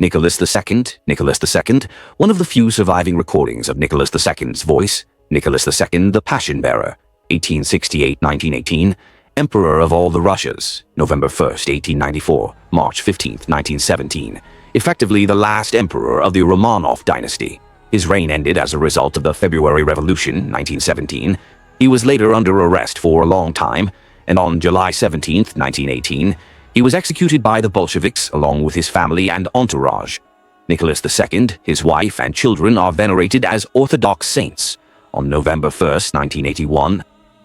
Nicholas II, one of the few surviving recordings of Nicholas II's voice, Nicholas II, the Passion Bearer, 1868-1918, Emperor of all the Russias, November 1st, 1894, March 15th, 1917, effectively the last emperor of the Romanov dynasty. His reign ended as a result of the February Revolution, 1917. He was later under arrest for a long time, and on July 17th, 1918, he was executed by the Bolsheviks along with his family and entourage. Nicholas II, his wife, and children are venerated as Orthodox saints. On November 1st, 1981,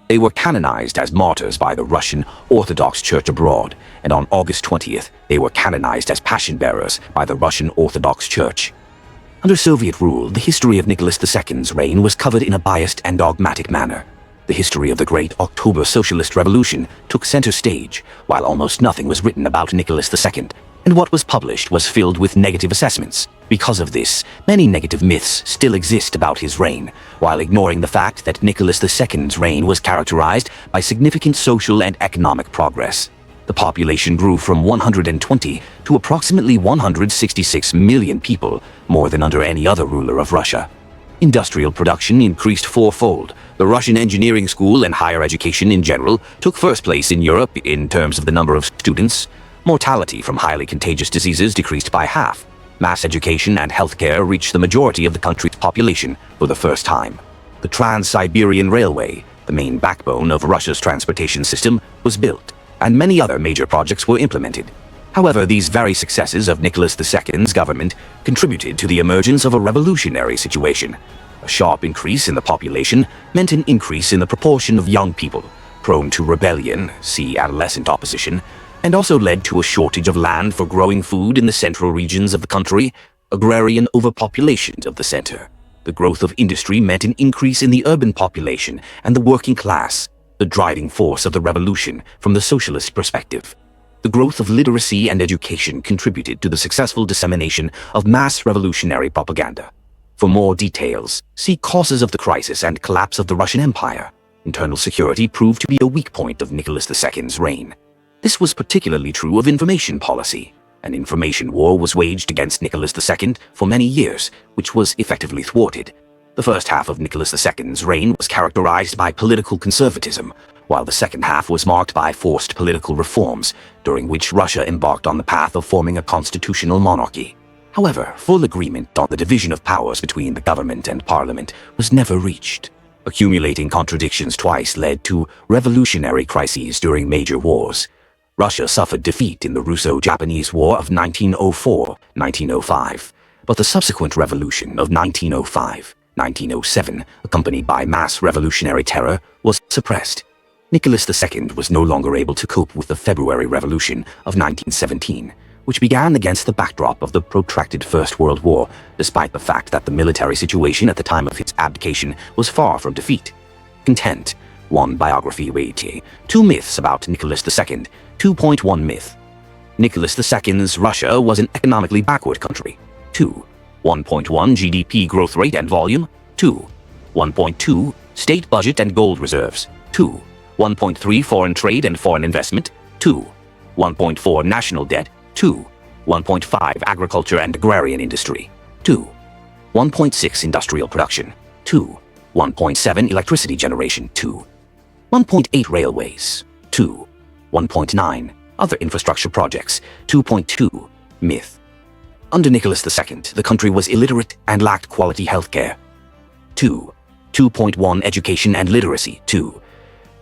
they were canonized as martyrs by the Russian Orthodox Church abroad, and on August 20th, they were canonized as passion bearers by the Russian Orthodox Church. Under Soviet rule, the history of Nicholas II's reign was covered in a biased and dogmatic manner. The history of the Great October Socialist Revolution took center stage, while almost nothing was written about Nicholas II, and what was published was filled with negative assessments. Because of this, many negative myths still exist about his reign, while ignoring the fact that Nicholas II's reign was characterized by significant social and economic progress. The population grew from 120 to approximately 166 million people, more than under any other ruler of Russia. Industrial production increased fourfold. The Russian engineering school and higher education in general took first place in Europe in terms of the number of students. Mortality from highly contagious diseases decreased by half. Mass education and healthcare reached the majority of the country's population for the first time. The Trans-Siberian Railway, the main backbone of Russia's transportation system, was built, and many other major projects were implemented. However, these very successes of Nicholas II's government contributed to the emergence of a revolutionary situation. A sharp increase in the population meant an increase in the proportion of young people, prone to rebellion, see adolescent opposition, and also led to a shortage of land for growing food in the central regions of the country, agrarian overpopulation of the center. The growth of industry meant an increase in the urban population and the working class, the driving force of the revolution from the socialist perspective. The growth of literacy and education contributed to the successful dissemination of mass revolutionary propaganda. For more details, see causes of the crisis and collapse of the Russian Empire. Internal security proved to be a weak point of Nicholas II's reign. This was particularly true of information policy. An information war was waged against Nicholas II for many years, which was effectively thwarted. The first half of Nicholas II's reign was characterized by political conservatism, while the second half was marked by forced political reforms, during which Russia embarked on the path of forming a constitutional monarchy. However, full agreement on the division of powers between the government and parliament was never reached. Accumulating contradictions twice led to revolutionary crises during major wars. Russia suffered defeat in the Russo-Japanese War of 1904-1905, but the subsequent revolution of 1905-1907, accompanied by mass revolutionary terror, was suppressed. Nicholas II was no longer able to cope with the February Revolution of 1917, which began against the backdrop of the protracted First World War, despite the fact that the military situation at the time of his abdication was far from defeat. Content. 1. Biography. 2 myths about Nicholas II. 2.1 myth. Nicholas II's Russia was an economically backward country. 2. 1.1 GDP growth rate and volume. 2. 1.2 state budget and gold reserves. 2. 1.3 foreign trade and foreign investment. 2. 1.4 national debt. 2. 1.5 agriculture and agrarian industry. 2. 1.6 industrial production. 2. 1.7 electricity generation. 2. 1.8 railways. 2. 1.9 other infrastructure projects. 2.2 myth. Under Nicholas II, the country was illiterate and lacked quality healthcare. 2. 2.1 education and literacy. 2.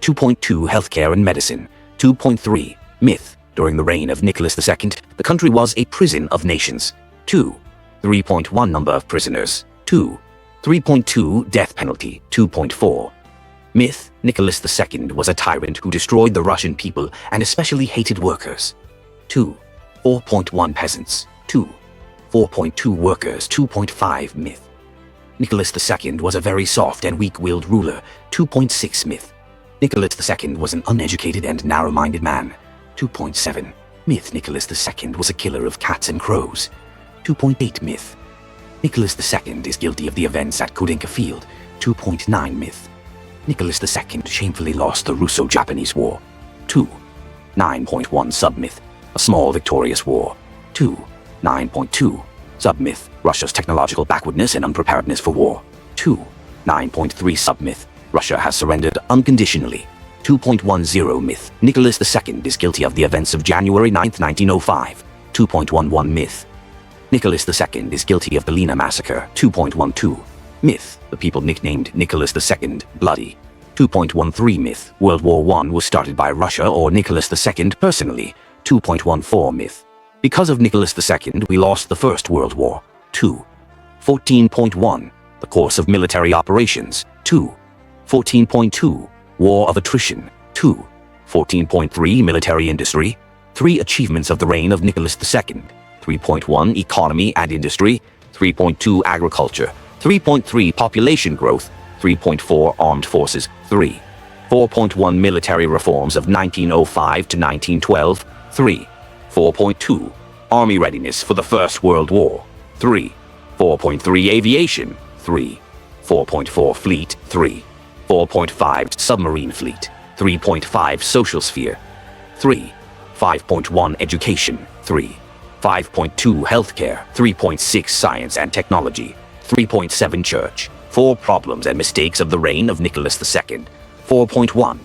2.2 healthcare and medicine. 2.3 myth. During the reign of Nicholas II, the country was a prison of nations. 2. 3.1 number of prisoners. 2. 3.2 death penalty. 2.4 myth. Nicholas II was a tyrant who destroyed the Russian people and especially hated workers. 2. 4.1 peasants. 2. 4.2 workers. 2.5 myth. Nicholas II was a very soft and weak-willed ruler. 2.6 myth. Nicholas II was an uneducated and narrow-minded man. 2.7 myth. Nicholas II was a killer of cats and crows. 2.8 myth. Nicholas II is guilty of the events at Kudinka Field. 2.9 myth. Nicholas II shamefully lost the Russo-Japanese War. 2. 9.1 sub-myth. A small victorious war. 2. 9.2. Submyth, Russia's technological backwardness and unpreparedness for war. 2. 9.3 Submyth, Russia has surrendered unconditionally. 2.10 Myth, Nicholas II is guilty of the events of January 9, 1905. 2.11 Myth, Nicholas II is guilty of the Lena Massacre. 2.12 Myth, the people nicknamed Nicholas II bloody. 2.13 Myth, World War I was started by Russia or Nicholas II personally. 2.14 Myth, because of Nicholas II we lost the First World War. 2. 14.1 The course of military operations. 2. 14.2 War of attrition. 2. 14.3 Military industry. 3. Achievements of the reign of Nicholas II. 3.1 Economy and industry. 3.2 Agriculture. 3.3 Population growth. 3.4 Armed forces. 3. 4.1 Military reforms of 1905 to 1912. 3. 4.2 Army readiness for the First World War. 3. 4.3 Aviation. 3. 4.4 Fleet. 3. 4.5 Submarine fleet. 3.5 Social sphere. 3. 5.1 Education. 3. 5.2 Healthcare. 3.6 Science and technology. 3.7 Church. 4 Problems and mistakes of the reign of Nicholas II. 4.1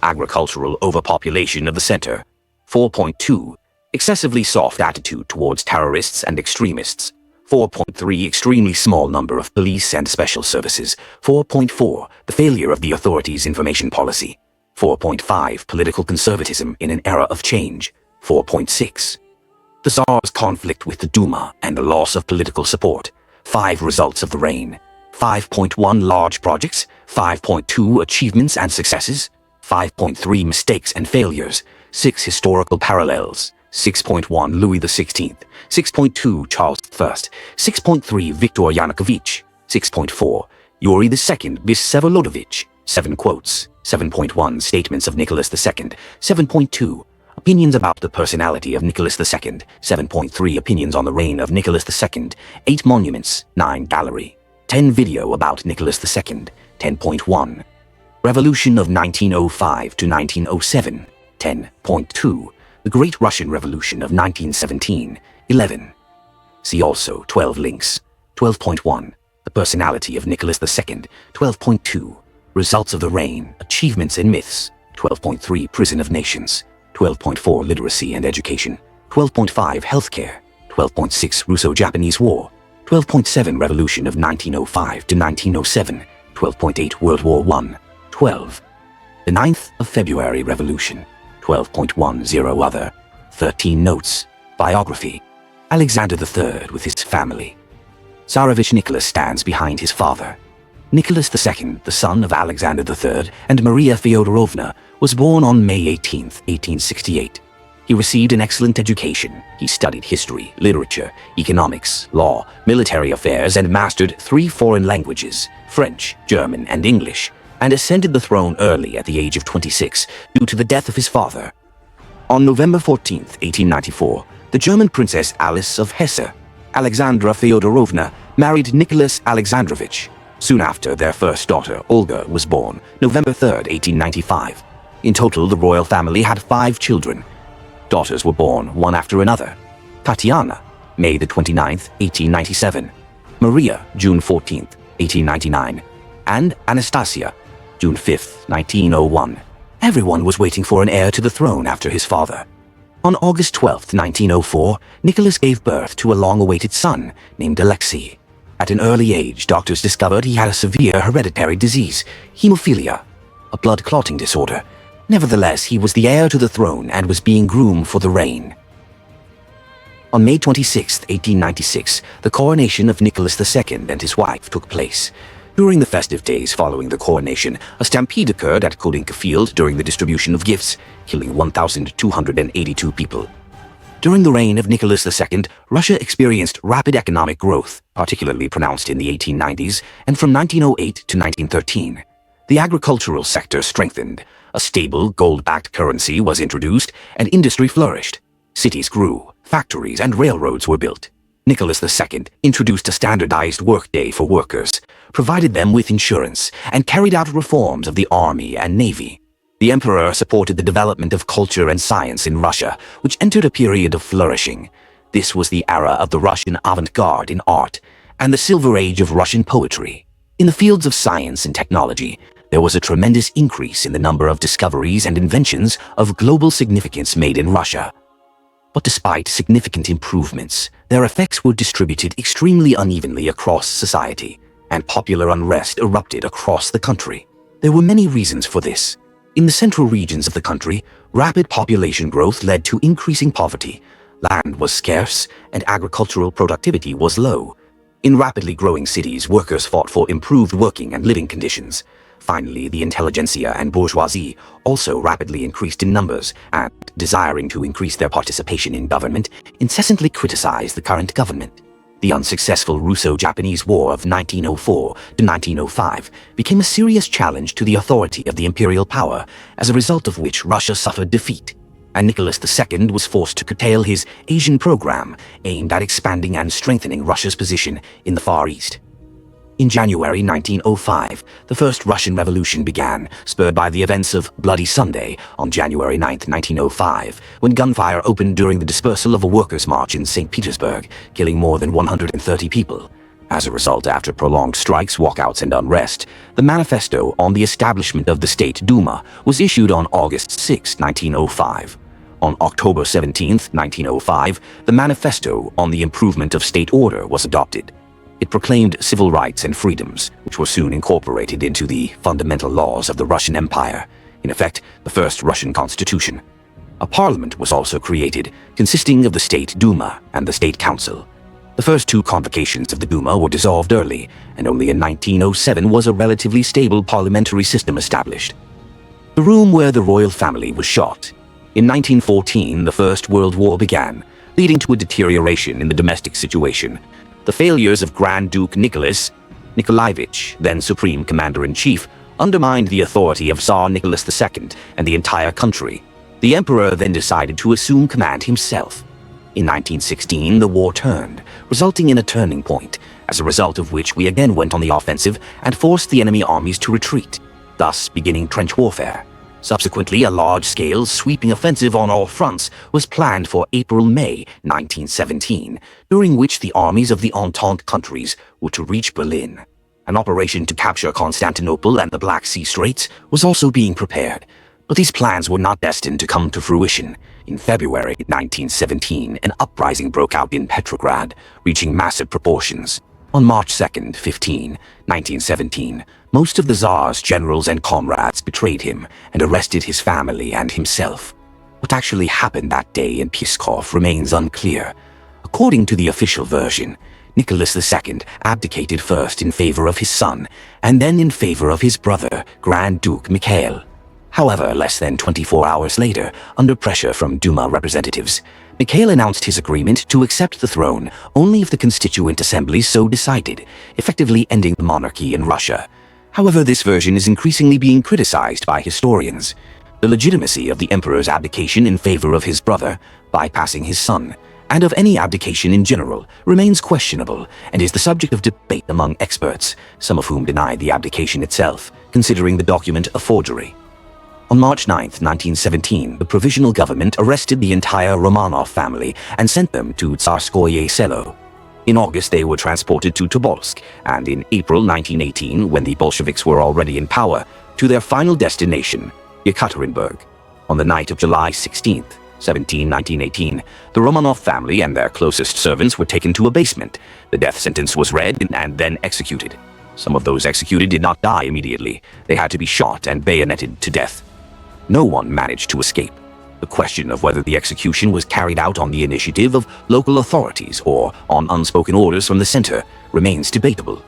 Agricultural overpopulation of the center. 4.2 Excessively soft attitude towards terrorists and extremists. 4.3 Extremely small number of police and special services. 4.4 The failure of the authorities' information policy. 4.5 Political conservatism in an era of change. 4.6 The Tsar's conflict with the Duma and the loss of political support. 5 Results of the reign. 5.1 Large projects. 5.2 Achievements and successes. 5.3 Mistakes and failures. 6 Historical parallels. 6.1 Louis XVI. 6.2 Charles I. 6.3 Viktor Yanukovych. 6.4 Yuri II Vsevolodovich. 7 quotes. 7.1 Statements of Nicholas II. 7.2 Opinions about the personality of Nicholas II. 7.3 Opinions on the reign of Nicholas II. 8 monuments. 9 gallery. 10 video about Nicholas II. 10.1 Revolution of 1905 to 1907. 10.2 The Great Russian Revolution of 1917. 11. See also 12 links. 12.1 The personality of Nicholas II. 12.2 Results of the reign, achievements and myths. 12.3 Prison of nations. 12.4 Literacy and education. 12.5 Healthcare. 12.6 Russo-Japanese War. 12.7 Revolution of 1905 to 1907. 12.8 World War I. 12. The 9th of February Revolution. 12.10 Other. 13 Notes. Biography. Alexander III with his family. Tsarevich Nicholas stands behind his father. Nicholas II, the son of Alexander III and Maria Fyodorovna, was born on May 18, 1868. He received an excellent education. He studied history, literature, economics, law, military affairs, and mastered 3 foreign languages, French, German, and English, and ascended the throne early at the age of 26 due to the death of his father. On November 14, 1894, the German Princess Alice of Hesse, Alexandra Fyodorovna, married Nicholas Alexandrovich. Soon after, their first daughter, Olga, was born, November 3, 1895. In total, the royal family had 5 children. Daughters were born one after another. Tatiana, May 29, 1897. Maria, June 14, 1899. And Anastasia, June 5, 1901. Everyone was waiting for an heir to the throne after his father. On August 12, 1904, Nicholas gave birth to a long-awaited son named Alexei. At an early age, doctors discovered he had a severe hereditary disease, hemophilia, a blood clotting disorder. Nevertheless, he was the heir to the throne and was being groomed for the reign. On May 26, 1896, the coronation of Nicholas II and his wife took place. During the festive days following the coronation, a stampede occurred at Kolinka Field during the distribution of gifts, killing 1,282 people. During the reign of Nicholas II, Russia experienced rapid economic growth, particularly pronounced in the 1890s, and from 1908 to 1913. The agricultural sector strengthened, a stable gold-backed currency was introduced, and industry flourished. Cities grew, factories and railroads were built. Nicholas II introduced a standardized workday for workers, provided them with insurance, and carried out reforms of the army and navy. The emperor supported the development of culture and science in Russia, which entered a period of flourishing. This was the era of the Russian avant-garde in art and the silver age of Russian poetry. In the fields of science and technology, there was a tremendous increase in the number of discoveries and inventions of global significance made in Russia. But despite significant improvements, their effects were distributed extremely unevenly across society, and popular unrest erupted across the country. There were many reasons for this. In the central regions of the country, rapid population growth led to increasing poverty. Land was scarce, and agricultural productivity was low. In rapidly growing cities, workers fought for improved working and living conditions. Finally, the intelligentsia and bourgeoisie also rapidly increased in numbers and, desiring to increase their participation in government, incessantly criticized the current government. The unsuccessful Russo-Japanese War of 1904 to 1905 became a serious challenge to the authority of the imperial power, as a result of which Russia suffered defeat, and Nicholas II was forced to curtail his Asian program aimed at expanding and strengthening Russia's position in the Far East. In January 1905, the First Russian Revolution began, spurred by the events of Bloody Sunday on January 9, 1905, when gunfire opened during the dispersal of a workers' march in St. Petersburg, killing more than 130 people. As a result, after prolonged strikes, walkouts, and unrest, the manifesto on the establishment of the State Duma was issued on August 6, 1905. On October 17, 1905, the manifesto on the improvement of state order was adopted. It proclaimed civil rights and freedoms, which were soon incorporated into the fundamental laws of the Russian Empire, in effect, the first Russian constitution. A parliament was also created, consisting of the State Duma and the State Council. The first two convocations of the Duma were dissolved early, and only in 1907 was a relatively stable parliamentary system established. The room where the royal family was shot. In 1914, the First World War began, leading to a deterioration in the domestic situation. The failures of Grand Duke Nicholas Nikolaevich, then Supreme Commander-in-Chief, undermined the authority of Tsar Nicholas II and the entire country. The emperor then decided to assume command himself. In 1916, the war turned, resulting in a turning point, as a result of which we again went on the offensive and forced the enemy armies to retreat, thus beginning trench warfare. Subsequently, a large-scale, sweeping offensive on all fronts was planned for April-May 1917, during which the armies of the Entente countries were to reach Berlin. An operation to capture Constantinople and the Black Sea Straits was also being prepared, but these plans were not destined to come to fruition. In February 1917, an uprising broke out in Petrograd, reaching massive proportions. On March 2, 1917, most of the Tsar's generals and comrades betrayed him and arrested his family and himself. What actually happened that day in Pskov remains unclear. According to the official version, Nicholas II abdicated first in favor of his son, and then in favor of his brother, Grand Duke Mikhail. However, less than 24 hours later, under pressure from Duma representatives, Mikhail announced his agreement to accept the throne only if the Constituent Assembly so decided, effectively ending the monarchy in Russia. However, this version is increasingly being criticized by historians. The legitimacy of the emperor's abdication in favor of his brother, bypassing his son, and of any abdication in general, remains questionable and is the subject of debate among experts, some of whom deny the abdication itself, considering the document a forgery. On March 9, 1917, the provisional government arrested the entire Romanov family and sent them to Tsarskoye Selo. In August, they were transported to Tobolsk, and in April 1918, when the Bolsheviks were already in power, to their final destination, Yekaterinburg. On the night of July 16, 1918, the Romanov family and their closest servants were taken to a basement. The death sentence was read and then executed. Some of those executed did not die immediately. They had to be shot and bayoneted to death. No one managed to escape. The question of whether the execution was carried out on the initiative of local authorities or on unspoken orders from the center remains debatable.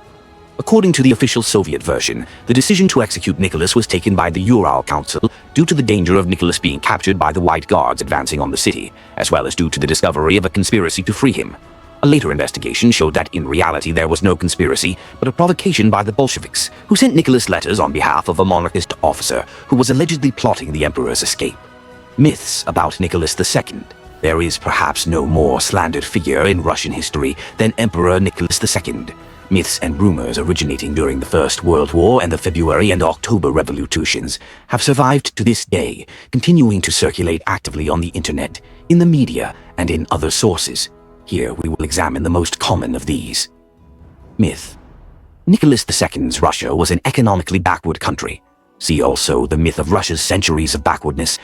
According to the official Soviet version, the decision to execute Nicholas was taken by the Ural Council due to the danger of Nicholas being captured by the White Guards advancing on the city, as well as due to the discovery of a conspiracy to free him. A later investigation showed that in reality there was no conspiracy, but a provocation by the Bolsheviks, who sent Nicholas letters on behalf of a monarchist officer who was allegedly plotting the emperor's escape. Myths about Nicholas II. There is perhaps no more slandered figure in Russian history than Emperor Nicholas II. Myths and rumors originating during the First World War and the February and October revolutions have survived to this day, continuing to circulate actively on the internet, in the media, and in other sources. Here we will examine the most common of these. Myth. Nicholas II's Russia was an economically backward country. See also the myth of Russia's centuries of backwardness,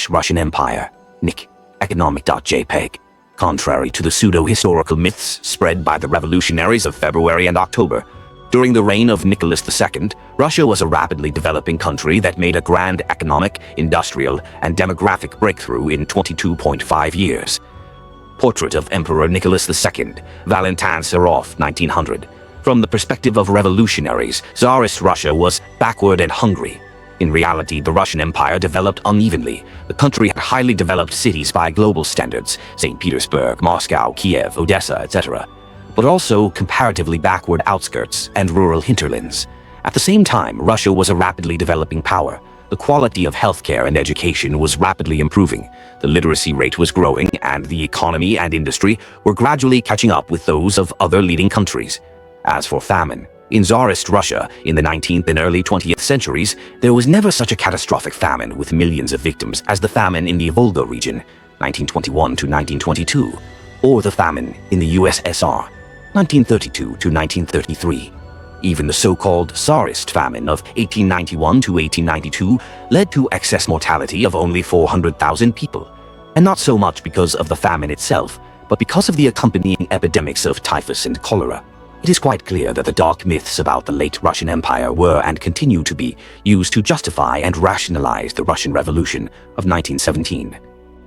Russian Empire, Nick, economic.jpg. Contrary to the pseudo-historical myths spread by the revolutionaries of February and October, during the reign of Nicholas II, Russia was a rapidly developing country that made a grand economic, industrial, and demographic breakthrough in 22.5 years. Portrait of Emperor Nicholas II, Valentin Serov, 1900. From the perspective of revolutionaries, Tsarist Russia was backward and hungry. In reality, the Russian Empire developed unevenly. The country had highly developed cities by global standards, St. Petersburg, Moscow, Kiev, Odessa, etc., but also comparatively backward outskirts and rural hinterlands. At the same time, Russia was a rapidly developing power. The quality of healthcare and education was rapidly improving. The literacy rate was growing, and the economy and industry were gradually catching up with those of other leading countries. As for famine, in Tsarist Russia in the 19th and early 20th centuries, there was never such a catastrophic famine with millions of victims as the famine in the Volga region, 1921 to 1922, or the famine in the USSR, 1932 to 1933. Even the so-called Tsarist famine of 1891 to 1892 led to excess mortality of only 400,000 people, and not so much because of the famine itself, but because of the accompanying epidemics of typhus and cholera. It is quite clear that the dark myths about the late Russian Empire were and continue to be used to justify and rationalize the Russian Revolution of 1917.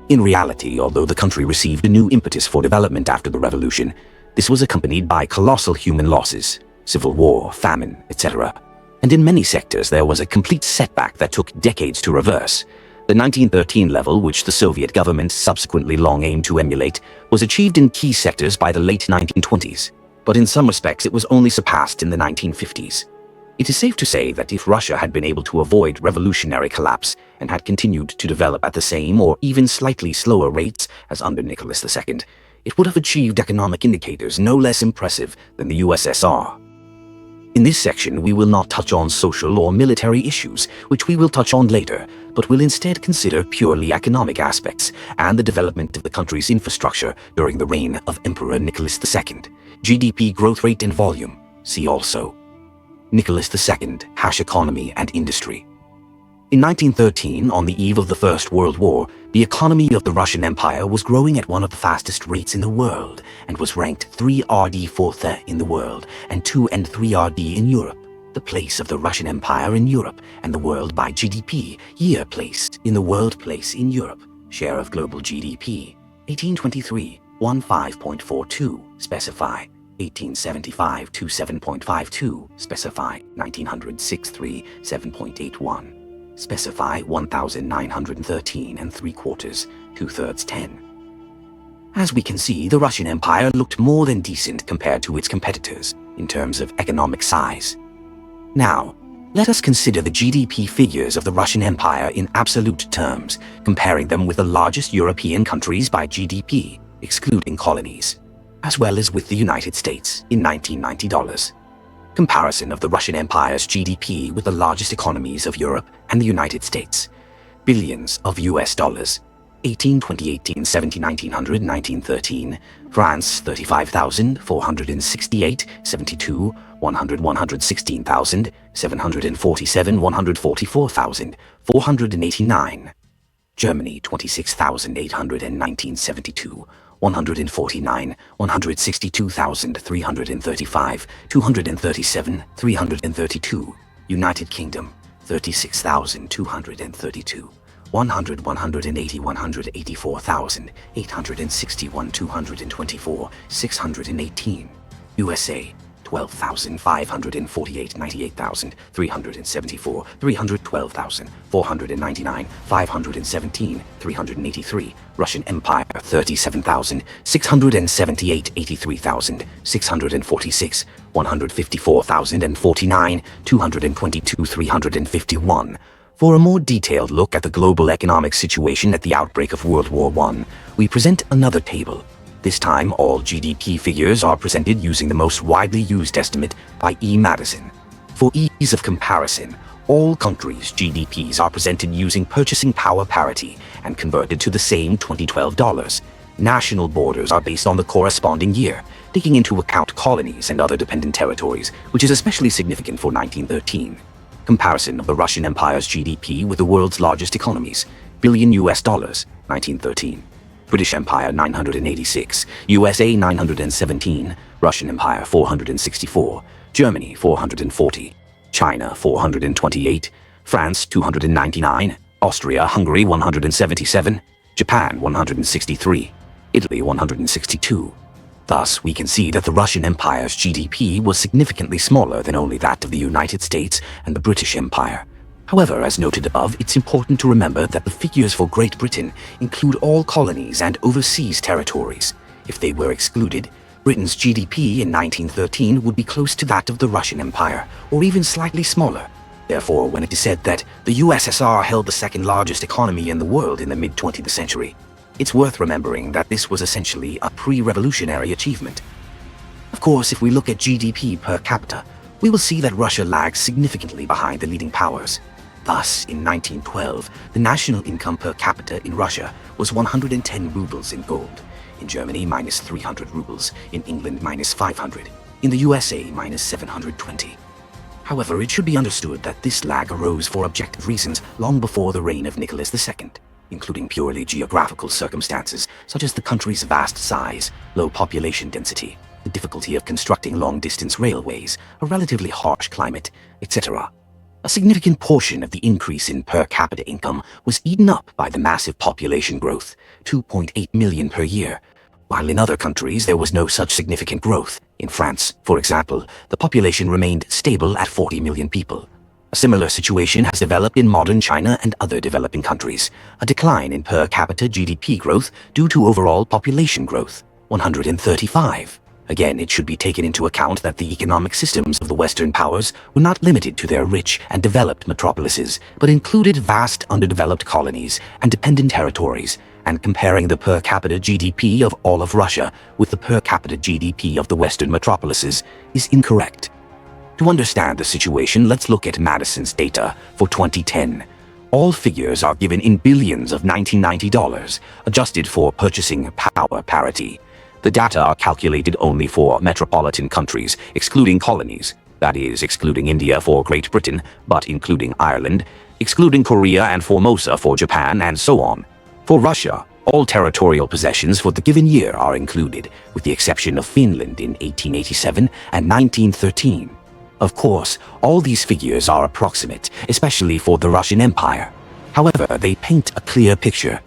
In reality, although the country received a new impetus for development after the revolution, this was accompanied by colossal human losses, civil war, famine, etc. And in many sectors there was a complete setback that took decades to reverse. The 1913 level, which the Soviet government subsequently long aimed to emulate, was achieved in key sectors by the late 1920s. But in some respects it was only surpassed in the 1950s. It is safe to say that if Russia had been able to avoid revolutionary collapse and had continued to develop at the same or even slightly slower rates as under Nicholas II, it would have achieved economic indicators no less impressive than the USSR. In this section, we will not touch on social or military issues, which we will touch on later, but will instead consider purely economic aspects and the development of the country's infrastructure during the reign of Emperor Nicholas II. GDP growth rate and volume. See also. Nicholas II, economy and industry. In 1913, on the eve of the First World War, the economy of the Russian Empire was growing at one of the fastest rates in the world and was ranked 3rd fourth in the world and 2 and 3rd in Europe. The place of the Russian Empire in Europe and the world by GDP, year placed in the world place in Europe, share of global GDP, 1823, 15.42, specify, 1875, 27.52, specify, 1963, 7.81. Specify 1,913 and 3/4, 2/3, 10. As we can see, the Russian Empire looked more than decent compared to its competitors in terms of economic size. Now, let us consider the GDP figures of the Russian Empire in absolute terms, comparing them with the largest European countries by GDP, excluding colonies, as well as with the United States in 1990 dollars. Comparison of the Russian Empire's GDP with the largest economies of Europe and the United States. Billions of US dollars. 18, 2018, 70, 1900, 1913. France, 35,000, 468, 72, 100, 116,000, 747, 144,000, 489. Germany, 26,819, 72. 149, 162,335, 237, 332. United Kingdom, 36,232. 100, 180, 184,000, 861, 224, 618. USA, 12,548, 98,000, 374, 312,000, 499, 517, 383. Russian Empire, 37,000, 678, 83,000, 646, 154,049, 222, 351. For a more detailed look at the global economic situation at the outbreak of World War I, we present another table. This time, all GDP figures are presented using the most widely used estimate by E. Madison. For ease of comparison, all countries' GDPs are presented using purchasing power parity and converted to the same 2012 dollars. National borders are based on the corresponding year, taking into account colonies and other dependent territories, which is especially significant for 1913. Comparison of the Russian Empire's GDP with the world's largest economies. Billion US dollars, 1913. British Empire 986, USA 917, Russian Empire 464, Germany 440, China 428, France 299, Austria-Hungary 177, Japan 163, Italy 162. Thus, we can see that the Russian Empire's GDP was significantly smaller than only that of the United States and the British Empire. However, as noted above, it's important to remember that the figures for Great Britain include all colonies and overseas territories. If they were excluded, Britain's GDP in 1913 would be close to that of the Russian Empire, or even slightly smaller. Therefore, when it is said that the USSR held the second largest economy in the world in the mid-20th century, it's worth remembering that this was essentially a pre-revolutionary achievement. Of course, if we look at GDP per capita, we will see that Russia lags significantly behind the leading powers. Thus, in 1912, the national income per capita in Russia was 110 rubles in gold, in Germany minus 300 rubles, in England minus 500, in the USA minus 720. However, it should be understood that this lag arose for objective reasons long before the reign of Nicholas II, including purely geographical circumstances such as the country's vast size, low population density, the difficulty of constructing long-distance railways, a relatively harsh climate, etc. A significant portion of the increase in per capita income was eaten up by the massive population growth, 2.8 million per year, while in other countries there was no such significant growth. In France, for example, the population remained stable at 40 million people. A similar situation has developed in modern China and other developing countries, a decline in per capita GDP growth due to overall population growth, 135. Again, it should be taken into account that the economic systems of the Western powers were not limited to their rich and developed metropolises, but included vast underdeveloped colonies and dependent territories, and comparing the per capita GDP of all of Russia with the per capita GDP of the Western metropolises is incorrect. To understand the situation, let's look at Madison's data for 2010. All figures are given in billions of $1990, adjusted for purchasing power parity. The data are calculated only for metropolitan countries, excluding colonies, that is, excluding India for Great Britain, but including Ireland, excluding Korea and Formosa for Japan, and so on. For Russia, all territorial possessions for the given year are included, with the exception of Finland in 1887 and 1913. Of course, all these figures are approximate, especially for the Russian Empire. However, they paint a clear picture.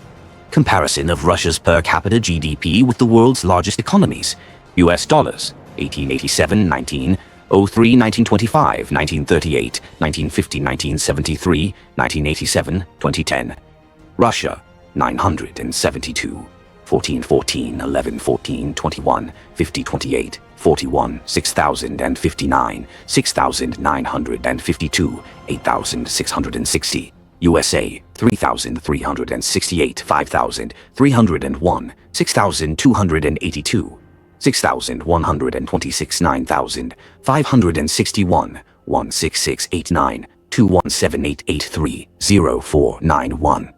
Comparison of Russia's per capita GDP with the world's largest economies. US dollars, 1887, 1903, 1925, 1938, 1950, 1973, 1987, 2010. Russia, 972. 14, 14, 11, 14, 21, 50, 28, 41, 6,059, 6,952, 8,660. USA, 3,368, 5,301, 6,282, 6,126, 9,561, 16689, 2178883, 0491.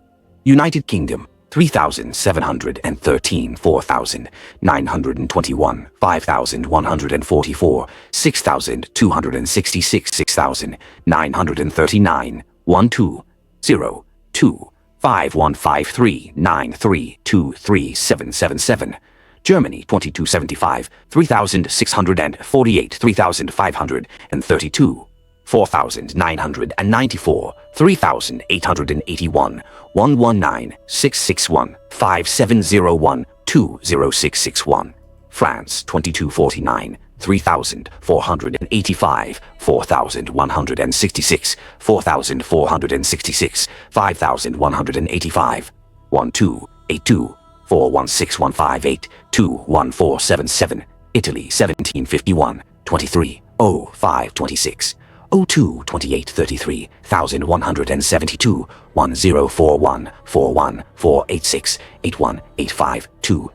United Kingdom, 3,713, 4,921, 5,144, 6,266, 6,939, 1202, 5153, 9323777. Germany, 2275, 3,648, 3,532, 4,994, 3,881, 119, 661, 5701, 20661. France, 2249, 3,485, 4,166, 4,466, 5,185, 1282, 416158, 21477. Italy, 1751, 23, 0526, 02 28 33, 1172, 1041, 41, 486, 81, 85, 20.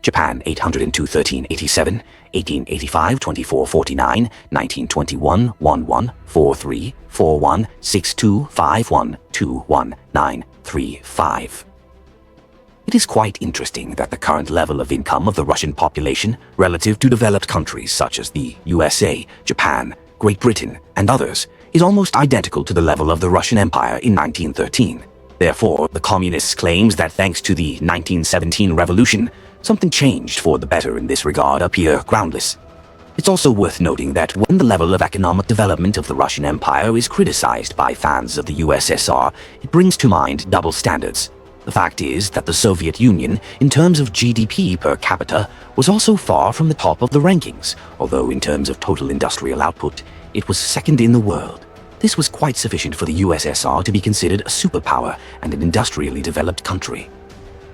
Japan, 802 13 87, 1885 24 49, 1921 11 43, 41, 62 51, 21, 9, 35. It is quite interesting that the current level of income of the Russian population relative to developed countries such as the USA, Japan, Great Britain, and others is almost identical to the level of the Russian Empire in 1913. Therefore, the communists' claims that thanks to the 1917 revolution, something changed for the better in this regard appear groundless. It's also worth noting that when the level of economic development of the Russian Empire is criticized by fans of the USSR, it brings to mind double standards. The fact is that the Soviet Union, in terms of GDP per capita, was also far from the top of the rankings, although in terms of total industrial output, it was second in the world. This was quite sufficient for the USSR to be considered a superpower and an industrially developed country.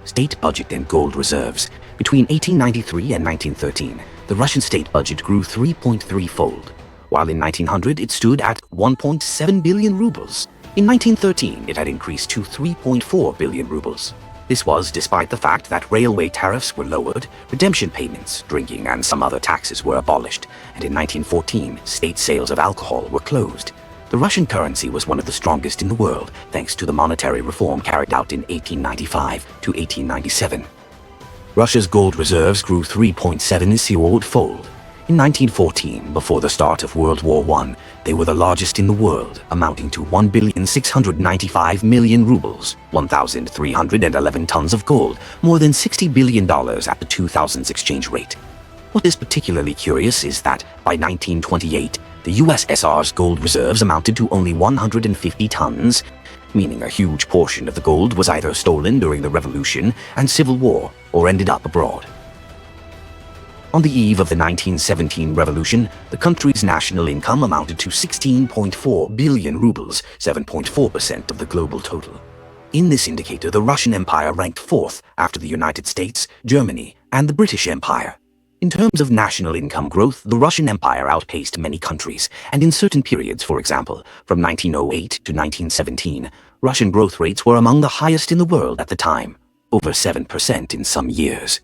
State budget and gold reserves. Between 1893 and 1913, the Russian state budget grew 3.3-fold, while in 1900 it stood at 1.7 billion rubles. In 1913, it had increased to 3.4 billion rubles. This was despite the fact that railway tariffs were lowered, redemption payments, drinking, and some other taxes were abolished, and in 1914, state sales of alcohol were closed. The Russian currency was one of the strongest in the world, thanks to the monetary reform carried out in 1895 to 1897. Russia's gold reserves grew 3.7-fold. In 1914, before the start of World War I, they were the largest in the world, amounting to 1,695,000,000 rubles, 1,311 tons of gold, more than $60 billion at the 2000's exchange rate. What is particularly curious is that by 1928, the USSR's gold reserves amounted to only 150 tons, meaning a huge portion of the gold was either stolen during the Revolution and Civil War or ended up abroad. On the eve of the 1917 revolution, the country's national income amounted to 16.4 billion rubles, 7.4% of the global total. In this indicator, the Russian Empire ranked fourth after the United States, Germany, and the British Empire. In terms of national income growth, the Russian Empire outpaced many countries, and in certain periods, for example, from 1908 to 1917, Russian growth rates were among the highest in the world at the time, over 7% in some years.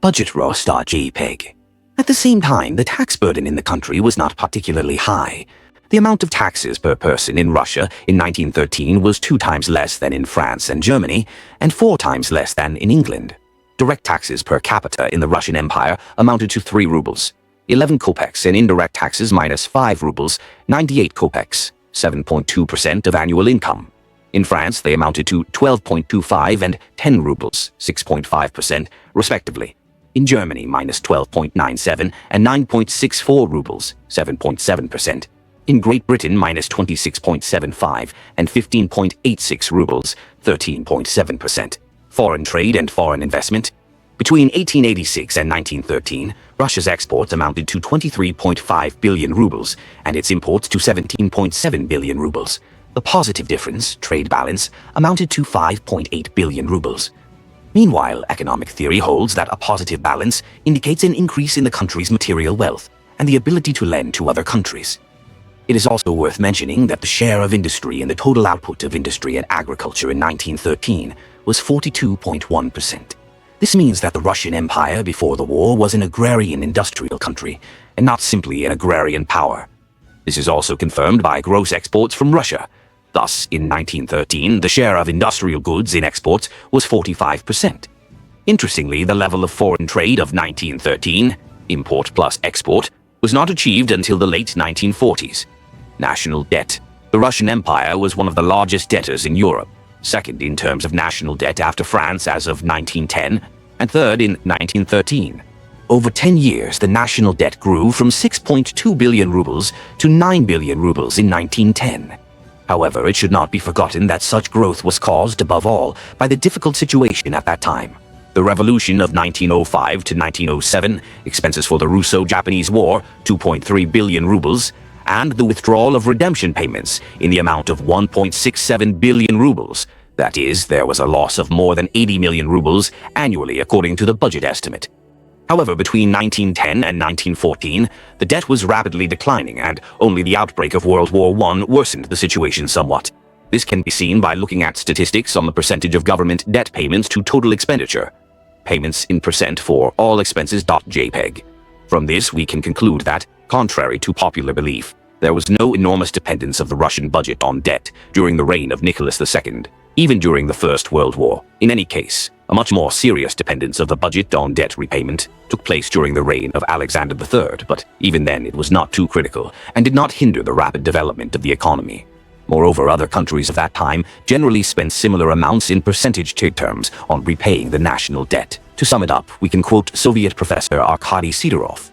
Budget raw.jpg. At the same time, the tax burden in the country was not particularly high. The amount of taxes per person in Russia in 1913 was 2 times less than in France and Germany, and 4 times less than in England. Direct taxes per capita in the Russian Empire amounted to 3 rubles, 11 kopecks, and indirect taxes minus 5 rubles, 98 kopecks, 7.2% of annual income. In France, they amounted to 12.25 and 10 rubles, 6.5%, respectively. In Germany, minus 12.97 and 9.64 rubles, 7.7%. In Great Britain, minus 26.75 and 15.86 rubles, 13.7%. Foreign trade and foreign investment. Between 1886 and 1913, Russia's exports amounted to 23.5 billion rubles and its imports to 17.7 billion rubles. The positive difference, trade balance, amounted to 5.8 billion rubles. Meanwhile, economic theory holds that a positive balance indicates an increase in the country's material wealth and the ability to lend to other countries. It is also worth mentioning that the share of industry in the total output of industry and agriculture in 1913 was 42.1%. This means that the Russian Empire before the war was an agrarian industrial country, and not simply an agrarian power. This is also confirmed by gross exports from Russia. Thus, in 1913, the share of industrial goods in exports was 45%. Interestingly, the level of foreign trade of 1913, import plus export, was not achieved until the late 1940s. National debt. The Russian Empire was one of the largest debtors in Europe, second in terms of national debt after France as of 1910, and third in 1913. Over 10 years, the national debt grew from 6.2 billion rubles to 9 billion rubles in 1910. However, it should not be forgotten that such growth was caused, above all, by the difficult situation at that time. The revolution of 1905 to 1907, expenses for the Russo-Japanese War, 2.3 billion rubles, and the withdrawal of redemption payments in the amount of 1.67 billion rubles. That is, there was a loss of more than 80 million rubles annually according to the budget estimate. However, between 1910 and 1914, the debt was rapidly declining, and only the outbreak of World War I worsened the situation somewhat. This can be seen by looking at statistics on the percentage of government debt payments to total expenditure. Payments in percent for all expenses.jpg. From this, we can conclude that, contrary to popular belief, there was no enormous dependence of the Russian budget on debt during the reign of Nicholas II, even during the First World War. In any case, A much more serious dependence of the budget on debt repayment took place during the reign of Alexander III, but even then it was not too critical and did not hinder the rapid development of the economy. Moreover, other countries of that time generally spent similar amounts in percentage terms on repaying the national debt. To sum it up, we can quote Soviet professor Arkady Sidorov.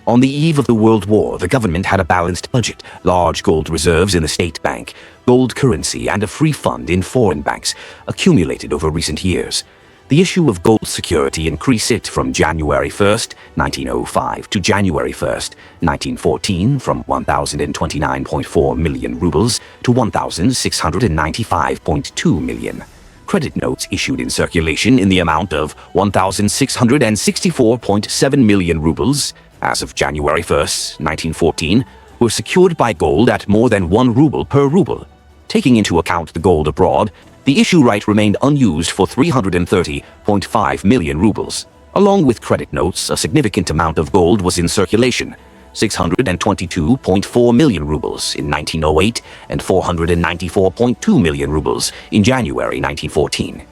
On the eve of the World War, the government had a balanced budget, large gold reserves in the state bank, gold currency, and a free fund in foreign banks, accumulated over recent years. The issue of gold security increased it from January 1st, 1905 to January 1st, 1914 from 1,029.4 million rubles to 1,695.2 million. Credit notes issued in circulation in the amount of 1,664.7 million rubles as of January 1st, 1914 were secured by gold at more than 1 ruble per ruble. Taking into account the gold abroad, the issue right remained unused for 330.5 million rubles. Along with credit notes, a significant amount of gold was in circulation, 622.4 million rubles in 1908 and 494.2 million rubles in January 1914.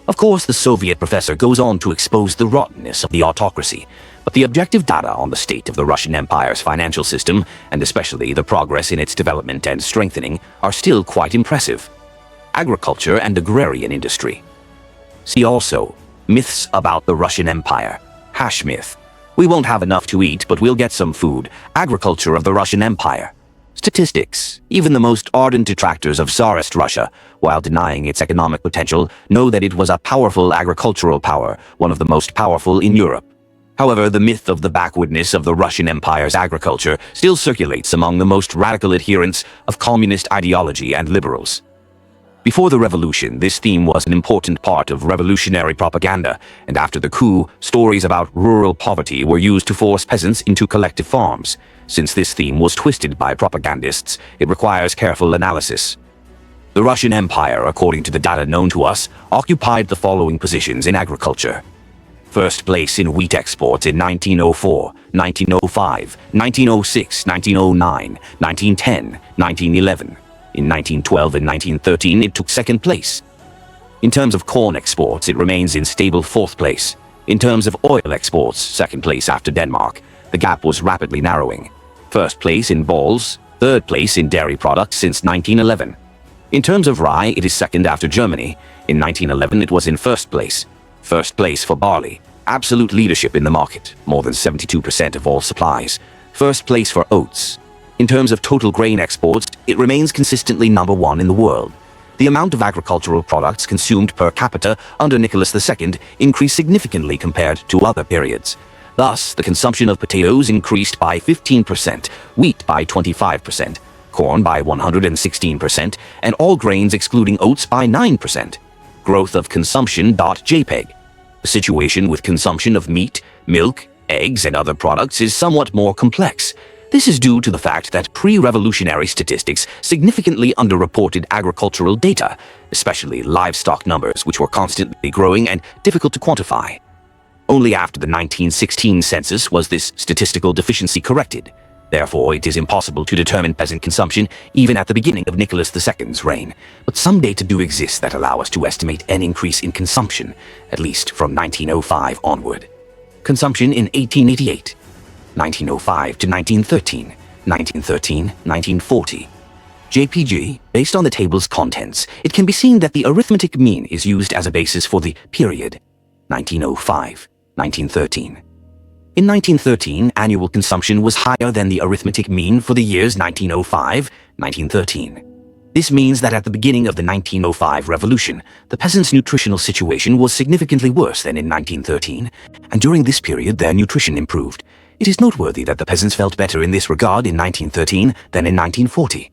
Of course, the Soviet professor goes on to expose the rottenness of the autocracy, but the objective data on the state of the Russian Empire's financial system, and especially the progress in its development and strengthening, are still quite impressive. Agriculture and agrarian industry. See also, myths about the Russian Empire. Hash myth. We won't have enough to eat, but we'll get some food. Agriculture of the Russian Empire. Statistics. Even the most ardent detractors of Tsarist Russia, while denying its economic potential, know that it was a powerful agricultural power, one of the most powerful in Europe. However, the myth of the backwardness of the Russian Empire's agriculture still circulates among the most radical adherents of communist ideology and liberals. Before the revolution, this theme was an important part of revolutionary propaganda, and after the coup, stories about rural poverty were used to force peasants into collective farms. Since this theme was twisted by propagandists, it requires careful analysis. The Russian Empire, according to the data known to us, occupied the following positions in agriculture. First place in wheat exports in 1904, 1905, 1906, 1909, 1910, 1911. In 1912 and 1913, it took second place. In terms of corn exports, it remains in stable fourth place. In terms of oil exports, second place after Denmark. The gap was rapidly narrowing. First place in balls, third place in dairy products since 1911. In terms of rye, it is second after Germany. In 1911, it was in first place. First place for barley. Absolute leadership in the market, more than 72% of all supplies. First place for oats. In terms of total grain exports, it remains consistently number 1 in the world. The amount of agricultural products consumed per capita under Nicholas II increased significantly compared to other periods. Thus, the consumption of potatoes increased by 15%, wheat by 25%, corn by 116%, and all grains excluding oats by 9%. Growth of consumption.jpg. The situation with consumption of meat, milk, eggs, and other products is somewhat more complex. This is due to the fact that pre-revolutionary statistics significantly underreported agricultural data, especially livestock numbers, which were constantly growing and difficult to quantify. Only after the 1916 census was this statistical deficiency corrected. Therefore, it is impossible to determine peasant consumption even at the beginning of Nicholas II's reign. But some data do exist that allow us to estimate an increase in consumption, at least from 1905 onward. Consumption in 1888. 1905 to 1913, 1913, 1940. JPG, based on the table's contents, it can be seen that the arithmetic mean is used as a basis for the period 1905, 1913. In 1913, annual consumption was higher than the arithmetic mean for the years 1905, 1913. This means that at the beginning of the 1905 revolution, the peasants' nutritional situation was significantly worse than in 1913, and during this period their nutrition improved. It is noteworthy that the peasants felt better in this regard in 1913 than in 1940.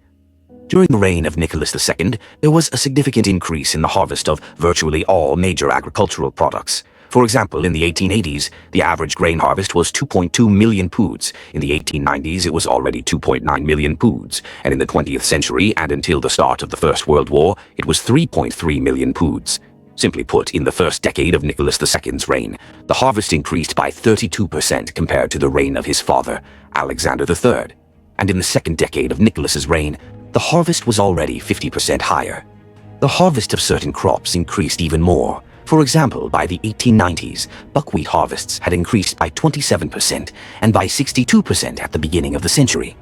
During the reign of Nicholas II, there was a significant increase in the harvest of virtually all major agricultural products. For example, in the 1880s, the average grain harvest was 2.2 million poods. In the 1890s, it was already 2.9 million poods. And in the 20th century, and until the start of the First World War, it was 3.3 million poods. Simply put, in the first decade of Nicholas II's reign, the harvest increased by 32% compared to the reign of his father, Alexander III. And in the second decade of Nicholas's reign, the harvest was already 50% higher. The harvest of certain crops increased even more. For example, by the 1890s, buckwheat harvests had increased by 27% and by 62% at the beginning of the century.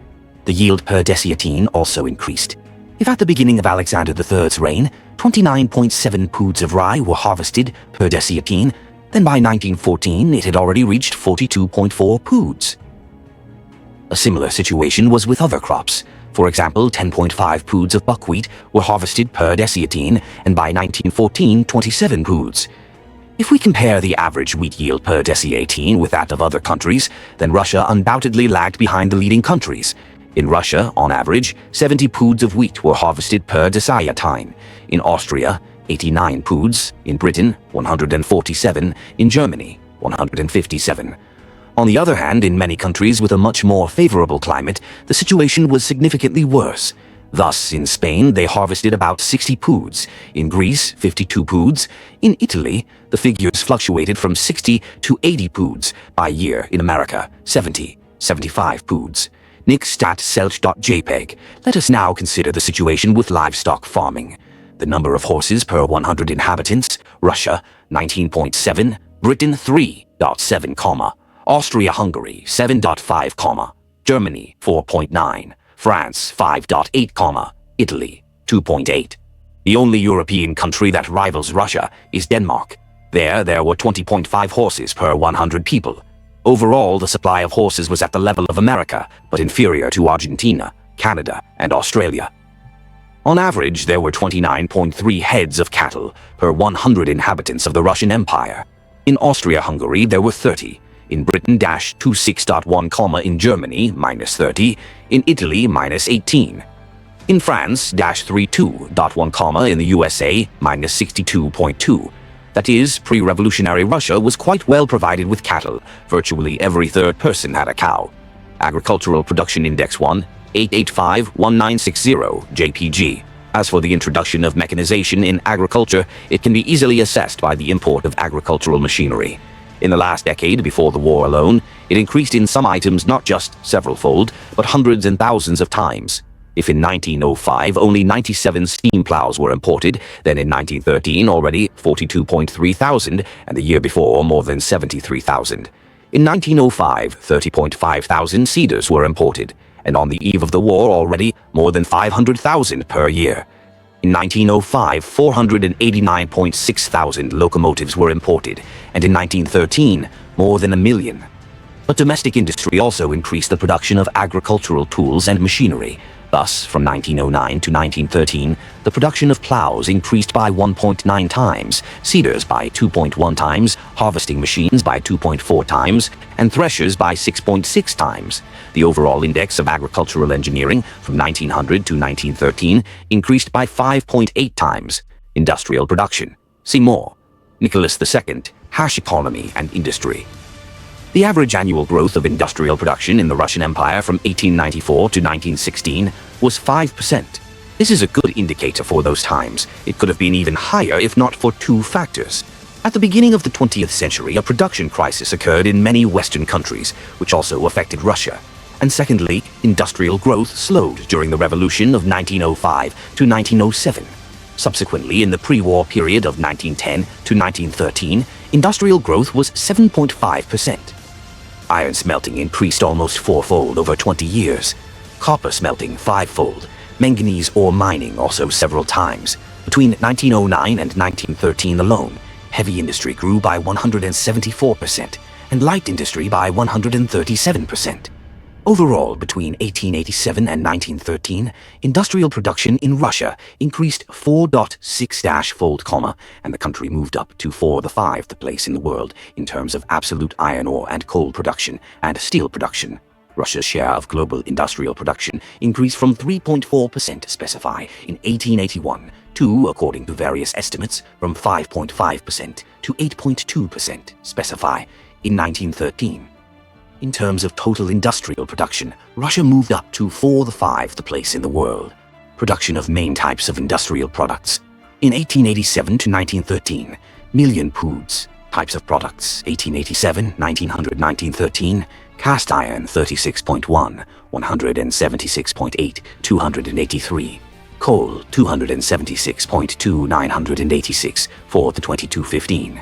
The yield per dessiatine also increased. If at the beginning of Alexander III's reign, 29.7 poods of rye were harvested per dessiatine, then by 1914 it had already reached 42.4 poods. A similar situation was with other crops. For example, 10.5 poods of buckwheat were harvested per dessiatine, and by 1914, 27 poods. If we compare the average wheat yield per dessiatine with that of other countries, then Russia undoubtedly lagged behind the leading countries. In Russia, on average, 70 poods of wheat were harvested per dessiatine. In Austria, 89 poods. In Britain, 147. In Germany, 157. On the other hand, in many countries with a much more favorable climate, the situation was significantly worse. Thus, in Spain, they harvested about 60 poods. In Greece, 52 poods. In Italy, the figures fluctuated from 60 to 80 poods by year. In America, 70, 75 poods. Nick.stat.selch.jpg. Let us now consider the situation with livestock farming. The number of horses per 100 inhabitants: Russia, 19.7, Britain, 3.7, Austria-Hungary, 7.5, Germany, 4.9, France, 5.8, Italy, 2.8. The only European country that rivals Russia is Denmark. There were 20.5 horses per 100 people. Overall, the supply of horses was at the level of America, but inferior to Argentina, Canada, and Australia. On average, there were 29.3 heads of cattle per 100 inhabitants of the Russian Empire. In Austria-Hungary, there were 30. In Britain, -26.1, in Germany, -30, in Italy, -18. In France, -32.1, in the USA, -62.2. That is, pre-revolutionary Russia was quite well provided with cattle. Virtually every third person had a cow. Agricultural Production Index 1, 885-1960, JPG. As for the introduction of mechanization in agriculture, it can be easily assessed by the import of agricultural machinery. In the last decade, before the war alone, it increased in some items not just several-fold, but hundreds and thousands of times. If in 1905 only 97 steam plows were imported, then in 1913 already 42.3 thousand, and the year before more than 73,000. In 1905, 30.5 thousand seeders were imported, and on the eve of the war already more than 500,000 per year. In 1905, 489.6 thousand locomotives were imported, and in 1913, more than 1 million. But domestic industry also increased the production of agricultural tools and machinery. Thus, from 1909 to 1913, the production of plows increased by 1.9 times, seeders by 2.1 times, harvesting machines by 2.4 times, and threshers by 6.6 times. The overall index of agricultural engineering from 1900 to 1913 increased by 5.8 times. Industrial production. See more. Nicholas II, Hash Economy and Industry. The average annual growth of industrial production in the Russian Empire from 1894 to 1916 was 5%. This is a good indicator for those times. It could have been even higher if not for two factors. At the beginning of the 20th century, a production crisis occurred in many Western countries, which also affected Russia. And secondly, industrial growth slowed during the revolution of 1905 to 1907. Subsequently, in the pre-war period of 1910 to 1913, industrial growth was 7.5%. Iron smelting increased almost fourfold over 20 years. Copper smelting fivefold. Manganese ore mining also several times. Between 1909 and 1913 alone, heavy industry grew by 174%, and light industry by 137%. Overall, between 1887 and 1913, industrial production in Russia increased 4.6-fold, and the country moved up to 4th place in the world in terms of absolute iron ore and coal production and steel production. Russia's share of global industrial production increased from 3.4% specify in 1881 to, according to various estimates, from 5.5% to 8.2% specify in 1913. In terms of total industrial production, Russia moved up to 4th place in the world. Production of main types of industrial products. In 1887 to 1913, million poods. Types of products: 1887, 1900, 1913, cast iron 36.1, 176.8, 283. Coal 276.2986 4 to 2215.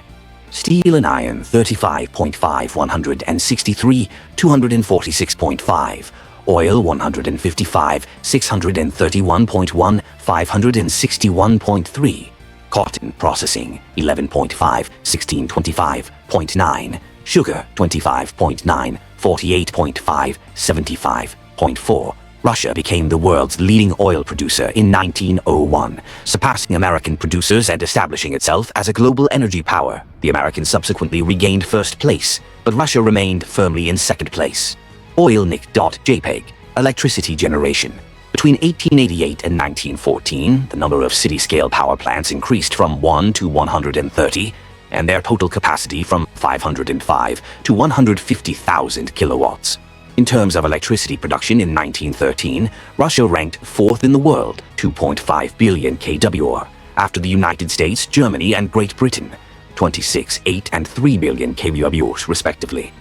Steel and iron 35.5163 246.5. Oil 155 631.1 561.3. Cotton processing 11.5 1625.9. Sugar 25.9 48.5 75.4. Russia became the world's leading oil producer in 1901, surpassing American producers and establishing itself as a global energy power. The Americans subsequently regained first place, but Russia remained firmly in second place. Oilnik.jpg. Electricity generation. Between 1888 and 1914, the number of city-scale power plants increased from 1 to 130, and their total capacity from 505 to 150,000 kilowatts. In terms of electricity production in 1913, Russia ranked fourth in the world, 2.5 billion kWh, after the United States, Germany, and Great Britain, 26, 8, and 3 billion kWh respectively.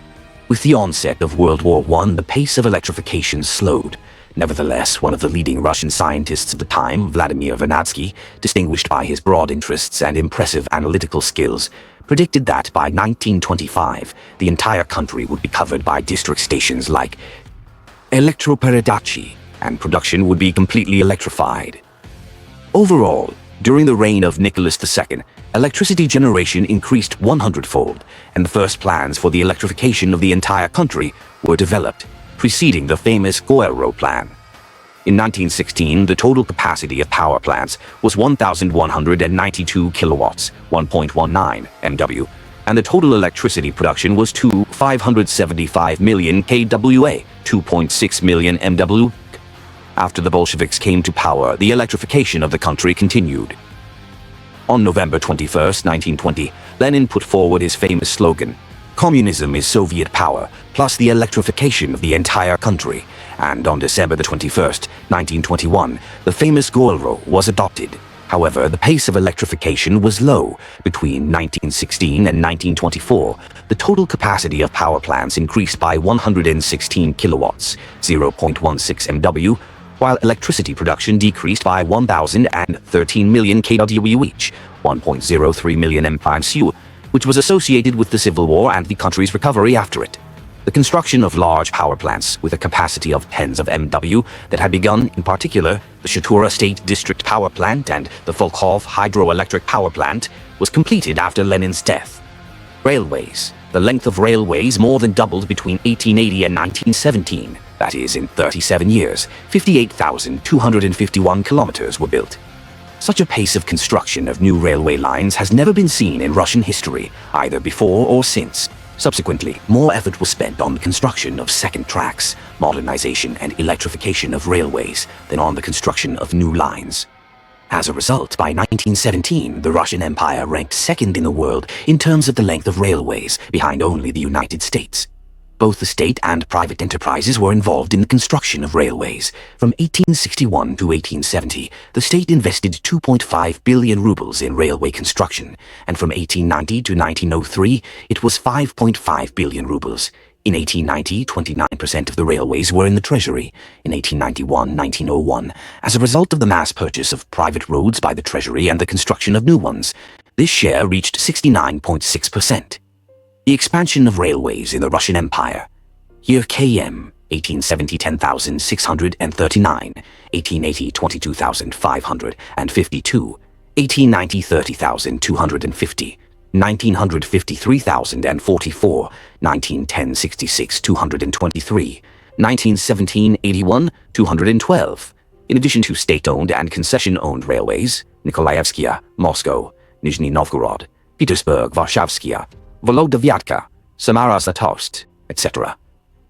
With the onset of World War I, the pace of electrification slowed. Nevertheless, one of the leading Russian scientists of the time, Vladimir Vernadsky, distinguished by his broad interests and impressive analytical skills, predicted that by 1925, the entire country would be covered by district stations like electroperedachi, and production would be completely electrified. Overall, during the reign of Nicholas II, electricity generation increased 100-fold, and the first plans for the electrification of the entire country were developed, preceding the famous Goyero Plan. In 1916, the total capacity of power plants was 1,192 kilowatts, 1.19 MW, and the total electricity production was 575 million kWh, 2.6 million MW. After the Bolsheviks came to power, the electrification of the country continued. On November 21, 1920, Lenin put forward his famous slogan, "Communism is Soviet power, plus the electrification of the entire country." And on December 21, 1921, the famous Goyero was adopted. However, the pace of electrification was low. Between 1916 and 1924, the total capacity of power plants increased by 116 kilowatts, 0.16 MW, while electricity production decreased by 1,013 million kWh each, 1.03 million MPa, which was associated with the Civil War and the country's recovery after it. The construction of large power plants with a capacity of tens of MW that had begun, in particular, the Shatura State District Power Plant and the Volkhov Hydroelectric Power Plant, was completed after Lenin's death. Railways. The length of railways more than doubled between 1880 and 1917. That is, in 37 years, 58,251 kilometers were built. Such a pace of construction of new railway lines has never been seen in Russian history, either before or since. Subsequently, more effort was spent on the construction of second tracks, modernization and electrification of railways than on the construction of new lines. As a result, by 1917, the Russian Empire ranked second in the world in terms of the length of railways, behind only the United States. Both the state and private enterprises were involved in the construction of railways. From 1861 to 1870, the state invested 2.5 billion rubles in railway construction, and from 1890 to 1903, it was 5.5 billion rubles. In 1890, 29% of the railways were in the treasury. In 1891-1901, as a result of the mass purchase of private roads by the treasury and the construction of new ones, this share reached 69.6%. The expansion of railways in the Russian Empire. Year KM, 1870 10,639, 1880 22,552, 1890 30,250, 1900 53,044, 1910 66 223, 1917 81 212. In addition to state-owned and concession-owned railways, Nikolaevskaya, Moscow, Nizhny Novgorod, Petersburg, Varshavskaya, Vologda-Vyatka, Samara-Zatost, etc.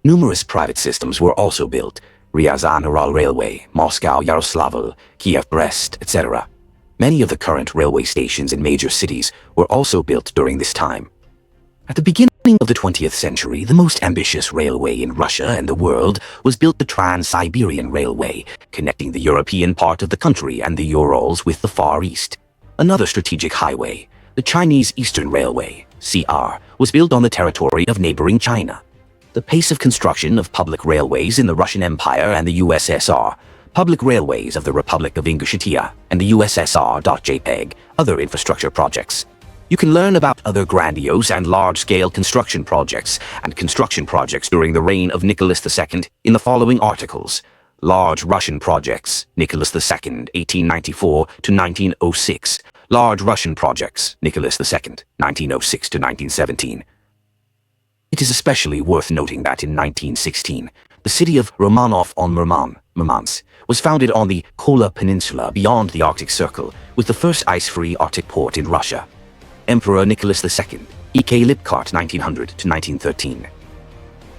Numerous private systems were also built: Ryazan-Ural Railway, Moscow-Yaroslavl, Kiev-Brest, etc. Many of the current railway stations in major cities were also built during this time. At the beginning of the 20th century, the most ambitious railway in Russia and the world was built, the Trans-Siberian Railway, connecting the European part of the country and the Urals with the Far East. Another strategic highway, the Chinese Eastern Railway, CR, was built on the territory of neighboring China. The pace of construction of public railways in the Russian Empire and the USSR public railways of the Republic of Ingushetia, and the USSR.JPEG, other infrastructure projects. You can learn about other grandiose and large-scale construction projects during the reign of Nicholas II in the following articles. Large Russian projects, Nicholas II, 1894 to 1906. Large Russian projects, Nicholas II, 1906 to 1917. It is especially worth noting that in 1916, the city of Romanov-on-Murmansk was founded on the Kola Peninsula beyond the Arctic Circle, with the first ice-free Arctic port in Russia. Emperor Nicholas II, E.K. Lipkart, 1900 to 1913.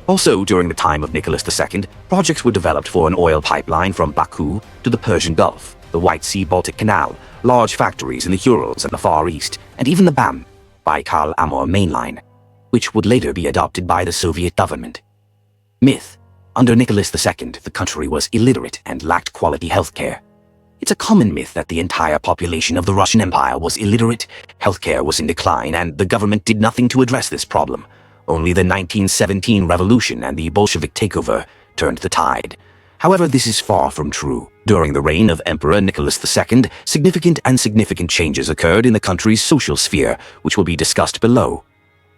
Also, during the time of Nicholas II, projects were developed for an oil pipeline from Baku to the Persian Gulf, the White Sea-Baltic Canal, large factories in the Urals and the Far East, and even the BAM, Baikal-Amur Main Line, which would later be adopted by the Soviet government. Myth. Under Nicholas II, the country was illiterate and lacked quality healthcare. It's a common myth that the entire population of the Russian Empire was illiterate, healthcare was in decline, and the government did nothing to address this problem. Only the 1917 revolution and the Bolshevik takeover turned the tide. However, this is far from true. During the reign of Emperor Nicholas II, significant changes occurred in the country's social sphere, which will be discussed below.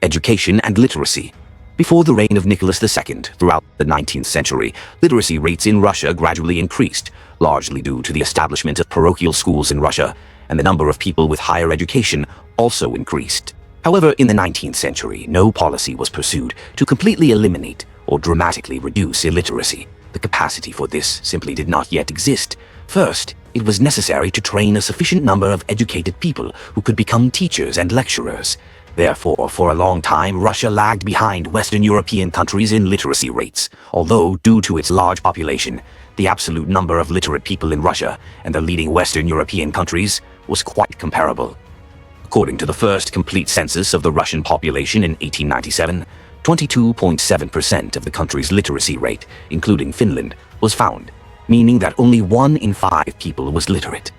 Education and literacy. Before the reign of Nicholas II, throughout the 19th century, literacy rates in Russia gradually increased, largely due to the establishment of parochial schools in Russia, and the number of people with higher education also increased. However, in the 19th century, no policy was pursued to completely eliminate or dramatically reduce illiteracy. The capacity for this simply did not yet exist. First, it was necessary to train a sufficient number of educated people who could become teachers and lecturers. Therefore, for a long time, Russia lagged behind Western European countries in literacy rates, although, due to its large population, the absolute number of literate people in Russia and the leading Western European countries was quite comparable. According to the first complete census of the Russian population in 1897, 22.7% of the country's literacy rate, including Finland, was found, meaning that only 1 in 5 people was literate.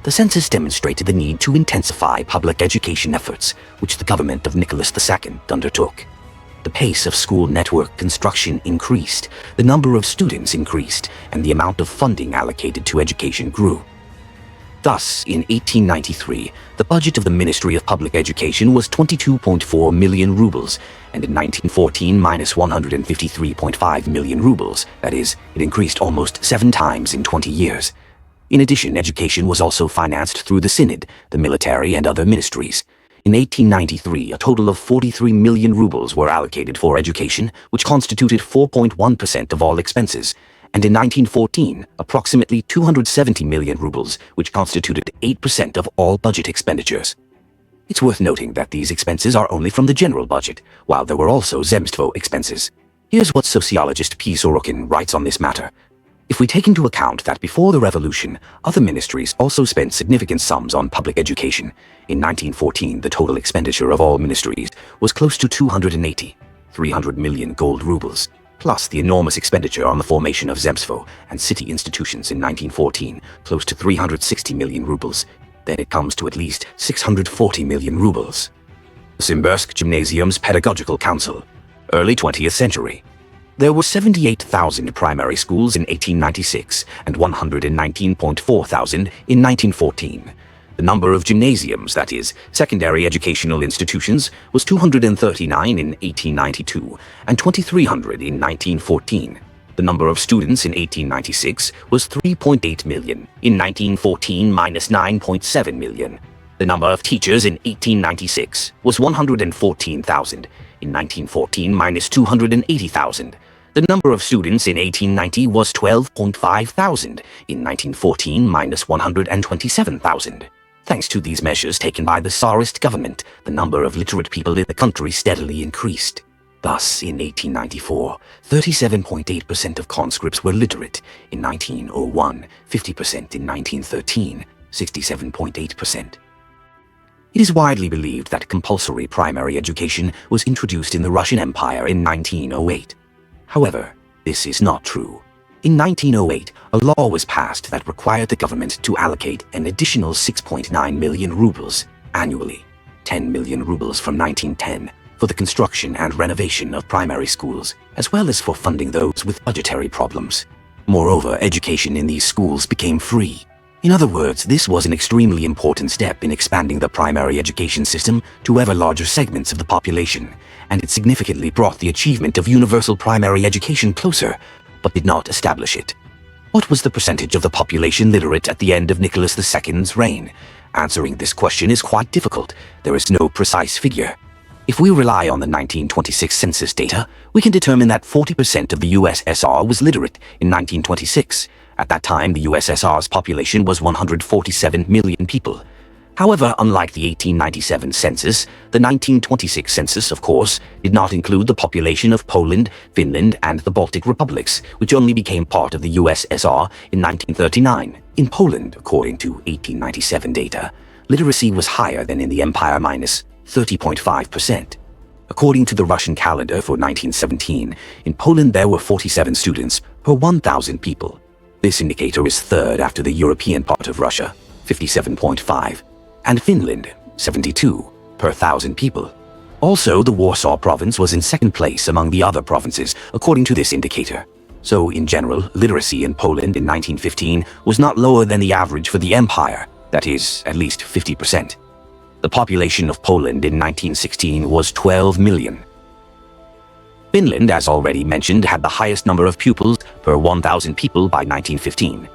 The census demonstrated the need to intensify public education efforts, which the government of Nicholas II undertook. The pace of school network construction increased, the number of students increased, and the amount of funding allocated to education grew. Thus, in 1893, the budget of the Ministry of Public Education was 22.4 million rubles, and in 1914 minus 153.5 million rubles. That is, it increased almost 7 times in 20 years. In addition, education was also financed through the Synod, the military, and other ministries. In 1893, a total of 43 million rubles were allocated for education, which constituted 4.1% of all expenses. And in 1914, approximately 270 million rubles, which constituted 8% of all budget expenditures. It's worth noting that these expenses are only from the general budget, while there were also zemstvo expenses. Here's what sociologist P. Sorokin writes on this matter. If we take into account that before the revolution, other ministries also spent significant sums on public education, in 1914 the total expenditure of all ministries was close to 300 million gold rubles, plus the enormous expenditure on the formation of zemstvo and city institutions in 1914, close to 360 million rubles, then it comes to at least 640 million rubles. Simbirsk Gymnasium's Pedagogical Council, early 20th century. There were 78,000 primary schools in 1896 and 119.4 thousand in 1914. The number of gymnasiums, that is, secondary educational institutions, was 239 in 1892 and 2,300 in 1914. The number of students in 1896 was 3.8 million, in 1914 minus 9.7 million. The number of teachers in 1896 was 114,000, in 1914 minus 280,000. The number of students in 1890 was 12.5 thousand, in 1914 minus 127,000. Thanks to these measures taken by the Tsarist government, the number of literate people in the country steadily increased. Thus, in 1894, 37.8% of conscripts were literate. In 1901, 50%. In 1913, 67.8%. It is widely believed that compulsory primary education was introduced in the Russian Empire in 1908. However, this is not true. In 1908, a law was passed that required the government to allocate an additional 6.9 million rubles annually, 10 million rubles from 1910, for the construction and renovation of primary schools, as well as for funding those with budgetary problems. Moreover, education in these schools became free. In other words, this was an extremely important step in expanding the primary education system to ever larger segments of the population, and it significantly brought the achievement of universal primary education closer, but did not establish it. What was the percentage of the population literate at the end of Nicholas II's reign? Answering this question is quite difficult. There is no precise figure. If we rely on the 1926 census data, we can determine that 40% of the USSR was literate in 1926. At that time, the USSR's population was 147 million people. However, unlike the 1897 census, the 1926 census, of course, did not include the population of Poland, Finland, and the Baltic republics, which only became part of the USSR in 1939. In Poland, according to 1897 data, literacy was higher than in the Empire, minus 30.5%. According to the Russian calendar for 1917, in Poland there were 47 students per 1,000 people. This indicator is third after the European part of Russia, 57.5, and Finland, 72, per 1,000 people. Also, the Warsaw province was in second place among the other provinces, according to this indicator. So, in general, literacy in Poland in 1915 was not lower than the average for the empire, that is, at least 50%. The population of Poland in 1916 was 12 million. Finland, as already mentioned, had the highest number of pupils per 1,000 people by 1915.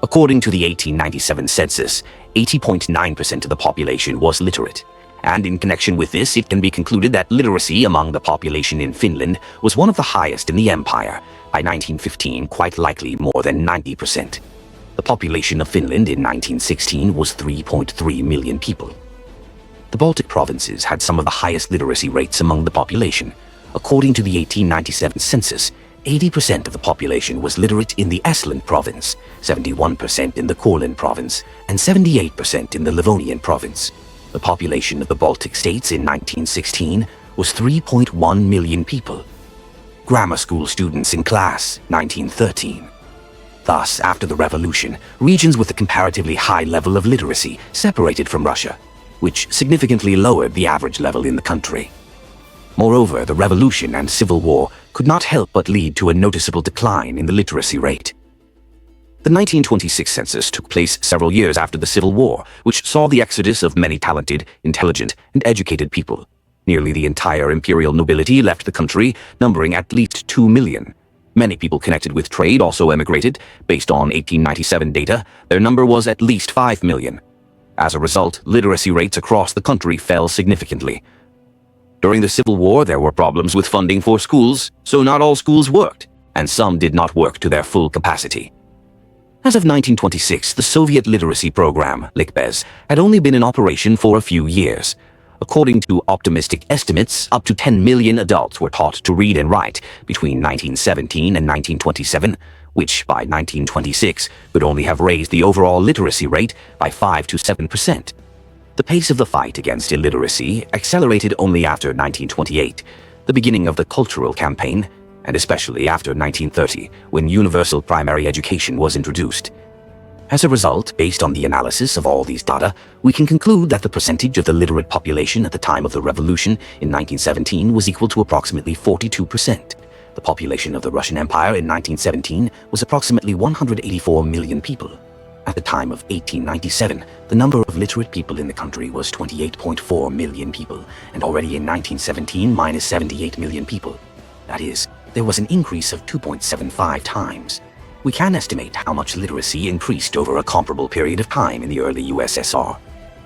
According to the 1897 census, 80.9% of the population was literate. And in connection with this, it can be concluded that literacy among the population in Finland was one of the highest in the empire, by 1915 quite likely more than 90%. The population of Finland in 1916 was 3.3 million people. The Baltic provinces had some of the highest literacy rates among the population. According to the 1897 census, 80% of the population was literate in the Estland province, 71% in the Courland province, and 78% in the Livonian province. The population of the Baltic states in 1916 was 3.1 million people. Grammar school students in class, 1913. Thus, after the revolution, regions with a comparatively high level of literacy separated from Russia, which significantly lowered the average level in the country. Moreover, the revolution and civil war could not help but lead to a noticeable decline in the literacy rate. The 1926 census took place several years after the Civil War, which saw the exodus of many talented, intelligent, and educated people. Nearly the entire imperial nobility left the country, numbering at least 2 million. Many people connected with trade also emigrated. Based on 1897 data, their number was at least 5 million. As a result, literacy rates across the country fell significantly. During the Civil War, there were problems with funding for schools, so not all schools worked, and some did not work to their full capacity. As of 1926, the Soviet literacy program, Lichbez, had only been in operation for a few years. According to optimistic estimates, up to 10 million adults were taught to read and write between 1917 and 1927, which by 1926 could only have raised the overall literacy rate by 5 to 7%. The pace of the fight against illiteracy accelerated only after 1928, the beginning of the cultural campaign, and especially after 1930, when universal primary education was introduced. As a result, based on the analysis of all these data, we can conclude that the percentage of the literate population at the time of the revolution in 1917 was equal to approximately 42%. The population of the Russian Empire in 1917 was approximately 184 million people. At the time of 1897, the number of literate people in the country was 28.4 million people, and already in 1917, minus 78 million people. That is, there was an increase of 2.75 times. We can estimate how much literacy increased over a comparable period of time in the early USSR.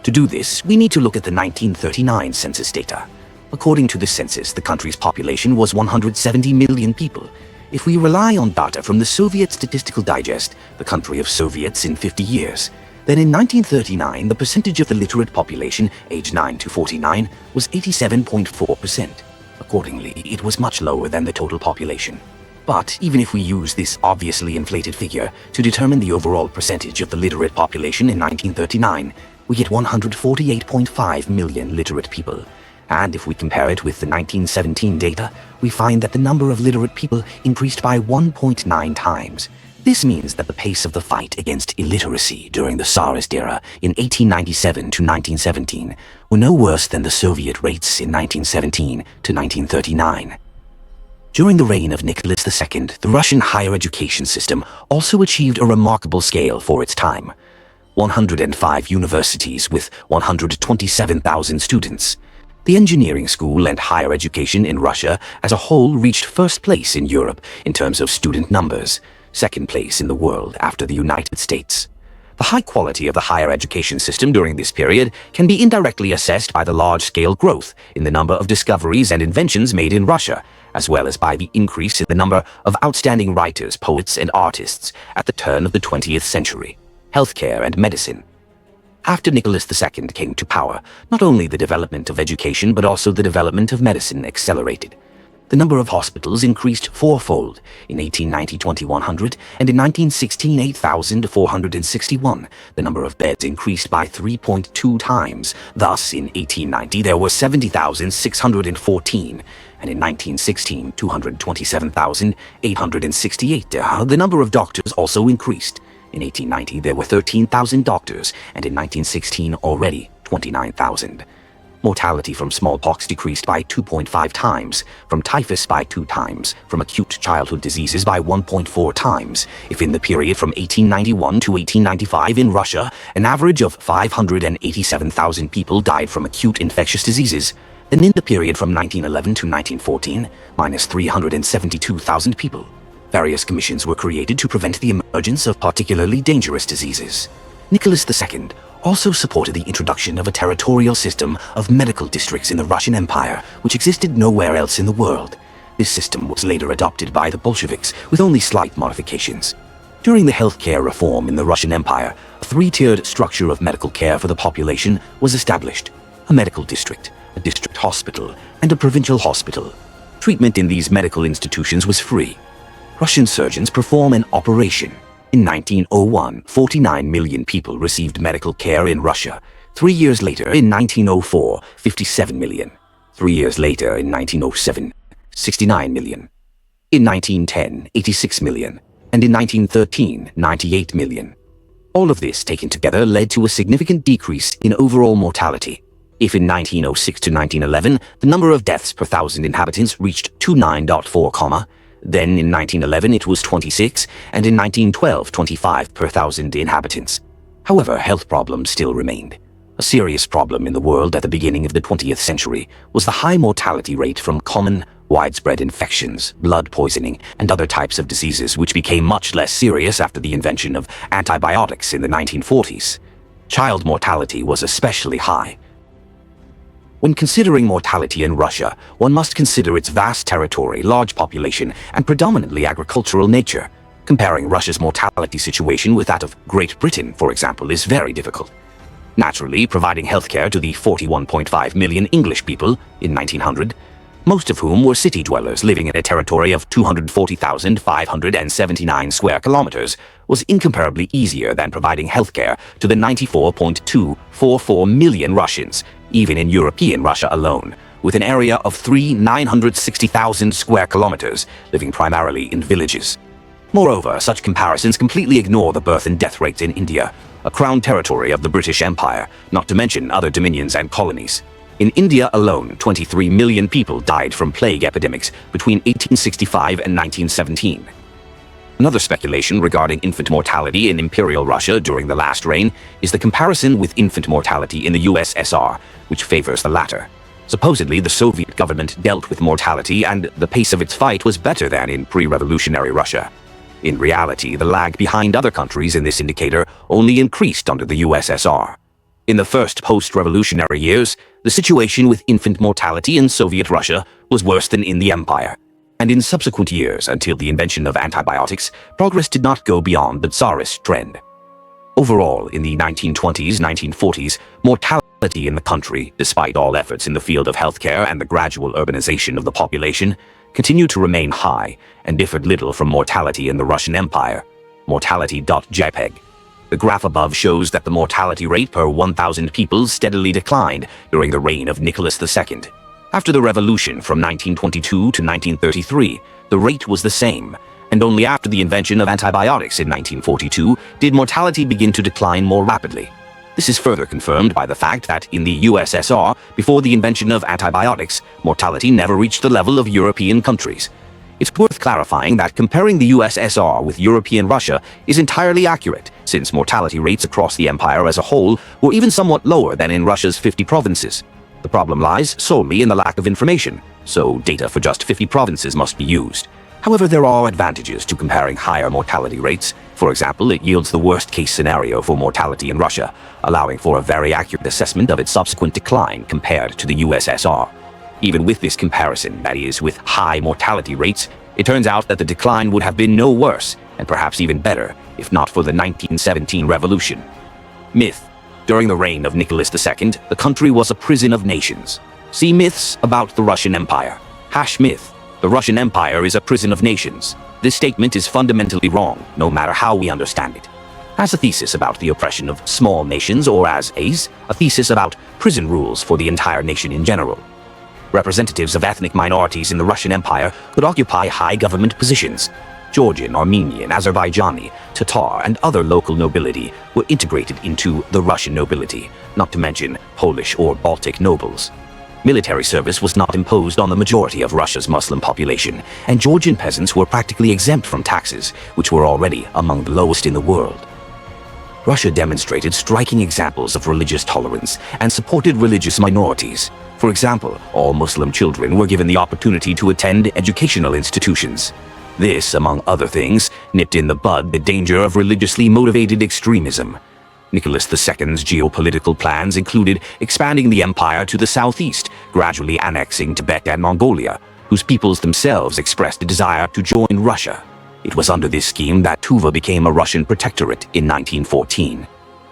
To do this, we need to look at the 1939 census data. According to the census, the country's population was 170 million people. If we rely on data from the Soviet Statistical Digest, the country of Soviets in 50 years, then in 1939 the percentage of the literate population aged 9 to 49 was 87.4%. Accordingly, it was much lower than the total population. But even if we use this obviously inflated figure to determine the overall percentage of the literate population in 1939, we get 148.5 million literate people. And if we compare it with the 1917 data, we find that the number of literate people increased by 1.9 times. This means that the pace of the fight against illiteracy during the Tsarist era in 1897 to 1917 were no worse than the Soviet rates in 1917 to 1939. During the reign of Nicholas II, the Russian higher education system also achieved a remarkable scale for its time. 105 universities with 127,000 students. The engineering school and higher education in Russia as a whole reached first place in Europe in terms of student numbers, second place in the world after the United States. The high quality of the higher education system during this period can be indirectly assessed by the large-scale growth in the number of discoveries and inventions made in Russia, as well as by the increase in the number of outstanding writers, poets, and artists at the turn of the 20th century. Healthcare and medicine. After Nicholas II came to power, not only the development of education but also the development of medicine accelerated. The number of hospitals increased fourfold. In 1890, 2,100, and in 1916, 8,461. The number of beds increased by 3.2 times. Thus, in 1890, there were 70,614, and in 1916, 227,868. The number of doctors also increased. In 1890, there were 13,000 doctors, and in 1916, already 29,000. Mortality from smallpox decreased by 2.5 times, from typhus by 2 times, from acute childhood diseases by 1.4 times. If in the period from 1891 to 1895 in Russia, an average of 587,000 people died from acute infectious diseases, then in the period from 1911 to 1914, minus 372,000 people. Various commissions were created to prevent the emergence of particularly dangerous diseases. Nicholas II also supported the introduction of a territorial system of medical districts in the Russian Empire, which existed nowhere else in the world. This system was later adopted by the Bolsheviks with only slight modifications. During the healthcare reform in the Russian Empire, a three-tiered structure of medical care for the population was established: a medical district, a district hospital, and a provincial hospital. Treatment in these medical institutions was free. Russian surgeons perform an operation. In 1901, 49 million people received medical care in Russia. 3 years later, in 1904, 57 million. 3 years later, in 1907, 69 million. In 1910, 86 million. And in 1913, 98 million. All of this taken together led to a significant decrease in overall mortality. If in 1906 to 1911, the number of deaths per thousand inhabitants reached 29.4, then in 1911 it was 26, and in 1912 25 per thousand inhabitants. However, health problems still remained. A serious problem in the world at the beginning of the 20th century was the high mortality rate from common, widespread infections, blood poisoning, and other types of diseases which became much less serious after the invention of antibiotics in the 1940s. Child mortality was especially high. When considering mortality in Russia, one must consider its vast territory, large population, and predominantly agricultural nature. Comparing Russia's mortality situation with that of Great Britain, for example, is very difficult. Naturally, providing healthcare to the 41.5 million English people in 1900, most of whom were city dwellers living in a territory of 240,579 square kilometers, was incomparably easier than providing healthcare to the 94.244 million Russians, even in European Russia alone, with an area of 960,000 square kilometers, living primarily in villages. Moreover, such comparisons completely ignore the birth and death rates in India, a crown territory of the British Empire, not to mention other dominions and colonies. In India alone, 23 million people died from plague epidemics between 1865 and 1917. Another speculation regarding infant mortality in Imperial Russia during the last reign is the comparison with infant mortality in the USSR, which favors the latter. Supposedly, the Soviet government dealt with mortality and the pace of its fight was better than in pre-revolutionary Russia. In reality, the lag behind other countries in this indicator only increased under the USSR. In the first post-revolutionary years, the situation with infant mortality in Soviet Russia was worse than in the empire. And in subsequent years, until the invention of antibiotics, progress did not go beyond the Tsarist trend. Overall, in the 1920s, 1940s, mortality in the country, despite all efforts in the field of healthcare and the gradual urbanization of the population, continued to remain high and differed little from mortality in the Russian Empire. Mortality.jpg. The graph above shows that the mortality rate per 1,000 people steadily declined during the reign of Nicholas II. After the revolution from 1922 to 1933, the rate was the same, and only after the invention of antibiotics in 1942 did mortality begin to decline more rapidly. This is further confirmed by the fact that in the USSR, before the invention of antibiotics, mortality never reached the level of European countries. It's worth clarifying that comparing the USSR with European Russia is entirely accurate, since mortality rates across the empire as a whole were even somewhat lower than in Russia's 50 provinces. The problem lies solely in the lack of information, so data for just 50 provinces must be used. However, there are advantages to comparing higher mortality rates. For example, it yields the worst-case scenario for mortality in Russia, allowing for a very accurate assessment of its subsequent decline compared to the USSR. Even with this comparison, that is, with high mortality rates, it turns out that the decline would have been no worse, and perhaps even better, if not for the 1917 revolution. Myth. During the reign of Nicholas II, the country was a prison of nations. See myths about the Russian Empire. #myth. The Russian Empire is a prison of nations. This statement is fundamentally wrong, no matter how we understand it. As a thesis about the oppression of small nations, or as a thesis about prison rules for the entire nation in general. Representatives of ethnic minorities in the Russian Empire could occupy high government positions. Georgian, Armenian, Azerbaijani, Tatar, and other local nobility were integrated into the Russian nobility, not to mention Polish or Baltic nobles. Military service was not imposed on the majority of Russia's Muslim population, and Georgian peasants were practically exempt from taxes, which were already among the lowest in the world. Russia demonstrated striking examples of religious tolerance and supported religious minorities. For example, all Muslim children were given the opportunity to attend educational institutions. This, among other things, nipped in the bud the danger of religiously motivated extremism. Nicholas II's geopolitical plans included expanding the empire to the southeast, gradually annexing Tibet and Mongolia, whose peoples themselves expressed a desire to join Russia. It was under this scheme that Tuva became a Russian protectorate in 1914.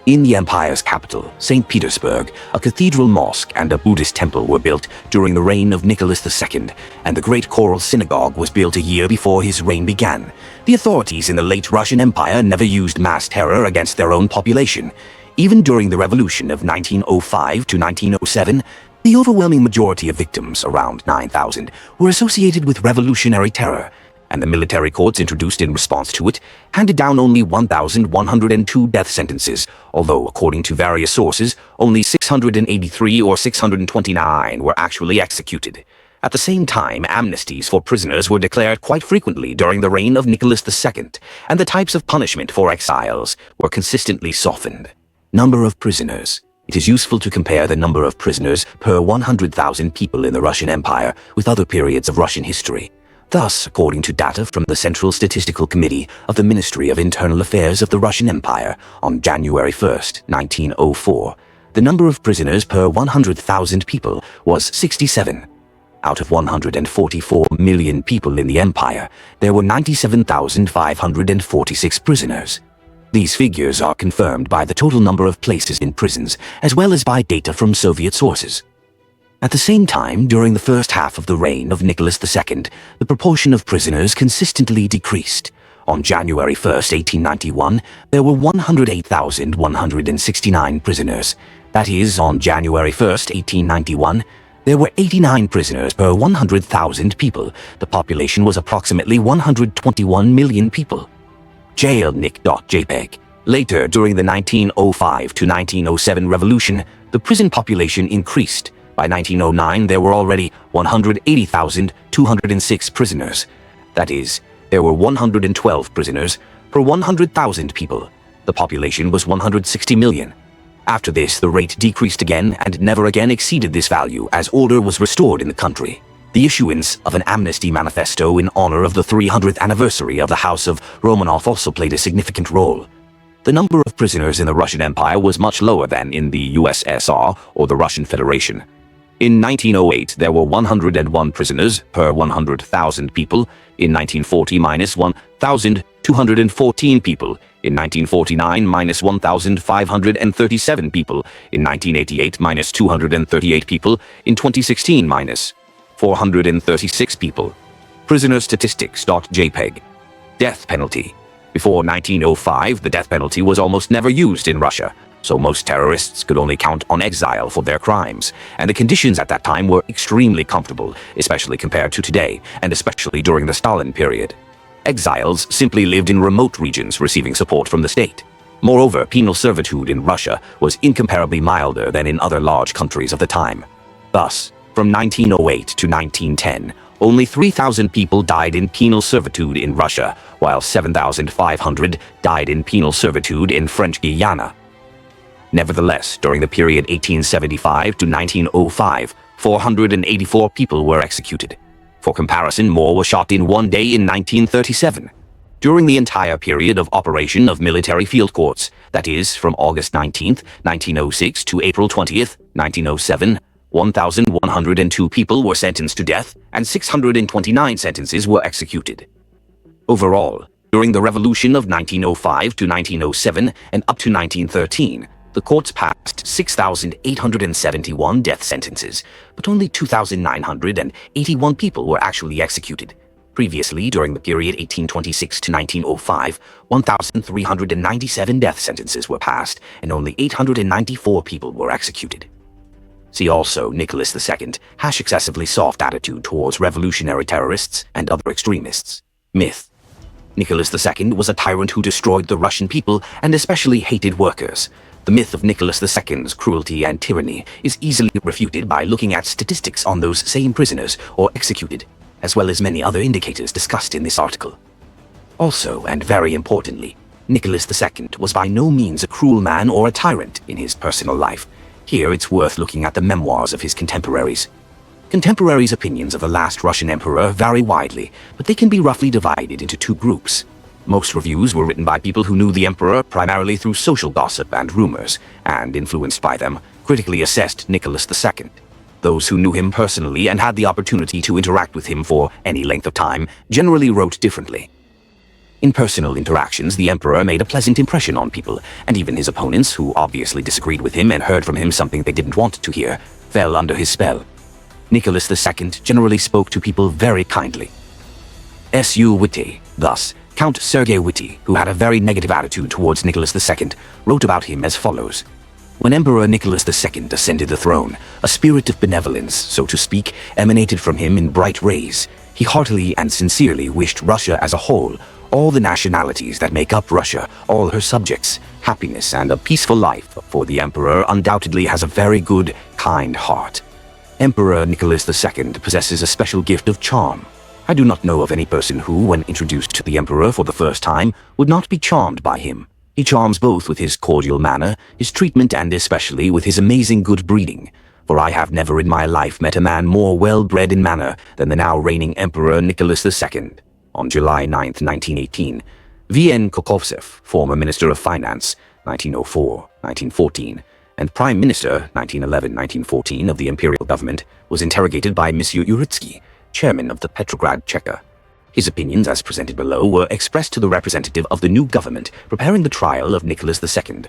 In the empire's capital, St. Petersburg, a cathedral mosque and a Buddhist temple were built during the reign of Nicholas II, and the Great Choral Synagogue was built a year before his reign began. The authorities in the late Russian Empire never used mass terror against their own population. Even during the revolution of 1905 to 1907, the overwhelming majority of victims, around 9,000, were associated with revolutionary terror, and the military courts introduced in response to it handed down only 1,102 death sentences, although, according to various sources, only 683 or 629 were actually executed. At the same time, amnesties for prisoners were declared quite frequently during the reign of Nicholas II, and the types of punishment for exiles were consistently softened. Number of prisoners. It is useful to compare the number of prisoners per 100,000 people in the Russian Empire with other periods of Russian history. Thus, according to data from the Central Statistical Committee of the Ministry of Internal Affairs of the Russian Empire on January 1, 1904, the number of prisoners per 100,000 people was 67. Out of 144 million people in the empire, there were 97,546 prisoners. These figures are confirmed by the total number of places in prisons, as well as by data from Soviet sources. At the same time, during the first half of the reign of Nicholas II, the proportion of prisoners consistently decreased. On January 1, 1891, there were 108,169 prisoners. That is, on January 1, 1891, there were 89 prisoners per 100,000 people. The population was approximately 121 million people. Jailnik.jpg. Later, during the 1905 to 1907 revolution, the prison population increased. By 1909, there were already 180,206 prisoners. That is, there were 112 prisoners per 100,000 people. The population was 160 million. After this, the rate decreased again and never again exceeded this value as order was restored in the country. The issuance of an amnesty manifesto in honor of the 300th anniversary of the House of Romanov also played a significant role. The number of prisoners in the Russian Empire was much lower than in the USSR or the Russian Federation. In 1908, there were 101 prisoners per 100,000 people. In 1940, minus 1,214 people. In 1949, minus 1,537 people. In 1988, minus 238 people. In 2016, minus 436 people. Prisoner Statistics.jpg. Death penalty. Before 1905, the death penalty was almost never used in Russia, so most terrorists could only count on exile for their crimes, and the conditions at that time were extremely comfortable, especially compared to today, and especially during the Stalin period. Exiles simply lived in remote regions receiving support from the state. Moreover, penal servitude in Russia was incomparably milder than in other large countries of the time. Thus, from 1908 to 1910, only 3,000 people died in penal servitude in Russia, while 7,500 died in penal servitude in French Guiana. Nevertheless, during the period 1875 to 1905, 484 people were executed. For comparison, more were shot in one day in 1937. During the entire period of operation of military field courts, that is, from August 19, 1906 to April 20, 1907, 1,102 people were sentenced to death and 629 sentences were executed. Overall, during the Revolution of 1905 to 1907 and up to 1913, the courts passed 6,871 death sentences, but only 2,981 people were actually executed. Previously, during the period 1826 to 1905, 1,397 death sentences were passed, and only 894 people were executed. See also Nicholas II, # excessively soft attitude towards revolutionary terrorists and other extremists. Myth. Nicholas II was a tyrant who destroyed the Russian people and especially hated workers. The myth of Nicholas II's cruelty and tyranny is easily refuted by looking at statistics on those same prisoners or executed, as well as many other indicators discussed in this article. Also, and very importantly, Nicholas II was by no means a cruel man or a tyrant in his personal life. Here it's worth looking at the memoirs of his contemporaries. Contemporaries' opinions of the last Russian emperor vary widely, but they can be roughly divided into two groups. Most reviews were written by people who knew the emperor primarily through social gossip and rumors, and, influenced by them, critically assessed Nicholas II. Those who knew him personally and had the opportunity to interact with him for any length of time generally wrote differently. In personal interactions, the emperor made a pleasant impression on people, and even his opponents, who obviously disagreed with him and heard from him something they didn't want to hear, fell under his spell. Nicholas II generally spoke to people very kindly. S.U. Witte, thus, Count Sergei Witte, who had a very negative attitude towards Nicholas II, wrote about him as follows. When Emperor Nicholas II ascended the throne, a spirit of benevolence, so to speak, emanated from him in bright rays. He heartily and sincerely wished Russia as a whole, all the nationalities that make up Russia, all her subjects, happiness and a peaceful life, for the emperor undoubtedly has a very good, kind heart. Emperor Nicholas II possesses a special gift of charm. I do not know of any person who, when introduced to the emperor for the first time, would not be charmed by him. He charms both with his cordial manner, his treatment, and especially with his amazing good breeding. For I have never in my life met a man more well-bred in manner than the now reigning Emperor Nicholas II. On July 9, 1918, V.N. Kokovtsev, former Minister of Finance, 1904-1914, and Prime Minister, 1911-1914 of the Imperial Government, was interrogated by Monsieur Uritsky, chairman of the Petrograd Cheka. His opinions, as presented below, were expressed to the representative of the new government preparing the trial of Nicholas II.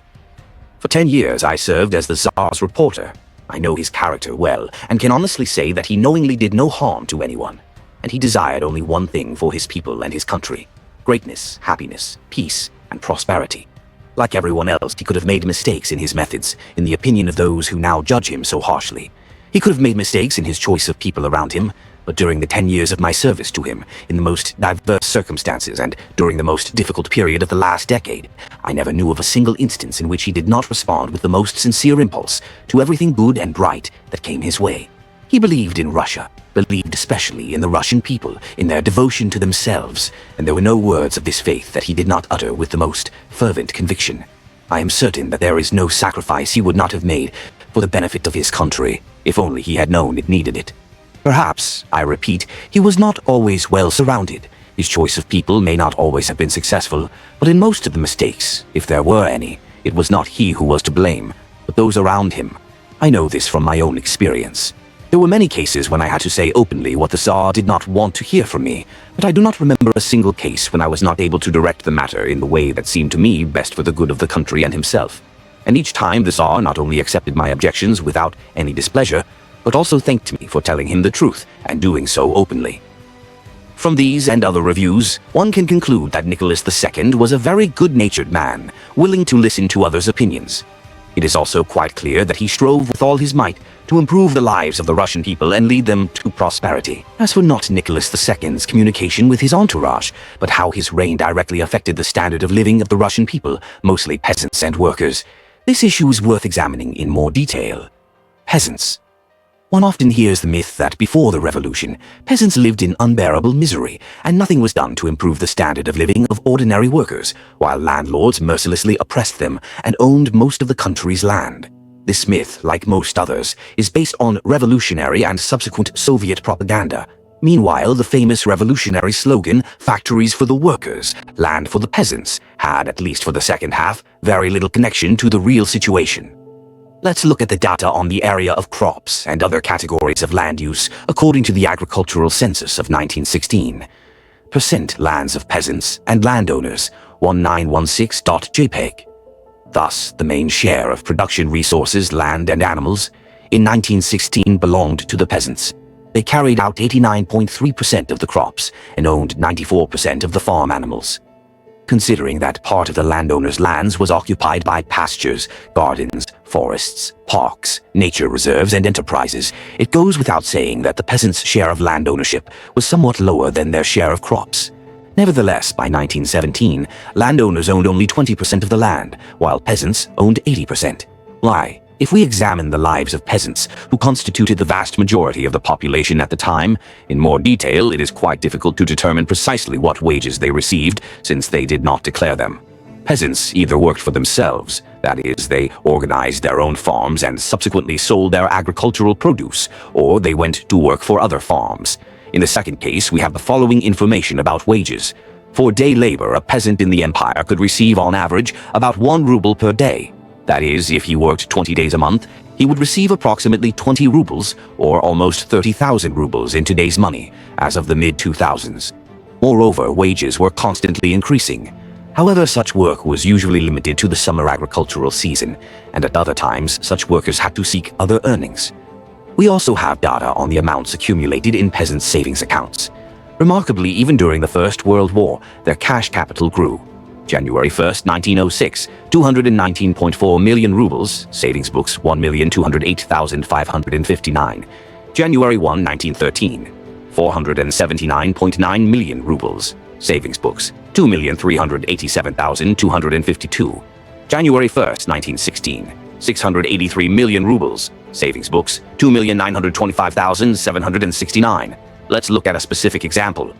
For 10 years I served as the Tsar's reporter. I know his character well, and can honestly say that he knowingly did no harm to anyone. And he desired only one thing for his people and his country: greatness, happiness, peace, and prosperity. Like everyone else, he could have made mistakes in his methods, in the opinion of those who now judge him so harshly. He could have made mistakes in his choice of people around him, but during the 10 years of my service to him, in the most diverse circumstances and during the most difficult period of the last decade, I never knew of a single instance in which he did not respond with the most sincere impulse to everything good and right that came his way. He believed in Russia, believed especially in the Russian people, in their devotion to themselves, and there were no words of this faith that he did not utter with the most fervent conviction. I am certain that there is no sacrifice he would not have made for the benefit of his country, if only he had known it needed it. Perhaps, I repeat, he was not always well surrounded. His choice of people may not always have been successful, but in most of the mistakes, if there were any, it was not he who was to blame, but those around him. I know this from my own experience. There were many cases when I had to say openly what the Tsar did not want to hear from me, but I do not remember a single case when I was not able to direct the matter in the way that seemed to me best for the good of the country and himself. And each time the Tsar not only accepted my objections without any displeasure, but also thanked me for telling him the truth and doing so openly. From these and other reviews, one can conclude that Nicholas II was a very good-natured man, willing to listen to others' opinions. It is also quite clear that he strove with all his might to improve the lives of the Russian people and lead them to prosperity. As for not Nicholas II's communication with his entourage, but how his reign directly affected the standard of living of the Russian people, mostly peasants and workers, this issue is worth examining in more detail. Peasants. One often hears the myth that before the revolution, peasants lived in unbearable misery, and nothing was done to improve the standard of living of ordinary workers, while landlords mercilessly oppressed them and owned most of the country's land. This myth, like most others, is based on revolutionary and subsequent Soviet propaganda. Meanwhile, the famous revolutionary slogan, "Factories for the workers, land for the peasants," had, at least for the second half, very little connection to the real situation. Let's look at the data on the area of crops and other categories of land use according to the Agricultural Census of 1916. Percent lands of peasants and landowners, 1916.jpg. Thus, the main share of production resources, land and animals, in 1916 belonged to the peasants. They carried out 89.3% of the crops and owned 94% of the farm animals. Considering that part of the landowner's lands was occupied by pastures, gardens, forests, parks, nature reserves, and enterprises, it goes without saying that the peasants' share of land ownership was somewhat lower than their share of crops. Nevertheless, by 1917, landowners owned only 20% of the land, while peasants owned 80%. Why? If we examine the lives of peasants, who constituted the vast majority of the population at the time, in more detail, it is quite difficult to determine precisely what wages they received, since they did not declare them. Peasants either worked for themselves, that is, they organized their own farms and subsequently sold their agricultural produce, or they went to work for other farms. In the second case, we have the following information about wages. For day labor, a peasant in the empire could receive on average about 1 ruble per day. That is, if he worked 20 days a month, he would receive approximately 20 rubles, or almost 30,000 rubles in today's money, as of the mid-2000s. Moreover, wages were constantly increasing. However, such work was usually limited to the summer agricultural season, and at other times, such workers had to seek other earnings. We also have data on the amounts accumulated in peasants' savings accounts. Remarkably, even during the First World War, their cash capital grew. January 1st, 1906, 219.4 million rubles, savings books 1,208,559. January 1, 1913, 479.9 million rubles, savings books 2,387,252. January 1st, 1916, 683 million rubles, savings books 2,925,769. Let's look at a specific example.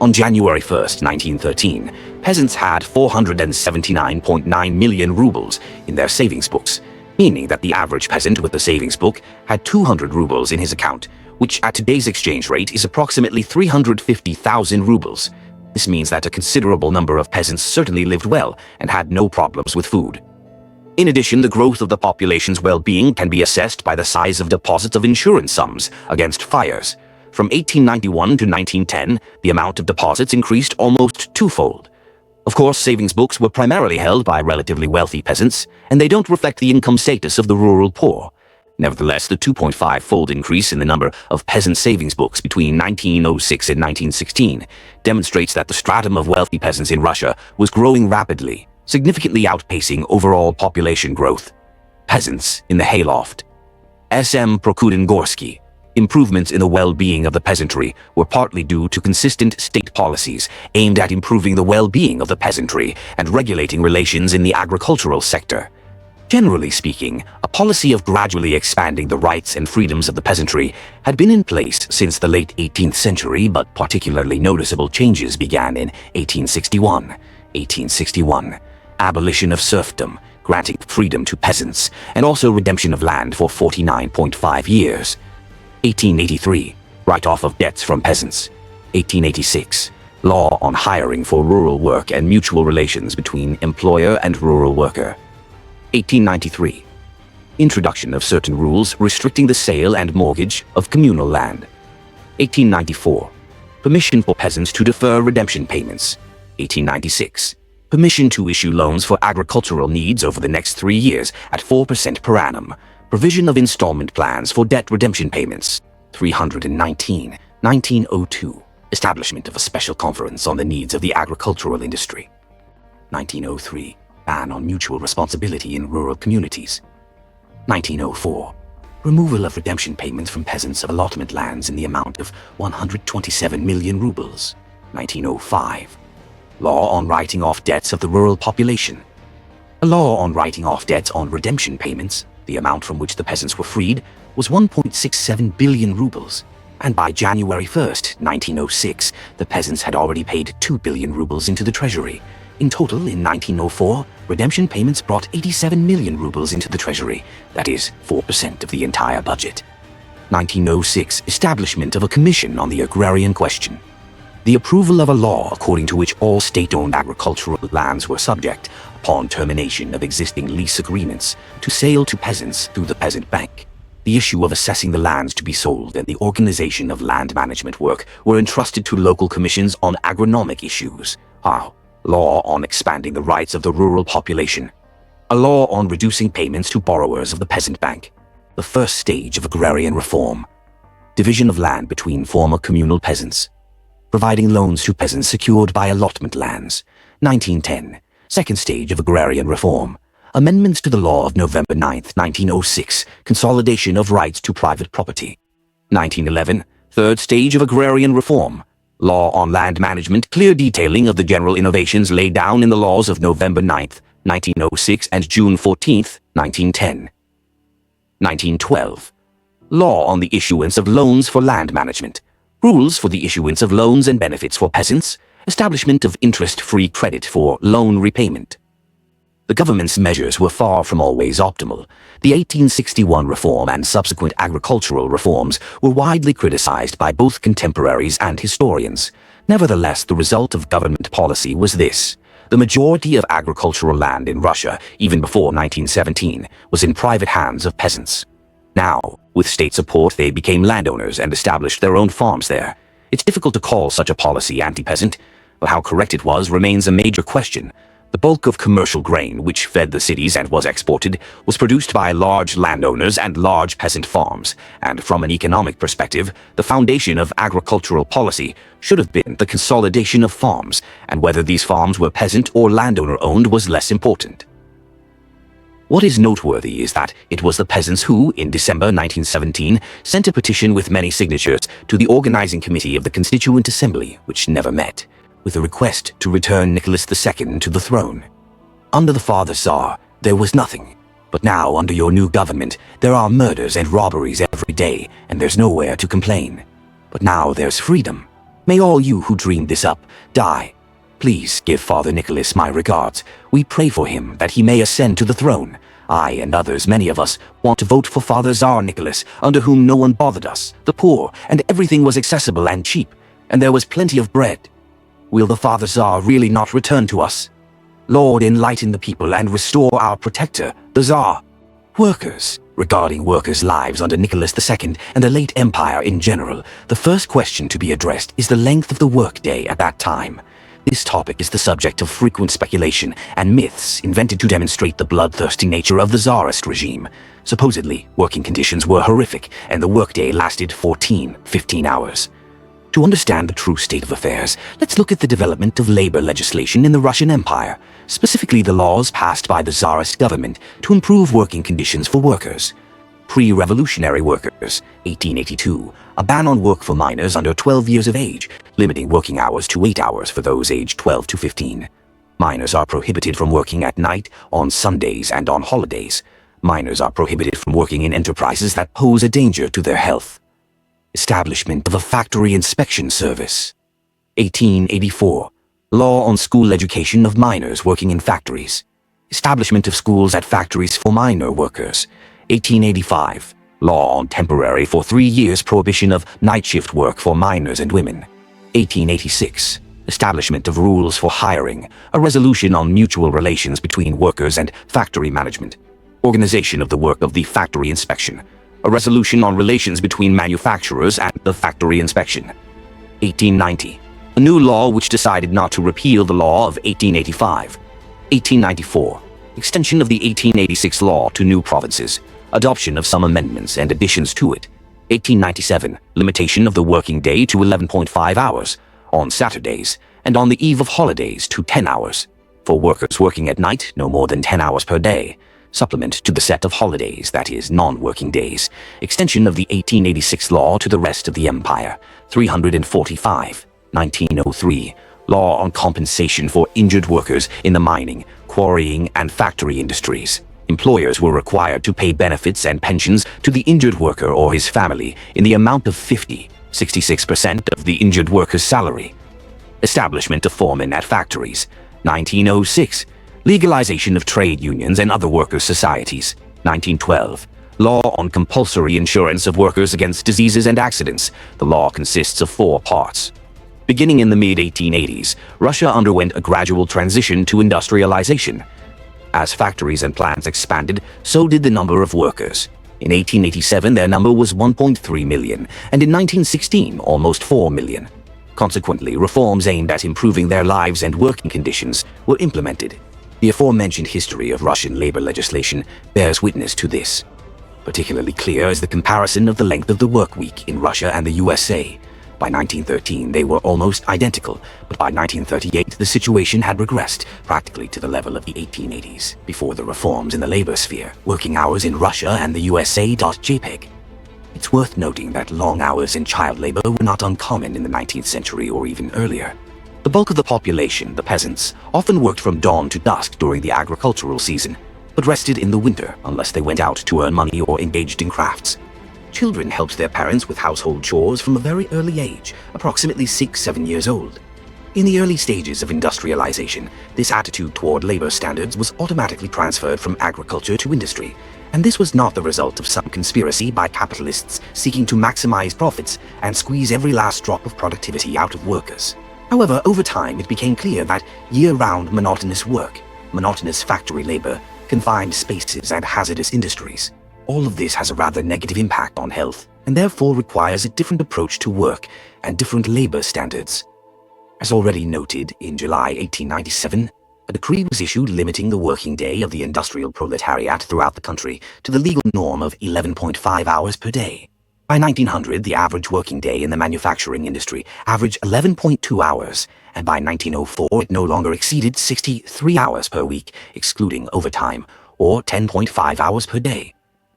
On January 1st, 1913, peasants had 479.9 million rubles in their savings books, meaning that the average peasant with the savings book had 200 rubles in his account, which at today's exchange rate is approximately 350,000 rubles. This means that a considerable number of peasants certainly lived well and had no problems with food. In addition, the growth of the population's well-being can be assessed by the size of deposits of insurance sums against fires. From 1891 to 1910, the amount of deposits increased almost twofold. Of course, savings books were primarily held by relatively wealthy peasants, and they don't reflect the income status of the rural poor. Nevertheless, the 2.5-fold increase in the number of peasant savings books between 1906 and 1916 demonstrates that the stratum of wealthy peasants in Russia was growing rapidly, significantly outpacing overall population growth. Peasants in the hayloft. S.M. Prokudin-Gorsky. Improvements in the well-being of the peasantry were partly due to consistent state policies aimed at improving the well-being of the peasantry and regulating relations in the agricultural sector. Generally speaking, a policy of gradually expanding the rights and freedoms of the peasantry had been in place since the late 18th century, but particularly noticeable changes began in 1861. Abolition of serfdom, granting freedom to peasants, and also redemption of land for 49.5 years. 1883, write-off of debts from peasants. 1886, law on hiring for rural work and mutual relations between employer and rural worker. 1893, introduction of certain rules restricting the sale and mortgage of communal land. 1894, permission for peasants to defer redemption payments. 1896, permission to issue loans for agricultural needs over the next 3 years at 4% per annum. Provision of installment plans for debt redemption payments. 319, 1902. Establishment of a special conference on the needs of the agricultural industry. 1903. Ban on mutual responsibility in rural communities. 1904. Removal of redemption payments from peasants of allotment lands in the amount of 127 million rubles. 1905. Law on writing off debts of the rural population. A law on writing off debts on redemption payments, The amount from which the peasants were freed was 1.67 billion rubles, and by January 1st, 1906, the peasants had already paid 2 billion rubles into the treasury. In total, in 1904, redemption payments brought 87 million rubles into the treasury, that is, 4% of the entire budget. 1906, establishment of a commission on the agrarian question. The approval of a law according to which all state-owned agricultural lands were subject, upon termination of existing lease agreements, to sale to peasants through the Peasant Bank. The issue of assessing the lands to be sold and the organization of land management work were entrusted to local commissions on agronomic issues. Law on expanding the rights of the rural population. A law on reducing payments to borrowers of the Peasant Bank. The first stage of agrarian reform. Division of land between former communal peasants. Providing loans to peasants secured by allotment lands. 1910. Second stage of agrarian reform. Amendments to the law of November 9, 1906. Consolidation of rights to private property. 1911. Third stage of agrarian reform. Law on land management, clear detailing of the general innovations laid down in the laws of November 9, 1906 and June 14, 1910. 1912. Law on the issuance of loans for land management. Rules for the issuance of loans and benefits for peasants. Establishment of interest-free credit for loan repayment. The government's measures were far from always optimal. The 1861 reform and subsequent agricultural reforms were widely criticized by both contemporaries and historians. Nevertheless, the result of government policy was this. The majority of agricultural land in Russia, even before 1917, was in private hands of peasants. Now, with state support, they became landowners and established their own farms there. It's difficult to call such a policy anti-peasant, but how correct it was remains a major question. The bulk of commercial grain, which fed the cities and was exported, was produced by large landowners and large peasant farms, and from an economic perspective, the foundation of agricultural policy should have been the consolidation of farms, and whether these farms were peasant or landowner-owned was less important. What is noteworthy is that it was the peasants who, in December 1917, sent a petition with many signatures to the organizing committee of the Constituent Assembly, which never met, with a request to return Nicholas II to the throne. Under the father Tsar, there was nothing. But now, under your new government, there are murders and robberies every day, and there's nowhere to complain. But now there's freedom. May all you who dreamed this up die. Please give Father Nicholas my regards. We pray for him that he may ascend to the throne. I and others, many of us, want to vote for Father Tsar Nicholas, under whom no one bothered us, the poor, and everything was accessible and cheap, and there was plenty of bread. Will the Father Tsar really not return to us? Lord, enlighten the people and restore our protector, the Tsar. Workers. Regarding workers' lives under Nicholas II and the late Empire in general, the first question to be addressed is the length of the workday at that time. This topic is the subject of frequent speculation and myths invented to demonstrate the bloodthirsty nature of the Tsarist regime. Supposedly, working conditions were horrific and the workday lasted 15 hours. To understand the true state of affairs, let's look at the development of labor legislation in the Russian Empire, specifically the laws passed by the Tsarist government to improve working conditions for workers. Pre-revolutionary workers, 1882, a ban on work for minors under 12 years of age, limiting working hours to 8 hours for those aged 12 to 15. Minors are prohibited from working at night, on Sundays, and on holidays. Minors are prohibited from working in enterprises that pose a danger to their health. Establishment of a factory inspection service. 1884. Law on school education of minors working in factories. Establishment of schools at factories for minor workers. 1885. Law on temporary for 3 years prohibition of night shift work for minors and women. 1886. Establishment of rules for hiring, a resolution on mutual relations between workers and factory management. Organization of the work of the factory inspection. A resolution on relations between manufacturers and the factory inspection. 1890. A new law which decided not to repeal the law of 1885. 1894. Extension of the 1886 law to new provinces. Adoption of some amendments and additions to it. 1897. Limitation of the working day to 11.5 hours, on Saturdays, and on the eve of holidays to 10 hours. For workers working at night, no more than 10 hours per day. Supplement to the set of holidays, that is, non-working days. Extension of the 1886 law to the rest of the empire. 345. 1903. Law on compensation for injured workers in the mining, quarrying, and factory industries. Employers were required to pay benefits and pensions to the injured worker or his family in the amount of 66% of the injured worker's salary. Establishment of foremen at factories. 1906. Legalization of trade unions and other workers' societies. 1912. Law on compulsory insurance of workers against diseases and accidents. The law consists of 4 parts. Beginning in the mid-1880s, Russia underwent a gradual transition to industrialization. As factories and plants expanded, so did the number of workers. In 1887, their number was 1.3 million, and in 1916, almost 4 million. Consequently, reforms aimed at improving their lives and working conditions were implemented. The aforementioned history of Russian labor legislation bears witness to this. Particularly clear is the comparison of the length of the work week in Russia and the USA. By 1913, they were almost identical, but by 1938, the situation had regressed practically to the level of the 1880s, before the reforms in the labor sphere. Working hours in Russia and the USA. JPEG. It's worth noting that long hours in child labor were not uncommon in the 19th century or even earlier. The bulk of the population, the peasants, often worked from dawn to dusk during the agricultural season, but rested in the winter unless they went out to earn money or engaged in crafts. Children helped their parents with household chores from a very early age, approximately 6-7 years old. In the early stages of industrialization, this attitude toward labor standards was automatically transferred from agriculture to industry, and this was not the result of some conspiracy by capitalists seeking to maximize profits and squeeze every last drop of productivity out of workers. However, over time it became clear that year-round monotonous work, monotonous factory labor, confined spaces and hazardous industries, all of this has a rather negative impact on health and therefore requires a different approach to work and different labor standards. As already noted, in July 1897, a decree was issued limiting the working day of the industrial proletariat throughout the country to the legal norm of 11.5 hours per day. By 1900, the average working day in the manufacturing industry averaged 11.2 hours, and by 1904 it no longer exceeded 63 hours per week, excluding overtime, or 10.5 hours per day.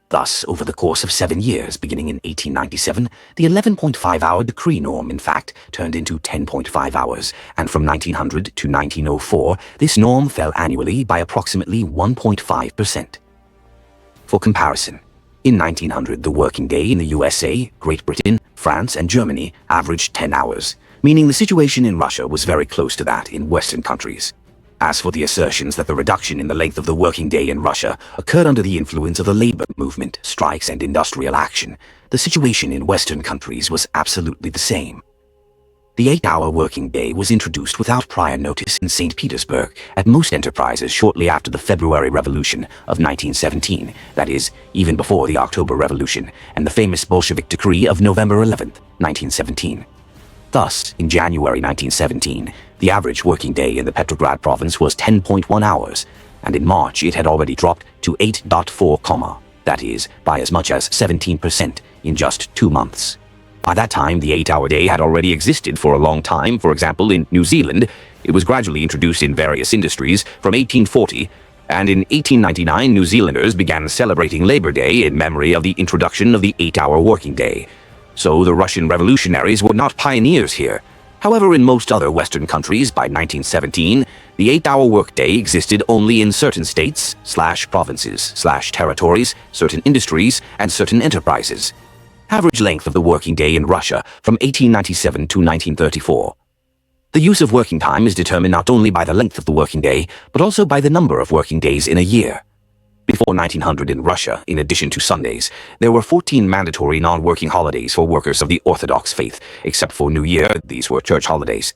Thus, over the course of 7 years, beginning in 1897, the 11.5-hour decree norm, in fact, turned into 10.5 hours, and from 1900 to 1904, this norm fell annually by approximately 1.5%. For comparison, in 1900, the working day in the USA, Great Britain, France, and Germany averaged 10 hours, meaning the situation in Russia was very close to that in Western countries. As for the assertions that the reduction in the length of the working day in Russia occurred under the influence of the labor movement, strikes, and industrial action, the situation in Western countries was absolutely the same. The 8-hour working day was introduced without prior notice in St. Petersburg at most enterprises shortly after the February Revolution of 1917, that is, even before the October Revolution and the famous Bolshevik decree of November 11, 1917. Thus, in January 1917, the average working day in the Petrograd province was 10.1 hours, and in March it had already dropped to 8.4, that is, by as much as 17% in just 2 months. By that time, the 8-hour day had already existed for a long time. For example, in New Zealand, it was gradually introduced in various industries from 1840, and in 1899 New Zealanders began celebrating Labor Day in memory of the introduction of the 8-hour working day. So the Russian revolutionaries were not pioneers here. However, in most other Western countries by 1917, the 8-hour workday existed only in certain states, provinces, territories, certain industries, and certain enterprises. Average length of the working day in Russia from 1897 to 1934. The use of working time is determined not only by the length of the working day, but also by the number of working days in a year. Before 1900 in Russia, in addition to Sundays, there were 14 mandatory non-working holidays for workers of the Orthodox faith, except for New Year. These were church holidays.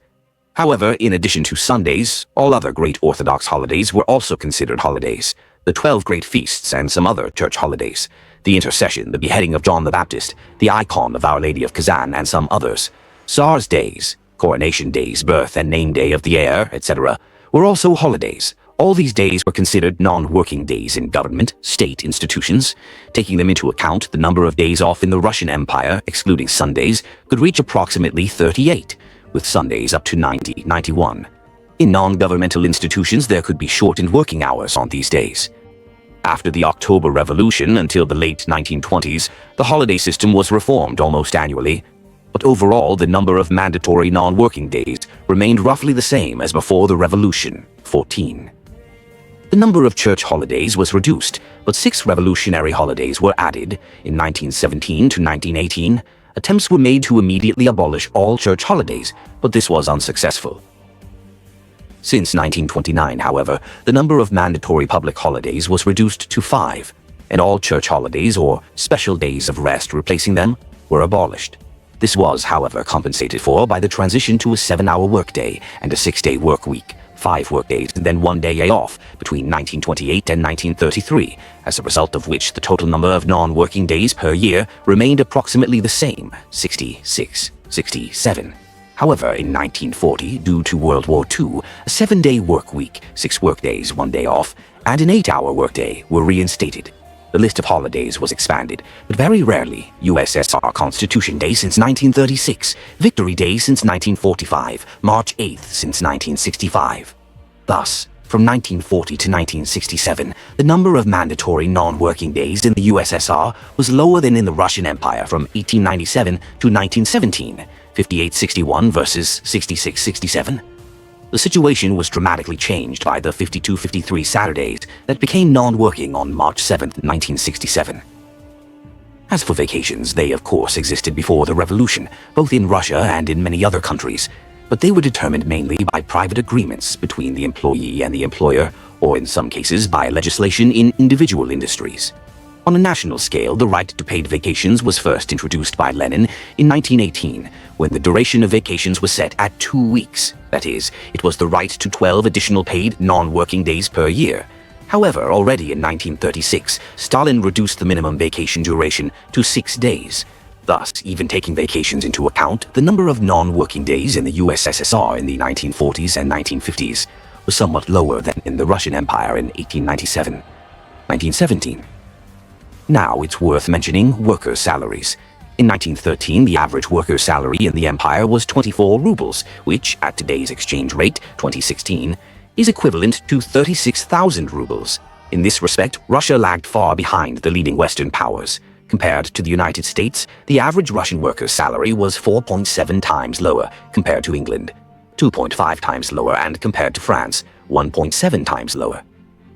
However, in addition to Sundays, all other great Orthodox holidays were also considered holidays. The 12 great feasts and some other church holidays, the intercession, the beheading of John the Baptist, the icon of Our Lady of Kazan, and some others, Tsar's days, coronation days, birth and name day of the heir, etc., were also holidays. All these days were considered non-working days in government, state institutions. Taking them into account, the number of days off in the Russian Empire, excluding Sundays, could reach approximately 38, with Sundays up to 90, 91. In non-governmental institutions, there could be shortened working hours on these days. After the October Revolution until the late 1920s, the holiday system was reformed almost annually. But overall, the number of mandatory non-working days remained roughly the same as before the revolution, 14. The number of church holidays was reduced, but 6 revolutionary holidays were added. In 1917 to 1918, attempts were made to immediately abolish all church holidays, but this was unsuccessful. Since 1929, however, the number of mandatory public holidays was reduced to 5, and all church holidays, or special days of rest replacing them, were abolished. This was, however, compensated for by the transition to a 7-hour workday and a 6-day work week, 5 workdays and then 1 day off between 1928 and 1933, as a result of which the total number of non-working days per year remained approximately the same, 66, 67. However, in 1940, due to World War II, a 7-day work week, 6 workdays, 1 day off, and an 8-hour workday were reinstated. The list of holidays was expanded, but very rarely. USSR Constitution Day since 1936, Victory Day since 1945, March 8th since 1965. Thus, from 1940 to 1967, the number of mandatory non-working days in the USSR was lower than in the Russian Empire from 1897 to 1917, 58-61 versus 66-67. The situation was dramatically changed by the 52-53 Saturdays that became non-working on March 7, 1967. As for vacations, they of course existed before the revolution, both in Russia and in many other countries, but they were determined mainly by private agreements between the employee and the employer, or in some cases by legislation in individual industries. On a national scale, the right to paid vacations was first introduced by Lenin in 1918, when the duration of vacations was set at 2 weeks. That is, it was the right to 12 additional paid non-working days per year. However, already in 1936, Stalin reduced the minimum vacation duration to 6 days. Thus, even taking vacations into account, the number of non-working days in the USSR in the 1940s and 1950s was somewhat lower than in the Russian Empire in 1897, 1917. Now it's worth mentioning workers' salaries. In 1913, the average worker's salary in the empire was 24 rubles, which, at today's exchange rate, 2016, is equivalent to 36,000 rubles. In this respect, Russia lagged far behind the leading Western powers. Compared to the United States, the average Russian worker's salary was 4.7 times lower compared to England, 2.5 times lower, and compared to France, 1.7 times lower.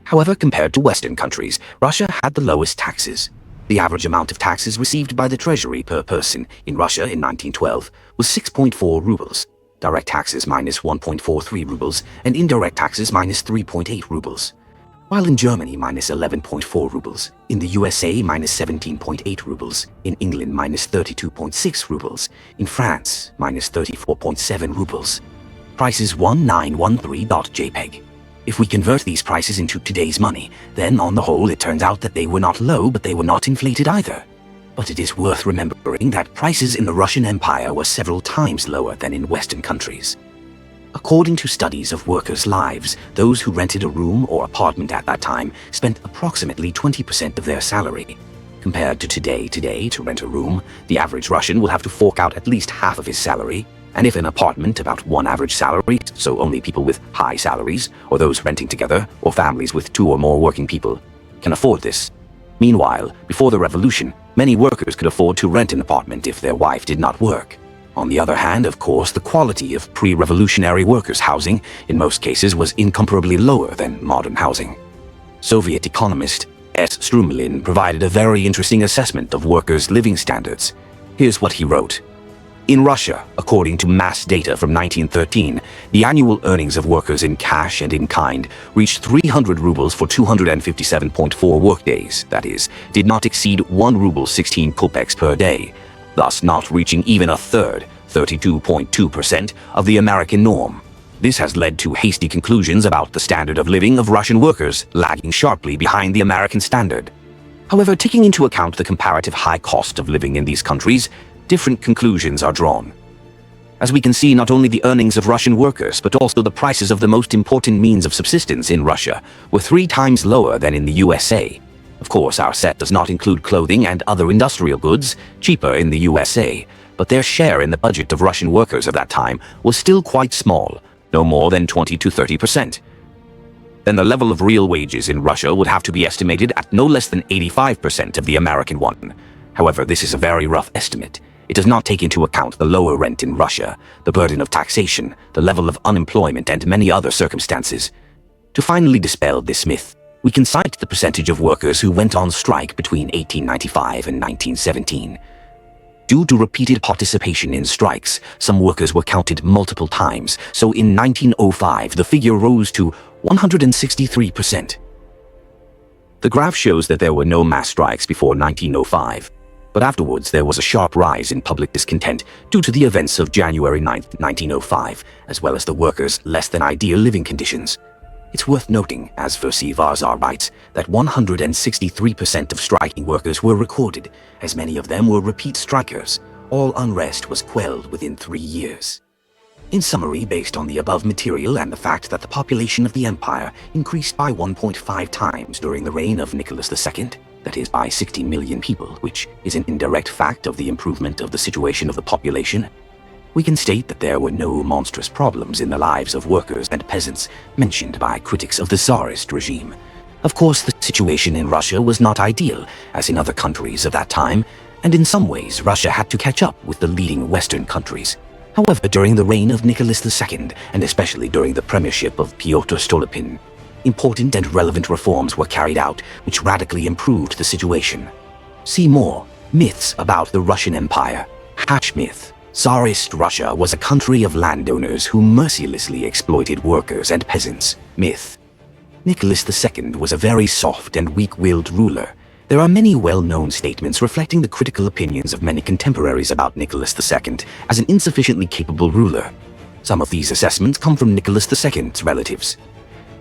However, compared to Western countries, Russia had the lowest taxes. The average amount of taxes received by the treasury per person in Russia in 1912 was 6.4 rubles, direct taxes minus 1.43 rubles, and indirect taxes minus 3.8 rubles. While in Germany minus 11.4 rubles, in the USA minus 17.8 rubles, in England minus 32.6 rubles, in France minus 34.7 rubles. Prices 1913.jpg. If we convert these prices into today's money, then on the whole it turns out that they were not low, but they were not inflated either. But it is worth remembering that prices in the Russian Empire were several times lower than in Western countries. According to studies of workers' lives, those who rented a room or apartment at that time spent approximately 20% of their salary. Compared to today, to rent a room, the average Russian will have to fork out at least half of his salary. And if an apartment about one average salary, so only people with high salaries, or those renting together, or families with 2 or more working people, can afford this. Meanwhile, before the revolution, many workers could afford to rent an apartment if their wife did not work. On the other hand, of course, the quality of pre-revolutionary workers' housing in most cases was incomparably lower than modern housing. Soviet economist S. Strumelin provided a very interesting assessment of workers' living standards. Here's what he wrote. In Russia, according to mass data from 1913, the annual earnings of workers in cash and in kind reached 300 rubles for 257.4 workdays, that is, did not exceed 1 ruble 16 kopecks per day, thus not reaching even a third, 32.2%, of the American norm. This has led to hasty conclusions about the standard of living of Russian workers, lagging sharply behind the American standard. However, taking into account the comparative high cost of living in these countries, different conclusions are drawn. As we can see, not only the earnings of Russian workers, but also the prices of the most important means of subsistence in Russia were 3 times lower than in the USA. Of course, our set does not include clothing and other industrial goods, cheaper in the USA, but their share in the budget of Russian workers of that time was still quite small, no more than 20 to 30%. Then the level of real wages in Russia would have to be estimated at no less than 85% of the American one. However, this is a very rough estimate. It does not take into account the lower rent in Russia, the burden of taxation, the level of unemployment, and many other circumstances. To finally dispel this myth, we can cite the percentage of workers who went on strike between 1895 and 1917. Due to repeated participation in strikes, some workers were counted multiple times, so in 1905 the figure rose to 163%. The graph shows that there were no mass strikes before 1905, but afterwards there was a sharp rise in public discontent due to the events of January 9, 1905, as well as the workers' less than ideal living conditions. It's worth noting, as Versi Varzar writes, that 163% of striking workers were recorded, as many of them were repeat strikers. All unrest was quelled within 3 years. In summary, based on the above material and the fact that the population of the empire increased by 1.5 times during the reign of Nicholas II, that is by 60 million people, which is an indirect fact of the improvement of the situation of the population, we can state that there were no monstrous problems in the lives of workers and peasants mentioned by critics of the Tsarist regime. Of course, the situation in Russia was not ideal, as in other countries of that time, and in some ways Russia had to catch up with the leading Western countries. However, during the reign of Nicholas II, and especially during the premiership of Pyotr Stolypin, important and relevant reforms were carried out which radically improved the situation. See more: myths about the Russian Empire. Hatch myth. Tsarist Russia was a country of landowners who mercilessly exploited workers and peasants. Myth. Nicholas II was a very soft and weak-willed ruler. There are many well-known statements reflecting the critical opinions of many contemporaries about Nicholas II as an insufficiently capable ruler. Some of these assessments come from Nicholas II's relatives.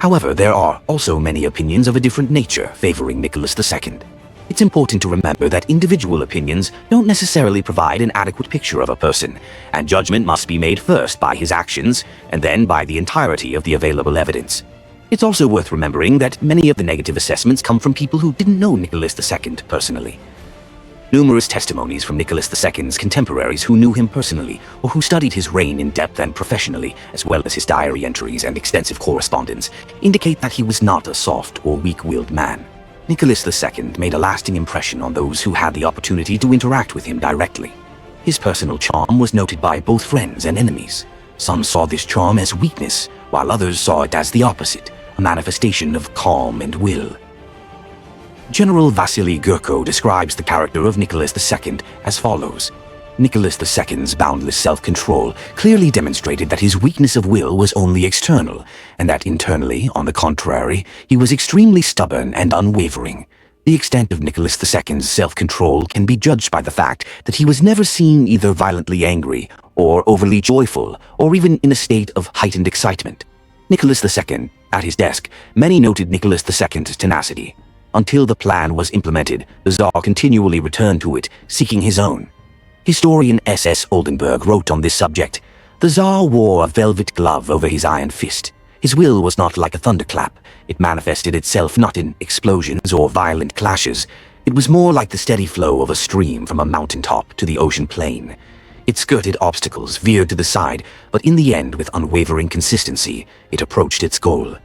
However, there are also many opinions of a different nature favoring Nicholas II. It's important to remember that individual opinions don't necessarily provide an adequate picture of a person, and judgment must be made first by his actions and then by the entirety of the available evidence. It's also worth remembering that many of the negative assessments come from people who didn't know Nicholas II personally. Numerous testimonies from Nicholas II's contemporaries who knew him personally or who studied his reign in depth and professionally, as well as his diary entries and extensive correspondence, indicate that he was not a soft or weak-willed man. Nicholas II made a lasting impression on those who had the opportunity to interact with him directly. His personal charm was noted by both friends and enemies. Some saw this charm as weakness, while others saw it as the opposite, a manifestation of calm and will. General Vasily Gurko describes the character of Nicholas II as follows. Nicholas II's boundless self-control clearly demonstrated that his weakness of will was only external, and that internally, on the contrary, he was extremely stubborn and unwavering. The extent of Nicholas II's self-control can be judged by the fact that he was never seen either violently angry, or overly joyful, or even in a state of heightened excitement. Nicholas II, at his desk, many noted Nicholas II's tenacity. Until the plan was implemented, the Tsar continually returned to it, seeking his own. Historian S.S. Oldenburg wrote on this subject, "The Tsar wore a velvet glove over his iron fist. His will was not like a thunderclap. It manifested itself not in explosions or violent clashes. It was more like the steady flow of a stream from a mountaintop to the ocean plain. It skirted obstacles, veered to the side, but in the end, with unwavering consistency, it approached its goal."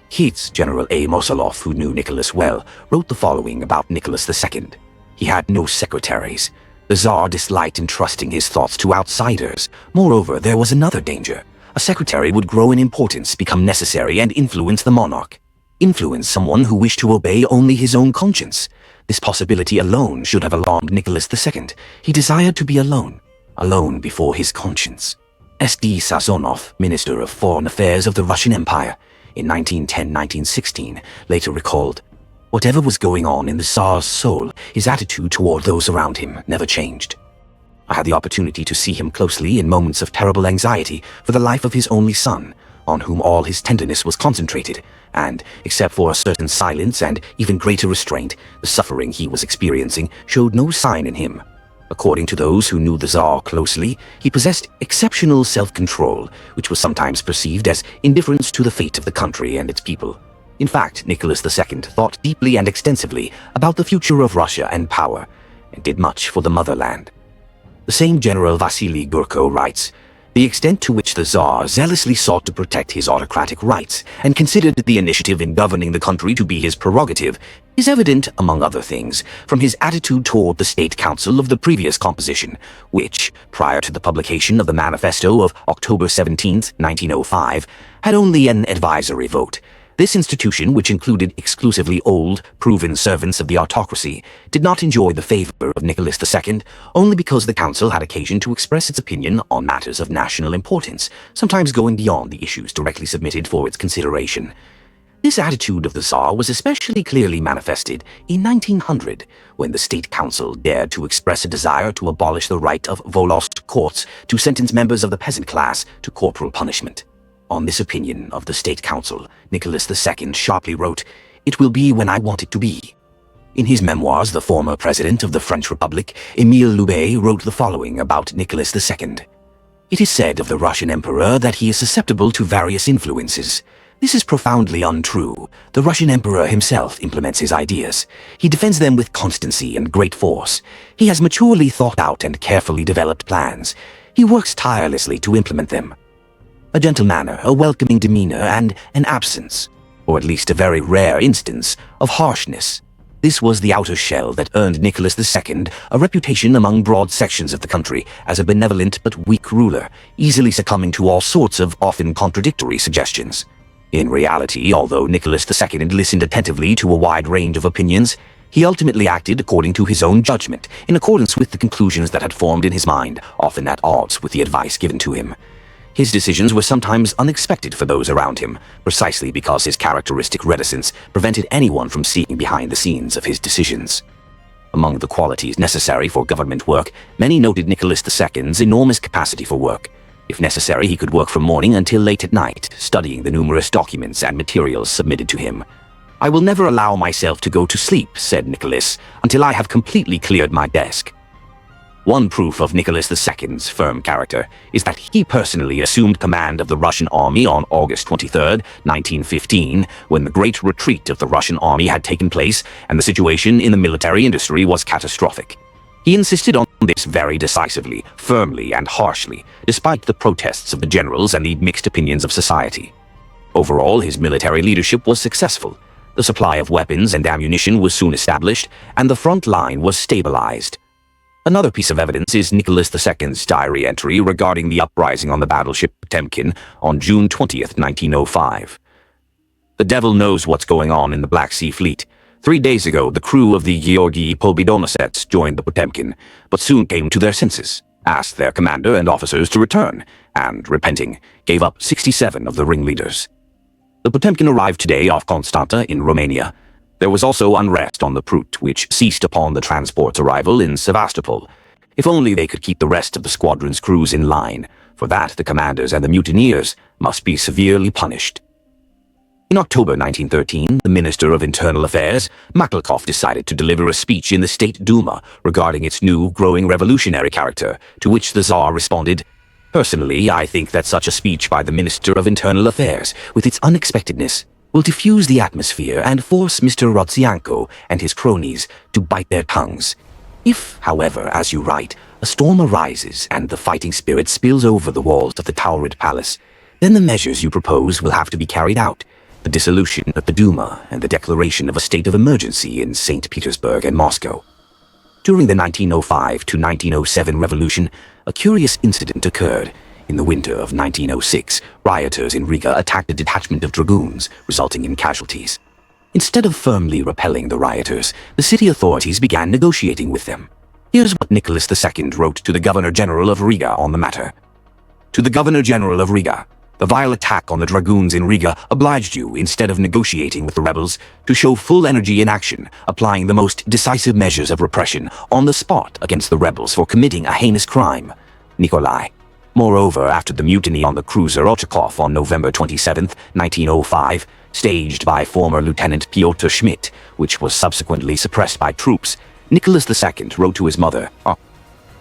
Keats, General A. Mosolov, who knew Nicholas well, wrote the following about Nicholas II. He had no secretaries. The Tsar disliked entrusting his thoughts to outsiders. Moreover, there was another danger. A secretary would grow in importance, become necessary, and influence the monarch. Influence someone who wished to obey only his own conscience. This possibility alone should have alarmed Nicholas II. He desired to be alone before his conscience. S.D. Sazonov, Minister of Foreign Affairs of the Russian Empire, in 1910-1916, later recalled, "Whatever was going on in the Tsar's soul, his attitude toward those around him never changed. I had the opportunity to see him closely in moments of terrible anxiety for the life of his only son, on whom all his tenderness was concentrated, and, except for a certain silence and even greater restraint, the suffering he was experiencing showed no sign in him. According to those who knew the Tsar closely, he possessed exceptional self-control, which was sometimes perceived as indifference to the fate of the country and its people. In fact, Nicholas II thought deeply and extensively about the future of Russia and power, and did much for the motherland." The same General Vasily Gurko writes, "The extent to which the Tsar zealously sought to protect his autocratic rights and considered the initiative in governing the country to be his prerogative is evident, among other things, from his attitude toward the State Council of the previous composition, which, prior to the publication of the manifesto of October 17, 1905, had only an advisory vote. This institution, which included exclusively old, proven servants of the autocracy, did not enjoy the favor of Nicholas II only because the council had occasion to express its opinion on matters of national importance, sometimes going beyond the issues directly submitted for its consideration. This attitude of the Tsar was especially clearly manifested in 1900, when the State Council dared to express a desire to abolish the right of volost courts to sentence members of the peasant class to corporal punishment. On this opinion of the State Council, Nicholas II sharply wrote, "It will be when I want it to be." In his memoirs, the former president of the French Republic, Émile Loubet, wrote the following about Nicholas II. "It is said of the Russian emperor that he is susceptible to various influences. This is profoundly untrue. The Russian emperor himself implements his ideas. He defends them with constancy and great force. He has maturely thought out and carefully developed plans. He works tirelessly to implement them. A gentle manner, a welcoming demeanor, and an absence, or at least a very rare instance, of harshness. This was the outer shell that earned Nicholas II a reputation among broad sections of the country as a benevolent but weak ruler, easily succumbing to all sorts of often contradictory suggestions. In reality, although Nicholas II listened attentively to a wide range of opinions, he ultimately acted according to his own judgment, in accordance with the conclusions that had formed in his mind, often at odds with the advice given to him. His decisions were sometimes unexpected for those around him, precisely because his characteristic reticence prevented anyone from seeing behind the scenes of his decisions. Among the qualities necessary for government work, many noted Nicholas II's enormous capacity for work. If necessary, he could work from morning until late at night, studying the numerous documents and materials submitted to him. "I will never allow myself to go to sleep," said Nicholas, "until I have completely cleared my desk." One proof of Nicholas II's firm character is that he personally assumed command of the Russian army on August 23, 1915, when the great retreat of the Russian army had taken place and the situation in the military industry was catastrophic. He insisted on this very decisively, firmly, and harshly, despite the protests of the generals and the mixed opinions of society. Overall, his military leadership was successful. The supply of weapons and ammunition was soon established, and the front line was stabilized. Another piece of evidence is Nicholas II's diary entry regarding the uprising on the battleship Potemkin on June 20, 1905. "The devil knows what's going on in the Black Sea Fleet. 3 days ago, the crew of the Georgy Pobedonosets joined the Potemkin, but soon came to their senses, asked their commander and officers to return, and, repenting, gave up 67 of the ringleaders. The Potemkin arrived today off Constanta in Romania. There was also unrest on the Prut, which ceased upon the transport's arrival in Sevastopol. If only they could keep the rest of the squadron's crews in line. For that, the commanders and the mutineers must be severely punished." In October 1913, the Minister of Internal Affairs, Maklakov, decided to deliver a speech in the State Duma regarding its new, growing revolutionary character, to which the Tsar responded, "Personally, I think that such a speech by the Minister of Internal Affairs, with its unexpectedness, will diffuse the atmosphere and force Mr. Rodzianko and his cronies to bite their tongues. If, however, as you write, a storm arises and the fighting spirit spills over the walls of the Taurid Palace, then the measures you propose will have to be carried out. The dissolution of the Duma and the declaration of a state of emergency in St. Petersburg and Moscow." During the 1905 to 1907 revolution, a curious incident occurred. In the winter of 1906, rioters in Riga attacked a detachment of dragoons, resulting in casualties. Instead of firmly repelling the rioters, the city authorities began negotiating with them. Here's what Nicholas II wrote to the Governor-General of Riga on the matter. "To the Governor-General of Riga, the vile attack on the dragoons in Riga obliged you, instead of negotiating with the rebels, to show full energy in action, applying the most decisive measures of repression on the spot against the rebels for committing a heinous crime. Nikolai." Moreover, after the mutiny on the cruiser Ochakov on November 27, 1905, staged by former Lieutenant Pyotr Schmidt, which was subsequently suppressed by troops, Nicholas II wrote to his mother,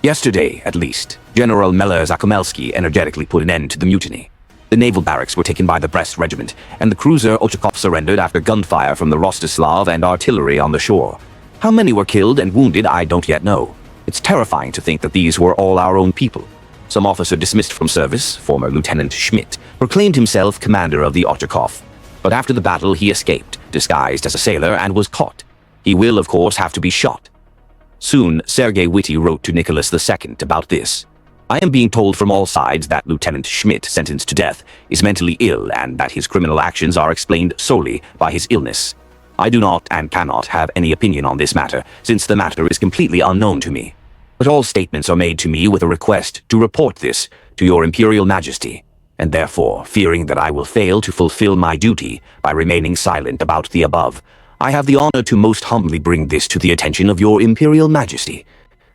"Yesterday, at least, General Meller-Zakomelsky energetically put an end to the mutiny. The naval barracks were taken by the Brest Regiment, and the cruiser Ochakov surrendered after gunfire from the Rostislav and artillery on the shore. How many were killed and wounded, I don't yet know. It's terrifying to think that these were all our own people. Some officer dismissed from service, former Lieutenant Schmidt, proclaimed himself commander of the Ochakov. But after the battle he escaped, disguised as a sailor, and was caught. He will, of course, have to be shot." Soon, Sergei Witte wrote to Nicholas II about this. I am being told from all sides that Lieutenant Schmidt, sentenced to death, is mentally ill and that his criminal actions are explained solely by his illness. I do not and cannot have any opinion on this matter, since the matter is completely unknown to me. But all statements are made to me with a request to report this to your Imperial Majesty, and therefore, fearing that I will fail to fulfill my duty by remaining silent about the above, I have the honor to most humbly bring this to the attention of your Imperial Majesty.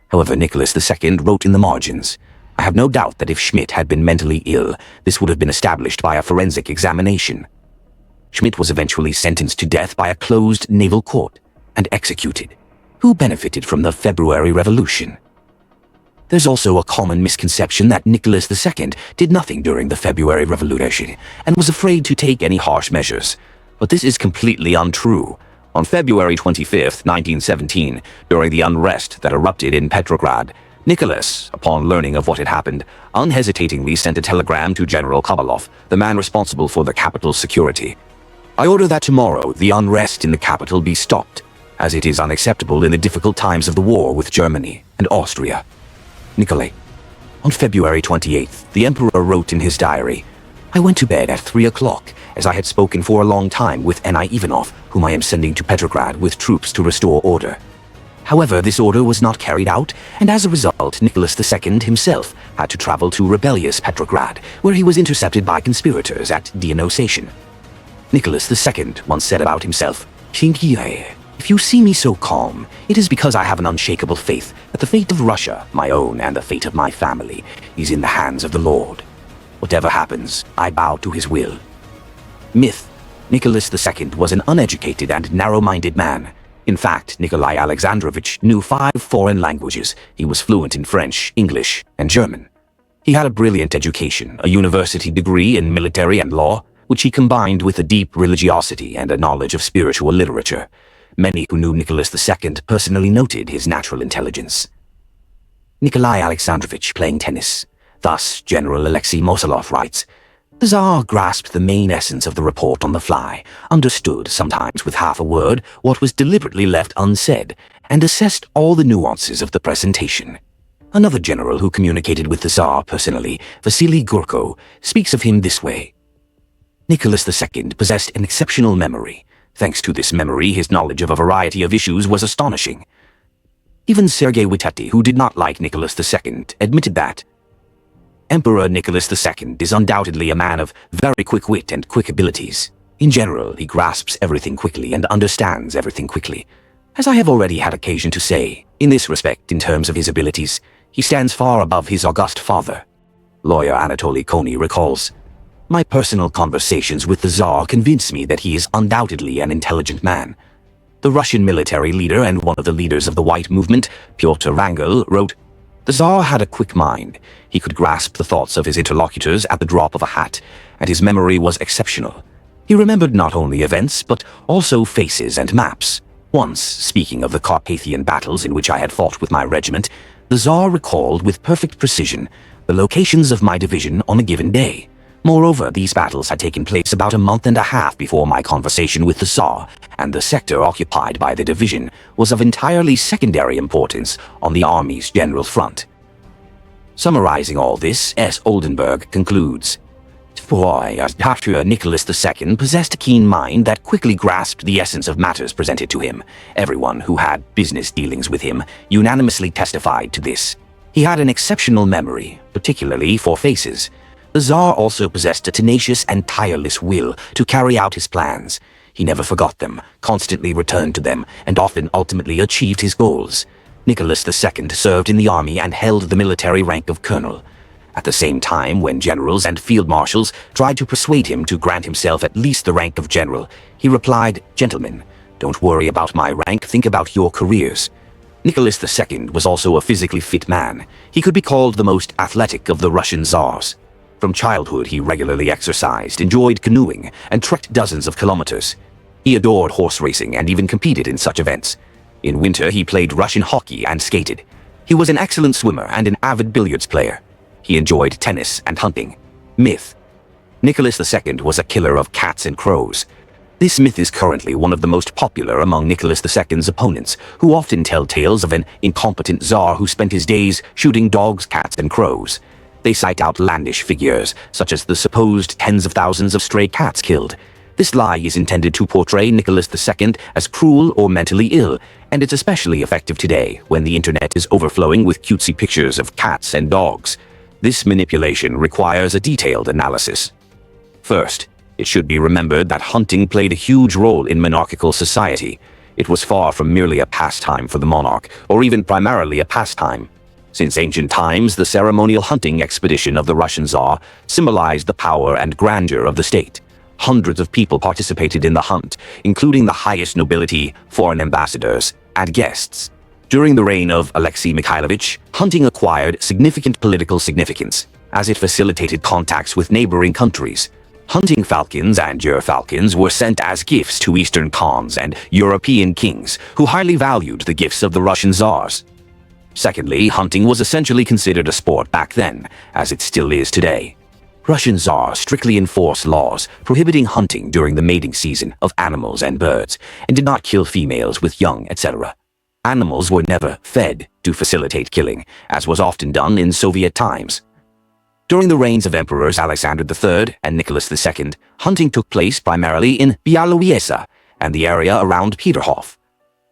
However, Nicholas II wrote in the margins, I have no doubt that if Schmidt had been mentally ill, this would have been established by a forensic examination. Schmidt was eventually sentenced to death by a closed naval court and executed. Who benefited from the February Revolution? There's also a common misconception that Nicholas II did nothing during the February Revolution and was afraid to take any harsh measures. But this is completely untrue. On February 25, 1917, during the unrest that erupted in Petrograd, Nicholas, upon learning of what had happened, unhesitatingly sent a telegram to General Kovalov, the man responsible for the capital's security. I order that tomorrow the unrest in the capital be stopped, as it is unacceptable in the difficult times of the war with Germany and Austria. Nikolai. On February 28th, the Emperor wrote in his diary, I went to bed at 3 o'clock, as I had spoken for a long time with N.I. Ivanov, whom I am sending to Petrograd with troops to restore order. However, this order was not carried out, and as a result, Nicholas II himself had to travel to rebellious Petrograd, where he was intercepted by conspirators at Denunciation. Nicholas II once said about himself, Shinkiye, if you see me so calm, it is because I have an unshakable faith that the fate of Russia, my own and the fate of my family, is in the hands of the Lord. Whatever happens, I bow to his will. Myth. Nicholas II was an uneducated and narrow-minded man. In fact, Nikolai Alexandrovich knew 5 foreign languages. He was fluent in French, English, and German. He had a brilliant education, a university degree in military and law, which he combined with a deep religiosity and a knowledge of spiritual literature. Many who knew Nicholas II personally noted his natural intelligence. Nikolai Alexandrovich playing tennis. Thus, General Alexei Mosolov writes, the Tsar grasped the main essence of the report on the fly, understood, sometimes with half a word, what was deliberately left unsaid, and assessed all the nuances of the presentation. Another general who communicated with the Tsar personally, Vasily Gurko, speaks of him this way. Nicholas II possessed an exceptional memory. Thanks to this memory, his knowledge of a variety of issues was astonishing. Even Sergei Witete, who did not like Nicholas II, admitted that Emperor Nicholas II is undoubtedly a man of very quick wit and quick abilities. In general, he grasps everything quickly and understands everything quickly. As I have already had occasion to say, in this respect, in terms of his abilities, he stands far above his august father. Lawyer Anatoly Kony recalls, my personal conversations with the Tsar convince me that he is undoubtedly an intelligent man. The Russian military leader and one of the leaders of the White Movement, Pyotr Wrangel, wrote, the Tsar had a quick mind. He could grasp the thoughts of his interlocutors at the drop of a hat, and his memory was exceptional. He remembered not only events, but also faces and maps. Once, speaking of the Carpathian battles in which I had fought with my regiment, the Tsar recalled with perfect precision the locations of my division on a given day. Moreover, these battles had taken place about a month and a half before my conversation with the Tsar, and the sector occupied by the division was of entirely secondary importance on the army's general front. Summarizing all this, S. Oldenburg concludes, Patriarch Nicholas II possessed a keen mind that quickly grasped the essence of matters presented to him. Everyone who had business dealings with him unanimously testified to this. He had an exceptional memory, particularly for faces. The Tsar also possessed a tenacious and tireless will to carry out his plans. He never forgot them, constantly returned to them, and often ultimately achieved his goals. Nicholas II served in the army and held the military rank of colonel. At the same time, when generals and field marshals tried to persuade him to grant himself at least the rank of general, he replied, gentlemen, don't worry about my rank, think about your careers. Nicholas II was also a physically fit man. He could be called the most athletic of the Russian Tsars. From childhood, he regularly exercised, enjoyed canoeing, and trekked dozens of kilometers. He adored horse racing and even competed in such events. In winter, he played Russian hockey and skated. He was an excellent swimmer and an avid billiards player. He enjoyed tennis and hunting. Myth. Nicholas II was a killer of cats and crows. This myth is currently one of the most popular among Nicholas II's opponents, who often tell tales of an incompetent Tsar who spent his days shooting dogs, cats, and crows. They cite outlandish figures, such as the supposed tens of thousands of stray cats killed. This lie is intended to portray Nicholas II as cruel or mentally ill, and it's especially effective today when the internet is overflowing with cutesy pictures of cats and dogs. This manipulation requires a detailed analysis. First, it should be remembered that hunting played a huge role in monarchical society. It was far from merely a pastime for the monarch, or even primarily a pastime. Since ancient times, the ceremonial hunting expedition of the Russian Tsar symbolized the power and grandeur of the state. Hundreds of people participated in the hunt, including the highest nobility, foreign ambassadors, and guests. During the reign of Alexei Mikhailovich, hunting acquired significant political significance, as it facilitated contacts with neighboring countries. Hunting falcons and gerfalcons were sent as gifts to Eastern Khans and European kings, who highly valued the gifts of the Russian Tsars. Secondly, hunting was essentially considered a sport back then, as it still is today. Russian Tsars strictly enforced laws prohibiting hunting during the mating season of animals and birds, and did not kill females with young, etc. Animals were never fed to facilitate killing, as was often done in Soviet times. During the reigns of Emperors Alexander III and Nicholas II, hunting took place primarily in Białowieża and the area around Peterhof.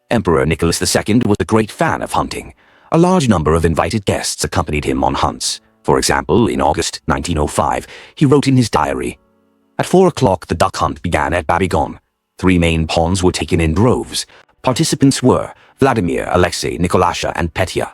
Emperor Nicholas II was a great fan of hunting. A large number of invited guests accompanied him on hunts. For example, in August 1905, he wrote in his diary, "At 4 o'clock the duck hunt began at Babigon. 3 main ponds were taken in droves. Participants were Vladimir, Alexei, Nikolasha, and Petya.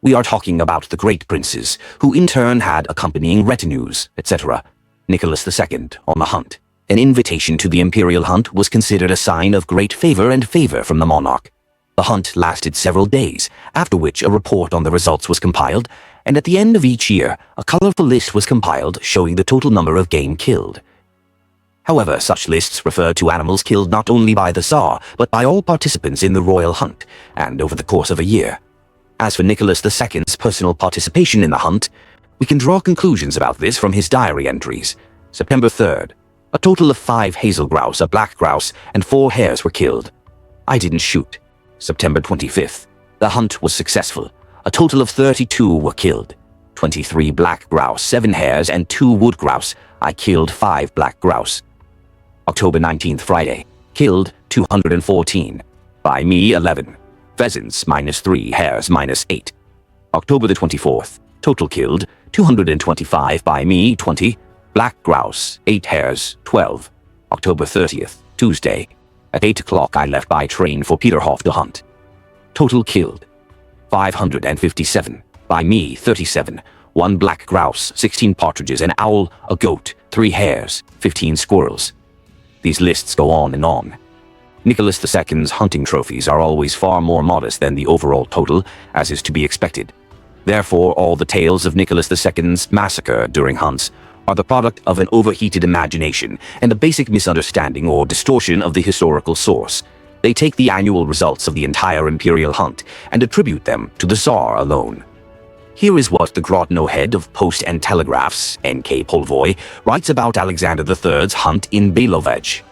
We are talking about the great princes, who in turn had accompanying retinues, etc. Nicholas II on the hunt. An invitation to the imperial hunt was considered a sign of great favor from the monarch. The hunt lasted several days, after which a report on the results was compiled, and at the end of each year, a colorful list was compiled showing the total number of game killed. However, such lists refer to animals killed not only by the Tsar, but by all participants in the royal hunt, and over the course of a year. As for Nicholas II's personal participation in the hunt, we can draw conclusions about this from his diary entries. September 3rd, a total of 5 hazel grouse, a black grouse, and 4 hares were killed. I didn't shoot. September 25th, the hunt was successful. A total of 32 were killed. 23 black grouse, 7 hares, and 2 wood grouse. I killed 5 black grouse. October 19th, Friday, killed 214. By me, 11. Pheasants, -3, hares, -8. October the 24th, total killed, 225. By me, 20. Black grouse, 8 hares, 12. October 30th, Tuesday. At 8 o'clock I left by train for Peterhof to hunt. Total killed, 557. By me, 37. 1 black grouse, 16 partridges, an owl, a goat, 3 hares, 15 squirrels. These lists go on and on. Nicholas II's hunting trophies are always far more modest than the overall total, as is to be expected. Therefore, all the tales of Nicholas II's massacre during hunts are the product of an overheated imagination and a basic misunderstanding or distortion of the historical source. They take the annual results of the entire imperial hunt and attribute them to the Tsar alone. Here is what the Grodno head of Post and Telegraphs, N.K. Polvoy, writes about Alexander III's hunt in Białowieża.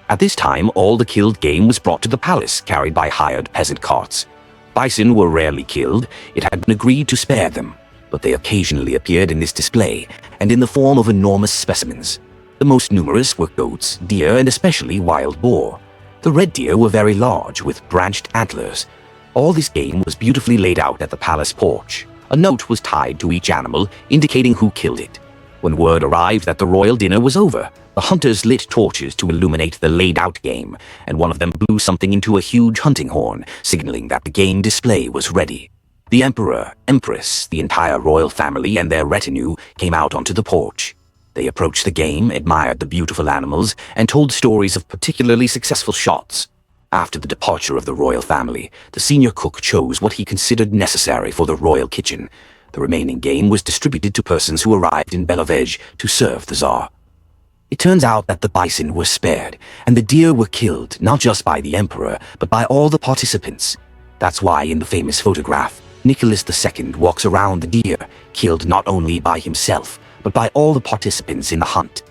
At this time, all the killed game was brought to the palace, carried by hired peasant carts. Bison were rarely killed. It had been agreed to spare them, but they occasionally appeared in this display, and in the form of enormous specimens. The most numerous were goats, deer, and especially wild boar. The red deer were very large, with branched antlers. All this game was beautifully laid out at the palace porch. A note was tied to each animal, indicating who killed it. When word arrived that the royal dinner was over, the hunters lit torches to illuminate the laid-out game, and one of them blew something into a huge hunting horn, signaling that the game display was ready. The emperor, empress, the entire royal family, and their retinue came out onto the porch. They approached the game, admired the beautiful animals, and told stories of particularly successful shots. After the departure of the royal family, the senior cook chose what he considered necessary for the royal kitchen. The remaining game was distributed to persons who arrived in Białowieża to serve the Tsar. It turns out that the bison were spared, and the deer were killed not just by the emperor, but by all the participants. That's why in the famous photograph, Nicholas II walks around the deer, killed not only by himself, but by all the participants in the hunt.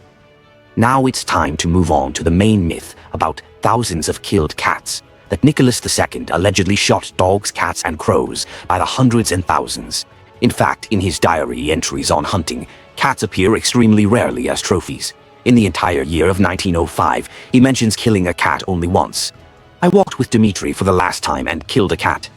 Now it's time to move on to the main myth about thousands of killed cats, that Nicholas II allegedly shot dogs, cats, and crows by the hundreds and thousands. In fact, in his diary entries on hunting, cats appear extremely rarely as trophies. In the entire year of 1905, he mentions killing a cat only once. "I walked with Dmitri for the last time and killed a cat."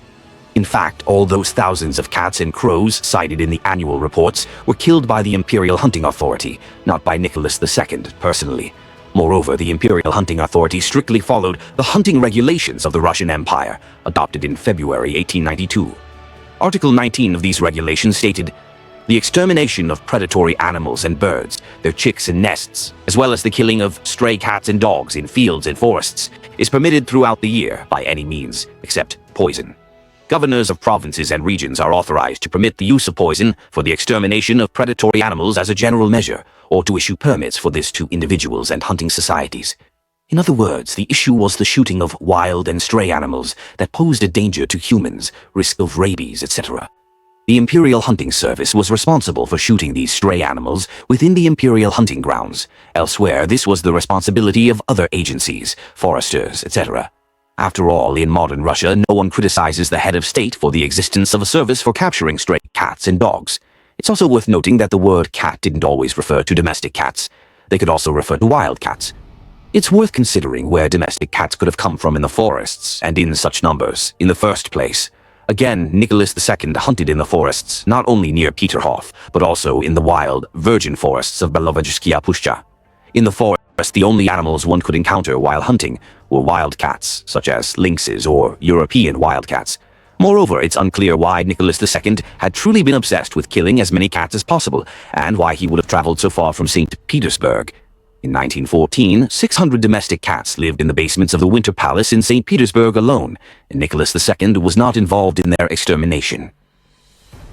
In fact, all those thousands of cats and crows cited in the annual reports were killed by the Imperial Hunting Authority, not by Nicholas II personally. Moreover, the Imperial Hunting Authority strictly followed the hunting regulations of the Russian Empire, adopted in February 1892. Article 19 of these regulations stated, "The extermination of predatory animals and birds, their chicks and nests, as well as the killing of stray cats and dogs in fields and forests, is permitted throughout the year by any means, except poison. Governors of provinces and regions are authorized to permit the use of poison for the extermination of predatory animals as a general measure, or to issue permits for this to individuals and hunting societies." In other words, the issue was the shooting of wild and stray animals that posed a danger to humans, risk of rabies, etc. The Imperial Hunting Service was responsible for shooting these stray animals within the Imperial hunting grounds. Elsewhere, this was the responsibility of other agencies, foresters, etc. After all, in modern Russia, no one criticizes the head of state for the existence of a service for capturing stray cats and dogs. It's also worth noting that the word cat didn't always refer to domestic cats. They could also refer to wild cats. It's worth considering where domestic cats could have come from in the forests, and in such numbers, in the first place. Again, Nicholas II hunted in the forests, not only near Peterhof, but also in the wild, virgin forests of Belovezhskaya Pushcha. In the forest, the only animals one could encounter while hunting were wild cats, such as lynxes or European wildcats. Moreover, it's unclear why Nicholas II had truly been obsessed with killing as many cats as possible, and why he would have traveled so far from St. Petersburg. In 1914, 600 domestic cats lived in the basements of the Winter Palace in St. Petersburg alone, and Nicholas II was not involved in their extermination.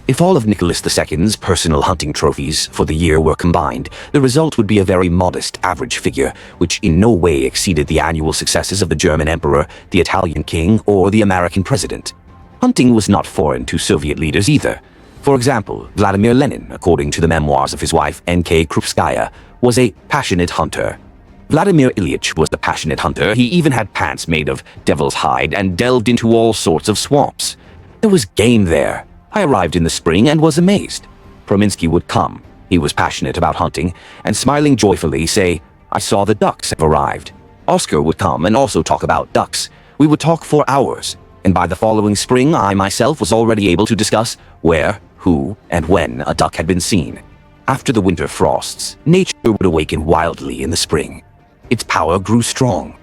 If all of Nicholas II's personal hunting trophies for the year were combined, the result would be a very modest average figure, which in no way exceeded the annual successes of the German emperor, the Italian king, or the American president. Hunting was not foreign to Soviet leaders either. For example, Vladimir Lenin, according to the memoirs of his wife N.K. Krupskaya, was a passionate hunter. Vladimir Ilyich was a passionate hunter. He even had pants made of devil's hide and delved into all sorts of swamps. There was game there. I arrived in the spring and was amazed. Prominsky would come. He was passionate about hunting, and smiling joyfully say, "I saw the ducks have arrived." Oscar would come and also talk about ducks. We would talk for hours, and by the following spring I myself was already able to discuss where, who, and when a duck had been seen. After the winter frosts, nature would awaken wildly in the spring. Its power grew strong.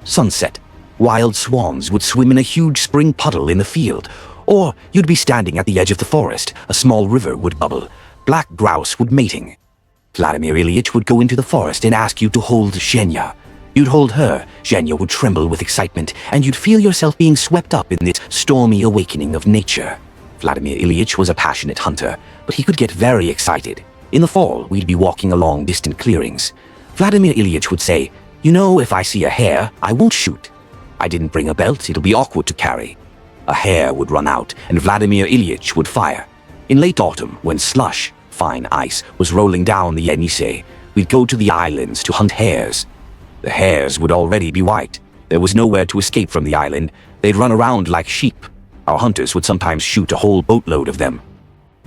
Sunset. Wild swans would swim in a huge spring puddle in the field, or you'd be standing at the edge of the forest, a small river would bubble, black grouse would mating. Vladimir Ilyich would go into the forest and ask you to hold Zhenya. You'd hold her, Zhenya would tremble with excitement, and you'd feel yourself being swept up in this stormy awakening of nature. Vladimir Ilyich was a passionate hunter, but he could get very excited. In the fall, we'd be walking along distant clearings. Vladimir Ilyich would say, "You know, if I see a hare, I won't shoot. I didn't bring a belt, it'll be awkward to carry." A hare would run out, and Vladimir Ilyich would fire. In late autumn, when slush, fine ice, was rolling down the Yenisei, we'd go to the islands to hunt hares. The hares would already be white. There was nowhere to escape from the island. They'd run around like sheep. Our hunters would sometimes shoot a whole boatload of them.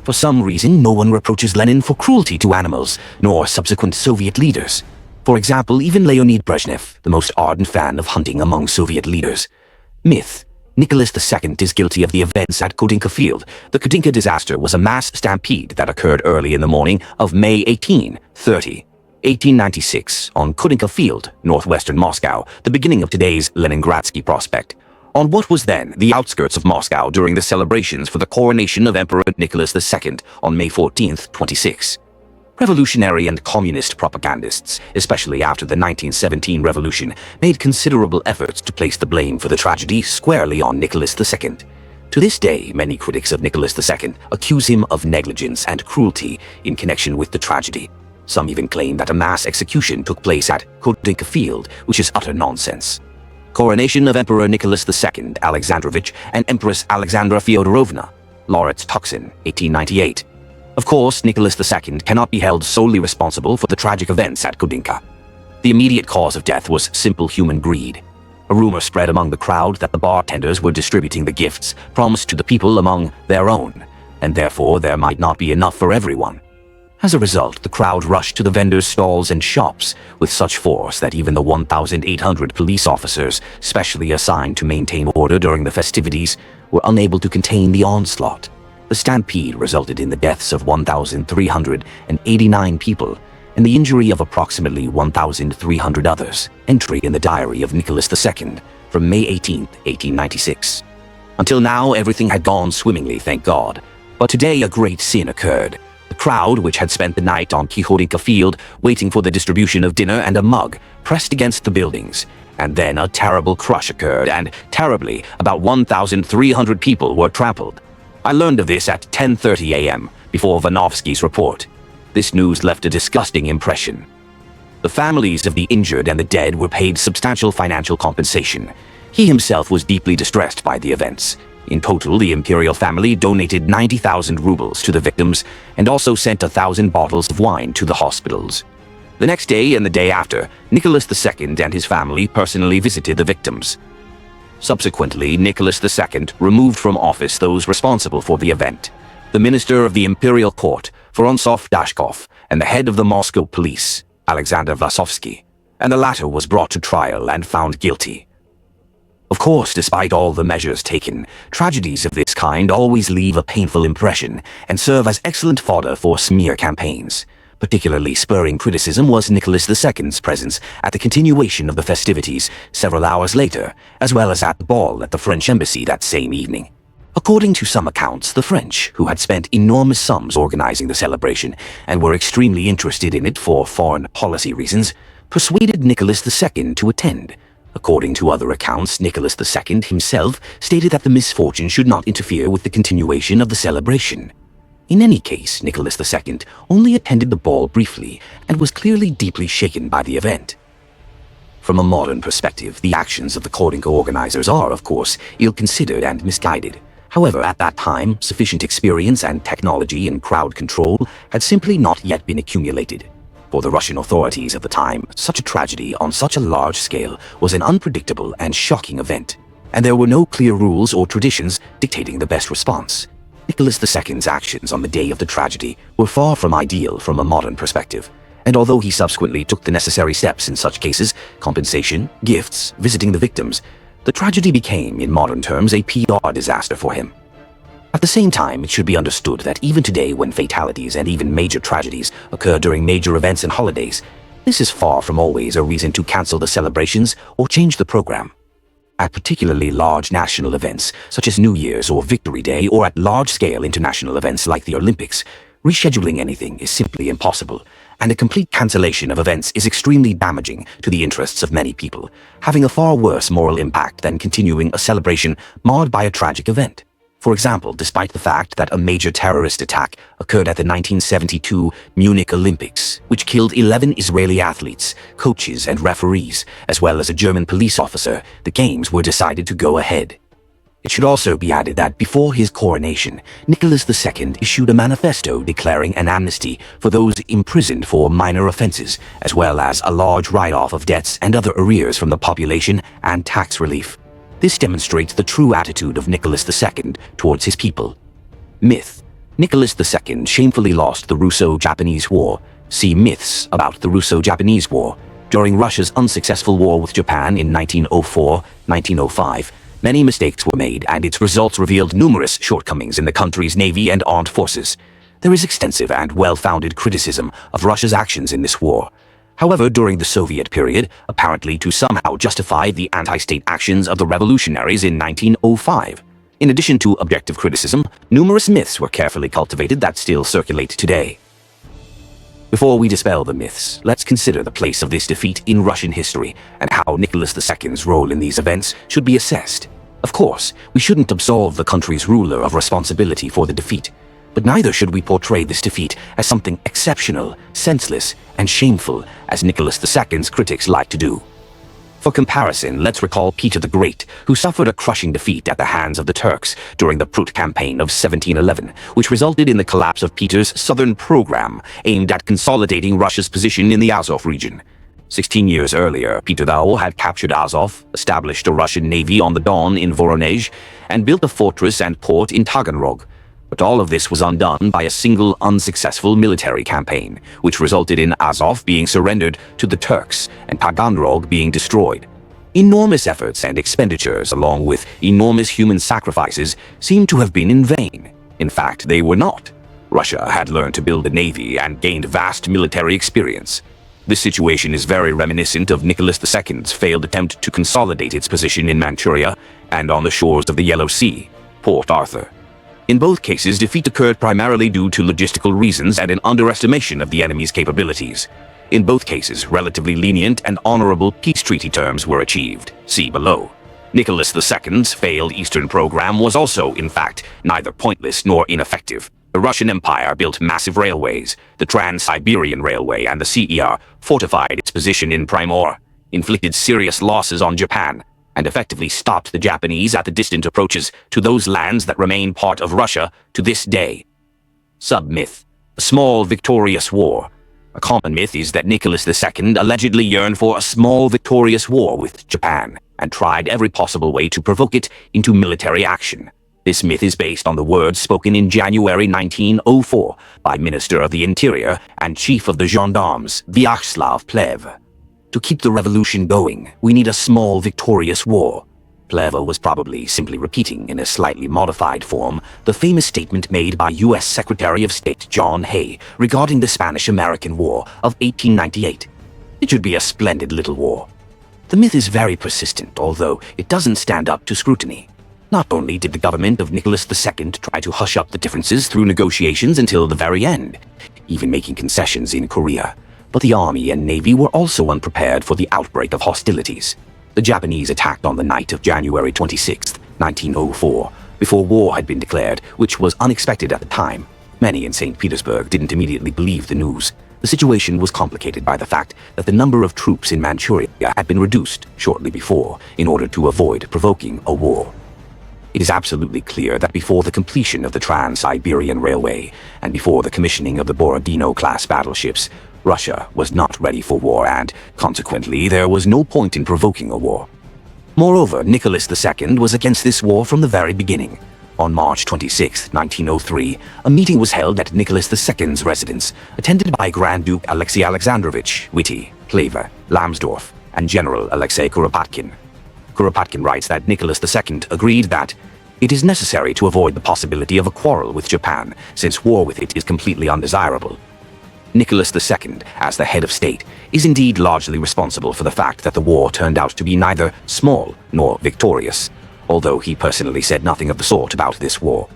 For some reason, no one reproaches Lenin for cruelty to animals, nor subsequent Soviet leaders. For example, even Leonid Brezhnev, the most ardent fan of hunting among Soviet leaders. Myth. Nicholas II is guilty of the events at Kodinka Field. The Kodinka disaster was a mass stampede that occurred early in the morning of May 18, 1896, on Kodinka Field, northwestern Moscow, the beginning of today's Leningradsky Prospect. On what was then the outskirts of Moscow during the celebrations for the coronation of Emperor Nicholas II on May 14, 26. Revolutionary and communist propagandists, especially after the 1917 revolution, made considerable efforts to place the blame for the tragedy squarely on Nicholas II. To this day, many critics of Nicholas II accuse him of negligence and cruelty in connection with the tragedy. Some even claim that a mass execution took place at Kodinka Field, which is utter nonsense. Coronation of Emperor Nicholas II Alexandrovich and Empress Alexandra Fyodorovna, Lawrence Tuxin, 1898. Of course, Nicholas II cannot be held solely responsible for the tragic events at Kodinka. The immediate cause of death was simple human greed. A rumor spread among the crowd that the bartenders were distributing the gifts promised to the people among their own, and therefore there might not be enough for everyone. As a result, the crowd rushed to the vendors' stalls and shops with such force that even the 1,800 police officers specially assigned to maintain order during the festivities were unable to contain the onslaught. The stampede resulted in the deaths of 1,389 people and the injury of approximately 1,300 others. Entry in the diary of Nicholas II from May 18, 1896. Until now, everything had gone swimmingly, thank God. But today a great sin occurred. The crowd, which had spent the night on Quixotica Field waiting for the distribution of dinner and a mug, pressed against the buildings. And then a terrible crush occurred, and terribly, about 1,300 people were trampled. I learned of this at 10:30 a.m. before Vanovsky's report. This news left a disgusting impression. The families of the injured and the dead were paid substantial financial compensation. He himself was deeply distressed by the events. In total, the imperial family donated 90,000 rubles to the victims and also sent 1,000 bottles of wine to the hospitals. The next day and the day after, Nicholas II and his family personally visited the victims. Subsequently, Nicholas II removed from office those responsible for the event: the minister of the imperial court, Vorontsov Dashkov, and the head of the Moscow police, Alexander Vlasovsky, and the latter was brought to trial and found guilty. Of course, despite all the measures taken, tragedies of this kind always leave a painful impression and serve as excellent fodder for smear campaigns. Particularly spurring criticism was Nicholas II's presence at the continuation of the festivities several hours later, as well as at the ball at the French embassy that same evening. According to some accounts, the French, who had spent enormous sums organizing the celebration and were extremely interested in it for foreign policy reasons, persuaded Nicholas II to attend. According to other accounts, Nicholas II himself stated that the misfortune should not interfere with the continuation of the celebration. In any case, Nicholas II only attended the ball briefly and was clearly deeply shaken by the event. From a modern perspective, the actions of the Korinka organizers are, of course, ill-considered and misguided. However, at that time, sufficient experience and technology in crowd control had simply not yet been accumulated. For the Russian authorities at the time, such a tragedy on such a large scale was an unpredictable and shocking event, and there were no clear rules or traditions dictating the best response. Nicholas II's actions on the day of the tragedy were far from ideal from a modern perspective, and although he subsequently took the necessary steps in such cases, compensation, gifts, visiting the victims, the tragedy became, in modern terms, a PR disaster for him. At the same time, it should be understood that even today, when fatalities and even major tragedies occur during major events and holidays, this is far from always a reason to cancel the celebrations or change the program. At particularly large national events, such as New Year's or Victory Day, or at large-scale international events like the Olympics, rescheduling anything is simply impossible, and a complete cancellation of events is extremely damaging to the interests of many people, having a far worse moral impact than continuing a celebration marred by a tragic event. For example, despite the fact that a major terrorist attack occurred at the 1972 Munich Olympics, which killed 11 Israeli athletes, coaches, and referees, as well as a German police officer, the games were decided to go ahead. It should also be added that before his coronation, Nicholas II issued a manifesto declaring an amnesty for those imprisoned for minor offenses, as well as a large write-off of debts and other arrears from the population and tax relief. This demonstrates the true attitude of Nicholas II towards his people. Myth: Nicholas II shamefully lost the Russo-Japanese War. See myths about the Russo-Japanese War. During Russia's unsuccessful war with Japan in 1904-1905, many mistakes were made, and its results revealed numerous shortcomings in the country's navy and armed forces. There is extensive and well-founded criticism of Russia's actions in this war. However, during the Soviet period, apparently to somehow justify the anti-state actions of the revolutionaries in 1905. In addition to objective criticism, numerous myths were carefully cultivated that still circulate today. Before we dispel the myths, let's consider the place of this defeat in Russian history and how Nicholas II's role in these events should be assessed. Of course, we shouldn't absolve the country's ruler of responsibility for the defeat, but neither should we portray this defeat as something exceptional, senseless, and shameful, as Nicholas II's critics like to do. For comparison, let's recall Peter the Great, who suffered a crushing defeat at the hands of the Turks during the Prut campaign of 1711, which resulted in the collapse of Peter's southern program aimed at consolidating Russia's position in the Azov region. 16 years earlier, Peter the Owl had captured Azov, established a Russian navy on the Don in Voronezh, and built a fortress and port in Taganrog. But all of this was undone by a single unsuccessful military campaign, which resulted in Azov being surrendered to the Turks and Taganrog being destroyed. Enormous efforts and expenditures, along with enormous human sacrifices, seem to have been in vain. In fact, they were not. Russia had learned to build a navy and gained vast military experience. This situation is very reminiscent of Nicholas II's failed attempt to consolidate its position in Manchuria and on the shores of the Yellow Sea, Port Arthur. In both cases, defeat occurred primarily due to logistical reasons and an underestimation of the enemy's capabilities. In both cases, relatively lenient and honorable peace treaty terms were achieved. See below. Nicholas II's failed Eastern program was also, in fact, neither pointless nor ineffective. The Russian Empire built massive railways. The Trans-Siberian Railway and the CER fortified its position in Primor, inflicted serious losses on Japan, and effectively stopped the Japanese at the distant approaches to those lands that remain part of Russia to this day. Sub-myth: a small victorious war. A common myth is that Nicholas II allegedly yearned for a small victorious war with Japan and tried every possible way to provoke it into military action. This myth is based on the words spoken in January 1904 by Minister of the Interior and Chief of the Gendarmes, Vyacheslav Pleve. To keep the revolution going, we need a small victorious war. Pleve was probably simply repeating in a slightly modified form the famous statement made by U.S. Secretary of State John Hay regarding the Spanish-American War of 1898. It should be a splendid little war. The myth is very persistent, although it doesn't stand up to scrutiny. Not only did the government of Nicholas II try to hush up the differences through negotiations until the very end, even making concessions in Korea, but the army and navy were also unprepared for the outbreak of hostilities. The Japanese attacked on the night of January 26, 1904, before war had been declared, which was unexpected at the time. Many in St. Petersburg didn't immediately believe the news. The situation was complicated by the fact that the number of troops in Manchuria had been reduced shortly before in order to avoid provoking a war. It is absolutely clear that before the completion of the Trans-Siberian Railway and before the commissioning of the Borodino-class battleships, Russia was not ready for war and, consequently, there was no point in provoking a war. Moreover, Nicholas II was against this war from the very beginning. On March 26, 1903, a meeting was held at Nicholas II's residence, attended by Grand Duke Alexei Alexandrovich Witte, Pleve, Lambsdorff, and General Alexei Kuropatkin. Kuropatkin writes that Nicholas II agreed that it is necessary to avoid the possibility of a quarrel with Japan, since war with it is completely undesirable. Nicholas II, as the head of state, is indeed largely responsible for the fact that the war turned out to be neither small nor victorious, although he personally said nothing of the sort about this war.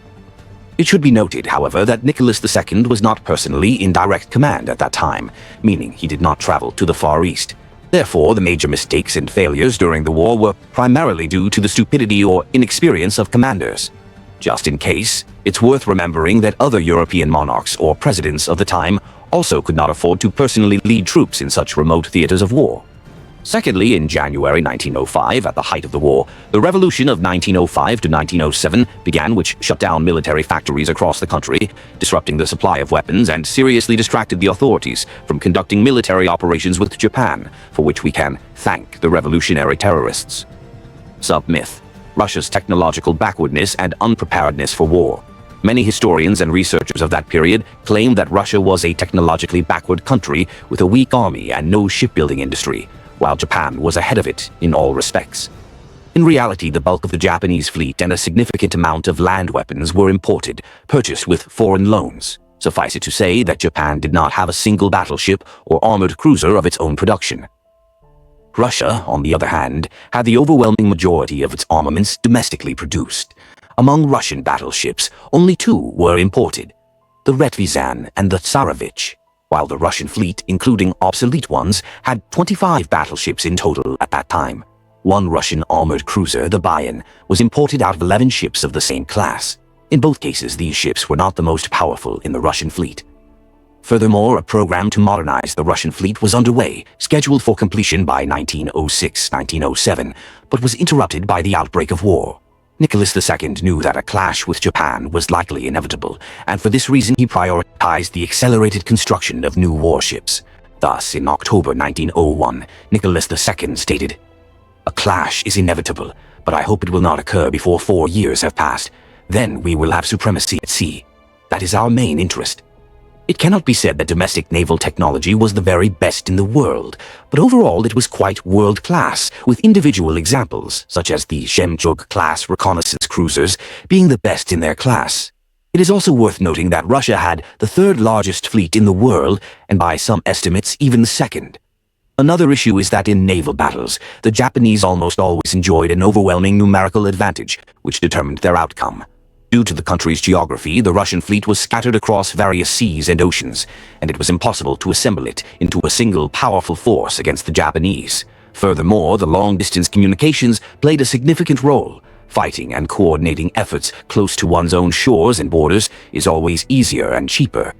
It should be noted, however, that Nicholas II was not personally in direct command at that time, meaning he did not travel to the Far East. Therefore, the major mistakes and failures during the war were primarily due to the stupidity or inexperience of commanders. Just in case, it's worth remembering that other European monarchs or presidents of the time also could not afford to personally lead troops in such remote theaters of war. Secondly, in January 1905, at the height of the war, the revolution of 1905 to 1907 began, which shut down military factories across the country, disrupting the supply of weapons and seriously distracted the authorities from conducting military operations with Japan, for which we can thank the revolutionary terrorists. Sub-myth: Russia's technological backwardness and unpreparedness for war. Many historians and researchers of that period claim that Russia was a technologically backward country with a weak army and no shipbuilding industry, while Japan was ahead of it in all respects. In reality, the bulk of the Japanese fleet and a significant amount of land weapons were imported, purchased with foreign loans. Suffice it to say that Japan did not have a single battleship or armored cruiser of its own production. Russia, on the other hand, had the overwhelming majority of its armaments domestically produced. Among Russian battleships, only two were imported, the Retvizan and the Tsarevich, while the Russian fleet, including obsolete ones, had 25 battleships in total at that time. One Russian armored cruiser, the Bayan, was imported out of 11 ships of the same class. In both cases, these ships were not the most powerful in the Russian fleet. Furthermore, a program to modernize the Russian fleet was underway, scheduled for completion by 1906-1907, but was interrupted by the outbreak of war. Nicholas II knew that a clash with Japan was likely inevitable, and for this reason he prioritized the accelerated construction of new warships. Thus, in October 1901, Nicholas II stated, "A clash is inevitable, but I hope it will not occur before 4 years have passed. Then we will have supremacy at sea. That is our main interest." It cannot be said that domestic naval technology was the very best in the world, but overall it was quite world-class, with individual examples, such as the Zhemchug-class reconnaissance cruisers, being the best in their class. It is also worth noting that Russia had the third largest fleet in the world, and by some estimates, even the second. Another issue is that in naval battles, the Japanese almost always enjoyed an overwhelming numerical advantage, which determined their outcome. Due to the country's geography, the Russian fleet was scattered across various seas and oceans, and it was impossible to assemble it into a single powerful force against the Japanese. Furthermore, the long-distance communications played a significant role. Fighting and coordinating efforts close to one's own shores and borders is always easier and cheaper.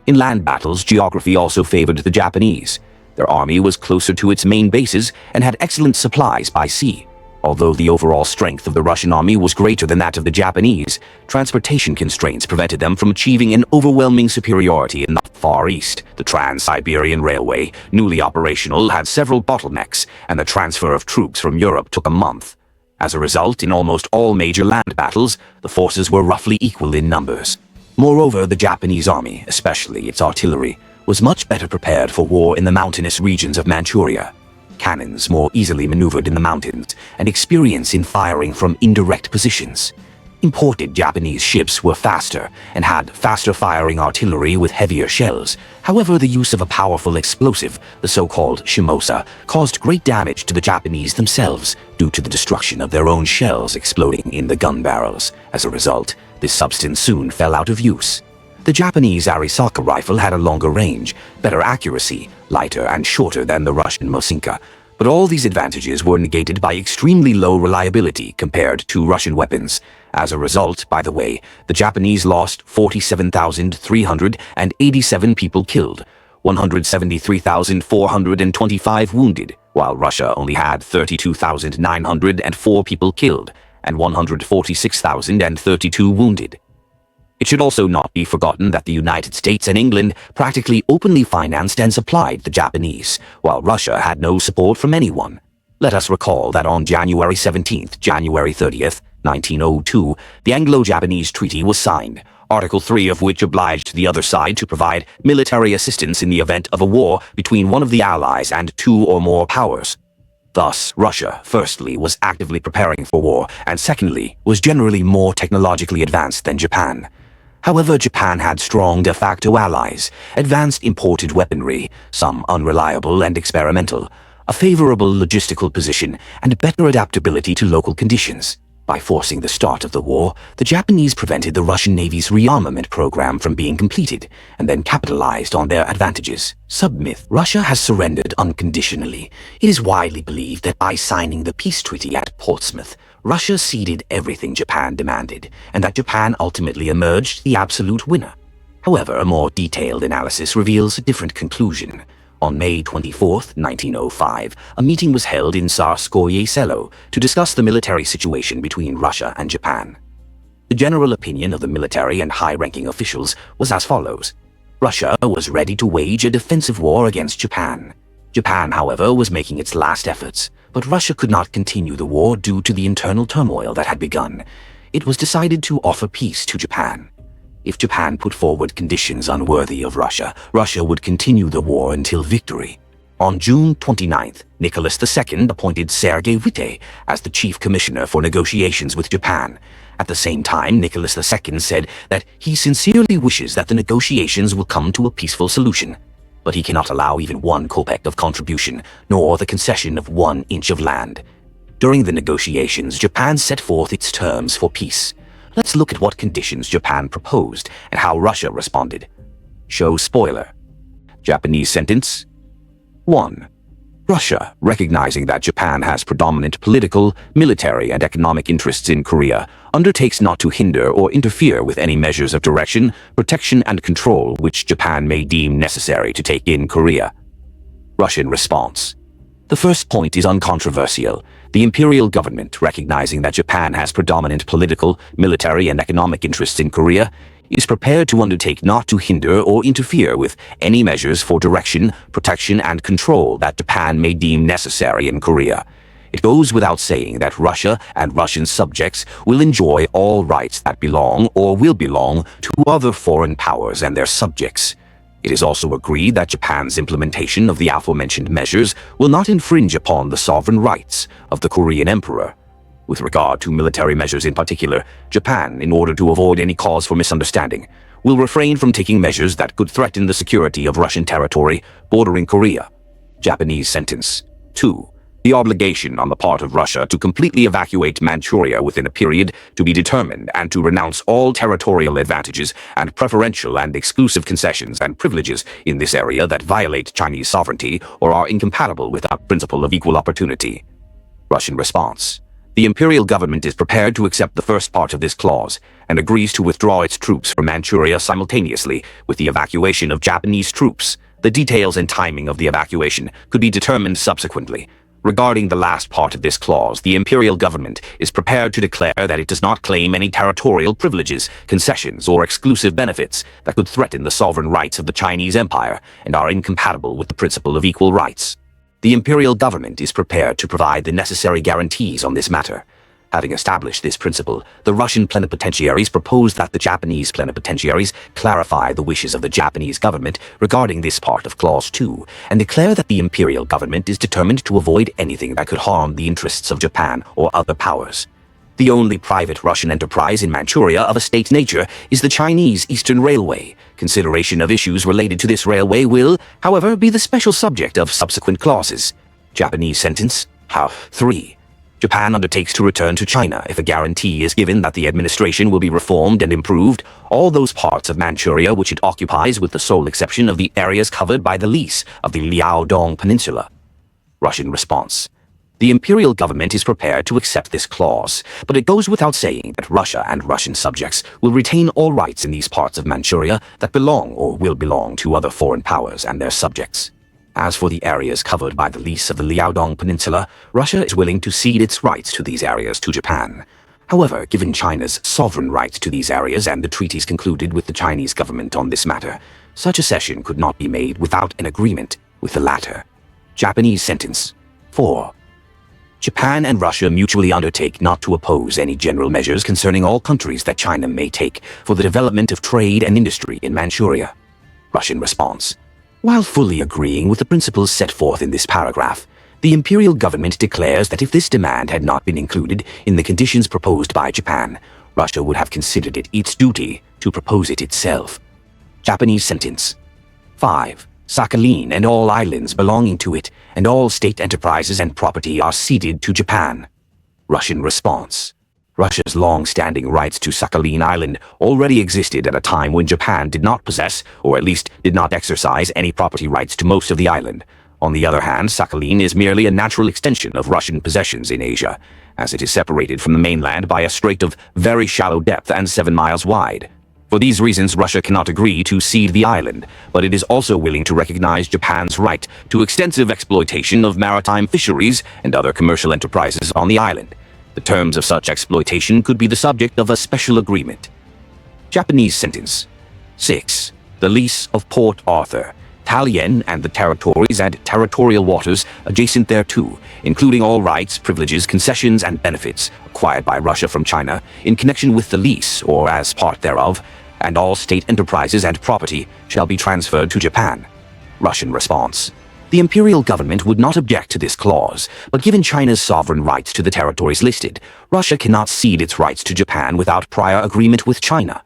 In land battles, geography also favored the Japanese. Their army was closer to its main bases and had excellent supplies by sea. Although the overall strength of the Russian army was greater than that of the Japanese, transportation constraints prevented them from achieving an overwhelming superiority in the Far East. The Trans-Siberian Railway, newly operational, had several bottlenecks, and the transfer of troops from Europe took a month. As a result, in almost all major land battles, the forces were roughly equal in numbers. Moreover, the Japanese army, especially its artillery, was much better prepared for war in the mountainous regions of Manchuria. Cannons more easily maneuvered in the mountains, and experience in firing from indirect positions. Imported Japanese ships were faster and had faster-firing artillery with heavier shells. However, the use of a powerful explosive, the so-called shimosa, caused great damage to the Japanese themselves due to the destruction of their own shells exploding in the gun barrels. As a result, this substance soon fell out of use. The Japanese Arisaka rifle had a longer range, better accuracy, lighter and shorter than the Russian Mosinka, but all these advantages were negated by extremely low reliability compared to Russian weapons. As a result, by the way, the Japanese lost 47,387 people killed, 173,425 wounded, while Russia only had 32,904 people killed and 146,032 wounded. It should also not be forgotten that the United States and England practically openly financed and supplied the Japanese, while Russia had no support from anyone. Let us recall that on January 17th, January 30th, 1902, the Anglo-Japanese Treaty was signed, Article 3 of which obliged the other side to provide military assistance in the event of a war between one of the Allies and two or more powers. Thus, Russia, firstly, was actively preparing for war, and secondly, was generally more technologically advanced than Japan. However, Japan had strong de facto allies, advanced imported weaponry, some unreliable and experimental, a favorable logistical position, and better adaptability to local conditions. By forcing the start of the war, the Japanese prevented the Russian Navy's rearmament program from being completed, and then capitalized on their advantages. Submyth: Russia has surrendered unconditionally. It is widely believed that by signing the peace treaty at Portsmouth, Russia ceded everything Japan demanded, and that Japan ultimately emerged the absolute winner. However, a more detailed analysis reveals a different conclusion. On May 24, 1905, a meeting was held in Tsarskoye Selo to discuss the military situation between Russia and Japan. The general opinion of the military and high-ranking officials was as follows. Russia was ready to wage a defensive war against Japan. Japan, however, was making its last efforts, but Russia could not continue the war due to the internal turmoil that had begun. It was decided to offer peace to Japan. If Japan put forward conditions unworthy of Russia, Russia would continue the war until victory. On June 29th, Nicholas II appointed Sergei Witte as the chief commissioner for negotiations with Japan. At the same time, Nicholas II said that he sincerely wishes that the negotiations will come to a peaceful solution, but he cannot allow even 1 kopeck of contribution, nor the concession of 1 inch of land. During the negotiations, Japan set forth its terms for peace. Let's look at what conditions Japan proposed and how Russia responded. Show spoiler. Japanese sentence. 1. Russia, recognizing that Japan has predominant political, military, and economic interests in Korea, undertakes not to hinder or interfere with any measures of direction, protection, and control which Japan may deem necessary to take in Korea. Russian response. The first point is uncontroversial. The imperial government, recognizing that Japan has predominant political, military, and economic interests in Korea, is prepared to undertake not to hinder or interfere with any measures for direction, protection, and control that Japan may deem necessary in Korea. It goes without saying that Russia and Russian subjects will enjoy all rights that belong or will belong to other foreign powers and their subjects. It is also agreed that Japan's implementation of the aforementioned measures will not infringe upon the sovereign rights of the Korean Emperor. With regard to military measures in particular, Japan, in order to avoid any cause for misunderstanding, will refrain from taking measures that could threaten the security of Russian territory bordering Korea. Japanese sentence. 2. The obligation on the part of Russia to completely evacuate Manchuria within a period to be determined and to renounce all territorial advantages and preferential and exclusive concessions and privileges in this area that violate Chinese sovereignty or are incompatible with the principle of equal opportunity. Russian response. The imperial government is prepared to accept the first part of this clause and agrees to withdraw its troops from Manchuria simultaneously with the evacuation of Japanese troops. The details and timing of the evacuation could be determined subsequently. Regarding the last part of this clause, the imperial government is prepared to declare that it does not claim any territorial privileges, concessions, or exclusive benefits that could threaten the sovereign rights of the Chinese Empire and are incompatible with the principle of equal rights. The imperial government is prepared to provide the necessary guarantees on this matter. Having established this principle, the Russian plenipotentiaries propose that the Japanese plenipotentiaries clarify the wishes of the Japanese government regarding this part of Clause 2, and declare that the imperial government is determined to avoid anything that could harm the interests of Japan or other powers. The only private Russian enterprise in Manchuria of a state nature is the Chinese Eastern Railway. Consideration of issues related to this railway will, however, be the special subject of subsequent clauses. Japanese sentence. 3. Japan undertakes to return to China if a guarantee is given that the administration will be reformed and improved all those parts of Manchuria which it occupies, with the sole exception of the areas covered by the lease of the Liaodong Peninsula. Russian response. The imperial government is prepared to accept this clause, but it goes without saying that Russia and Russian subjects will retain all rights in these parts of Manchuria that belong or will belong to other foreign powers and their subjects. As for the areas covered by the lease of the Liaodong Peninsula, Russia is willing to cede its rights to these areas to Japan. However, given China's sovereign rights to these areas and the treaties concluded with the Chinese government on this matter, such a cession could not be made without an agreement with the latter. Japanese sentence. 4. Japan and Russia mutually undertake not to oppose any general measures concerning all countries that China may take for the development of trade and industry in Manchuria. Russian response. While fully agreeing with the principles set forth in this paragraph, the imperial government declares that if this demand had not been included in the conditions proposed by Japan, Russia would have considered it its duty to propose it itself. Japanese sentence. 5. Sakhalin and all islands belonging to it and all state enterprises and property are ceded to Japan. Russian response. Russia's long-standing rights to Sakhalin Island already existed at a time when Japan did not possess, or at least did not exercise, any property rights to most of the island. On the other hand, Sakhalin is merely a natural extension of Russian possessions in Asia, as it is separated from the mainland by a strait of very shallow depth and 7 miles wide. For these reasons, Russia cannot agree to cede the island, but it is also willing to recognize Japan's right to extensive exploitation of maritime fisheries and other commercial enterprises on the island. The terms of such exploitation could be the subject of a special agreement. Japanese sentence. 6. The lease of Port Arthur, Taiyuan and the territories and territorial waters adjacent thereto, including all rights, privileges, concessions, and benefits acquired by Russia from China in connection with the lease or as part thereof, and all state enterprises and property shall be transferred to Japan. Russian response. The imperial government would not object to this clause, but given China's sovereign rights to the territories listed, Russia cannot cede its rights to Japan without prior agreement with China.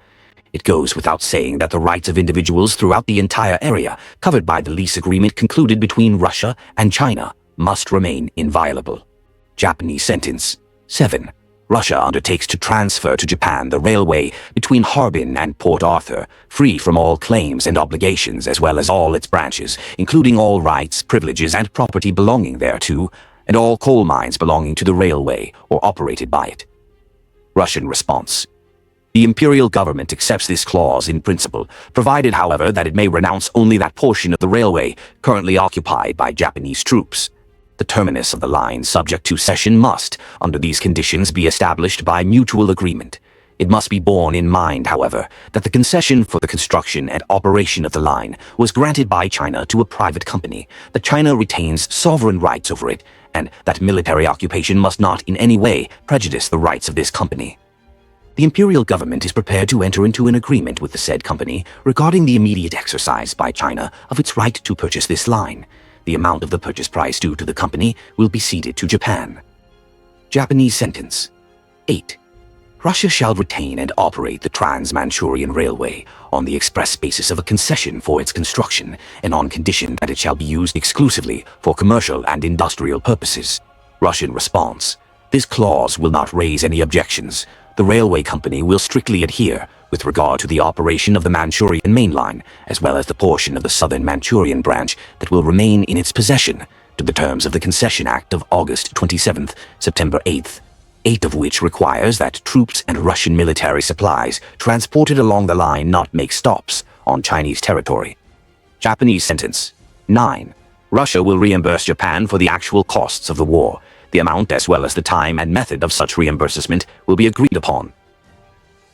It goes without saying that the rights of individuals throughout the entire area covered by the lease agreement concluded between Russia and China must remain inviolable. Japanese sentence. 7. Russia undertakes to transfer to Japan the railway between Harbin and Port Arthur, free from all claims and obligations, as well as all its branches, including all rights, privileges, and property belonging thereto, and all coal mines belonging to the railway or operated by it. Russian response. The imperial government accepts this clause in principle, provided, however, that it may renounce only that portion of the railway currently occupied by Japanese troops. The terminus of the line subject to cession must, under these conditions, be established by mutual agreement. It must be borne in mind, however, that the concession for the construction and operation of the line was granted by China to a private company, that China retains sovereign rights over it, and that military occupation must not in any way prejudice the rights of this company. The imperial government is prepared to enter into an agreement with the said company regarding the immediate exercise by China of its right to purchase this line. The amount of the purchase price due to the company will be ceded to Japan. Japanese sentence. 8. Russia shall retain and operate the Trans-Manchurian Railway on the express basis of a concession for its construction and on condition that it shall be used exclusively for commercial and industrial purposes. Russian response. This clause will not raise any objections. The railway company will strictly adhere with regard to the operation of the Manchurian main line, as well as the portion of the southern Manchurian branch that will remain in its possession, to the terms of the Concession Act of August 27th, September 8th. 8 of which requires that troops and Russian military supplies transported along the line not make stops on Chinese territory. Japanese sentence. 9. Russia will reimburse Japan for the actual costs of the war. The amount as well as the time and method of such reimbursement will be agreed upon.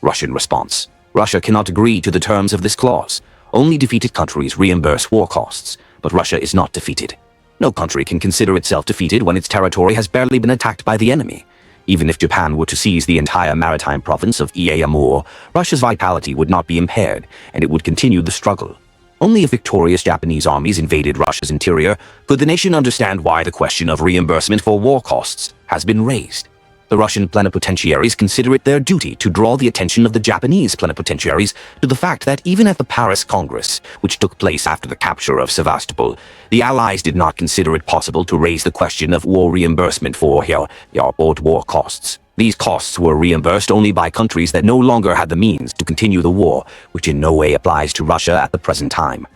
Russian response. Russia cannot agree to the terms of this clause. Only defeated countries reimburse war costs, but Russia is not defeated. No country can consider itself defeated when its territory has barely been attacked by the enemy. Even if Japan were to seize the entire maritime province of Iie Amur, Russia's vitality would not be impaired, and it would continue the struggle. Only if victorious Japanese armies invaded Russia's interior could the nation understand why the question of reimbursement for war costs has been raised. The Russian plenipotentiaries consider it their duty to draw the attention of the Japanese plenipotentiaries to the fact that even at the Paris Congress, which took place after the capture of Sevastopol, the Allies did not consider it possible to raise the question of war reimbursement for war costs. These costs were reimbursed only by countries that no longer had the means to continue the war, which in no way applies to Russia at the present time.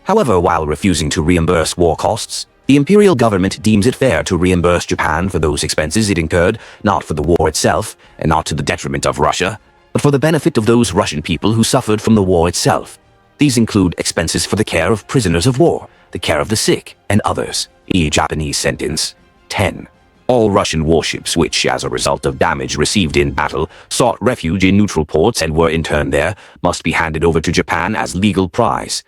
However, while refusing to reimburse war costs, the imperial government deems it fair to reimburse Japan for those expenses it incurred, not for the war itself, and not to the detriment of Russia, but for the benefit of those Russian people who suffered from the war itself. These include expenses for the care of prisoners of war, the care of the sick, and others. Japanese sentence. 10. All Russian warships which, as a result of damage received in battle, sought refuge in neutral ports and were interned there, must be handed over to Japan as legal prize.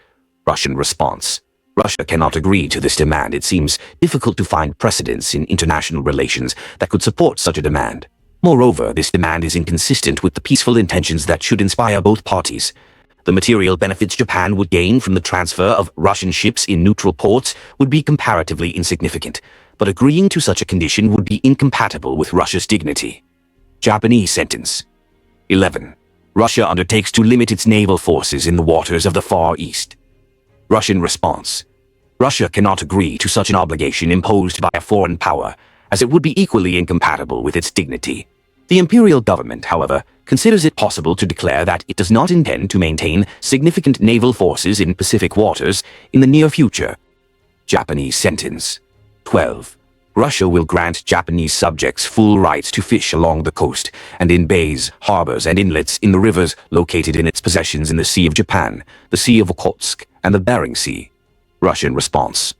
Russian response. Russia cannot agree to this demand. It seems difficult to find precedents in international relations that could support such a demand. Moreover, this demand is inconsistent with the peaceful intentions that should inspire both parties. The material benefits Japan would gain from the transfer of Russian ships in neutral ports would be comparatively insignificant, but agreeing to such a condition would be incompatible with Russia's dignity. Japanese sentence. 11. Russia undertakes to limit its naval forces in the waters of the Far East. Russian response. Russia cannot agree to such an obligation imposed by a foreign power, as it would be equally incompatible with its dignity. The imperial government, however, considers it possible to declare that it does not intend to maintain significant naval forces in Pacific waters in the near future. Japanese sentence. 12. Russia will grant Japanese subjects full rights to fish along the coast and in bays, harbors, and inlets in the rivers located in its possessions in the Sea of Japan, the Sea of Okhotsk, and the Bering Sea. Russian response.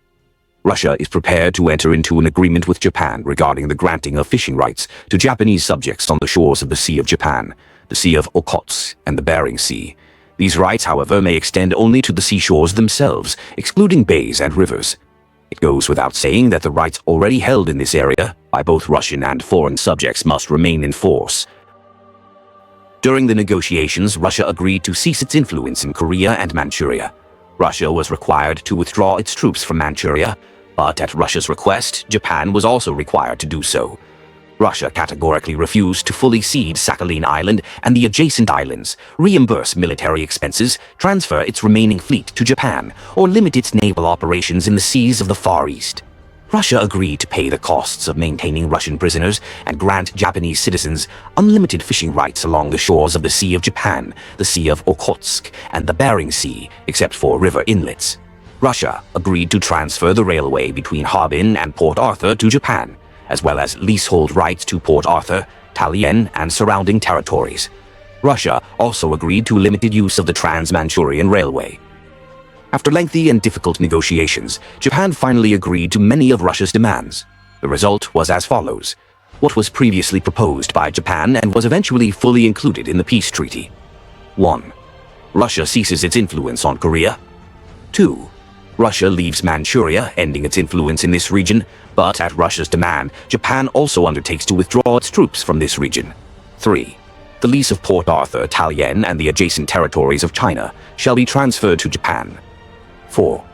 Russia is prepared to enter into an agreement with Japan regarding the granting of fishing rights to Japanese subjects on the shores of the Sea of Japan, the Sea of Okhotsk, and the Bering Sea. These rights, however, may extend only to the seashores themselves, excluding bays and rivers. It goes without saying that the rights already held in this area by both Russian and foreign subjects must remain in force. During the negotiations, Russia agreed to cease its influence in Korea and Manchuria. Russia was required to withdraw its troops from Manchuria, but at Russia's request, Japan was also required to do so. Russia categorically refused to fully cede Sakhalin Island and the adjacent islands, reimburse military expenses, transfer its remaining fleet to Japan, or limit its naval operations in the seas of the Far East. Russia agreed to pay the costs of maintaining Russian prisoners and grant Japanese citizens unlimited fishing rights along the shores of the Sea of Japan, the Sea of Okhotsk, and the Bering Sea, except for river inlets. Russia agreed to transfer the railway between Harbin and Port Arthur to Japan, as well as leasehold rights to Port Arthur, Dalian, and surrounding territories. Russia also agreed to limited use of the Trans-Manchurian Railway. After lengthy and difficult negotiations, Japan finally agreed to many of Russia's demands. The result was as follows. what was previously proposed by Japan and was eventually fully included in the peace treaty. 1. Russia ceases its influence on Korea. 2. Russia leaves Manchuria, ending its influence in this region, but at Russia's demand, Japan also undertakes to withdraw its troops from this region. 3. The lease of Port Arthur, Taiyuan, and the adjacent territories of China shall be transferred to Japan. 4.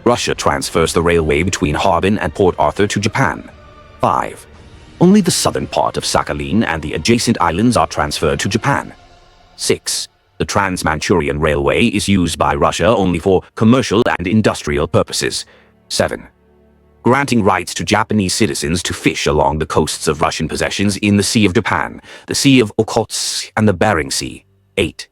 Russia transfers the railway between Harbin and Port Arthur to Japan. 5. Only the southern part of Sakhalin and the adjacent islands are transferred to Japan. 6. The Trans-Manchurian Railway is used by Russia only for commercial and industrial purposes. 7. Granting rights to Japanese citizens to fish along the coasts of Russian possessions in the Sea of Japan, the Sea of Okhotsk, and the Bering Sea. 8.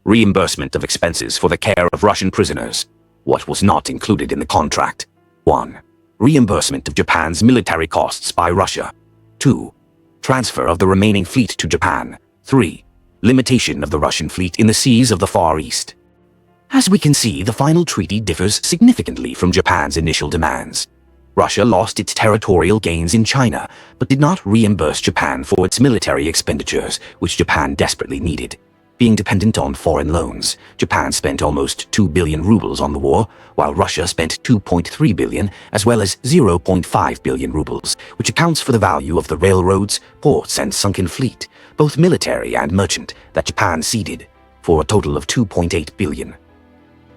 Reimbursement of expenses for the care of Russian prisoners. What was not included in the contract? 1. Reimbursement of Japan's military costs by Russia. 2. Transfer of the remaining fleet to Japan. 3. Limitation of the Russian fleet in the seas of the Far East. As we can see, the final treaty differs significantly from Japan's initial demands. Russia lost its territorial gains in China, but did not reimburse Japan for its military expenditures, which Japan desperately needed. Being dependent on foreign loans, Japan spent almost 2 billion rubles on the war, while Russia spent 2.3 billion as well as 0.5 billion rubles, which accounts for the value of the railroads, ports, and sunken fleet, both military and merchant, that Japan ceded, for a total of 2.8 billion.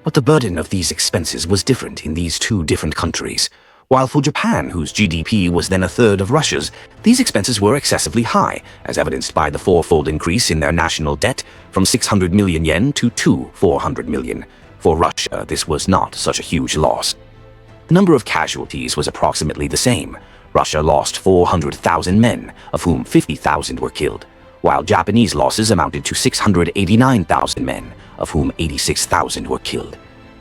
But the burden of these expenses was different in these two different countries. While for Japan, whose GDP was then a third of Russia's, these expenses were excessively high, as evidenced by the fourfold increase in their national debt from 600 million yen to 400 million. For Russia, this was not such a huge loss. The number of casualties was approximately the same. Russia lost 400,000 men, of whom 50,000 were killed, while Japanese losses amounted to 689,000 men, of whom 86,000 were killed.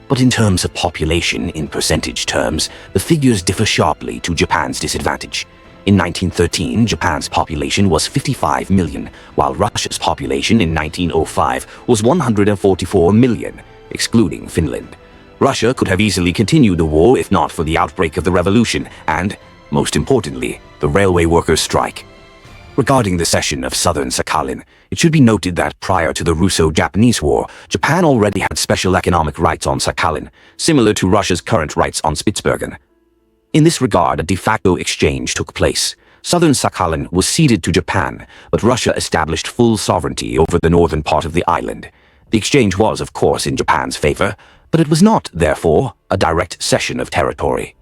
But in terms of population, in percentage terms, the figures differ sharply to Japan's disadvantage. In 1913, Japan's population was 55 million, while Russia's population in 1905 was 144 million, excluding Finland. Russia could have easily continued the war if not for the outbreak of the revolution and, most importantly, the railway workers' strike. Regarding the cession of southern Sakhalin, it should be noted that prior to the Russo-Japanese War, Japan already had special economic rights on Sakhalin, similar to Russia's current rights on Spitsbergen. In this regard, a de facto exchange took place. Southern Sakhalin was ceded to Japan, but Russia established full sovereignty over the northern part of the island. The exchange was, of course, in Japan's favor, but it was not, therefore, a direct cession of territory.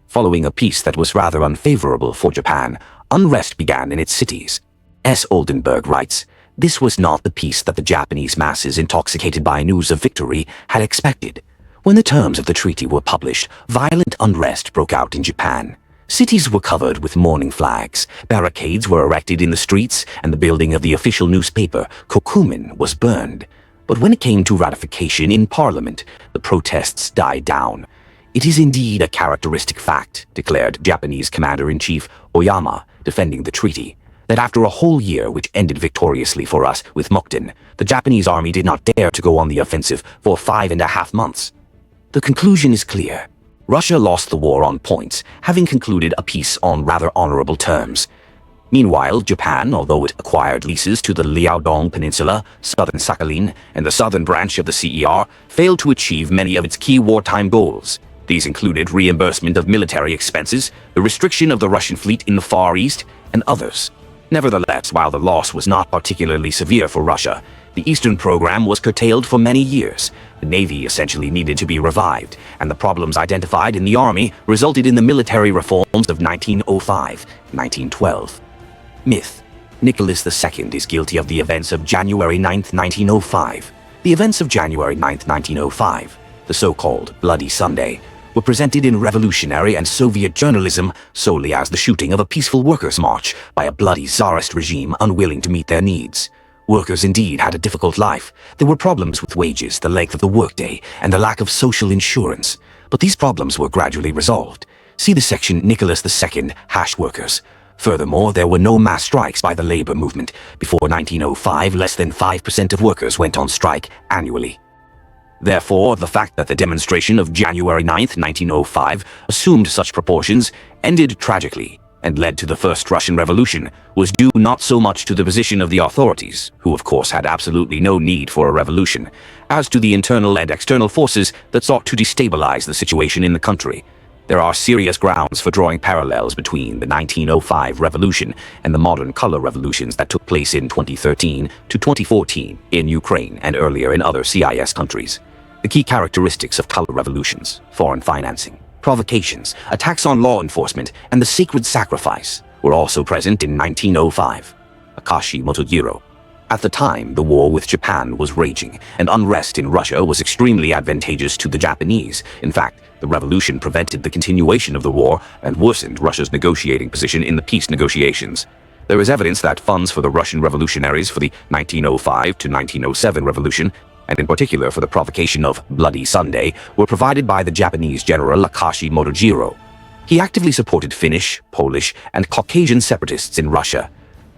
Following a peace that was rather unfavorable for Japan, unrest began in its cities. S. Oldenburg writes, "This was not the peace that the Japanese masses, intoxicated by news of victory, had expected. When the terms of the treaty were published, violent unrest broke out in Japan. Cities were covered with mourning flags, barricades were erected in the streets, and the building of the official newspaper, Kokumin, was burned. But when it came to ratification in Parliament, the protests died down. It is indeed a characteristic fact," declared Japanese Commander-in-Chief Oyama, defending the treaty, "that after a whole year which ended victoriously for us with Mukden, the Japanese army did not dare to go on the offensive for 5.5 months. The conclusion is clear. Russia lost the war on points, having concluded a peace on rather honorable terms. Meanwhile, Japan, although it acquired leases to the Liaodong Peninsula, southern Sakhalin, and the southern branch of the CER, failed to achieve many of its key wartime goals. These included reimbursement of military expenses, the restriction of the Russian fleet in the Far East, and others. Nevertheless, while the loss was not particularly severe for Russia, the Eastern program was curtailed for many years. The Navy essentially needed to be revived, and the problems identified in the Army resulted in the military reforms of 1905-1912. Myth: Nicholas II is guilty of the events of January 9, 1905. The events of January 9, 1905, the so-called Bloody Sunday, were presented in revolutionary and Soviet journalism solely as the shooting of a peaceful workers' march by a bloody Tsarist regime unwilling to meet their needs. Workers indeed had a difficult life. There were problems with wages, the length of the workday, and the lack of social insurance. But these problems were gradually resolved. See the section Nicholas II, Workers. Furthermore, there were no mass strikes by the labor movement. Before 1905, less than 5% of workers went on strike annually. Therefore, the fact that the demonstration of January 9, 1905 assumed such proportions ended tragically, and led to the First Russian Revolution, was due not so much to the position of the authorities, who of course had absolutely no need for a revolution, as to the internal and external forces that sought to destabilize the situation in the country. There are serious grounds for drawing parallels between the 1905 revolution and the modern color revolutions that took place in 2013 to 2014 in Ukraine and earlier in other CIS countries. The key characteristics of color revolutions: foreign financing, provocations, attacks on law enforcement, and the sacred sacrifice were also present in 1905. Akashi Motojiro. At the time, the war with Japan was raging, and unrest in Russia was extremely advantageous to the Japanese. In fact, the revolution prevented the continuation of the war and worsened Russia's negotiating position in the peace negotiations. There is evidence that funds for the Russian revolutionaries for the 1905 to 1907 revolution, and in particular for the provocation of Bloody Sunday, were provided by the Japanese general Akashi Motojiro. He actively supported Finnish, Polish, and Caucasian separatists in Russia.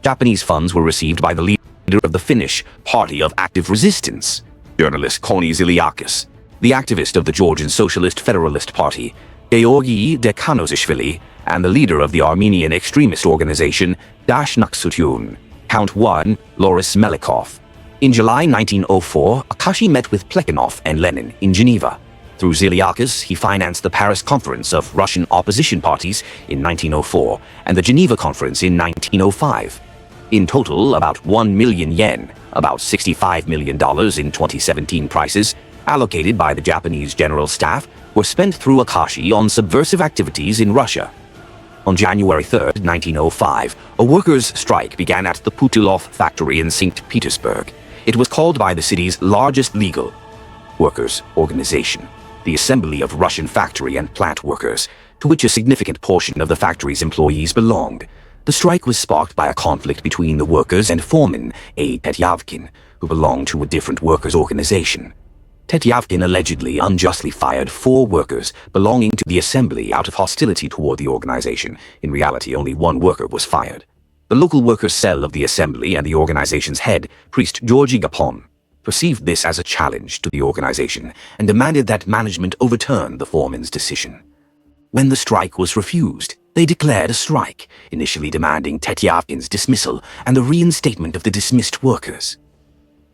Japanese funds were received by the leader of the Finnish Party of Active Resistance, journalist Koni Ziliakis, the activist of the Georgian Socialist Federalist Party, Georgi Dekhanozishvili, and the leader of the Armenian extremist organization Dashnaksutyun, Count 1 Loris Melikov. In July 1904, Akashi met with Plekhanov and Lenin in Geneva. Through Ziliakis, he financed the Paris Conference of Russian opposition parties in 1904 and the Geneva Conference in 1905. In total, about 1 million yen, about $65 million in 2017 prices, allocated by the Japanese General Staff, were spent through Akashi on subversive activities in Russia. On January 3, 1905, a workers' strike began at the Putilov factory in St. Petersburg. It was called by the city's largest legal workers' organization, the Assembly of Russian Factory and Plant Workers, to which a significant portion of the factory's employees belonged. The strike was sparked by a conflict between the workers and foreman A. Tetyavkin, who belonged to a different workers' organization. Tetyavkin allegedly unjustly fired 4 workers belonging to the assembly out of hostility toward the organization. In reality, only 1 worker was fired. The local workers' cell of the assembly and the organization's head, priest Georgy Gapon, perceived this as a challenge to the organization and demanded that management overturn the foreman's decision. When the strike was refused, they declared a strike, initially demanding Tetyavkin's dismissal and the reinstatement of the dismissed workers.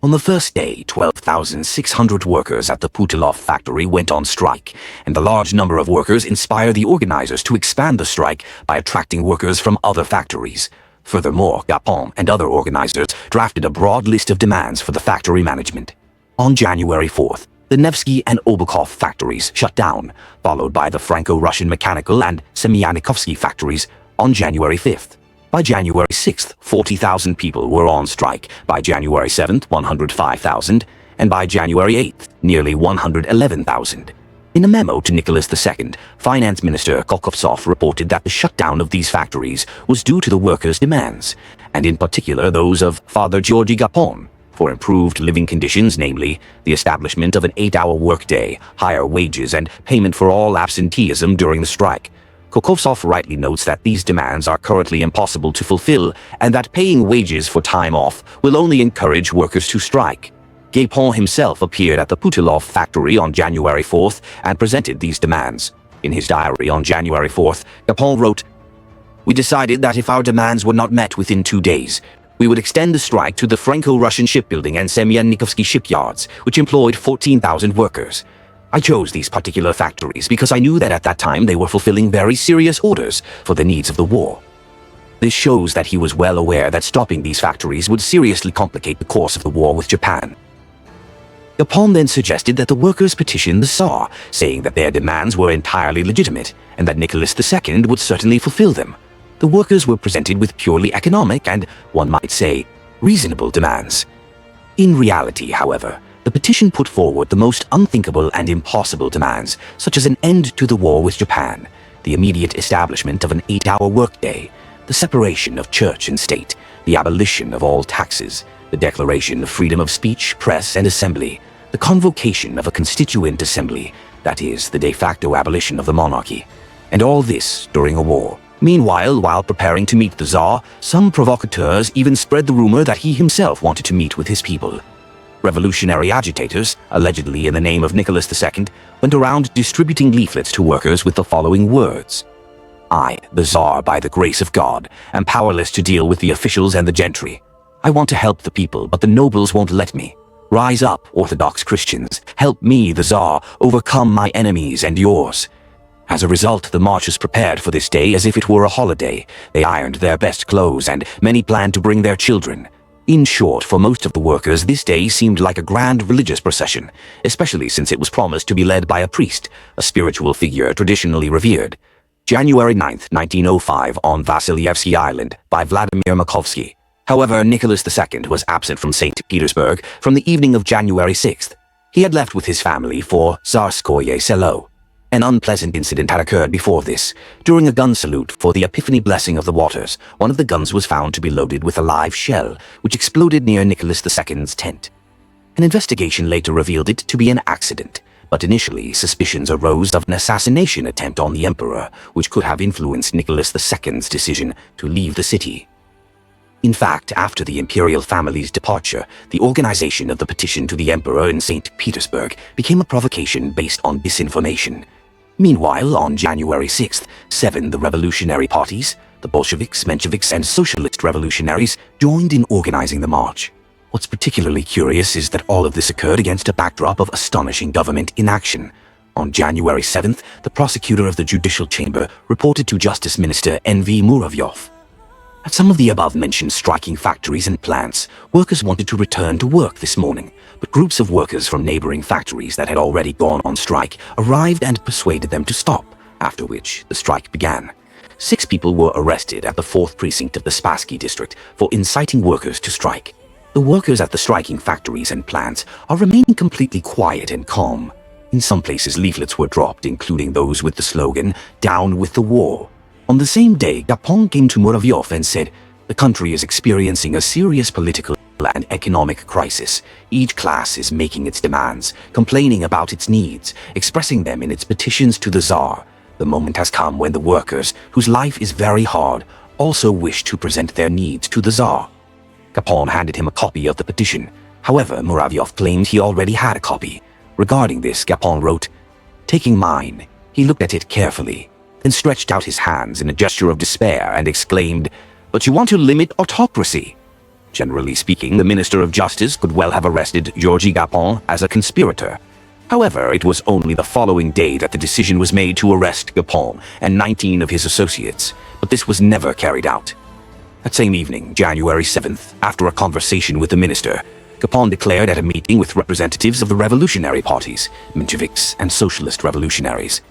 On the first day, 12,600 workers at the Putilov factory went on strike, and the large number of workers inspired the organizers to expand the strike by attracting workers from other factories. Furthermore, Gapon and other organizers drafted a broad list of demands for the factory management. On January 4th, the Nevsky and Obukov factories shut down, followed by the Franco-Russian Mechanical and Semyanikovsky factories on January 5th. By January 6th, 40,000 people were on strike. By January 7th, 105,000, and by January 8th, nearly 111,000. In a memo to Nicholas II, Finance Minister Kolkovtsov reported that the shutdown of these factories was due to the workers' demands, and in particular those of Father Georgy Gapon, for improved living conditions, namely, the establishment of an 8-hour workday, higher wages, and payment for all absenteeism during the strike. Kolkovtsov rightly notes that these demands are currently impossible to fulfill, and that paying wages for time off will only encourage workers to strike. Gapon himself appeared at the Putilov factory on January 4th and presented these demands. In his diary on January 4th, Gapon wrote, "We decided that if our demands were not met within 2 days, we would extend the strike to the Franco-Russian shipbuilding and Semyanikovsky shipyards, which employed 14,000 workers. I chose these particular factories because I knew that at that time they were fulfilling very serious orders for the needs of the war." This shows that he was well aware that stopping these factories would seriously complicate the course of the war with Japan. Gapon then suggested that the workers petition the Tsar, saying that their demands were entirely legitimate and that Nicholas II would certainly fulfill them. The workers were presented with purely economic and, one might say, reasonable demands. In reality, however, the petition put forward the most unthinkable and impossible demands, such as an end to the war with Japan, the immediate establishment of an 8-hour workday, the separation of church and state, the abolition of all taxes, the declaration of freedom of speech, press, and assembly, the convocation of a constituent assembly, that is, the de facto abolition of the monarchy, and all this during a war. Meanwhile, while preparing to meet the Tsar, some provocateurs even spread the rumor that he himself wanted to meet with his people. Revolutionary agitators, allegedly in the name of Nicholas II, went around distributing leaflets to workers with the following words: I, the Tsar, by the grace of God, am powerless to deal with the officials and the gentry. I want to help the people, but the nobles won't let me. Rise up, Orthodox Christians. Help me, the Tsar, overcome my enemies and yours." As a result, the marchers prepared for this day as if it were a holiday. They ironed their best clothes, and many planned to bring their children. In short, for most of the workers, this day seemed like a grand religious procession, especially since it was promised to be led by a priest, a spiritual figure traditionally revered. January 9th, 1905, on Vasilyevsky Island, by Vladimir Makovsky. However, Nicholas II was absent from St. Petersburg from the evening of January 6th. He had left with his family for Tsarskoye Selo. An unpleasant incident had occurred before this. During a gun salute for the Epiphany Blessing of the Waters, one of the guns was found to be loaded with a live shell, which exploded near Nicholas II's tent. An investigation later revealed it to be an accident, but initially suspicions arose of an assassination attempt on the emperor, which could have influenced Nicholas II's decision to leave the city. In fact, after the imperial family's departure, the organization of the petition to the emperor in St. Petersburg became a provocation based on disinformation. Meanwhile, on January 6th, 7 the revolutionary parties, the Bolsheviks, Mensheviks, and Socialist revolutionaries joined in organizing the march. What's particularly curious is that all of this occurred against a backdrop of astonishing government inaction. On January 7th, the prosecutor of the Judicial Chamber reported to Justice Minister N.V. Muravyov. At some of the above-mentioned striking factories and plants, workers wanted to return to work this morning, but groups of workers from neighboring factories that had already gone on strike arrived and persuaded them to stop, after which the strike began. 6 people were arrested at the 4th precinct of the Spassky district for inciting workers to strike. The workers at the striking factories and plants are remaining completely quiet and calm. In some places, leaflets were dropped, including those with the slogan, "Down with the war." On the same day, Gapon came to Muravyov and said, "The country is experiencing a serious political and economic crisis. Each class is making its demands, complaining about its needs, expressing them in its petitions to the Tsar. The moment has come when the workers, whose life is very hard, also wish to present their needs to the Tsar." Gapon handed him a copy of the petition. However, Muravyov claimed he already had a copy. Regarding this, Gapon wrote, "Taking mine, he looked at it carefully, then stretched out his hands in a gesture of despair and exclaimed, 'But you want to limit autocracy?' Generally speaking, the Minister of Justice could well have arrested Georgy Gapon as a conspirator. However, it was only the following day that the decision was made to arrest Gapon and 19 of his associates, but this was never carried out. That same evening, January 7th, after a conversation with the minister, Gapon declared at a meeting with representatives of the revolutionary parties, Mensheviks and Socialist revolutionaries,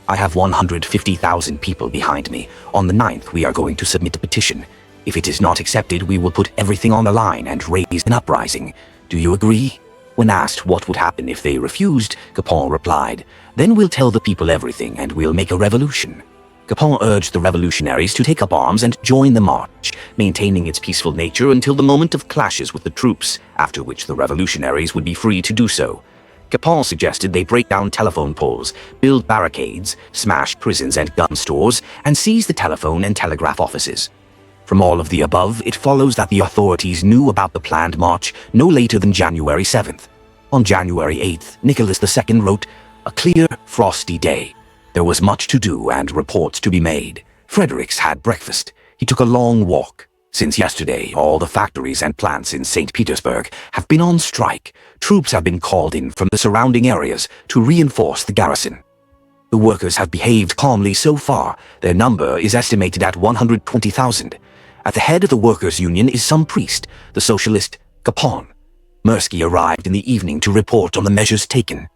"I have 150,000 people behind me. On the 9th, we are going to submit a petition. If it is not accepted, we will put everything on the line and raise an uprising. Do you agree?" When asked what would happen if they refused, Gapon replied, "Then we'll tell the people everything and we'll make a revolution." Gapon urged the revolutionaries to take up arms and join the march, maintaining its peaceful nature until the moment of clashes with the troops, after which the revolutionaries would be free to do so. Gapon suggested they break down telephone poles, build barricades, smash prisons and gun stores, and seize the telephone and telegraph offices. From all of the above, it follows that the authorities knew about the planned march no later than January 7th. On January 8th, Nicholas II wrote, "A clear, frosty day. There was much to do and reports to be made. Fredericks had breakfast. He took a long walk. Since yesterday, all the factories and plants in St. Petersburg have been on strike. Troops have been called in from the surrounding areas to reinforce the garrison. The workers have behaved calmly so far. Their number is estimated at 120,000. At the head of the workers' union is some priest, the socialist Gapon. Mirsky arrived in the evening to report on the measures taken."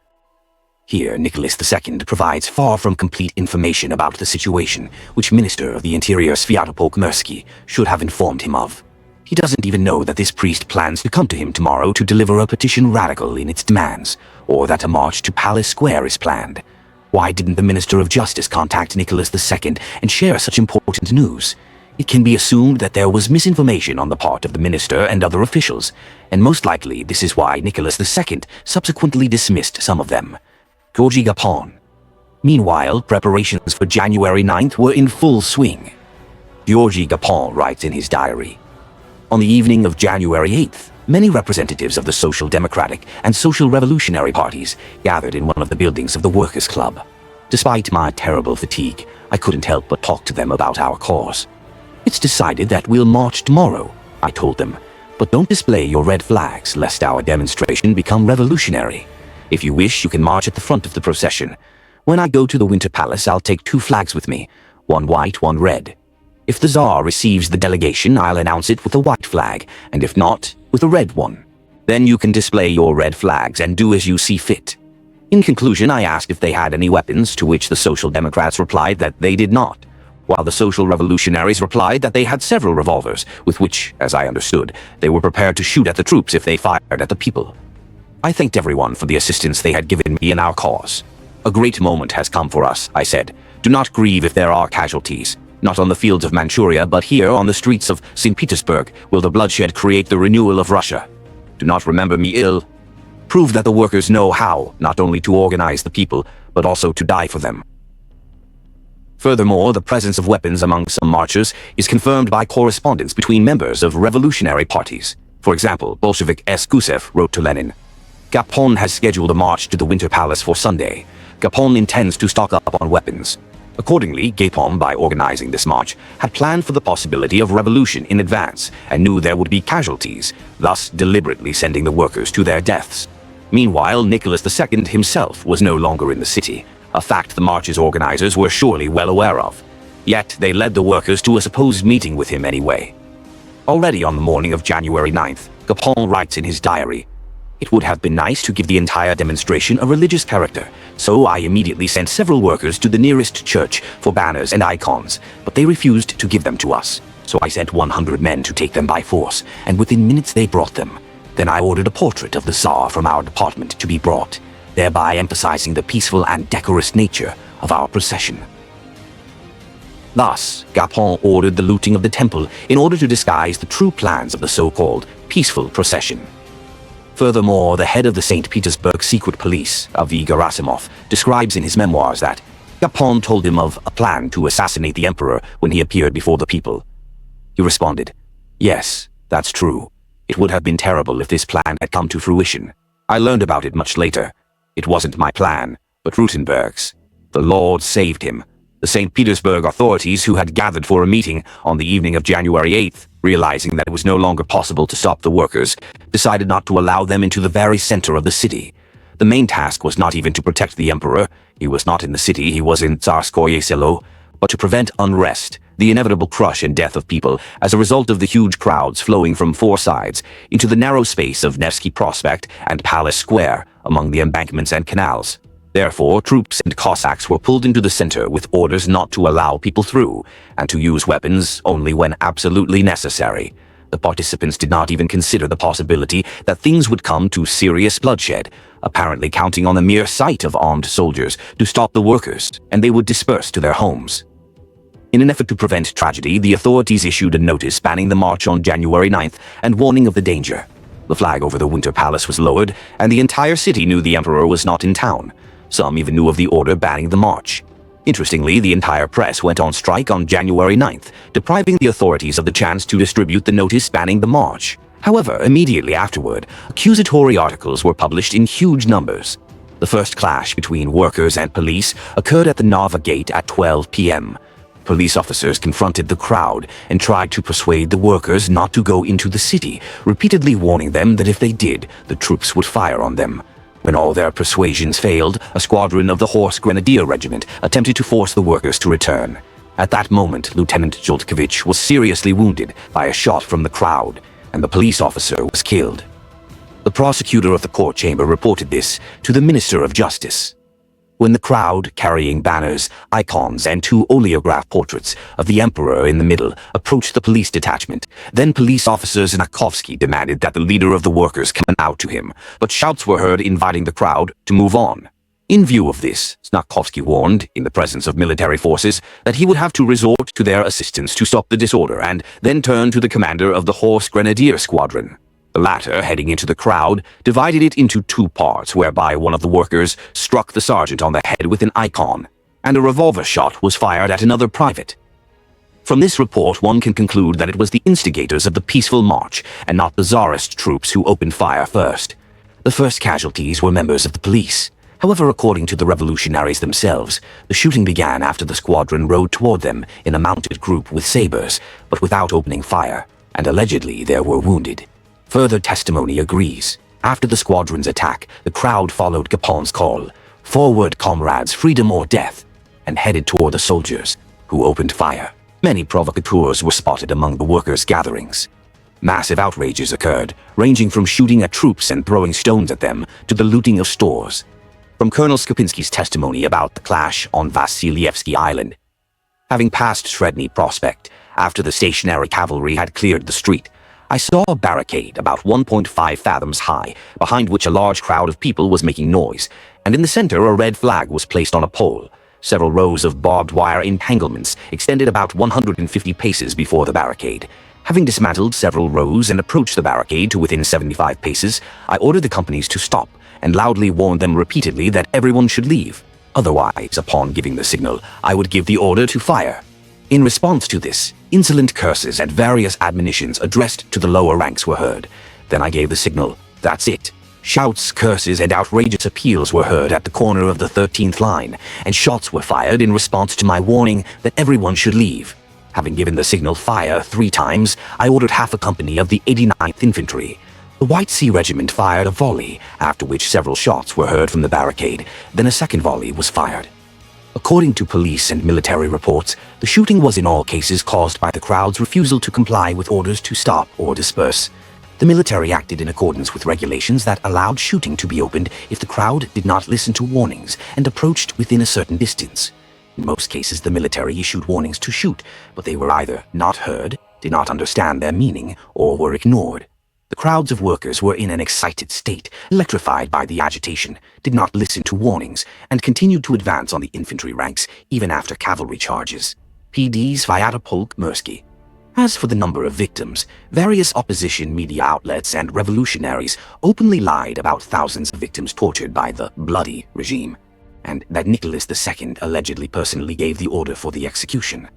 Here, Nicholas II provides far from complete information about the situation, which Minister of the Interior Sviatopolk Mirsky should have informed him of. He doesn't even know that this priest plans to come to him tomorrow to deliver a petition radical in its demands, or that a march to Palace Square is planned. Why didn't the Minister of Justice contact Nicholas II and share such important news? It can be assumed that there was misinformation on the part of the minister and other officials, and most likely this is why Nicholas II subsequently dismissed some of them. Georgy Gapon. Meanwhile, preparations for January 9th were in full swing. Georgy Gapon writes in his diary, "On the evening of January 8th, many representatives of the Social Democratic and Social Revolutionary parties gathered in one of the buildings of the Workers' Club. Despite my terrible fatigue, I couldn't help but talk to them about our cause. "It's decided that we'll march tomorrow," I told them, "but don't display your red flags lest our demonstration become revolutionary. If you wish, you can march at the front of the procession. When I go to the Winter Palace, I'll take 2 flags with me, one white, one red. If the Tsar receives the delegation, I'll announce it with a white flag, and if not, with a red one. Then you can display your red flags and do as you see fit." In conclusion, I asked if they had any weapons, to which the Social Democrats replied that they did not, while the Social Revolutionaries replied that they had several revolvers, with which, as I understood, they were prepared to shoot at the troops if they fired at the people. I thanked everyone for the assistance they had given me in our cause. "A great moment has come for us," I said. "Do not grieve if there are casualties. Not on the fields of Manchuria, but here on the streets of St. Petersburg will the bloodshed create the renewal of Russia. Do not remember me ill. Prove that the workers know how not only to organize the people, but also to die for them." Furthermore, the presence of weapons among some marchers is confirmed by correspondence between members of revolutionary parties. For example, Bolshevik S. Gusev wrote to Lenin, "Gapon has scheduled a march to the Winter Palace for Sunday. Gapon intends to stock up on weapons." Accordingly, Gapon, by organizing this march, had planned for the possibility of revolution in advance and knew there would be casualties, thus deliberately sending the workers to their deaths. Meanwhile, Nicholas II himself was no longer in the city, a fact the march's organizers were surely well aware of. Yet they led the workers to a supposed meeting with him anyway. Already on the morning of January 9th, Gapon writes in his diary, "It would have been nice to give the entire demonstration a religious character, so I immediately sent several workers to the nearest church for banners and icons, but they refused to give them to us. So I sent 100 men to take them by force, and within minutes they brought them. Then I ordered a portrait of the Tsar from our department to be brought, thereby emphasizing the peaceful and decorous nature of our procession." Thus, Gapon ordered the looting of the temple in order to disguise the true plans of the so-called peaceful procession. Furthermore, the head of the St. Petersburg secret police, Avi Gerasimov, describes in his memoirs that Gapon told him of a plan to assassinate the emperor when he appeared before the people. He responded, "Yes, that's true. It would have been terrible if this plan had come to fruition. I learned about it much later. It wasn't my plan, but Rutenberg's. The Lord saved him." The St. Petersburg authorities, who had gathered for a meeting on the evening of January 8th, realizing that it was no longer possible to stop the workers, decided not to allow them into the very center of the city. The main task was not even to protect the emperor. He was not in the city, he was in Tsarskoye Selo, but to prevent unrest, the inevitable crush and death of people as a result of the huge crowds flowing from 4 sides into the narrow space of Nevsky Prospect and Palace Square among the embankments and canals. Therefore, troops and Cossacks were pulled into the center with orders not to allow people through, and to use weapons only when absolutely necessary. The participants did not even consider the possibility that things would come to serious bloodshed, apparently counting on the mere sight of armed soldiers to stop the workers, and they would disperse to their homes. In an effort to prevent tragedy, the authorities issued a notice banning the march on January 9th and warning of the danger. The flag over the Winter Palace was lowered, and the entire city knew the emperor was not in town. Some even knew of the order banning the march. Interestingly, the entire press went on strike on January 9th, depriving the authorities of the chance to distribute the notice banning the march. However, immediately afterward, accusatory articles were published in huge numbers. The first clash between workers and police occurred at the Nava Gate at 12 p.m. Police officers confronted the crowd and tried to persuade the workers not to go into the city, repeatedly warning them that if they did, the troops would fire on them. When all their persuasions failed, a squadron of the Horse Grenadier Regiment attempted to force the workers to return. At that moment, Lieutenant Joltkovich was seriously wounded by a shot from the crowd, and the police officer was killed. The prosecutor of the court chamber reported this to the Minister of Justice. When the crowd, carrying banners, icons, and 2 oleograph portraits of the emperor in the middle, approached the police detachment, then police officer Znakovsky demanded that the leader of the workers come out to him, but shouts were heard inviting the crowd to move on. In view of this, Znakovsky warned, in the presence of military forces, that he would have to resort to their assistance to stop the disorder and then turn to the commander of the Horse Grenadier Squadron. The latter, heading into the crowd, divided it into 2 parts, whereby one of the workers struck the sergeant on the head with an icon, and a revolver shot was fired at another private. From this report, one can conclude that it was the instigators of the peaceful march, and not the Tsarist troops who opened fire first. The first casualties were members of the police. However, according to the revolutionaries themselves, the shooting began after the squadron rode toward them in a mounted group with sabers, but without opening fire, and allegedly there were wounded. Further testimony agrees. After the squadron's attack, the crowd followed Gapon's call, "Forward, comrades, freedom or death," and headed toward the soldiers, who opened fire. Many provocateurs were spotted among the workers' gatherings. Massive outrages occurred, ranging from shooting at troops and throwing stones at them to the looting of stores. From Colonel Skupinski's testimony about the clash on Vasilyevsky Island. Having passed Sredny Prospect, after the stationary cavalry had cleared the street, I saw a barricade about 1.5 fathoms high, behind which a large crowd of people was making noise, and in the center a red flag was placed on a pole. Several rows of barbed wire entanglements extended about 150 paces before the barricade. Having dismantled several rows and approached the barricade to within 75 paces, I ordered the companies to stop and loudly warned them repeatedly that everyone should leave. Otherwise, upon giving the signal, I would give the order to fire. In response to this, insolent curses and various admonitions addressed to the lower ranks were heard. Then I gave the signal. That's it. Shouts, curses, and outrageous appeals were heard at the corner of the 13th line, and shots were fired in response to my warning that everyone should leave. Having given the signal fire 3 times, I ordered half a company of the 89th Infantry. The White Sea Regiment fired a volley, after which several shots were heard from the barricade. Then a second volley was fired. According to police and military reports, the shooting was in all cases caused by the crowd's refusal to comply with orders to stop or disperse. The military acted in accordance with regulations that allowed shooting to be opened if the crowd did not listen to warnings and approached within a certain distance. In most cases, the military issued warnings to shoot, but they were either not heard, did not understand their meaning, or were ignored. The crowds of workers were in an excited state, electrified by the agitation, did not listen to warnings, and continued to advance on the infantry ranks even after cavalry charges. PD Svyatopolk Mirsky. As for the number of victims, various opposition media outlets and revolutionaries openly lied about thousands of victims tortured by the bloody regime, and that Nicholas II allegedly personally gave the order for the execution.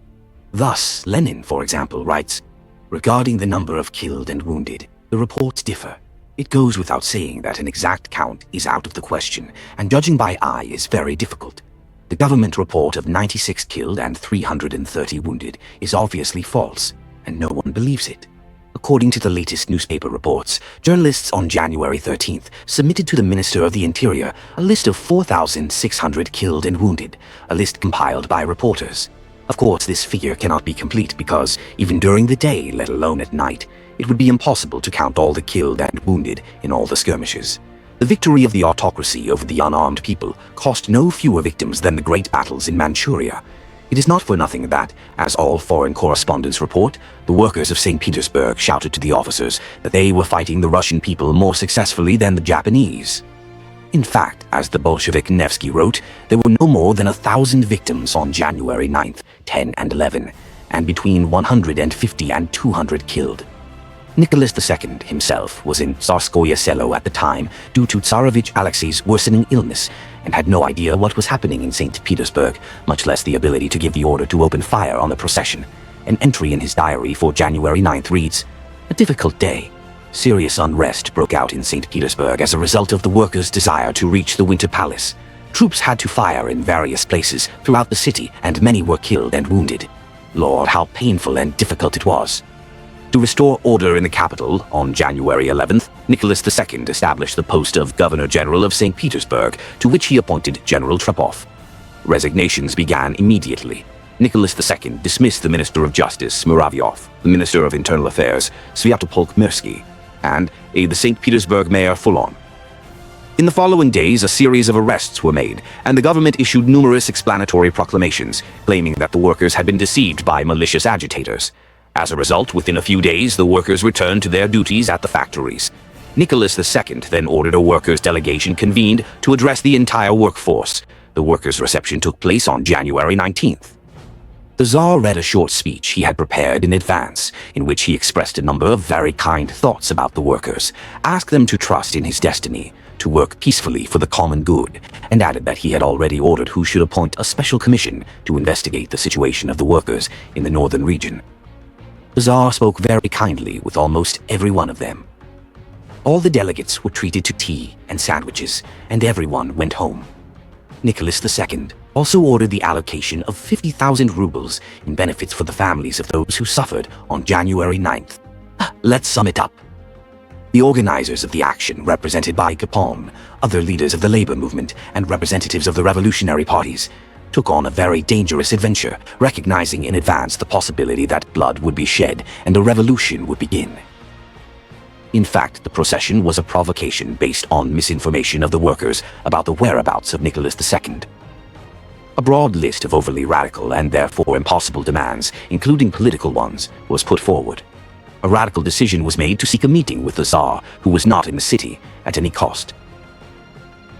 Thus, Lenin, for example, writes, "Regarding the number of killed and wounded, the reports differ. It goes without saying that an exact count is out of the question, and judging by eye is very difficult. The government report of 96 killed and 330 wounded is obviously false, and no one believes it." According to the latest newspaper reports, journalists on January 13th submitted to the Minister of the Interior a list of 4,600 killed and wounded, a list compiled by reporters. Of course, this figure cannot be complete because, even during the day, let alone at night, it would be impossible to count all the killed and wounded in all the skirmishes. The victory of the autocracy over the unarmed people cost no fewer victims than the great battles in Manchuria. It is not for nothing that, as all foreign correspondents report, the workers of St. Petersburg shouted to the officers that they were fighting the Russian people more successfully than the Japanese. In fact, as the Bolshevik Nevsky wrote, there were no more than 1,000 victims on January 9th, 10 and 11, and between 150 and 200 killed. Nicholas II himself was in Tsarskoye Selo at the time due to Tsarevich Alexei's worsening illness and had no idea what was happening in St. Petersburg, much less the ability to give the order to open fire on the procession. An entry in his diary for January 9th reads, "A difficult day. Serious unrest broke out in St. Petersburg as a result of the workers' desire to reach the Winter Palace. Troops had to fire in various places throughout the city and many were killed and wounded. Lord, how painful and difficult it was." To restore order in the capital, on January 11th, Nicholas II established the post of Governor-General of St. Petersburg, to which he appointed General Trepov. Resignations began immediately. Nicholas II dismissed the Minister of Justice, Muravyov, the Minister of Internal Affairs, Svyatopolk Mirsky, and the St. Petersburg Mayor Fulon. In the following days, a series of arrests were made, and the government issued numerous explanatory proclamations, claiming that the workers had been deceived by malicious agitators. As a result, within a few days, the workers returned to their duties at the factories. Nicholas II then ordered a workers' delegation convened to address the entire workforce. The workers' reception took place on January 19th. The Tsar read a short speech he had prepared in advance, in which he expressed a number of very kind thoughts about the workers, asked them to trust in his destiny, to work peacefully for the common good, and added that he had already ordered who should appoint a special commission to investigate the situation of the workers in the northern region. The Tsar spoke very kindly with almost every one of them. All the delegates were treated to tea and sandwiches, and everyone went home. Nicholas II also ordered the allocation of 50,000 rubles in benefits for the families of those who suffered on January 9th. Let's sum it up. The organizers of the action, represented by Capone, other leaders of the labor movement, and representatives of the revolutionary parties, took on a very dangerous adventure, recognizing in advance the possibility that blood would be shed and a revolution would begin. In fact, the procession was a provocation based on misinformation of the workers about the whereabouts of Nicholas II. A broad list of overly radical and therefore impossible demands, including political ones, was put forward. A radical decision was made to seek a meeting with the Tsar, who was not in the city, at any cost.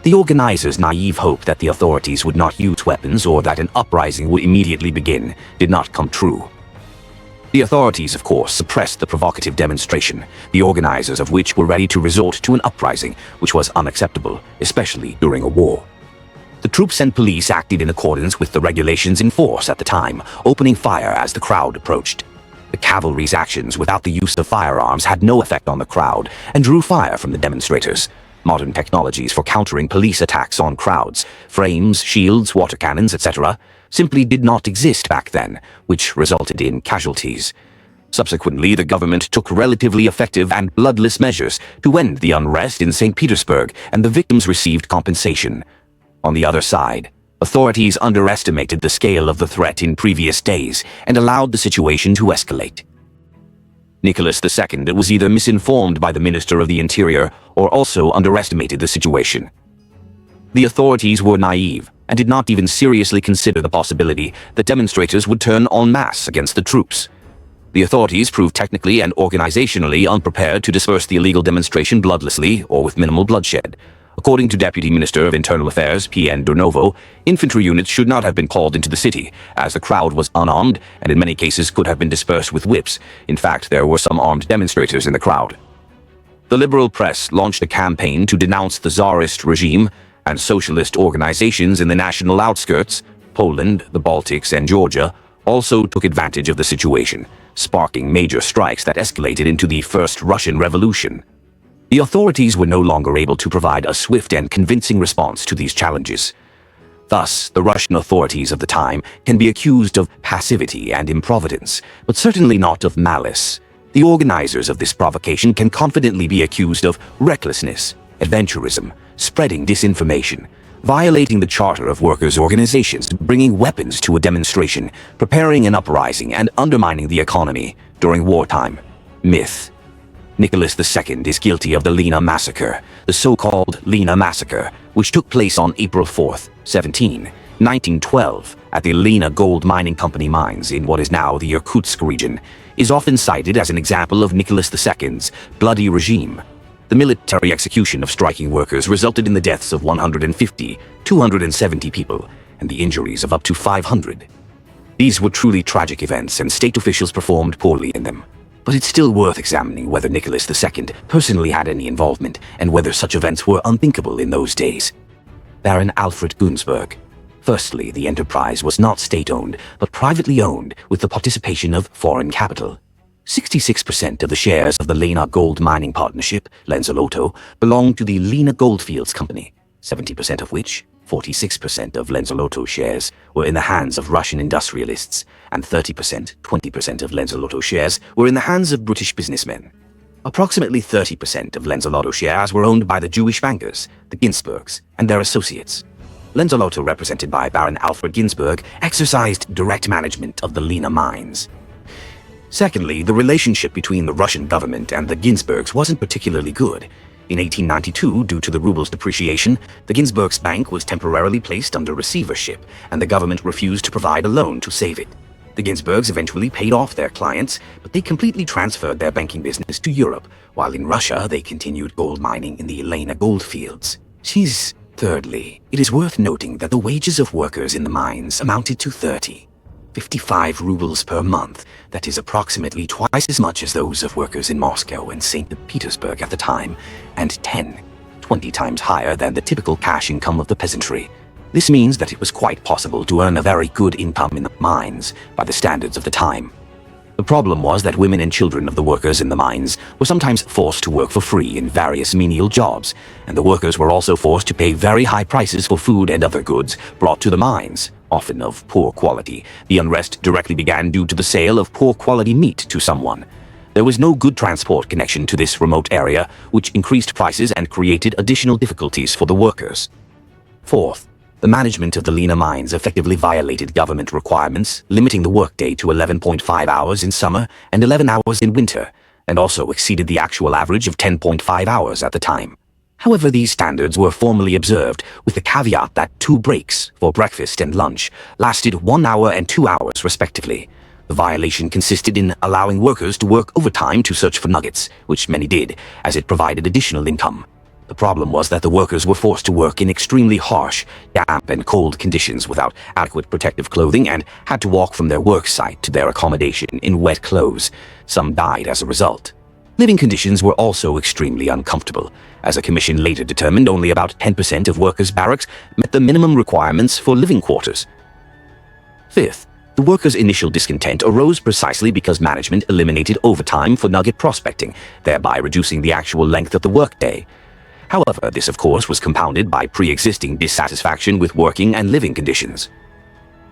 The organizers' naive hope that the authorities would not use weapons or that an uprising would immediately begin did not come true. The authorities, of course, suppressed the provocative demonstration, the organizers of which were ready to resort to an uprising, which was unacceptable, especially during a war. The troops and police acted in accordance with the regulations in force at the time, opening fire as the crowd approached. The cavalry's actions without the use of firearms had no effect on the crowd and drew fire from the demonstrators. Modern technologies for countering police attacks on crowds, frames, shields, water cannons, etc., simply did not exist back then, which resulted in casualties. Subsequently, the government took relatively effective and bloodless measures to end the unrest in St. Petersburg, and the victims received compensation. On the other side, authorities underestimated the scale of the threat in previous days and allowed the situation to escalate. Nicholas II was either misinformed by the Minister of the Interior or also underestimated the situation. The authorities were naive and did not even seriously consider the possibility that demonstrators would turn en masse against the troops. The authorities proved technically and organizationally unprepared to disperse the illegal demonstration bloodlessly or with minimal bloodshed. According to Deputy Minister of Internal Affairs P.N. Durnovo, infantry units should not have been called into the city, as the crowd was unarmed and in many cases could have been dispersed with whips. In fact, there were some armed demonstrators in the crowd. The liberal press launched a campaign to denounce the Tsarist regime, and socialist organizations in the national outskirts, Poland, the Baltics, and Georgia, also took advantage of the situation, sparking major strikes that escalated into the First Russian Revolution. The authorities were no longer able to provide a swift and convincing response to these challenges. Thus, the Russian authorities of the time can be accused of passivity and improvidence, but certainly not of malice. The organizers of this provocation can confidently be accused of recklessness, adventurism, spreading disinformation, violating the charter of workers' organizations, bringing weapons to a demonstration, preparing an uprising, and undermining the economy during wartime. Myth. Nicholas II is guilty of the Lena Massacre, the so-called Lena Massacre, which took place on April 4, 1912, at the Lena Gold Mining Company mines in what is now the Irkutsk region, is often cited as an example of Nicholas II's bloody regime. The military execution of striking workers resulted in the deaths of 150, 270 people, and the injuries of up to 500. These were truly tragic events, and state officials performed poorly in them. But it's still worth examining whether Nicholas II personally had any involvement, and whether such events were unthinkable in those days. Baron Alfred Günzburg. Firstly, the enterprise was not state-owned, but privately owned, with the participation of foreign capital. 66% of the shares of the Lena Gold Mining Partnership, Lenzelotto, belonged to the Lena Goldfields Company, 70% of which, 46% of Lenzelotto shares, were in the hands of Russian industrialists, and 20% of Lenzelotto shares were in the hands of British businessmen. Approximately 30% of Lenzelotto shares were owned by the Jewish bankers, the Ginsburgs, and their associates. Lenzelotto, represented by Baron Alfred Ginsburg, exercised direct management of the Lena mines. Secondly, the relationship between the Russian government and the Ginsburgs wasn't particularly good. In 1892, due to the ruble's depreciation, the Ginsburgs' bank was temporarily placed under receivership, and the government refused to provide a loan to save it. The Ginsburgs eventually paid off their clients, but they completely transferred their banking business to Europe, while in Russia they continued gold mining in the Lena goldfields. Thirdly, it is worth noting that the wages of workers in the mines amounted to 55 rubles per month. That is approximately twice as much as those of workers in Moscow and St. Petersburg at the time, and 20 times higher than the typical cash income of the peasantry. This means that it was quite possible to earn a very good income in the mines by the standards of the time. The problem was that women and children of the workers in the mines were sometimes forced to work for free in various menial jobs, and the workers were also forced to pay very high prices for food and other goods brought to the mines, often of poor quality. The unrest directly began due to the sale of poor quality meat to someone. There was no good transport connection to this remote area, which increased prices and created additional difficulties for the workers. Fourth, the management of the Lena mines effectively violated government requirements, limiting the workday to 11.5 hours in summer and 11 hours in winter, and also exceeded the actual average of 10.5 hours at the time. However, these standards were formally observed, with the caveat that 2 breaks, for breakfast and lunch, lasted 1 hour and 2 hours respectively. The violation consisted in allowing workers to work overtime to search for nuggets, which many did, as it provided additional income. The problem was that the workers were forced to work in extremely harsh, damp and cold conditions without adequate protective clothing and had to walk from their work site to their accommodation in wet clothes. Some died as a result. Living conditions were also extremely uncomfortable. As a commission later determined, only about 10% of workers' barracks met the minimum requirements for living quarters. Fifth, the workers' initial discontent arose precisely because management eliminated overtime for nugget prospecting, thereby reducing the actual length of the workday. However, this of course was compounded by pre-existing dissatisfaction with working and living conditions.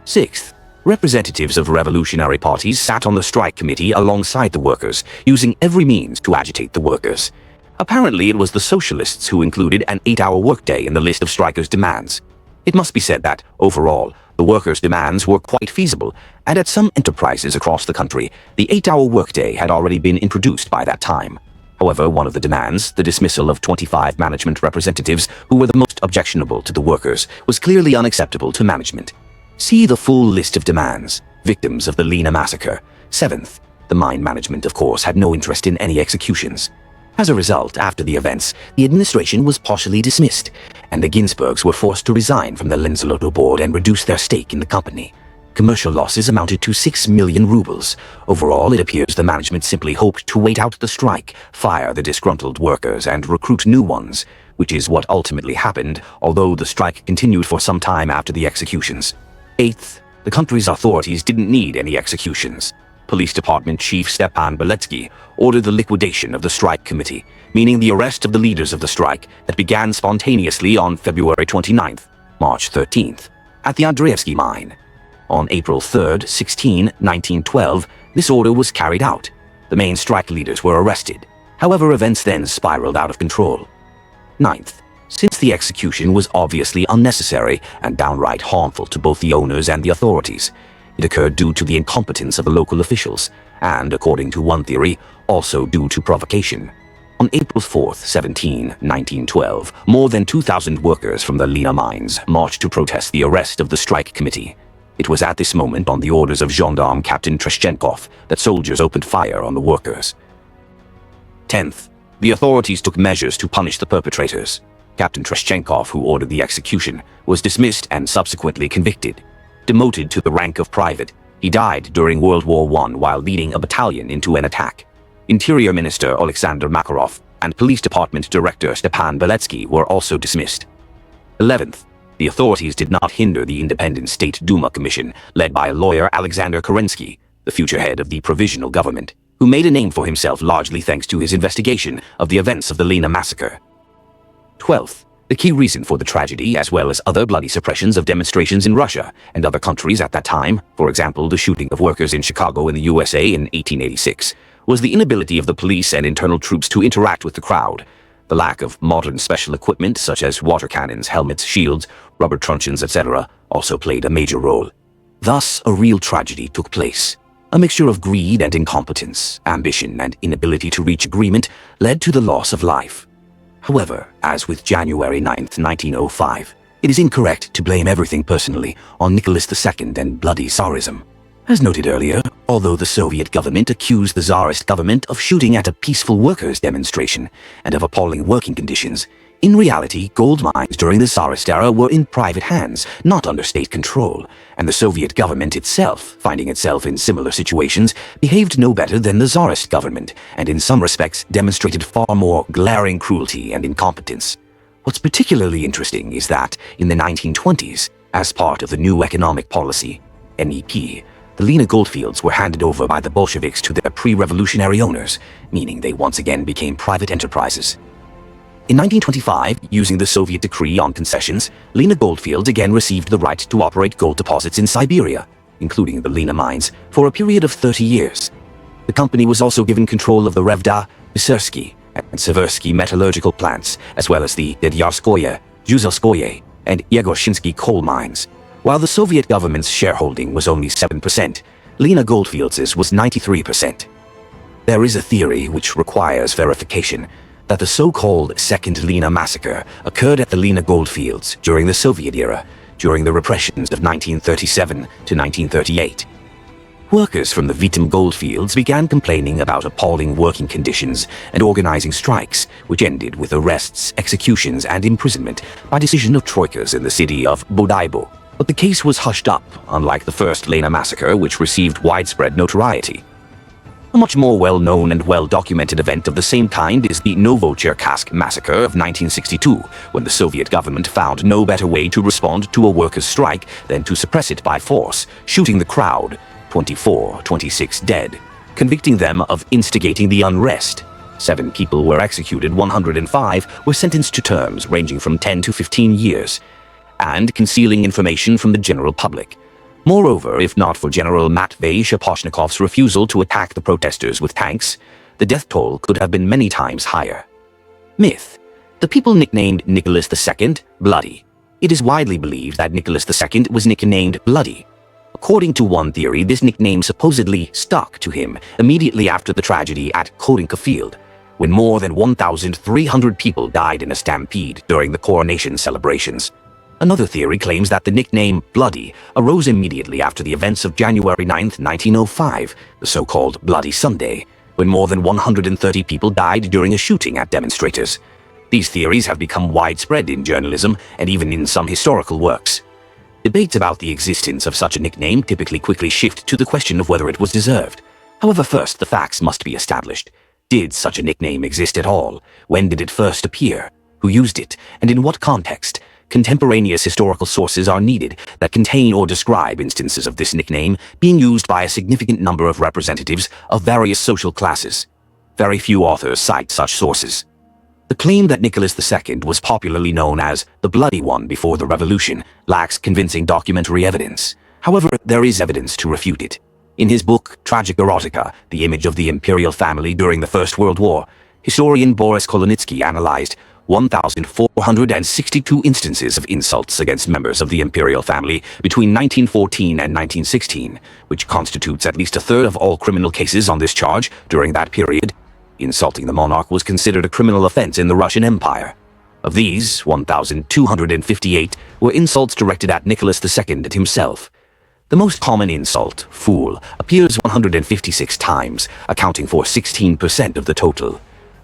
Sixth, representatives of revolutionary parties sat on the strike committee alongside the workers, using every means to agitate the workers. Apparently, it was the socialists who included an 8-hour workday in the list of strikers' demands. It must be said that, overall, the workers' demands were quite feasible, and at some enterprises across the country, the 8-hour workday had already been introduced by that time. However, one of the demands, the dismissal of 25 management representatives who were the most objectionable to the workers, was clearly unacceptable to management. See the full list of demands. Victims of the Lena massacre. Seventh, the mine management, of course, had no interest in any executions. As a result, after the events, the administration was partially dismissed, and the Ginsburgs were forced to resign from the Lenzelotto board and reduce their stake in the company. Commercial losses amounted to 6 million rubles. Overall, it appears the management simply hoped to wait out the strike, fire the disgruntled workers, and recruit new ones, which is what ultimately happened, although the strike continued for some time after the executions. Eighth, the country's authorities didn't need any executions. Police Department Chief Stepan Beletsky ordered the liquidation of the strike committee, meaning the arrest of the leaders of the strike that began spontaneously on February 29th, March 13th, at the Andreevsky mine. On April 3, 1912, this order was carried out. The main strike leaders were arrested. However, events then spiraled out of control. Ninth, since the execution was obviously unnecessary and downright harmful to both the owners and the authorities, it occurred due to the incompetence of the local officials, and, according to one theory, also due to provocation. On April 4, 1912, more than 2,000 workers from the Lena mines marched to protest the arrest of the strike committee. It was at this moment, on the orders of Gendarme Captain Treshchenkov, that soldiers opened fire on the workers. 10th, the authorities took measures to punish the perpetrators. Captain Treshchenkov, who ordered the execution, was dismissed and subsequently convicted. Demoted to the rank of private, he died during World War I while leading a battalion into an attack. Interior Minister Alexander Makarov and Police Department Director Stepan Beletsky were also dismissed. 11th, the authorities did not hinder the independent State Duma Commission, led by lawyer Alexander Kerensky, the future head of the provisional government, who made a name for himself largely thanks to his investigation of the events of the Lena massacre. 12th, the key reason for the tragedy, as well as other bloody suppressions of demonstrations in Russia and other countries at that time, for example the shooting of workers in Chicago in the USA in 1886, was the inability of the police and internal troops to interact with the crowd. The lack of modern special equipment such as water cannons, helmets, shields, rubber truncheons, etc. also played a major role. Thus, a real tragedy took place. A mixture of greed and incompetence, ambition and inability to reach agreement led to the loss of life. However, as with January 9, 1905, it is incorrect to blame everything personally on Nicholas II and bloody Tsarism. As noted earlier, although the Soviet government accused the Tsarist government of shooting at a peaceful workers' demonstration and of appalling working conditions, in reality, gold mines during the Tsarist era were in private hands, not under state control, and the Soviet government itself, finding itself in similar situations, behaved no better than the Tsarist government, and in some respects demonstrated far more glaring cruelty and incompetence. What's particularly interesting is that, in the 1920s, as part of the new economic policy, NEP, the Lena goldfields were handed over by the Bolsheviks to their pre-revolutionary owners, meaning they once again became private enterprises. In 1925, using the Soviet decree on concessions, Lena goldfields again received the right to operate gold deposits in Siberia, including the Lena mines, for a period of 30 years. The company was also given control of the Revda, Vysersky, and Seversky metallurgical plants, as well as the Dedyarskoye, Juzelskoye, and Yegorshinsky coal mines. While the Soviet government's shareholding was only 7%, Lena goldfields' was 93%. There is a theory which requires verification that the so-called Second Lena Massacre occurred at the Lena goldfields during the Soviet era, during the repressions of 1937 to 1938. Workers from the Vitim goldfields began complaining about appalling working conditions and organizing strikes, which ended with arrests, executions, and imprisonment by decision of troikas in the city of Bodaibo. But the case was hushed up, unlike the first Lena massacre, which received widespread notoriety. A much more well-known and well-documented event of the same kind is the Novocherkassk massacre of 1962, when the Soviet government found no better way to respond to a workers' strike than to suppress it by force, shooting the crowd, 26 dead, convicting them of instigating the unrest. 7 people were executed, 105 were sentenced to terms ranging from 10 to 15 years, and concealing information from the general public. Moreover, if not for General Matvei Shaposhnikov's refusal to attack the protesters with tanks, the death toll could have been many times higher. Myth. The people nicknamed Nicholas II Bloody. It is widely believed that Nicholas II was nicknamed Bloody. According to one theory, this nickname supposedly stuck to him immediately after the tragedy at Korinka Field, when more than 1,300 people died in a stampede during the coronation celebrations. Another theory claims that the nickname Bloody arose immediately after the events of January 9, 1905, the so-called Bloody Sunday, when more than 130 people died during a shooting at demonstrators. These theories have become widespread in journalism and even in some historical works. Debates about the existence of such a nickname typically quickly shift to the question of whether it was deserved. However, first, the facts must be established. Did such a nickname exist at all? When did it first appear? Who used it? And in what context? Contemporaneous historical sources are needed that contain or describe instances of this nickname being used by a significant number of representatives of various social classes. Very few authors cite such sources. The claim that Nicholas II was popularly known as the Bloody One before the Revolution lacks convincing documentary evidence. However, there is evidence to refute it. In his book, Tragic Erotica, The Image of the Imperial Family During the First World War, historian Boris Kolonitsky analyzed 1,462 instances of insults against members of the imperial family between 1914 and 1916, which constitutes at least a third of all criminal cases on this charge during that period. Insulting the monarch was considered a criminal offense in the Russian Empire. Of these, 1,258 were insults directed at Nicholas II himself. The most common insult, fool, appears 156 times, accounting for 16% of the total.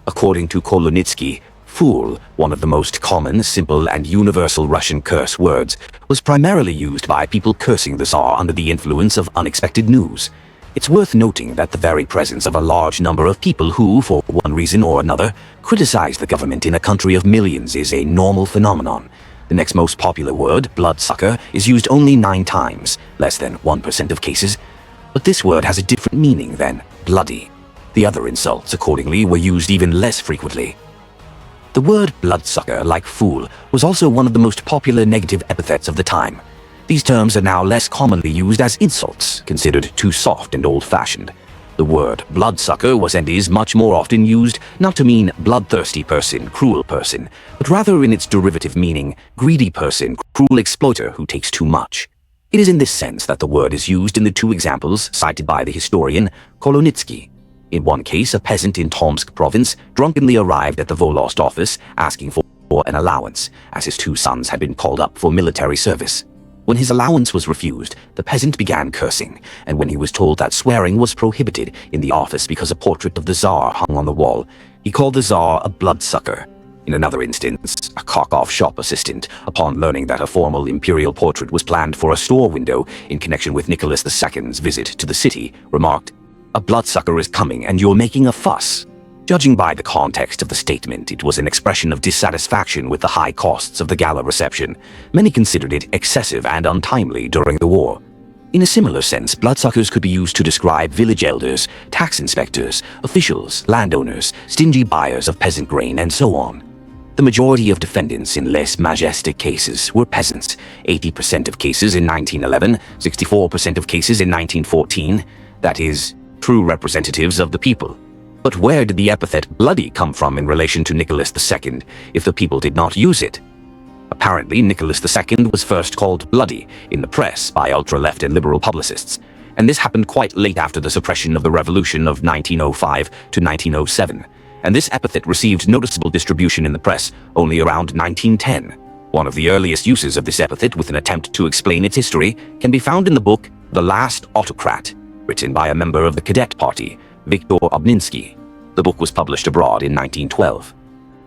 According to Kolonitsky, fool, one of the most common, simple, and universal Russian curse words, was primarily used by people cursing the Tsar under the influence of unexpected news. It's worth noting that the very presence of a large number of people who, for one reason or another, criticize the government in a country of millions is a normal phenomenon. The next most popular word, bloodsucker, is used only 9 times, less than 1% of cases, but this word has a different meaning than bloody. The other insults, accordingly, were used even less frequently. The word bloodsucker, like fool, was also one of the most popular negative epithets of the time. These terms are now less commonly used as insults, considered too soft and old-fashioned. The word bloodsucker was and is much more often used not to mean bloodthirsty person, cruel person, but rather in its derivative meaning, greedy person, cruel exploiter who takes too much. It is in this sense that the word is used in the 2 examples cited by the historian Kolonitsky. In one case, a peasant in Tomsk province drunkenly arrived at the Volost office asking for an allowance, as his 2 sons had been called up for military service. When his allowance was refused, the peasant began cursing, and when he was told that swearing was prohibited in the office because a portrait of the Tsar hung on the wall, he called the Tsar a bloodsucker. In another instance, a cock-off shop assistant, upon learning that a formal imperial portrait was planned for a store window in connection with Nicholas II's visit to the city, remarked, "A bloodsucker is coming and you're making a fuss." Judging by the context of the statement, it was an expression of dissatisfaction with the high costs of the gala reception. Many considered it excessive and untimely during the war. In a similar sense, bloodsuckers could be used to describe village elders, tax inspectors, officials, landowners, stingy buyers of peasant grain, and so on. The majority of defendants in less majestic cases were peasants, 80% of cases in 1911, 64% of cases in 1914, that is, true representatives of the people. But where did the epithet bloody come from in relation to Nicholas II, if the people did not use it? Apparently, Nicholas II was first called bloody in the press by ultra-left and liberal publicists, and this happened quite late after the suppression of the revolution of 1905 to 1907. And this epithet received noticeable distribution in the press only around 1910. One of the earliest uses of this epithet with an attempt to explain its history can be found in the book The Last Autocrat, written by a member of the Cadet Party, Viktor Obninsky. The book was published abroad in 1912.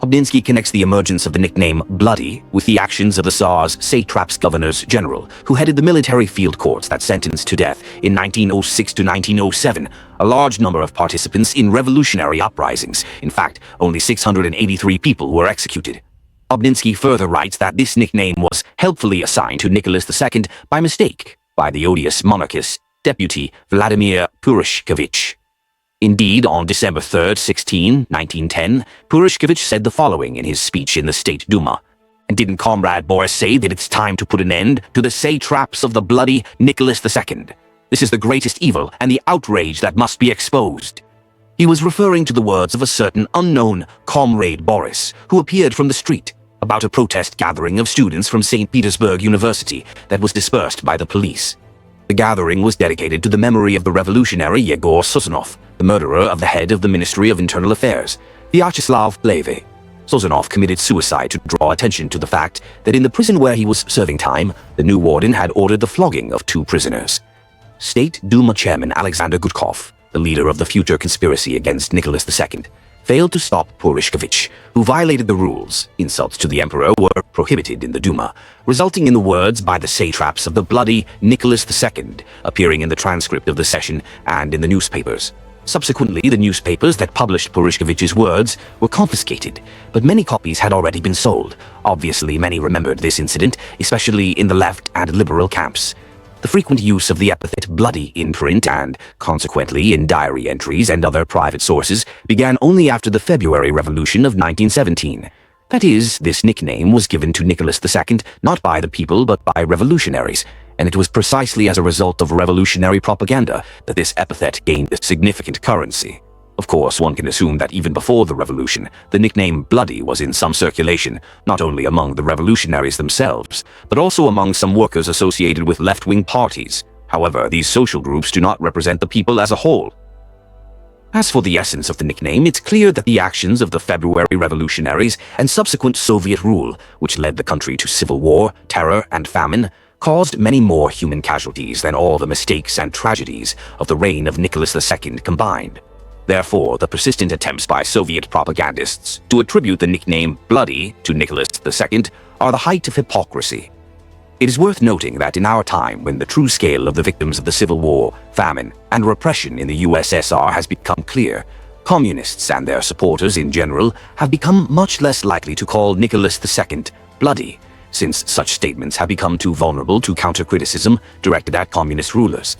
Obninsky connects the emergence of the nickname bloody with the actions of the Tsar's satraps governors general, who headed the military field courts that sentenced to death in 1906 to 1907 a large number of participants in revolutionary uprisings. In fact, only 683 people were executed. Obninsky further writes that this nickname was helpfully assigned to Nicholas II by mistake by the odious monarchist deputy Vladimir Purushkevich. Indeed, on December 3, 1910, Purushkevich said the following in his speech in the State Duma. And didn't Comrade Boris say that it's time to put an end to the satraps of the bloody Nicholas II? This is the greatest evil and the outrage that must be exposed. He was referring to the words of a certain unknown Comrade Boris, who appeared from the street about a protest gathering of students from St. Petersburg University that was dispersed by the police. The gathering was dedicated to the memory of the revolutionary Yegor Sozonov, the murderer of the head of the Ministry of Internal Affairs, Vyacheslav Plevy. Sozonov committed suicide to draw attention to the fact that in the prison where he was serving time, the new warden had ordered the flogging of 2 prisoners. State Duma Chairman Alexander Gudkov, the leader of the future conspiracy against Nicholas II, failed to stop Purushkevich, who violated the rules. Insults to the emperor were prohibited in the Duma, resulting in the words by the satraps of the bloody Nicholas II appearing in the transcript of the session and in the newspapers. Subsequently, the newspapers that published Purushkevich's words were confiscated, but many copies had already been sold. Obviously, many remembered this incident, especially in the left and liberal camps. The frequent use of the epithet bloody in print and, consequently, in diary entries and other private sources began only after the February Revolution of 1917. That is, this nickname was given to Nicholas II not by the people but by revolutionaries, and it was precisely as a result of revolutionary propaganda that this epithet gained significant currency. Of course, one can assume that even before the revolution, the nickname bloody was in some circulation, not only among the revolutionaries themselves, but also among some workers associated with left-wing parties. However, these social groups do not represent the people as a whole. As for the essence of the nickname, it's clear that the actions of the February revolutionaries and subsequent Soviet rule, which led the country to civil war, terror, and famine, caused many more human casualties than all the mistakes and tragedies of the reign of Nicholas II combined. Therefore, the persistent attempts by Soviet propagandists to attribute the nickname bloody to Nicholas II are the height of hypocrisy. It is worth noting that in our time, when the true scale of the victims of the Civil War, famine, and repression in the USSR has become clear, communists and their supporters in general have become much less likely to call Nicholas II bloody, since such statements have become too vulnerable to counter-criticism directed at communist rulers.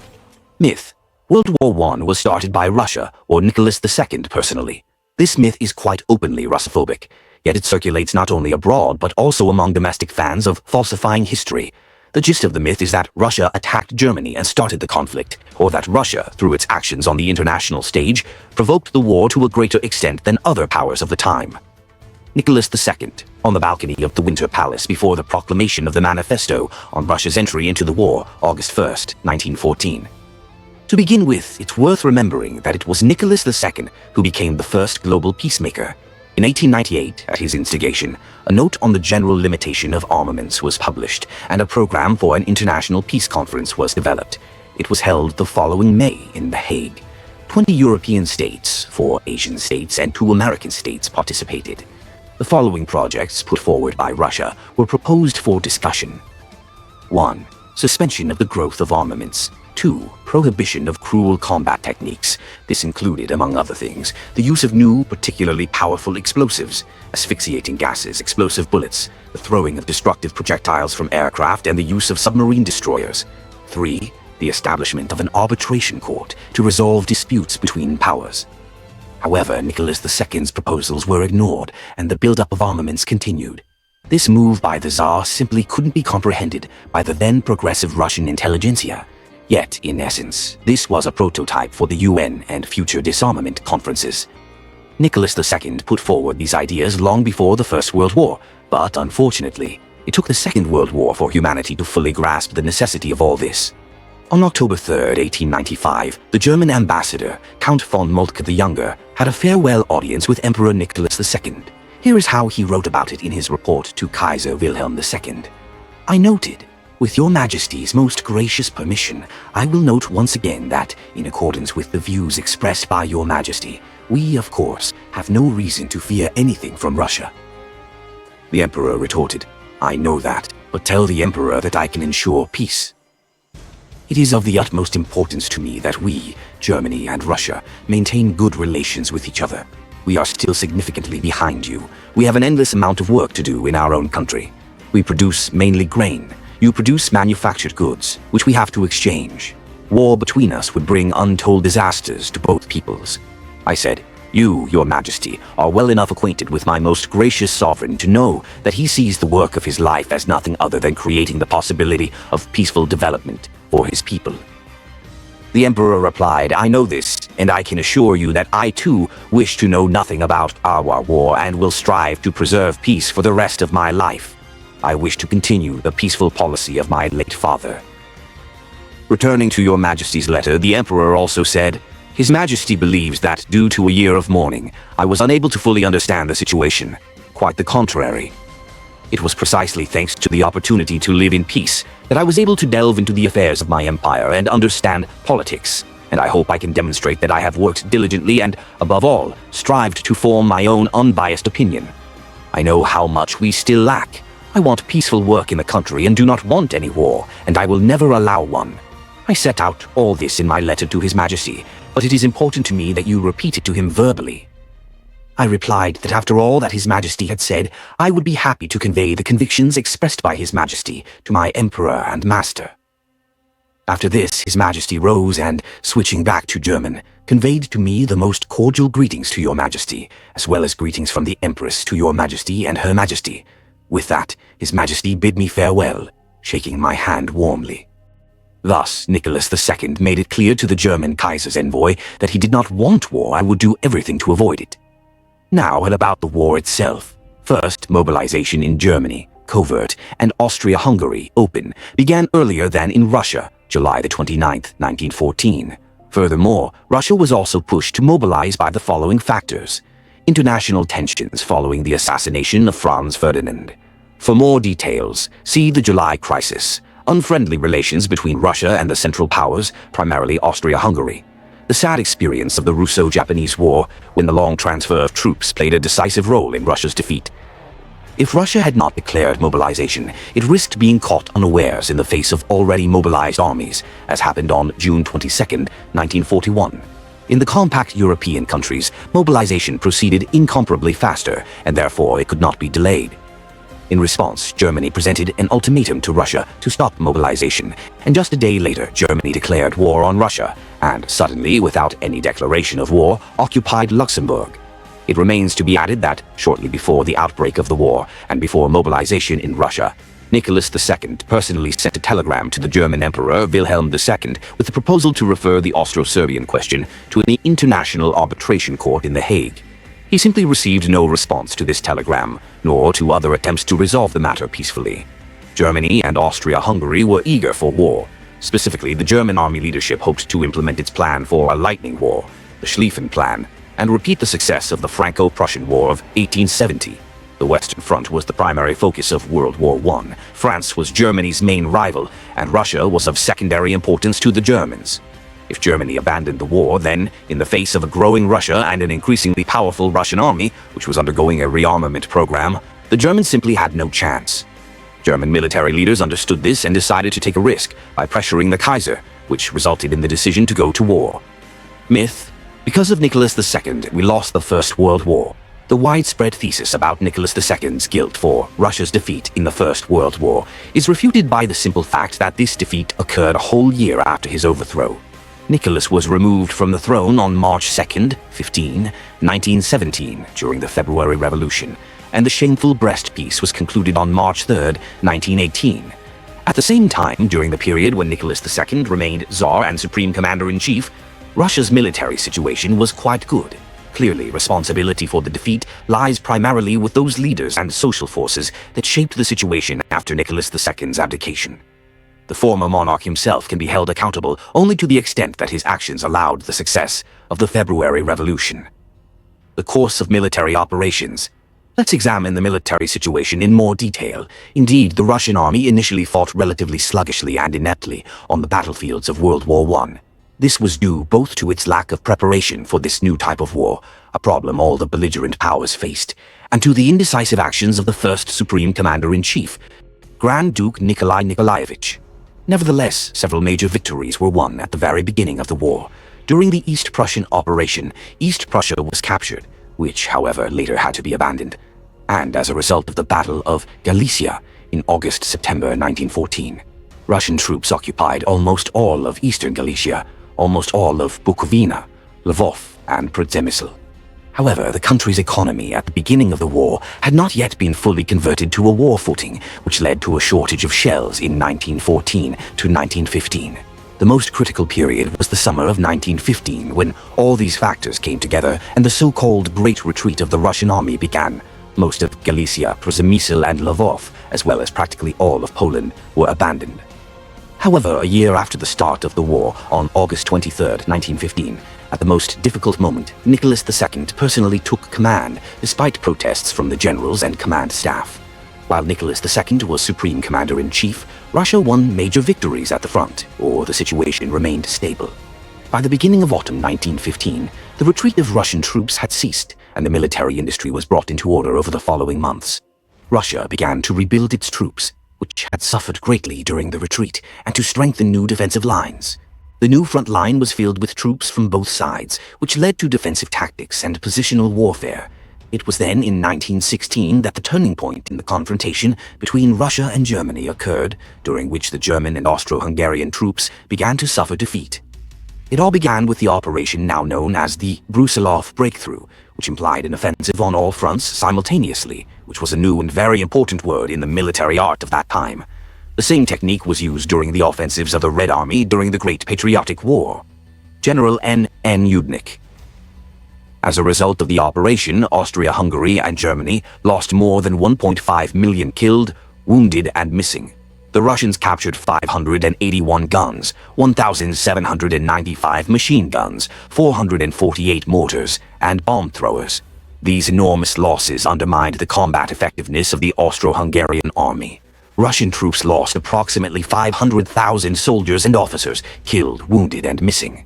Myth. World War I was started by Russia or Nicholas II personally. This myth is quite openly Russophobic, yet it circulates not only abroad but also among domestic fans of falsifying history. The gist of the myth is that Russia attacked Germany and started the conflict, or that Russia, through its actions on the international stage, provoked the war to a greater extent than other powers of the time. Nicholas II, on the balcony of the Winter Palace before the proclamation of the manifesto on Russia's entry into the war, August 1, 1914. To begin with, it's worth remembering that it was Nicholas II who became the first global peacemaker. In 1898, at his instigation, a note on the general limitation of armaments was published, and a program for an international peace conference was developed. It was held the following May in The Hague. 20 European states, 4 Asian states, and 2 American states participated. The following projects put forward by Russia were proposed for discussion. 1. Suspension of the growth of armaments. 2. Prohibition of cruel combat techniques. This included, among other things, the use of new, particularly powerful explosives, asphyxiating gases, explosive bullets, the throwing of destructive projectiles from aircraft, and the use of submarine destroyers. 3. the establishment of an arbitration court to resolve disputes between powers. However, Nicholas II's proposals were ignored, and the buildup of armaments continued. This move by the Tsar simply couldn't be comprehended by the then progressive Russian intelligentsia. Yet, in essence, this was a prototype for the UN and future disarmament conferences. Nicholas II put forward these ideas long before the First World War, but unfortunately, it took the Second World War for humanity to fully grasp the necessity of all this. On October 3, 1895, the German ambassador, Count von Moltke the Younger, had a farewell audience with Emperor Nicholas II. Here is how he wrote about it in his report to Kaiser Wilhelm II. I noted, with your Majesty's most gracious permission, I will note once again that, in accordance with the views expressed by your Majesty, we, of course, have no reason to fear anything from Russia. The Emperor retorted, I know that, but tell the Emperor that I can ensure peace. It is of the utmost importance to me that we, Germany and Russia, maintain good relations with each other. We are still significantly behind you. We have an endless amount of work to do in our own country. We produce mainly grain. You produce manufactured goods, which we have to exchange. War between us would bring untold disasters to both peoples. I said, you, your Majesty, are well enough acquainted with my most gracious sovereign to know that he sees the work of his life as nothing other than creating the possibility of peaceful development for his people. The Emperor replied, I know this, and I can assure you that I too wish to know nothing about our war and will strive to preserve peace for the rest of my life. I wish to continue the peaceful policy of my late father. Returning to your Majesty's letter, the Emperor also said, His Majesty believes that, due to a year of mourning, I was unable to fully understand the situation. Quite the contrary. It was precisely thanks to the opportunity to live in peace that I was able to delve into the affairs of my empire and understand politics, and I hope I can demonstrate that I have worked diligently and, above all, strived to form my own unbiased opinion. I know how much we still lack. I want peaceful work in the country and do not want any war, and I will never allow one. I set out all this in my letter to His Majesty, but it is important to me that you repeat it to him verbally. I replied that after all that His Majesty had said, I would be happy to convey the convictions expressed by His Majesty to my Emperor and Master. After this, His Majesty rose and, switching back to German, conveyed to me the most cordial greetings to your Majesty, as well as greetings from the Empress to your Majesty and Her Majesty. With that, His Majesty bid me farewell, shaking my hand warmly. Thus, Nicholas II made it clear to the German Kaiser's envoy that he did not want war and would do everything to avoid it. Now, and about the war itself. First, mobilization in Germany, covert, and Austria-Hungary, open, began earlier than in Russia, July 29, 1914. Furthermore, Russia was also pushed to mobilize by the following factors. International tensions following the assassination of Franz Ferdinand. For more details, see the July Crisis, unfriendly relations between Russia and the Central Powers, primarily Austria-Hungary. The sad experience of the Russo-Japanese War, when the long transfer of troops played a decisive role in Russia's defeat. If Russia had not declared mobilization, it risked being caught unawares in the face of already mobilized armies, as happened on June 22, 1941. In the compact European countries, mobilization proceeded incomparably faster, and therefore it could not be delayed. In response, Germany presented an ultimatum to Russia to stop mobilization, and just a day later, Germany declared war on Russia, and suddenly, without any declaration of war, occupied Luxembourg. It remains to be added that, shortly before the outbreak of the war, and before mobilization in Russia, Nicholas II personally sent a telegram to the German Emperor Wilhelm II with a proposal to refer the Austro-Serbian question to an international arbitration court in The Hague. He simply received no response to this telegram, nor to other attempts to resolve the matter peacefully. Germany and Austria-Hungary were eager for war. Specifically, the German army leadership hoped to implement its plan for a lightning war, the Schlieffen Plan, and repeat the success of the Franco-Prussian War of 1870. The Western Front was the primary focus of World War I. France was Germany's main rival, and Russia was of secondary importance to the Germans. If Germany abandoned the war, then, in the face of a growing Russia and an increasingly powerful Russian army, which was undergoing a rearmament program, the Germans simply had no chance. German military leaders understood this and decided to take a risk by pressuring the Kaiser, which resulted in the decision to go to war. Myth: because of Nicholas II, we lost the First World War. The widespread thesis about Nicholas II's guilt for Russia's defeat in the First World War is refuted by the simple fact that this defeat occurred a whole year after his overthrow. Nicholas was removed from the throne on March 2nd, 1917, during the February Revolution, and the shameful Brest Peace was concluded on March 3rd, 1918. At the same time, during the period when Nicholas II remained Tsar and Supreme Commander-in-Chief, Russia's military situation was quite good. Clearly, responsibility for the defeat lies primarily with those leaders and social forces that shaped the situation after Nicholas II's abdication. The former monarch himself can be held accountable only to the extent that his actions allowed the success of the February Revolution. The course of military operations. Let's examine the military situation in more detail. Indeed, the Russian army initially fought relatively sluggishly and ineptly on the battlefields of World War I. This was due both to its lack of preparation for this new type of war, a problem all the belligerent powers faced, and to the indecisive actions of the first Supreme Commander-in-Chief, Grand Duke Nikolai Nikolaevich. Nevertheless, several major victories were won at the very beginning of the war. During the East Prussian operation, East Prussia was captured, which, however, later had to be abandoned, and as a result of the Battle of Galicia in August-September 1914. Russian troops occupied almost all of eastern Galicia, almost all of Bukovina, Lvov, and Przemysl. However, the country's economy at the beginning of the war had not yet been fully converted to a war footing, which led to a shortage of shells in 1914 to 1915. The most critical period was the summer of 1915, when all these factors came together and the so-called Great Retreat of the Russian army began. Most of Galicia, Przemysl, and Lvov, as well as practically all of Poland, were abandoned. However, a year after the start of the war, on August 23, 1915, at the most difficult moment, Nicholas II personally took command, despite protests from the generals and command staff. While Nicholas II was Supreme Commander-in-Chief, Russia won major victories at the front, or the situation remained stable. By the beginning of autumn 1915, the retreat of Russian troops had ceased, and the military industry was brought into order over the following months. Russia began to rebuild its troops, which had suffered greatly during the retreat, and to strengthen new defensive lines. The new front line was filled with troops from both sides, which led to defensive tactics and positional warfare. It was then in 1916 that the turning point in the confrontation between Russia and Germany occurred, during which the German and Austro-Hungarian troops began to suffer defeat. It all began with the operation now known as the Brusilov Breakthrough, which implied an offensive on all fronts simultaneously, which was a new and very important word in the military art of that time. The same technique was used during the offensives of the Red Army during the Great Patriotic War. General N. Udnik. As a result of the operation, Austria-Hungary and Germany lost more than 1.5 million killed, wounded, and missing. The Russians captured 581 guns, 1,795 machine guns, 448 mortars, and bomb throwers. These enormous losses undermined the combat effectiveness of the Austro-Hungarian army. Russian troops lost approximately 500,000 soldiers and officers, killed, wounded, and missing.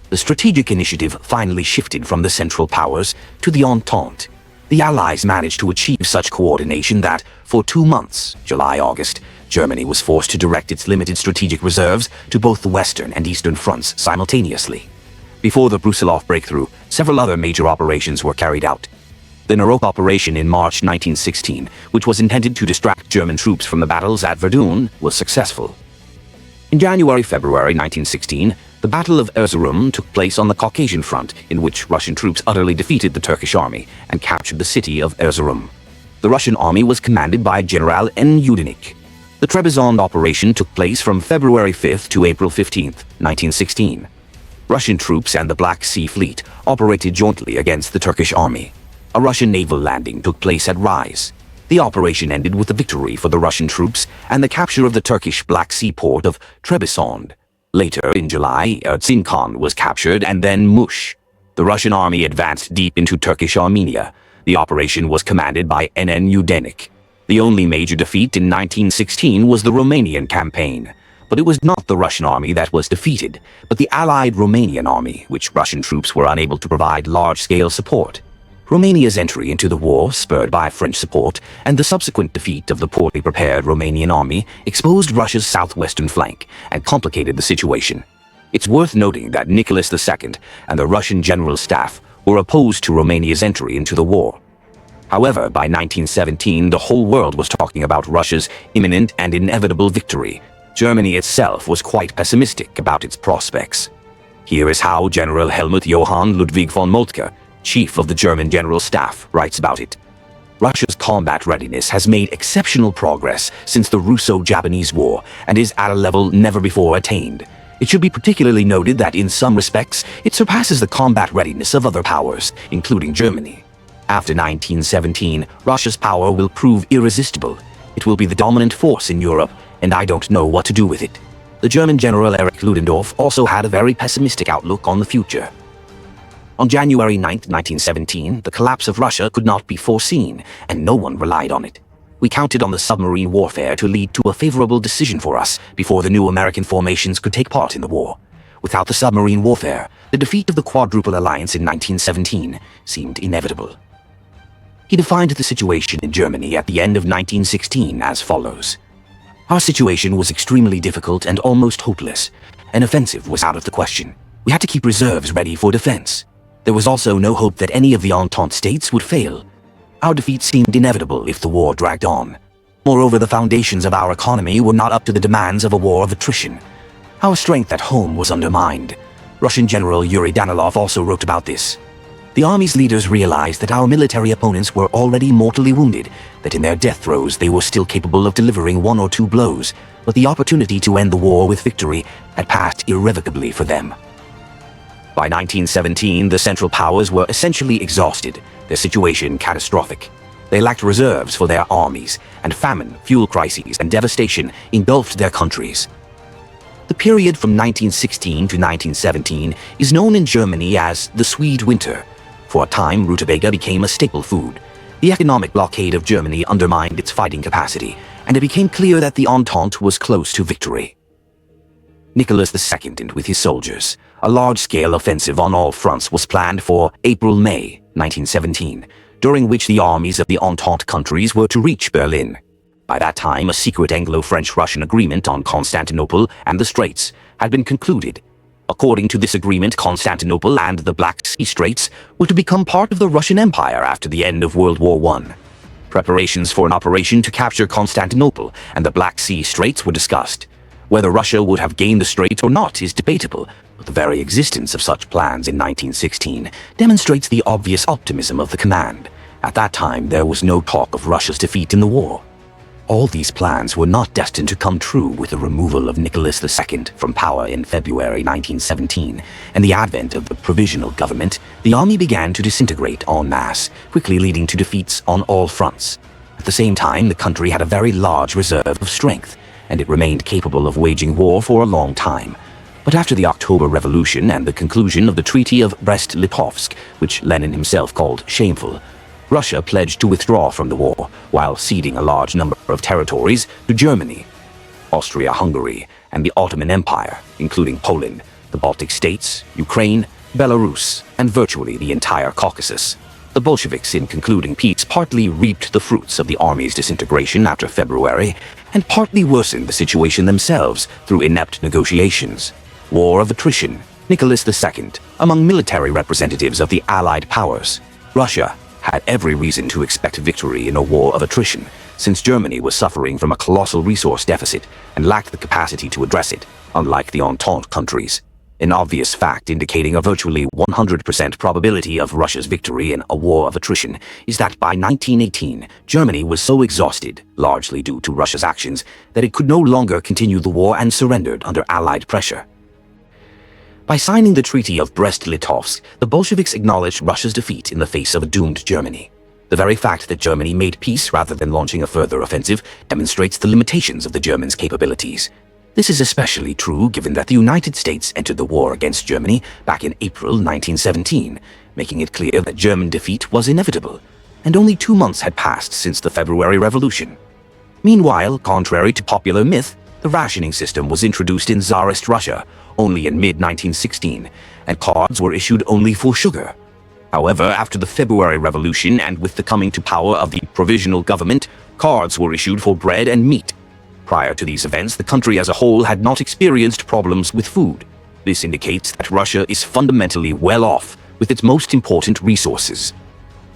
The strategic initiative finally shifted from the Central Powers to the Entente. The Allies managed to achieve such coordination that, for 2 months, July-August, Germany was forced to direct its limited strategic reserves to both the Western and Eastern fronts simultaneously. Before the Brusilov breakthrough, several other major operations were carried out. The Narok operation in March 1916, which was intended to distract German troops from the battles at Verdun, was successful. In January-February 1916, the Battle of Erzurum took place on the Caucasian front, in which Russian troops utterly defeated the Turkish army and captured the city of Erzurum. The Russian army was commanded by General N. Udinich. The Trebizond operation took place from February 5th to April 15th, 1916. Russian troops and the Black Sea Fleet operated jointly against the Turkish army. A Russian naval landing took place at Rise. The operation ended with a victory for the Russian troops and the capture of the Turkish Black Sea port of Trebizond. Later, in July, Erzincan was captured and then Mush. The Russian army advanced deep into Turkish Armenia. The operation was commanded by N. Udinich. The only major defeat in 1916 was the Romanian campaign. But it was not the Russian army that was defeated, but the allied Romanian army, which Russian troops were unable to provide large-scale support. Romania's entry into the war, spurred by French support, and the subsequent defeat of the poorly prepared Romanian army exposed Russia's southwestern flank and complicated the situation. It's worth noting that Nicholas II and the Russian General Staff were opposed to Romania's entry into the war. However, by 1917, the whole world was talking about Russia's imminent and inevitable victory. Germany itself was quite pessimistic about its prospects. Here is how General Helmut Johann Ludwig von Moltke, chief of the German General Staff, writes about it. Russia's combat readiness has made exceptional progress since the Russo-Japanese War and is at a level never before attained. It should be particularly noted that in some respects, it surpasses the combat readiness of other powers, including Germany. After 1917, Russia's power will prove irresistible. It will be the dominant force in Europe, and I don't know what to do with it. The German General Erich Ludendorff also had a very pessimistic outlook on the future. On January 9, 1917, the collapse of Russia could not be foreseen, and no one relied on it. We counted on the submarine warfare to lead to a favorable decision for us before the new American formations could take part in the war. Without the submarine warfare, the defeat of the Quadruple Alliance in 1917 seemed inevitable. He defined the situation in Germany at the end of 1916 as follows. Our situation was extremely difficult and almost hopeless. An offensive was out of the question. We had to keep reserves ready for defense. There was also no hope that any of the Entente states would fail. Our defeat seemed inevitable if the war dragged on. Moreover, the foundations of our economy were not up to the demands of a war of attrition. Our strength at home was undermined. Russian General Yuri Danilov also wrote about this. The army's leaders realized that our military opponents were already mortally wounded, that in their death throes they were still capable of delivering one or two blows, but the opportunity to end the war with victory had passed irrevocably for them. By 1917, the Central Powers were essentially exhausted, their situation catastrophic. They lacked reserves for their armies, and famine, fuel crises, and devastation engulfed their countries. The period from 1916 to 1917 is known in Germany as the Swede Winter. For a time, rutabaga became a staple food. The economic blockade of Germany undermined its fighting capacity, and it became clear that the Entente was close to victory. Nicholas II and with his soldiers. A large-scale offensive on all fronts was planned for April-May 1917, during which the armies of the Entente countries were to reach Berlin. By that time, a secret Anglo-French-Russian agreement on Constantinople and the Straits had been concluded. According to this agreement, Constantinople and the Black Sea Straits were to become part of the Russian Empire after the end of World War I. Preparations for an operation to capture Constantinople and the Black Sea Straits were discussed. Whether Russia would have gained the Straits or not is debatable, but the very existence of such plans in 1916 demonstrates the obvious optimism of the command. At that time, there was no talk of Russia's defeat in the war. All these plans were not destined to come true with the removal of Nicholas II from power in February 1917 and the advent of the provisional government. The army began to disintegrate en masse, quickly leading to defeats on all fronts. At the same time, the country had a very large reserve of strength, and it remained capable of waging war for a long time. But after the October Revolution and the conclusion of the Treaty of Brest-Litovsk, which Lenin himself called shameful, Russia pledged to withdraw from the war while ceding a large number of territories to Germany, Austria-Hungary, and the Ottoman Empire, including Poland, the Baltic states, Ukraine, Belarus, and virtually the entire Caucasus. The Bolsheviks, in concluding peace, partly reaped the fruits of the army's disintegration after February, and partly worsened the situation themselves through inept negotiations. War of attrition. Nicholas II, among military representatives of the Allied powers. Russia had every reason to expect victory in a war of attrition, since Germany was suffering from a colossal resource deficit and lacked the capacity to address it, unlike the Entente countries. An obvious fact indicating a virtually 100% probability of Russia's victory in a war of attrition is that by 1918, Germany was so exhausted, largely due to Russia's actions, that it could no longer continue the war and surrendered under Allied pressure. By signing the Treaty of Brest-Litovsk, the Bolsheviks acknowledged Russia's defeat in the face of a doomed Germany. The very fact that Germany made peace rather than launching a further offensive demonstrates the limitations of the Germans' capabilities. This is especially true given that the United States entered the war against Germany back in April 1917, making it clear that German defeat was inevitable, and only 2 months had passed since the February Revolution. Meanwhile, contrary to popular myth, the rationing system was introduced in Tsarist Russia only in mid-1916, and cards were issued only for sugar. However, after the February Revolution and with the coming to power of the provisional government, cards were issued for bread and meat. Prior to these events, the country as a whole had not experienced problems with food. This indicates that Russia is fundamentally well off with its most important resources.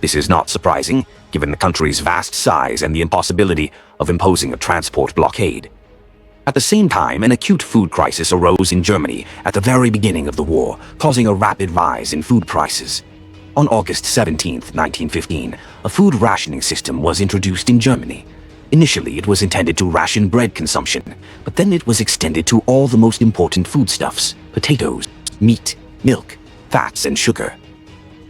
This is not surprising, given the country's vast size and the impossibility of imposing a transport blockade. At the same time, an acute food crisis arose in Germany at the very beginning of the war, causing a rapid rise in food prices. On August 17, 1915, a food rationing system was introduced in Germany. Initially, it was intended to ration bread consumption, but then it was extended to all the most important foodstuffs: potatoes, meat, milk, fats, and sugar.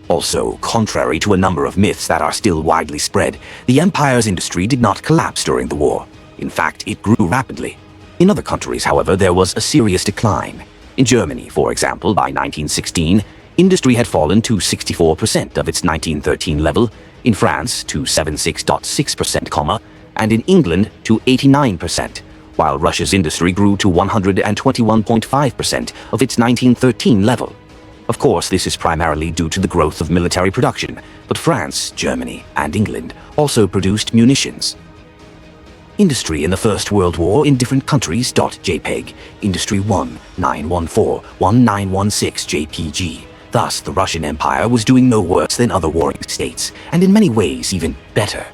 Also, contrary to a number of myths that are still widely spread, the empire's industry did not collapse during the war. In fact, it grew rapidly. In other countries, however, there was a serious decline. In Germany, for example, by 1916, industry had fallen to 64% of its 1913 level, in France to 76.6%, and in England to 89%, while Russia's industry grew to 121.5% of its 1913 level. Of course, this is primarily due to the growth of military production, but France, Germany, and England also produced munitions. Industry in the First World War in different countries. JPEG, Industry 1914-1916 JPG. Thus, the Russian Empire was doing no worse than other warring states, and in many ways even better.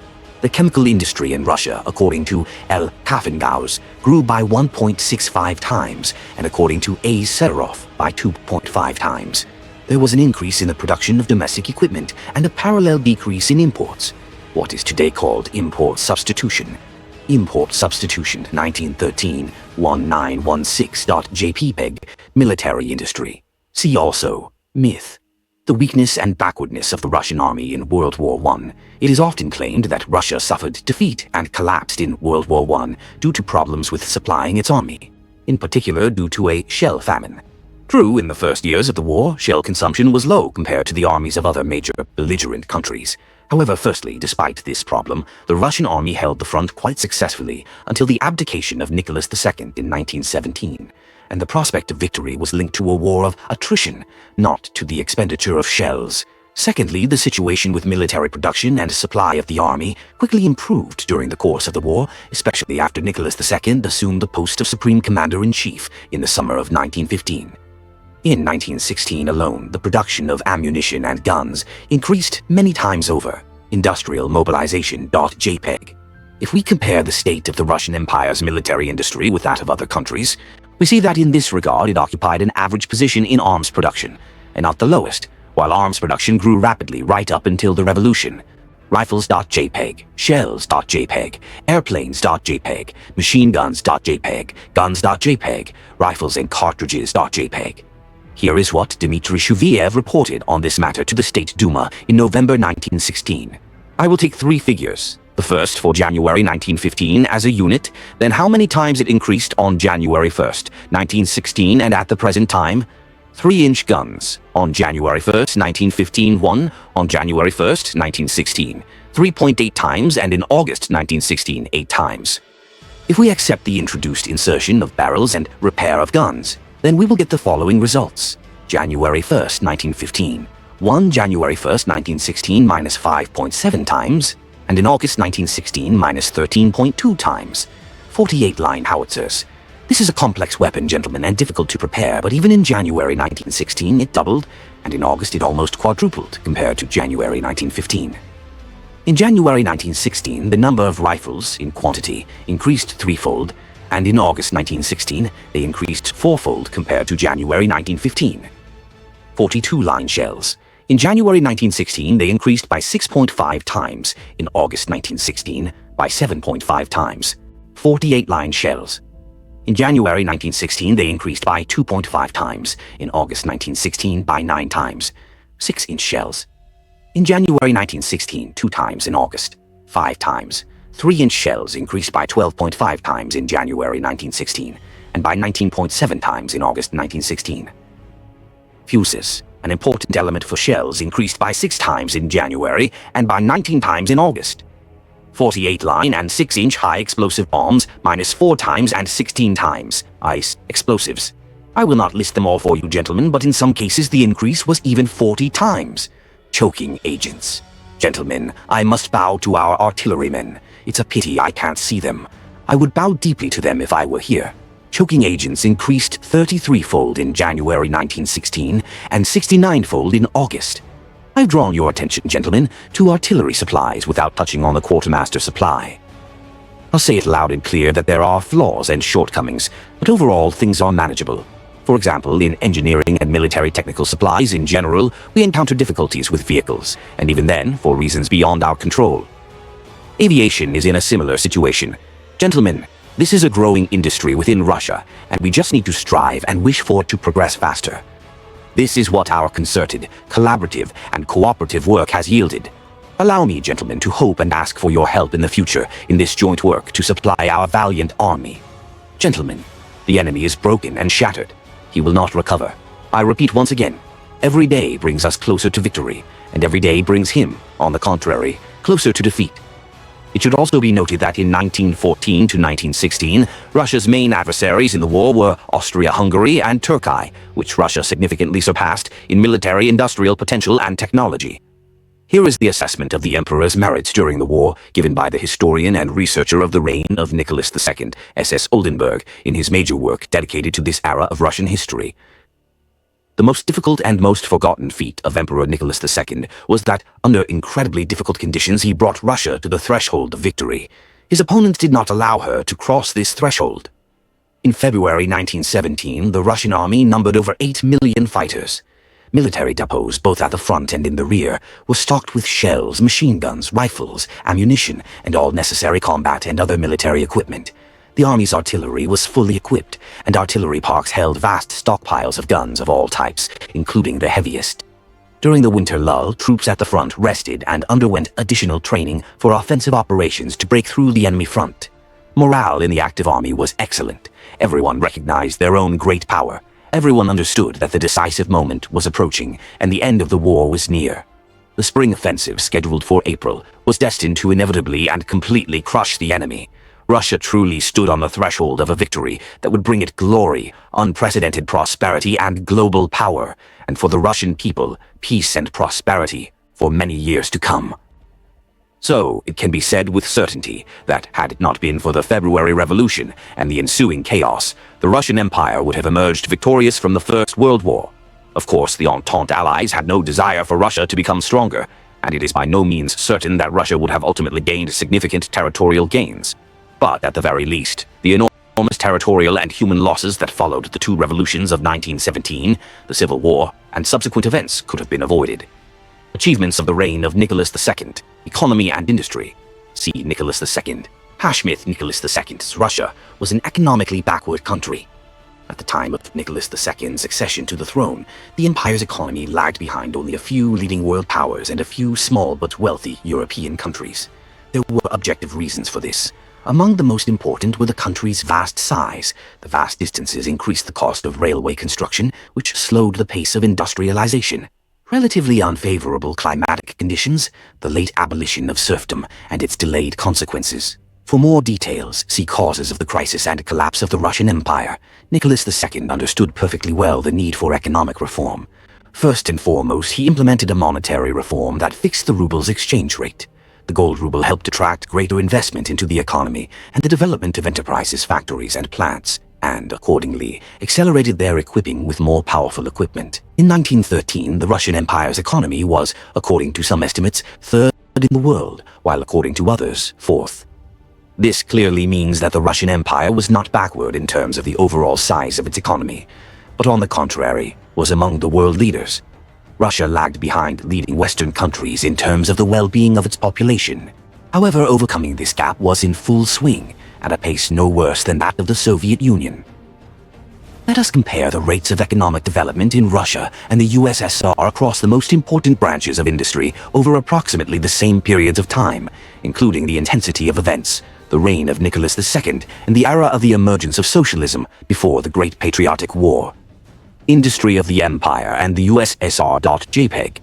The chemical industry in Russia, according to L. Kaffengaus, grew by 1.65 times, and according to A. Sedorov, by 2.5 times. There was an increase in the production of domestic equipment and a parallel decrease in imports. What is today called import substitution. Import substitution 1913-1916. JPEG, military industry. See also myth. The weakness and backwardness of the Russian army in World War I. It is often claimed that Russia suffered defeat and collapsed in World War I due to problems with supplying its army, in particular due to a shell famine. True, in the first years of the war, shell consumption was low compared to the armies of other major belligerent countries. However, firstly, despite this problem, the Russian army held the front quite successfully until the abdication of Nicholas II in 1917. And the prospect of victory was linked to a war of attrition, not to the expenditure of shells. Secondly, the situation with military production and supply of the army quickly improved during the course of the war, especially after Nicholas II assumed the post of Supreme Commander-in-Chief in the summer of 1915. In 1916 alone, the production of ammunition and guns increased many times over. Industrial mobilization. JPEG. If we compare the state of the Russian Empire's military industry with that of other countries, we see that in this regard it occupied an average position in arms production, and not the lowest, while arms production grew rapidly right up until the revolution. Rifles.jpg, shells.jpg, airplanes.jpg, machine guns.jpg, guns.jpg, rifles and cartridges.jpg. Here is what Dmitry Shuviev reported on this matter to the State Duma in November 1916. I will take three figures. The first for January 1915 as a unit, then how many times it increased on January 1st, 1916, and at the present time. 3-inch guns. On January 1st, 1915, 1. On January 1st, 1916, 3.8 times, and in August 1916, 8 times. If we accept the introduced insertion of barrels and repair of guns, then we will get the following results. January 1st, 1915, 1. January 1st, 1916, minus 5.7 times, and in August 1916, minus 13.2 times. 48-line howitzers. This is a complex weapon, gentlemen, and difficult to prepare, but even in January 1916 it doubled, and in August it almost quadrupled compared to January 1915. In January 1916, the number of rifles, in quantity, increased threefold, and in August 1916, they increased fourfold compared to January 1915. 42-line shells. In January 1916, they increased by 6.5 times, in August 1916, by 7.5 times. 48-line shells. In January 1916, they increased by 2.5 times, in August 1916, by 9 times. 6-inch shells. In January 1916, 2 times, in August, 5 times. 3-inch shells increased by 12.5 times in January 1916, and by 19.7 times in August 1916. Fuses. An important element for shells increased by 6 times in January and by 19 times in August. 48-line and 6-inch high explosive bombs, minus 4 times and 16 times. Ice explosives. I will not list them all for you, gentlemen, but in some cases the increase was even 40 times. Choking agents. Gentlemen, I must bow to our artillerymen. It's a pity I can't see them. I would bow deeply to them if I were here. Choking agents increased 33-fold in January 1916 and 69-fold in August. I've drawn your attention, gentlemen, to artillery supplies without touching on the quartermaster supply. I'll say it loud and clear that there are flaws and shortcomings, but overall things are manageable. For example, in engineering and military technical supplies in general, we encounter difficulties with vehicles, and even then, for reasons beyond our control. Aviation is in a similar situation. Gentlemen, this is a growing industry within Russia, and we just need to strive and wish for it to progress faster. This is what our concerted, collaborative, and cooperative work has yielded. Allow me, gentlemen, to hope and ask for your help in the future in this joint work to supply our valiant army. Gentlemen, the enemy is broken and shattered. He will not recover. I repeat once again, every day brings us closer to victory, and every day brings him, on the contrary, closer to defeat. It should also be noted that in 1914 to 1916, Russia's main adversaries in the war were Austria-Hungary and Turkey, which Russia significantly surpassed in military, industrial potential, and technology. Here is the assessment of the emperor's merits during the war, given by the historian and researcher of the reign of Nicholas II, S.S. Oldenburg, in his major work dedicated to this era of Russian history. The most difficult and most forgotten feat of Emperor Nicholas II was that, under incredibly difficult conditions, he brought Russia to the threshold of victory. His opponents did not allow her to cross this threshold. In February 1917, the Russian army numbered over 8 million fighters. Military depots, both at the front and in the rear, were stocked with shells, machine guns, rifles, ammunition, and all necessary combat and other military equipment. The army's artillery was fully equipped, and artillery parks held vast stockpiles of guns of all types, including the heaviest. During the winter lull, troops at the front rested and underwent additional training for offensive operations to break through the enemy front. Morale in the active army was excellent. Everyone recognized their own great power. Everyone understood that the decisive moment was approaching, and the end of the war was near. The spring offensive, scheduled for April, was destined to inevitably and completely crush the enemy. Russia truly stood on the threshold of a victory that would bring it glory, unprecedented prosperity, and global power, and for the Russian people, peace and prosperity for many years to come. So, it can be said with certainty that, had it not been for the February Revolution and the ensuing chaos, the Russian Empire would have emerged victorious from the First World War. Of course, the Entente allies had no desire for Russia to become stronger, and it is by no means certain that Russia would have ultimately gained significant territorial gains. But at the very least, the enormous territorial and human losses that followed the two revolutions of 1917, the Civil War, and subsequent events could have been avoided. Achievements of the reign of Nicholas II, economy and industry. See Nicholas II. Hashmith Nicholas II's Russia was an economically backward country. At the time of Nicholas II's accession to the throne, the empire's economy lagged behind only a few leading world powers and a few small but wealthy European countries. There were objective reasons for this. Among the most important were the country's vast size. The vast distances increased the cost of railway construction, which slowed the pace of industrialization. Relatively unfavorable climatic conditions, the late abolition of serfdom, and its delayed consequences. For more details, see causes of the crisis and collapse of the Russian Empire. Nicholas II understood perfectly well the need for economic reform. First and foremost, he implemented a monetary reform that fixed the ruble's exchange rate. The gold ruble helped attract greater investment into the economy and the development of enterprises, factories, and plants, and, accordingly, accelerated their equipping with more powerful equipment. In 1913, the Russian Empire's economy was, according to some estimates, third in the world, while according to others, fourth. This clearly means that the Russian Empire was not backward in terms of the overall size of its economy, but on the contrary, was among the world leaders. Russia lagged behind leading Western countries in terms of the well-being of its population. However, overcoming this gap was in full swing, at a pace no worse than that of the Soviet Union. Let us compare the rates of economic development in Russia and the USSR across the most important branches of industry over approximately the same periods of time, including the intensity of events, the reign of Nicholas II, and the era of the emergence of socialism before the Great Patriotic War. Industry of the Empire and the USSR.JPG.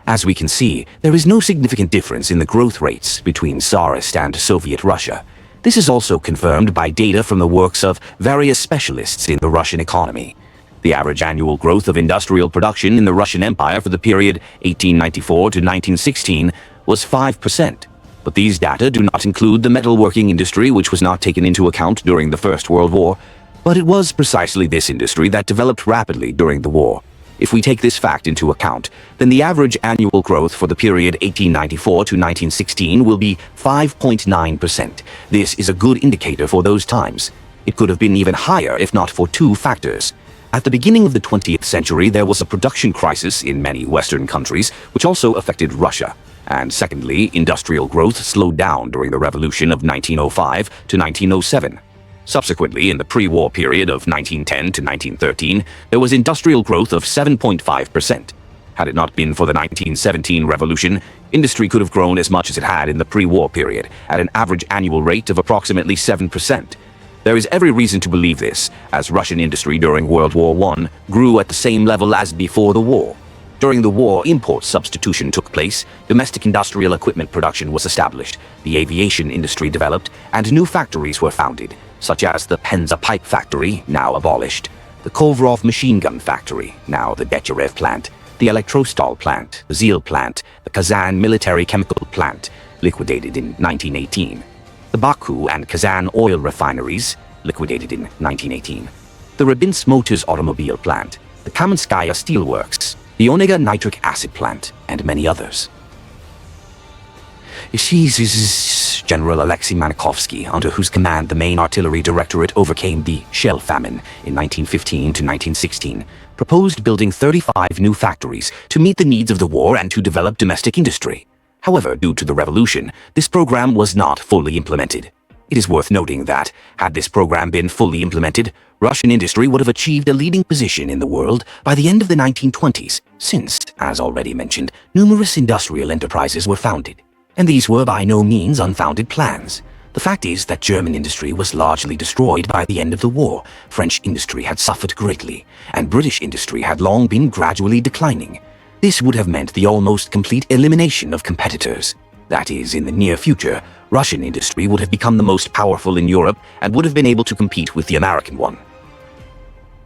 As we can see, there is no significant difference in the growth rates between Tsarist and Soviet Russia. This is also confirmed by data from the works of various specialists in the Russian economy. The average annual growth of industrial production in the Russian Empire for the period 1894 to 1916 was 5%. But these data do not include the metalworking industry, which was not taken into account during the First World War. But it was precisely this industry that developed rapidly during the war. If we take this fact into account, then the average annual growth for the period 1894 to 1916 will be 5.9%. This is a good indicator for those times. It could have been even higher if not for two factors. At the beginning of the 20th century, there was a production crisis in many Western countries, which also affected Russia. And secondly, industrial growth slowed down during the Revolution of 1905 to 1907. Subsequently, in the pre-war period of 1910 to 1913, there was industrial growth of 7.5%. Had it not been for the 1917 revolution, industry could have grown as much as it had in the pre-war period, at an average annual rate of approximately 7%. There is every reason to believe this, as Russian industry during World War I grew at the same level as before the war. During the war, import substitution took place, domestic industrial equipment production was established, the aviation industry developed, and new factories were founded, such as the Penza pipe factory, now abolished, the Kovrov machine gun factory, now the Decharev plant, the Elektrostal plant, the Zil plant, the Kazan military chemical plant, liquidated in 1918, the Baku and Kazan oil refineries, liquidated in 1918, the Rybinsk Motors automobile plant, the Kamenskaya steelworks, the Onega nitric acid plant, and many others. General Alexei Manikovsky, under whose command the main artillery directorate overcame the shell famine in 1915 to 1916, proposed building 35 new factories to meet the needs of the war and to develop domestic industry. However, due to the revolution, this program was not fully implemented. It is worth noting that, had this program been fully implemented, Russian industry would have achieved a leading position in the world by the end of the 1920s, since, as already mentioned, numerous industrial enterprises were founded. And these were by no means unfounded plans. The fact is that German industry was largely destroyed by the end of the war, French industry had suffered greatly, and British industry had long been gradually declining. This would have meant the almost complete elimination of competitors. That is, in the near future, Russian industry would have become the most powerful in Europe and would have been able to compete with the American one.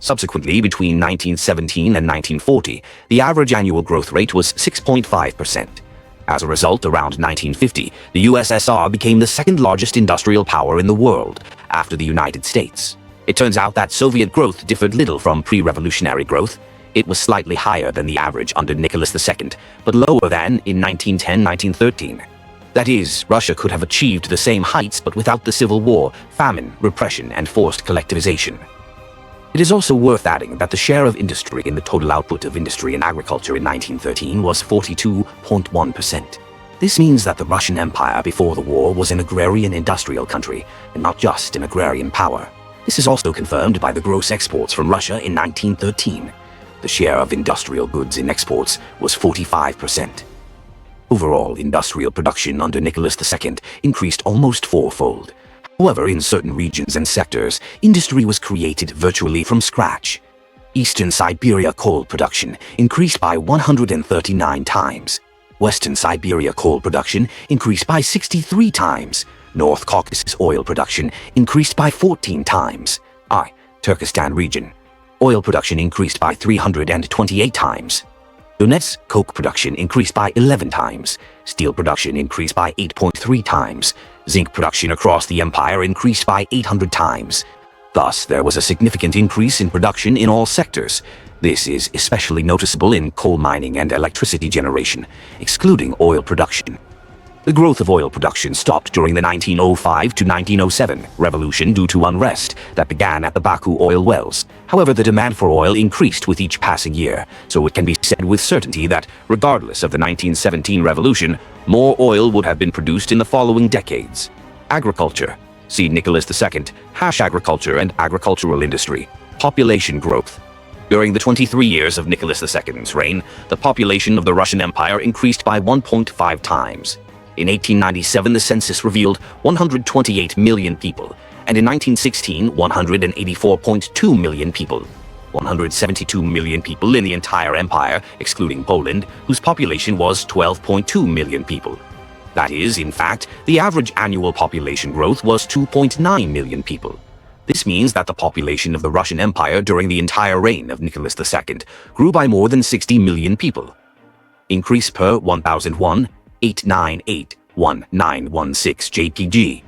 Subsequently, between 1917 and 1940, the average annual growth rate was 6.5%. As a result, around 1950, the USSR became the second largest industrial power in the world, after the United States. It turns out that Soviet growth differed little from pre-revolutionary growth. It was slightly higher than the average under Nicholas II, but lower than in 1910-1913. That is, Russia could have achieved the same heights but without the civil war, famine, repression, and forced collectivization. It is also worth adding that the share of industry in the total output of industry and agriculture in 1913 was 42.1%. This means that the Russian Empire before the war was an agrarian industrial country, and not just an agrarian power. This is also confirmed by the gross exports from Russia in 1913. The share of industrial goods in exports was 45%. Overall, industrial production under Nicholas II increased almost fourfold. However, in certain regions and sectors, industry was created virtually from scratch. Eastern Siberia coal production increased by 139 times. Western Siberia coal production increased by 63 times. North Caucasus oil production increased by 14 times. Turkestan region. Oil production increased by 328 times. Donetsk coke production increased by 11 times. Steel production increased by 8.3 times. Zinc production across the empire increased by 800 times. Thus, there was a significant increase in production in all sectors. This is especially noticeable in coal mining and electricity generation, excluding oil production. The growth of oil production stopped during the 1905 to 1907 revolution due to unrest that began at the Baku oil wells. However, the demand for oil increased with each passing year, so it can be said with certainty that, regardless of the 1917 revolution, more oil would have been produced in the following decades. Agriculture. See Nicholas II, agriculture and agricultural industry. Population growth. During the 23 years of Nicholas II's reign, the population of the Russian Empire increased by 1.5 times. In 1897, the census revealed 128 million people, and in 1916, 184.2 million people. 172 million people in the entire empire, excluding Poland, whose population was 12.2 million people. That is, in fact, the average annual population growth was 2.9 million people. This means that the population of the Russian Empire during the entire reign of Nicholas II grew by more than 60 million people. Increase per 1001, 8981916 JPG.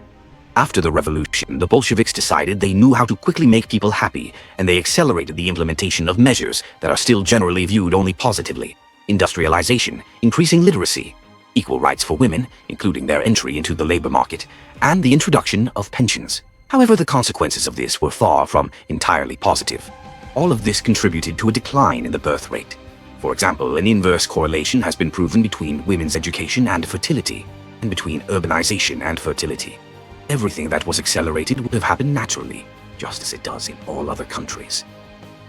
After the revolution, the Bolsheviks decided they knew how to quickly make people happy, and they accelerated the implementation of measures that are still generally viewed only positively. Industrialization, increasing literacy, equal rights for women, including their entry into the labor market, and the introduction of pensions. However, the consequences of this were far from entirely positive. All of this contributed to a decline in the birth rate. For example, an inverse correlation has been proven between women's education and fertility, and between urbanization and fertility. Everything that was accelerated would have happened naturally, just as it does in all other countries.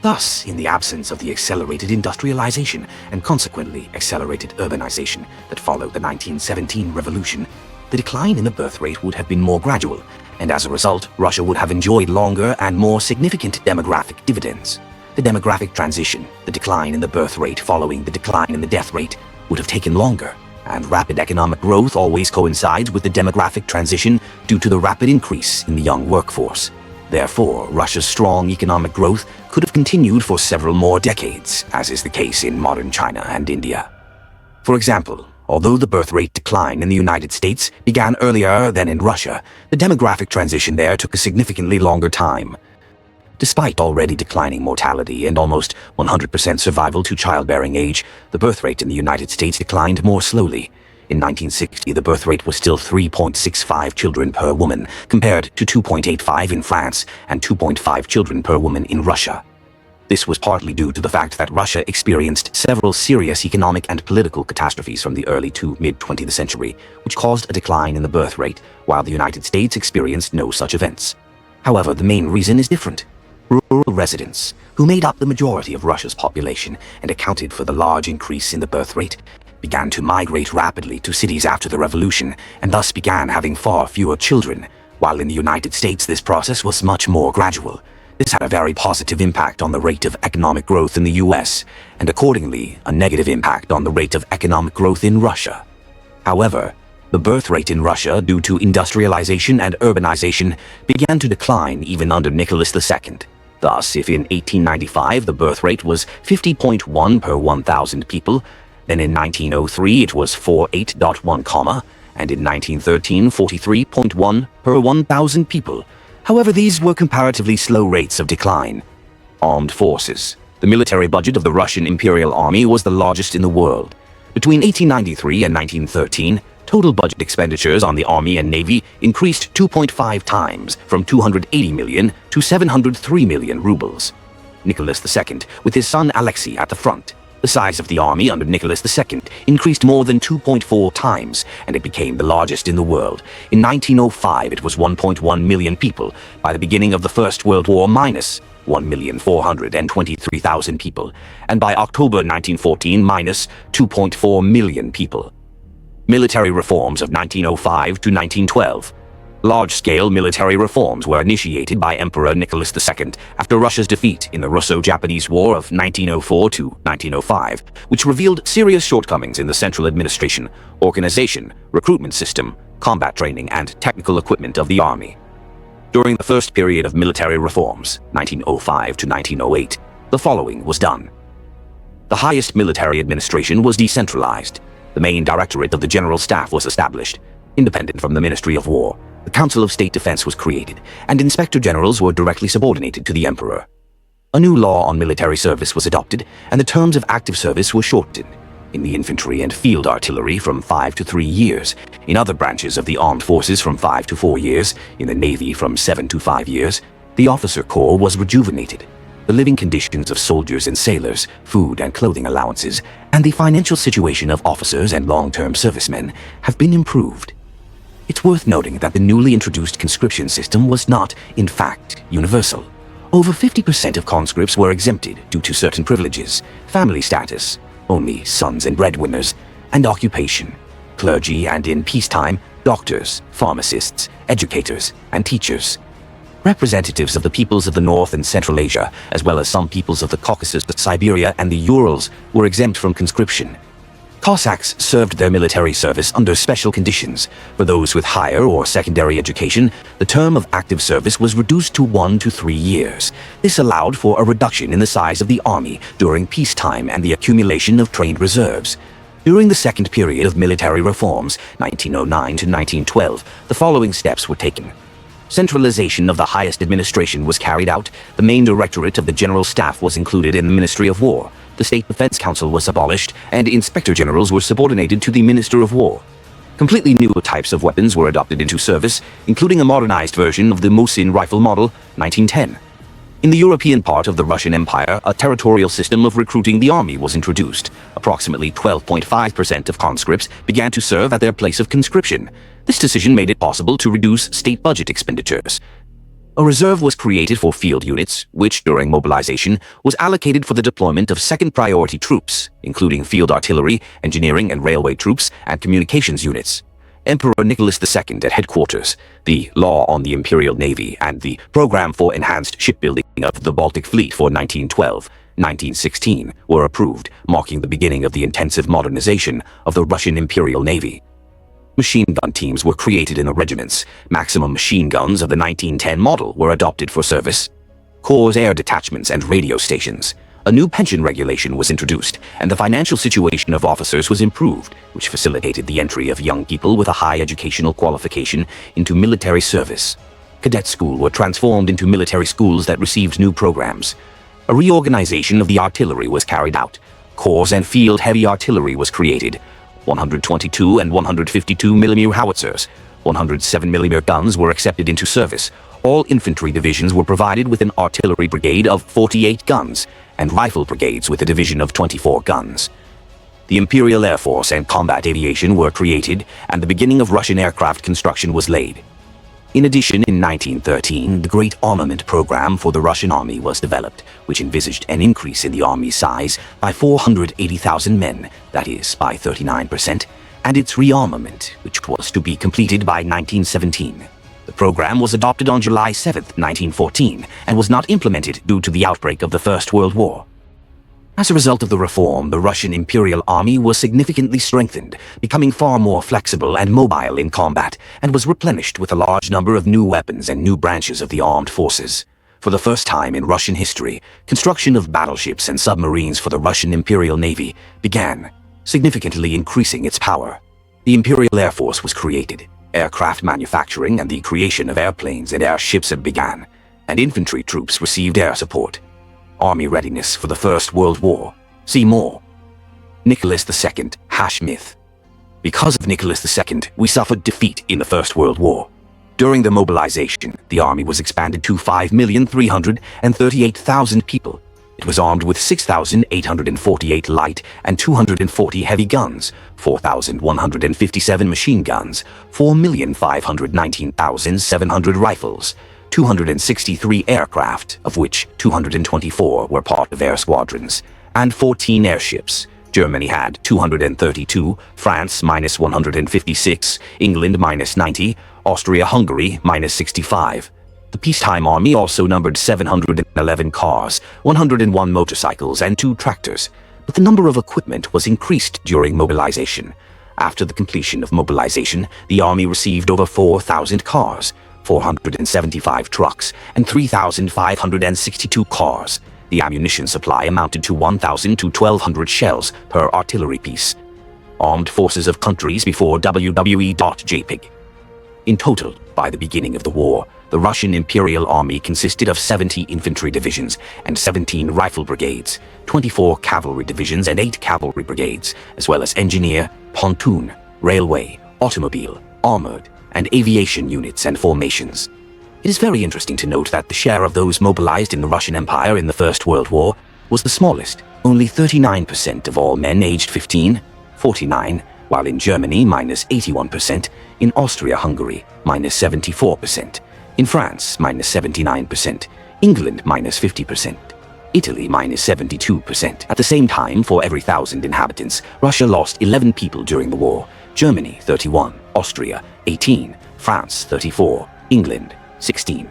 Thus, in the absence of the accelerated industrialization and consequently accelerated urbanization that followed the 1917 revolution, the decline in the birth rate would have been more gradual, and as a result, Russia would have enjoyed longer and more significant demographic dividends. The demographic transition, the decline in the birth rate following the decline in the death rate, would have taken longer, and rapid economic growth always coincides with the demographic transition due to the rapid increase in the young workforce. Therefore, Russia's strong economic growth could have continued for several more decades, as is the case in modern China and India. For example, although the birth rate decline in the United States began earlier than in Russia, the demographic transition there took a significantly longer time. Despite already declining mortality and almost 100% survival to childbearing age, the birth rate in the United States declined more slowly. In 1960, the birth rate was still 3.65 children per woman, compared to 2.85 in France and 2.5 children per woman in Russia. This was partly due to the fact that Russia experienced several serious economic and political catastrophes from the early to mid-20th century, which caused a decline in the birth rate, while the United States experienced no such events. However, the main reason is different. Rural residents, who made up the majority of Russia's population and accounted for the large increase in the birth rate, began to migrate rapidly to cities after the revolution and thus began having far fewer children, while in the United States this process was much more gradual. This had a very positive impact on the rate of economic growth in the US, and accordingly, a negative impact on the rate of economic growth in Russia. However, the birth rate in Russia, due to industrialization and urbanization, began to decline even under Nicholas II. Thus, if in 1895 the birth rate was 50.1 per 1,000 people, then in 1903 it was 48.1, and in 1913 43.1 per 1,000 people. However, these were comparatively slow rates of decline. Armed forces. The military budget of the Russian Imperial Army was the largest in the world. Between 1893 and 1913, total budget expenditures on the Army and Navy increased 2.5 times, from 280 million to 703 million rubles. Nicholas II, with his son Alexei at the front. The size of the army under Nicholas II increased more than 2.4 times, and it became the largest in the world. In 1905, it was 1.1 million people. By the beginning of the First World War, minus 1,423,000 people, and by October 1914, minus 2.4 million people. Military reforms of 1905 to 1912. Large-scale military reforms were initiated by Emperor Nicholas II after Russia's defeat in the Russo-Japanese War of 1904 to 1905, which revealed serious shortcomings in the central administration, organization, recruitment system, combat training, and technical equipment of the army. During the first period of military reforms, 1905 to 1908, the following was done. The highest military administration was decentralized. The main directorate of the General Staff was established, independent from the Ministry of War. The Council of State Defense was created, and inspector generals were directly subordinated to the emperor. A new law on military service was adopted, and the terms of active service were shortened. In the infantry and field artillery from 5 to 3 years, in other branches of the armed forces from 5 to 4 years, in the Navy from 7 to 5 years, the officer corps was rejuvenated. The living conditions of soldiers and sailors, food and clothing allowances, and the financial situation of officers and long-term servicemen have been improved. It's worth noting that the newly introduced conscription system was not, in fact, universal. Over 50% of conscripts were exempted due to certain privileges, family status, only sons and breadwinners, and occupation, clergy, and in peacetime, doctors, pharmacists, educators, and teachers. Representatives of the peoples of the North and Central Asia, as well as some peoples of the Caucasus, Siberia, and the Urals, were exempt from conscription. Cossacks served their military service under special conditions. For those with higher or secondary education, the term of active service was reduced to 1 to 3 years. This allowed for a reduction in the size of the army during peacetime and the accumulation of trained reserves. During the second period of military reforms, 1909 to 1912, the following steps were taken. Centralization of the highest administration was carried out. The main directorate of the General Staff was included in the Ministry of War. The State Defense Council was abolished, and inspector generals were subordinated to the Minister of War. Completely new types of weapons were adopted into service, including a modernized version of the Mosin rifle model, 1910. In the European part of the Russian Empire, a territorial system of recruiting the army was introduced. Approximately 12.5% of conscripts began to serve at their place of conscription. This decision made it possible to reduce state budget expenditures. A reserve was created for field units, which, during mobilization, was allocated for the deployment of second-priority troops, including field artillery, engineering and railway troops, and communications units. Emperor Nicholas II at headquarters, the Law on the Imperial Navy, and the Program for Enhanced Shipbuilding of the Baltic Fleet for 1912-1916 were approved, marking the beginning of the intensive modernization of the Russian Imperial Navy. Machine gun teams were created in the regiments. Maximum machine guns of the 1910 model were adopted for service. Corps air detachments and radio stations. A new pension regulation was introduced, and the financial situation of officers was improved, which facilitated the entry of young people with a high educational qualification into military service. Cadet schools were transformed into military schools that received new programs. A reorganization of the artillery was carried out. Corps and field heavy artillery was created. 122 and 152 mm howitzers, 107 mm guns were accepted into service. All infantry divisions were provided with an artillery brigade of 48 guns, and rifle brigades with a division of 24 guns. The Imperial Air Force and combat aviation were created, and the beginning of Russian aircraft construction was laid. In addition, in 1913, the Great Armament Program for the Russian Army was developed, which envisaged an increase in the army's size by 480,000 men, that is, by 39%, and its rearmament, which was to be completed by 1917. The program was adopted on July 7, 1914, and was not implemented due to the outbreak of the First World War. As a result of the reform, the Russian Imperial Army was significantly strengthened, becoming far more flexible and mobile in combat, and was replenished with a large number of new weapons and new branches of the armed forces. For the first time in Russian history, construction of battleships and submarines for the Russian Imperial Navy began, significantly increasing its power. The Imperial Air Force was created, aircraft manufacturing and the creation of airplanes and airships began, and infantry troops received air support. Army readiness for the First World War. See more. Nicholas II, myth. Because of Nicholas II, we suffered defeat in the First World War. During the mobilization, the army was expanded to 5,338,000 people. It was armed with 6,848 light and 240 heavy guns, 4,157 machine guns, 4,519,700 rifles, 263 aircraft, of which 224 were part of air squadrons, and 14 airships. Germany had 232, France minus 156, England minus 90, Austria-Hungary minus 65. The peacetime army also numbered 711 cars, 101 motorcycles, and 2 tractors, but the number of equipment was increased during mobilization. After the completion of mobilization, the army received over 4,000 cars, 475 trucks, and 3,562 cars. The ammunition supply amounted to 1,000 to 1,200 shells per artillery piece. Armed forces of countries before WWE.jpg. In total, by the beginning of the war, the Russian Imperial Army consisted of 70 infantry divisions and 17 rifle brigades, 24 cavalry divisions and 8 cavalry brigades, as well as engineer, pontoon, railway, automobile, armored, and aviation units and formations. It is very interesting to note that the share of those mobilized in the Russian Empire in the First World War was the smallest, only 39% of all men aged 15, 49, while in Germany minus 81%, in Austria-Hungary minus 74%, in France minus 79%, England minus 50%, Italy minus 72%. At the same time, for every 1,000 inhabitants, Russia lost 11 people during the war, Germany 31, Austria 18, France 34, England 16.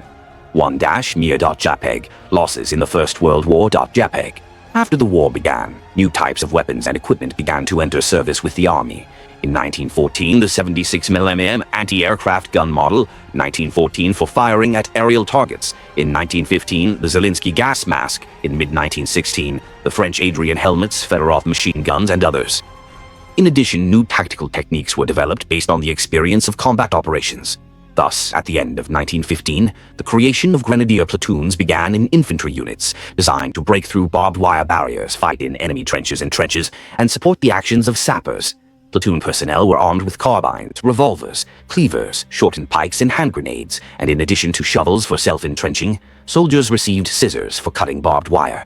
1-mir.jpg, losses in the First World War.jpg. After the war began, new types of weapons and equipment began to enter service with the army. In 1914, the 76 mm anti-aircraft gun model, 1914 for firing at aerial targets. In 1915, the Zelensky gas mask. In mid-1916, the French Adrian helmets, Fedorov machine guns, and others. In addition, new tactical techniques were developed based on the experience of combat operations. Thus, at the end of 1915, the creation of grenadier platoons began in infantry units designed to break through barbed wire barriers, fight in enemy trenches and support the actions of sappers. Platoon personnel were armed with carbines, revolvers, cleavers, shortened pikes, and hand grenades, and in addition to shovels for self-entrenching, soldiers received scissors for cutting barbed wire.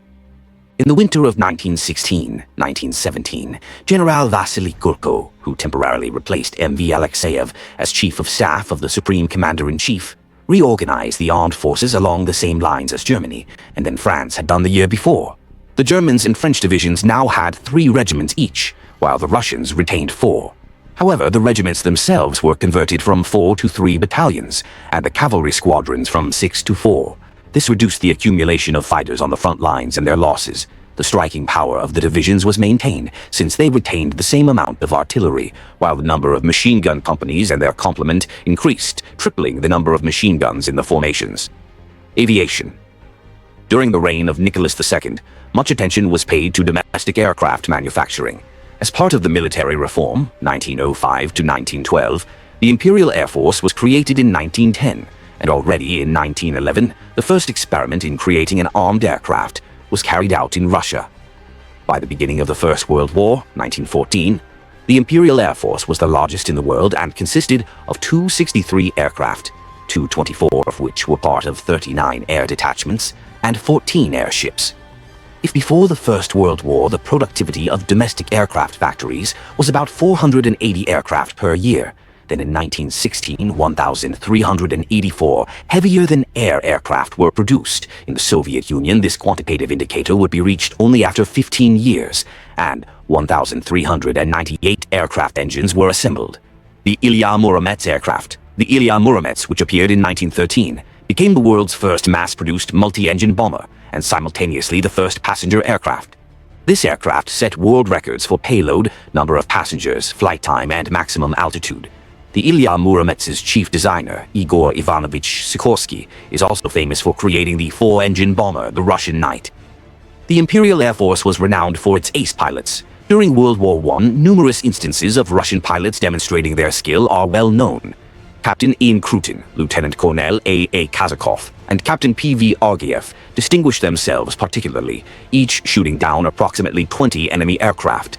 In the winter of 1916-1917, General Vasily Gurko, who temporarily replaced M.V. Alexeyev as Chief of Staff of the Supreme Commander-in-Chief, reorganized the armed forces along the same lines as Germany, and then France had done the year before. The Germans and French divisions now had 3 regiments each, while the Russians retained 4. However, the regiments themselves were converted from 4 to 3 battalions, and the cavalry squadrons from 6 to 4. This reduced the accumulation of fighters on the front lines and their losses. The striking power of the divisions was maintained, since they retained the same amount of artillery, while the number of machine gun companies and their complement increased, tripling the number of machine guns in the formations. Aviation. During the reign of Nicholas II, much attention was paid to domestic aircraft manufacturing. As part of the military reform, 1905 to 1912, the Imperial Air Force was created in 1910, and already in 1911, the first experiment in creating an armed aircraft was carried out in Russia. By the beginning of the First World War, 1914, the Imperial Air Force was the largest in the world and consisted of 263 aircraft, 224 of which were part of 39 air detachments and 14 airships. If before the First World War the productivity of domestic aircraft factories was about 480 aircraft per year, then in 1916, 1,384 heavier-than-air aircraft were produced. In the Soviet Union, this quantitative indicator would be reached only after 15 years, and 1,398 aircraft engines were assembled. The Ilya Muromets aircraft, the Ilya Muromets, which appeared in 1913, became the world's first mass-produced multi-engine bomber, and simultaneously the first passenger aircraft. This aircraft set world records for payload, number of passengers, flight time, and maximum altitude. The Ilya Muromets' chief designer, Igor Ivanovich Sikorsky, is also famous for creating the 4-engine bomber, the Russian Knight. The Imperial Air Force was renowned for its ace pilots. During World War I, numerous instances of Russian pilots demonstrating their skill are well known. Captain Ian Krutin, Lieutenant Colonel A.A. Kazakov, and Captain P.V. Argiev distinguished themselves particularly, each shooting down approximately 20 enemy aircraft.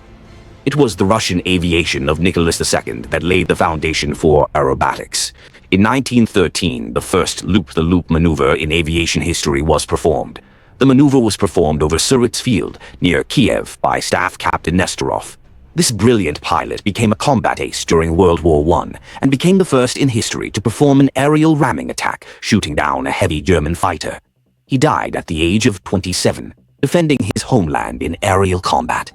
It was the Russian aviation of Nicholas II that laid the foundation for aerobatics. In 1913, the first loop-the-loop maneuver in aviation history was performed. The maneuver was performed over Suritz Field, near Kiev, by Staff Captain Nestorov. This brilliant pilot became a combat ace during World War I, and became the first in history to perform an aerial ramming attack, shooting down a heavy German fighter. He died at the age of 27, defending his homeland in aerial combat.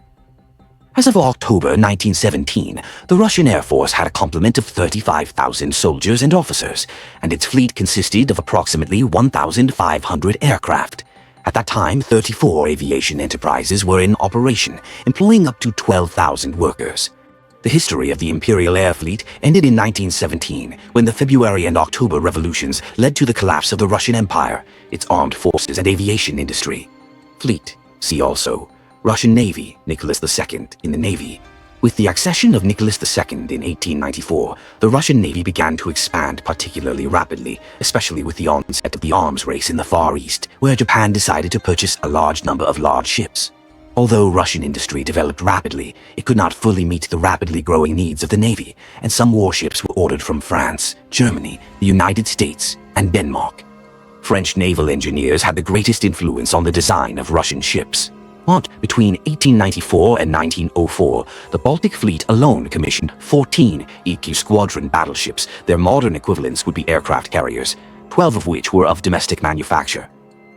As of October 1917, the Russian Air Force had a complement of 35,000 soldiers and officers, and its fleet consisted of approximately 1,500 aircraft. At that time, 34 aviation enterprises were in operation, employing up to 12,000 workers. The history of the Imperial Air Fleet ended in 1917, when the February and October revolutions led to the collapse of the Russian Empire, its armed forces and aviation industry. Fleet, see also Russian Navy, Nicholas II in the Navy. With the accession of Nicholas II in 1894, the Russian Navy began to expand particularly rapidly, especially with the onset of the arms race in the Far East, where Japan decided to purchase a large number of large ships. Although Russian industry developed rapidly, it could not fully meet the rapidly growing needs of the Navy, and some warships were ordered from France, Germany, the United States, and Denmark. French naval engineers had the greatest influence on the design of Russian ships. But between 1894 and 1904, the Baltic Fleet alone commissioned 14 EQ squadron battleships. Their modern equivalents would be aircraft carriers, 12 of which were of domestic manufacture.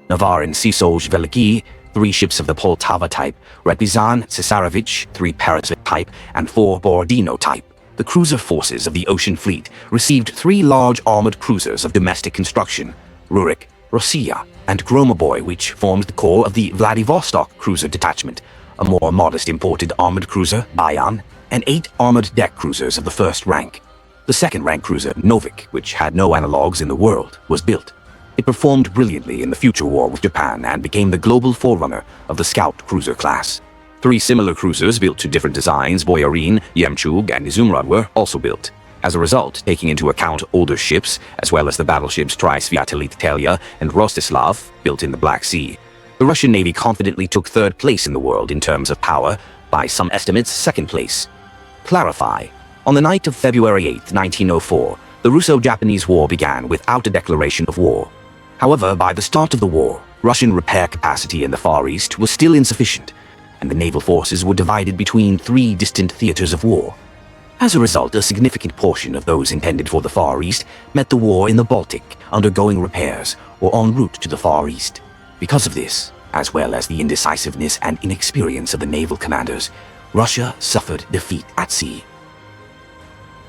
Navarre and Sisoj Veliki, 3 ships of the Poltava type, Retbizan, Cesarevich, 3 Parasvit type, and 4 Borodino type. The cruiser forces of the Ocean Fleet received 3 large armored cruisers of domestic construction, Rurik, Rossiya, and Gromoboy, which formed the core of the Vladivostok cruiser detachment, a more modest imported armored cruiser, Bayan, and 8 armored deck cruisers of the first rank. The second-rank cruiser, Novik, which had no analogues in the world, was built. It performed brilliantly in the future war with Japan and became the global forerunner of the Scout cruiser class. 3 similar cruisers built to different designs, Boyarin, Yemchug, and Izumrad, were also built. As a result, taking into account older ships, as well as the battleships Sviatolitalia and Rostislav, built in the Black Sea, the Russian Navy confidently took third place in the world in terms of power, by some estimates second place. Clarify. On the night of February 8, 1904, the Russo-Japanese War began without a declaration of war. However, by the start of the war, Russian repair capacity in the Far East was still insufficient, and the naval forces were divided between three distant theaters of war. As a result, a significant portion of those intended for the Far East met the war in the Baltic, undergoing repairs or en route to the Far East. Because of this, as well as the indecisiveness and inexperience of the naval commanders, Russia suffered defeat at sea.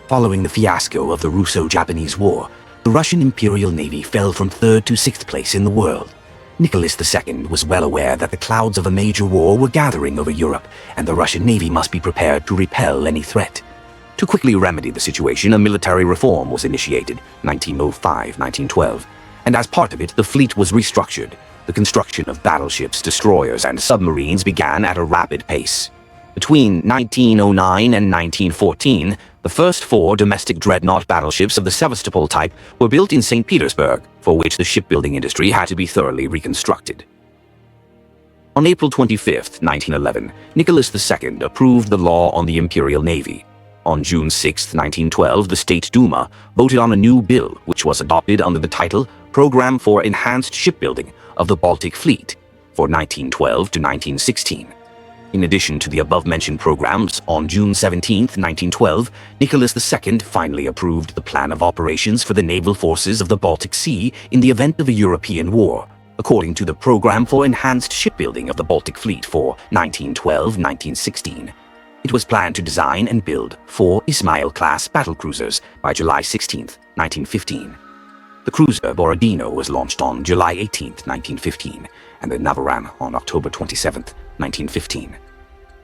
Following the fiasco of the Russo-Japanese War, the Russian Imperial Navy fell from 3rd to 6th place in the world. Nicholas II was well aware that the clouds of a major war were gathering over Europe, and the Russian Navy must be prepared to repel any threat. To quickly remedy the situation, a military reform was initiated, 1905-1912, and as part of it, the fleet was restructured. The construction of battleships, destroyers, and submarines began at a rapid pace. Between 1909 and 1914, the first 4 domestic dreadnought battleships of the Sevastopol type were built in St. Petersburg, for which the shipbuilding industry had to be thoroughly reconstructed. On April 25, 1911, Nicholas II approved the law on the Imperial Navy. On June 6, 1912, the State Duma voted on a new bill which was adopted under the title Program for Enhanced Shipbuilding of the Baltic Fleet for 1912 to 1916. In addition to the above-mentioned programs, on June 17, 1912, Nicholas II finally approved the plan of operations for the naval forces of the Baltic Sea in the event of a European war, according to the Program for Enhanced Shipbuilding of the Baltic Fleet for 1912-1916. It was planned to design and build 4 Ismail-class battlecruisers by July 16, 1915. The cruiser Borodino was launched on July 18, 1915, and the Navaran on October 27, 1915.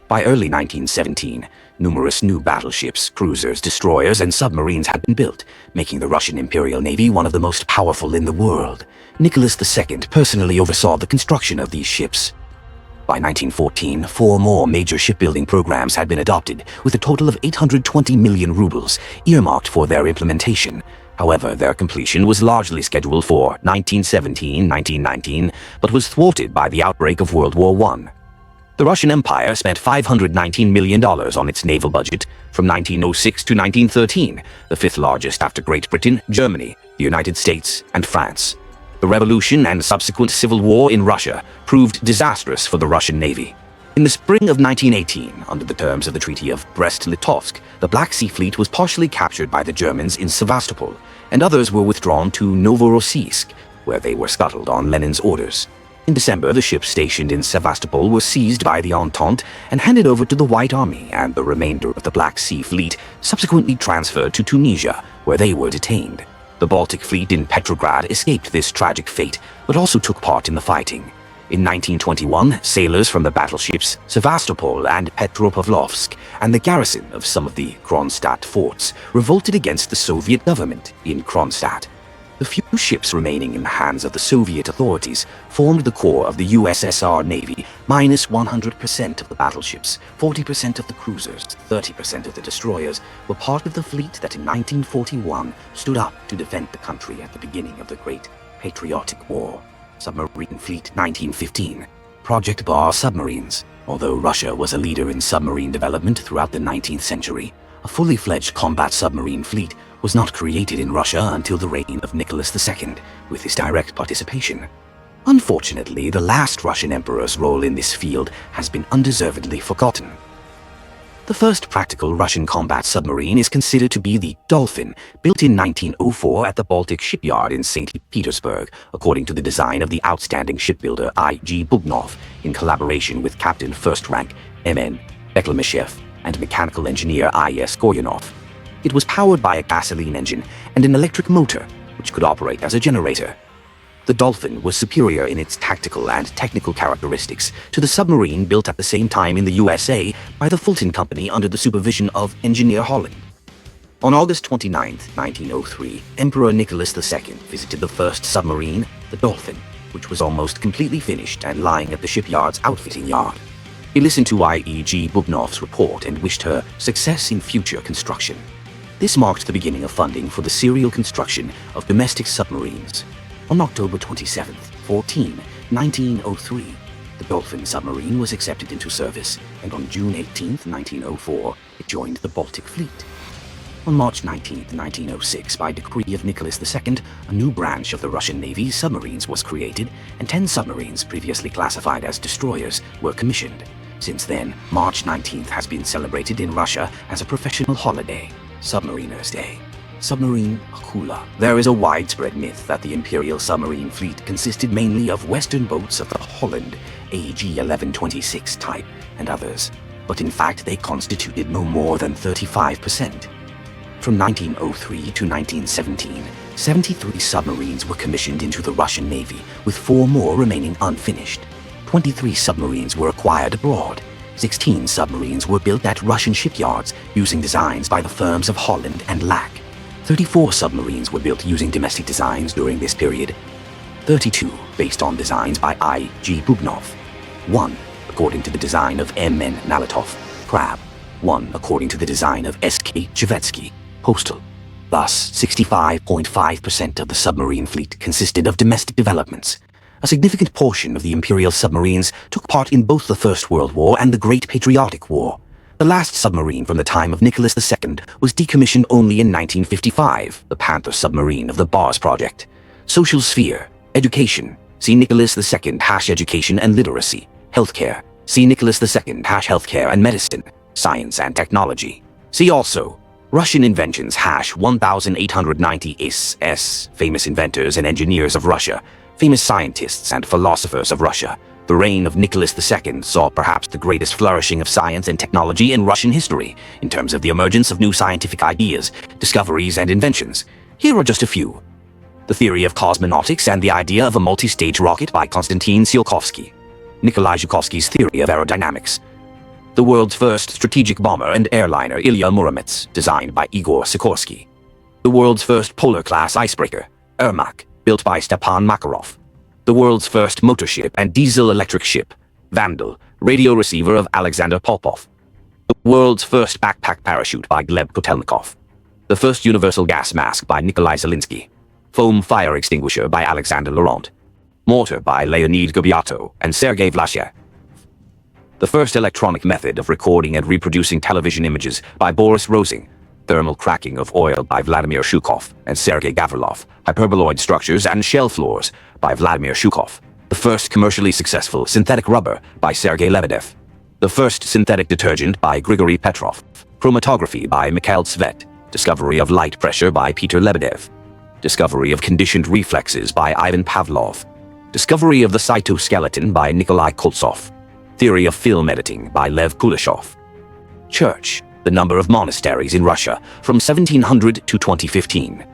By early 1917, numerous new battleships, cruisers, destroyers, and submarines had been built, making the Russian Imperial Navy one of the most powerful in the world. Nicholas II personally oversaw the construction of these ships. By 1914, 4 more major shipbuilding programs had been adopted, with a total of 820 million rubles earmarked for their implementation. However, their completion was largely scheduled for 1917-1919, but was thwarted by the outbreak of World War I. The Russian Empire spent $519 million on its naval budget from 1906 to 1913, the 5th largest after Great Britain, Germany, the United States, and France. The revolution and subsequent civil war in Russia proved disastrous for the Russian Navy. In the spring of 1918, under the terms of the Treaty of Brest-Litovsk, the Black Sea Fleet was partially captured by the Germans in Sevastopol, and others were withdrawn to Novorossiysk, where they were scuttled on Lenin's orders. In December, the ships stationed in Sevastopol were seized by the Entente and handed over to the White Army, and the remainder of the Black Sea Fleet subsequently transferred to Tunisia, where they were detained. The Baltic Fleet in Petrograd escaped this tragic fate, but also took part in the fighting. In 1921, sailors from the battleships Sevastopol and Petropavlovsk and the garrison of some of the Kronstadt forts revolted against the Soviet government in Kronstadt. The few ships remaining in the hands of the Soviet authorities formed the core of the USSR Navy, minus 100% of the battleships, 40% of the cruisers, 30% of the destroyers, were part of the fleet that in 1941 stood up to defend the country at the beginning of the Great Patriotic War. Submarine Fleet 1915. Project Bar submarines. Although Russia was a leader in submarine development throughout the 19th century, a fully fledged combat submarine fleet was not created in Russia until the reign of Nicholas II, with his direct participation. Unfortunately, the last Russian emperor's role in this field has been undeservedly forgotten. The first practical Russian combat submarine is considered to be the Dolphin, built in 1904 at the Baltic Shipyard in St. Petersburg, according to the design of the outstanding shipbuilder I.G. Bubnov, in collaboration with Captain First Rank M.N. Beklemyshev and mechanical engineer I.S. Goyanov. It was powered by a gasoline engine and an electric motor, which could operate as a generator. The Dolphin was superior in its tactical and technical characteristics to the submarine built at the same time in the USA by the Fulton Company under the supervision of Engineer Holland. On August 29, 1903, Emperor Nicholas II visited the first submarine, the Dolphin, which was almost completely finished and lying at the shipyard's outfitting yard. He listened to I.E.G. Bubnov's report and wished her success in future construction. This marked the beginning of funding for the serial construction of domestic submarines. On October 27, 1903, the Dolphin submarine was accepted into service, and on June 18, 1904, it joined the Baltic Fleet. On March 19, 1906, by decree of Nicholas II, a new branch of the Russian Navy, submarines, was created, and 10 submarines previously classified as destroyers were commissioned. Since then, March 19th has been celebrated in Russia as a professional holiday, Submariners' Day. Submarine Akula. There is a widespread myth that the Imperial submarine fleet consisted mainly of Western boats of the Holland AG 1126 type and others, but in fact they constituted no more than 35%. From 1903 to 1917, 73 submarines were commissioned into the Russian Navy, with 4 more remaining unfinished. 23 submarines were acquired abroad. 16 submarines were built at Russian shipyards using designs by the firms of Holland and Lack. 34 submarines were built using domestic designs during this period. 32 based on designs by I. G. Bubnov. 1 according to the design of M. N. Nalatov, Crab. 1 according to the design of S. K. Chevetsky, Postal. Thus, 65.5% of the submarine fleet consisted of domestic developments. A significant portion of the Imperial submarines took part in both the First World War and the Great Patriotic War. The last submarine from the time of Nicholas II was decommissioned only in 1955, the Panther submarine of the Bars Project. Social sphere, education, see Nicholas II #education and literacy. Healthcare, see Nicholas II #healthcare and medicine. Science and technology. See also Russian inventions #1890 SS, famous inventors and engineers of Russia, famous scientists and philosophers of Russia. The reign of Nicholas II saw perhaps the greatest flourishing of science and technology in Russian history, in terms of the emergence of new scientific ideas, discoveries, and inventions. Here are just a few. The theory of cosmonautics and the idea of a multi-stage rocket by Konstantin Tsiolkovsky. Nikolai Zhukovsky's theory of aerodynamics. The world's first strategic bomber and airliner Ilya Muromets, designed by Igor Sikorsky. The world's first polar-class icebreaker, Ermak, built by Stepan Makarov. The world's first motor ship and diesel-electric ship, Vandal, radio receiver of Alexander Popov. The world's first backpack parachute by Gleb Kotelnikov. The first universal gas mask by Nikolai Zelinsky. Foam fire extinguisher by Alexander Laurent. Mortar by Leonid Gobyato and Sergei Vlashev. The first electronic method of recording and reproducing television images by Boris Rosing. Thermal cracking of oil by Vladimir Shukov and Sergei Gavrilov. Hyperboloid structures and shell floors by Vladimir Shukov. The first commercially successful synthetic rubber by Sergei Lebedev. The first synthetic detergent by Grigory Petrov. Chromatography by Mikhail Tsvet. Discovery of light pressure by Peter Lebedev. Discovery of conditioned reflexes by Ivan Pavlov. Discovery of the cytoskeleton by Nikolai Koltsov. Theory of film editing by Lev Kuleshov. Church, the number of monasteries in Russia from 1700 to 2015.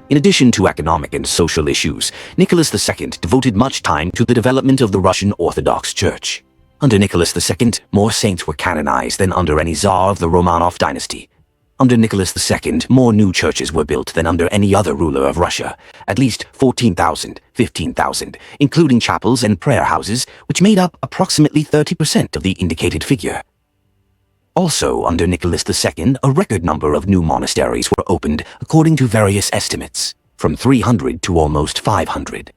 In addition to economic and social issues, Nicholas II devoted much time to the development of the Russian Orthodox Church. Under Nicholas II, more saints were canonized than under any Tsar of the Romanov dynasty. Under Nicholas II, more new churches were built than under any other ruler of Russia, at least 14,000, 15,000, including chapels and prayer houses, which made up approximately 30% of the indicated figure. Also, under Nicholas II, a record number of new monasteries were opened according to various estimates, from 300 to almost 500.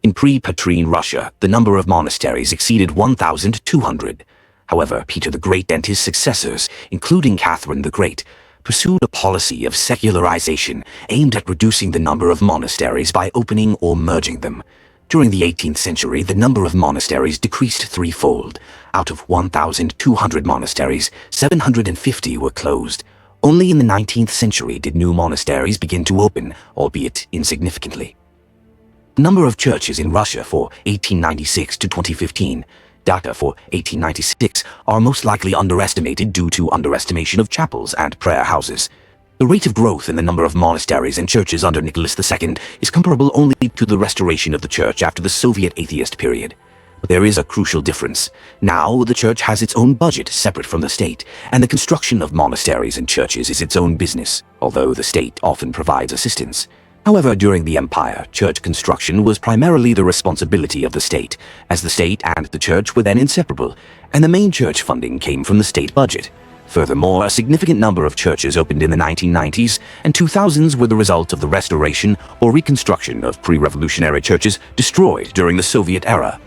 In pre-Petrine Russia, the number of monasteries exceeded 1,200. However, Peter the Great and his successors, including Catherine the Great, pursued a policy of secularization aimed at reducing the number of monasteries by opening or merging them. During the 18th century, the number of monasteries decreased threefold. Out of 1,200 monasteries, 750 were closed. Only in the 19th century did new monasteries begin to open, albeit insignificantly. The number of churches in Russia for 1896 to 2015, data for 1896, are most likely underestimated due to underestimation of chapels and prayer houses. The rate of growth in the number of monasteries and churches under Nicholas II is comparable only to the restoration of the church after the Soviet atheist period. But there is a crucial difference. Now, the church has its own budget separate from the state, and the construction of monasteries and churches is its own business, although the state often provides assistance. However, during the Empire, church construction was primarily the responsibility of the state, as the state and the church were then inseparable, and the main church funding came from the state budget. Furthermore, a significant number of churches opened in the 1990s and 2000s were the result of the restoration or reconstruction of pre-revolutionary churches destroyed during the Soviet era.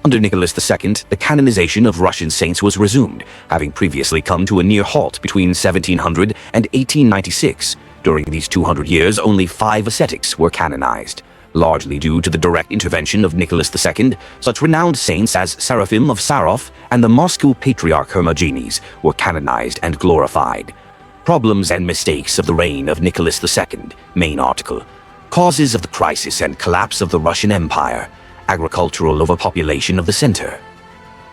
Under Nicholas II, the canonization of Russian saints was resumed, having previously come to a near halt between 1700 and 1896. During these 200 years, only 5 ascetics were canonized. Largely due to the direct intervention of Nicholas II, such renowned saints as Seraphim of Sarov and the Moscow Patriarch Hermogenes were canonized and glorified. Problems and mistakes of the reign of Nicholas II, main article. Causes of the crisis and collapse of the Russian Empire. Agricultural overpopulation of the center.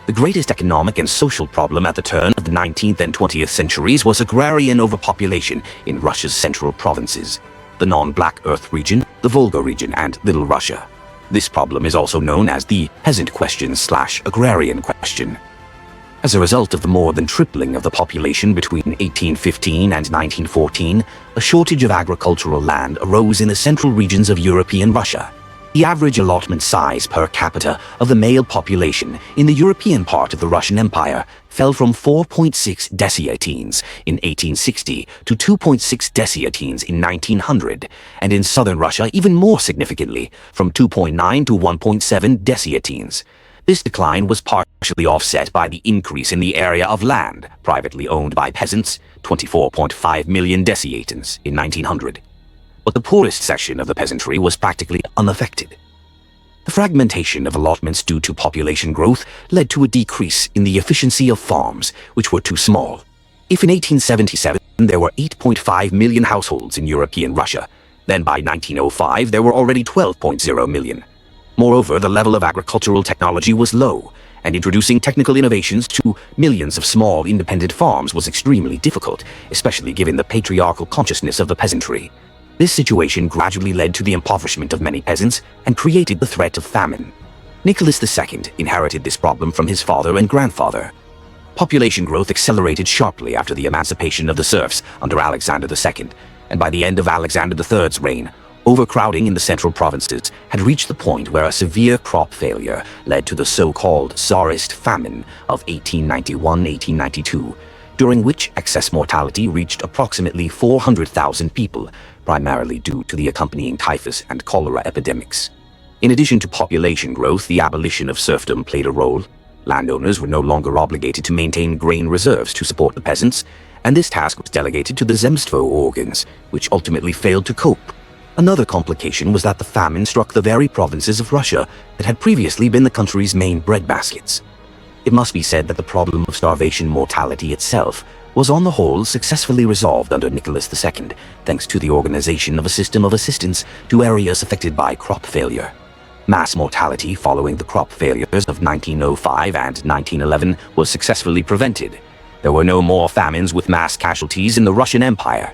The greatest economic and social problem at the turn of the 19th and 20th centuries was agrarian overpopulation in Russia's central provinces. The non-Black Earth region, the Volga region, and Little Russia. This problem is also known as the peasant question/agrarian question. As a result of the more than tripling of the population between 1815 and 1914, a shortage of agricultural land arose in the central regions of European Russia. The average allotment size per capita of the male population in the European part of the Russian Empire fell from 4.6 desiatines in 1860 to 2.6 desiatines in 1900, and in southern Russia even more significantly, from 2.9 to 1.7 desiatines. This decline was partially offset by the increase in the area of land privately owned by peasants, 24.5 million desiatines in 1900. But the poorest section of the peasantry was practically unaffected. The fragmentation of allotments due to population growth led to a decrease in the efficiency of farms, which were too small. If in 1877 there were 8.5 million households in European Russia, then by 1905 there were already 12.0 million. Moreover, the level of agricultural technology was low, and introducing technical innovations to millions of small independent farms was extremely difficult, especially given the patriarchal consciousness of the peasantry. This situation gradually led to the impoverishment of many peasants and created the threat of famine. Nicholas II inherited this problem from his father and grandfather. Population growth accelerated sharply after the emancipation of the serfs under Alexander II, and by the end of Alexander III's reign, overcrowding in the central provinces had reached the point where a severe crop failure led to the so-called Tsarist famine of 1891-1892, during which excess mortality reached approximately 400,000 people, primarily due to the accompanying typhus and cholera epidemics. In addition to population growth, the abolition of serfdom played a role. Landowners were no longer obligated to maintain grain reserves to support the peasants, and this task was delegated to the zemstvo organs, which ultimately failed to cope. Another complication was that the famine struck the very provinces of Russia that had previously been the country's main breadbaskets. It must be said that the problem of starvation mortality itself was on the whole successfully resolved under Nicholas II, thanks to the organization of a system of assistance to areas affected by crop failure. Mass mortality following the crop failures of 1905 and 1911 was successfully prevented. There were no more famines with mass casualties in the Russian Empire.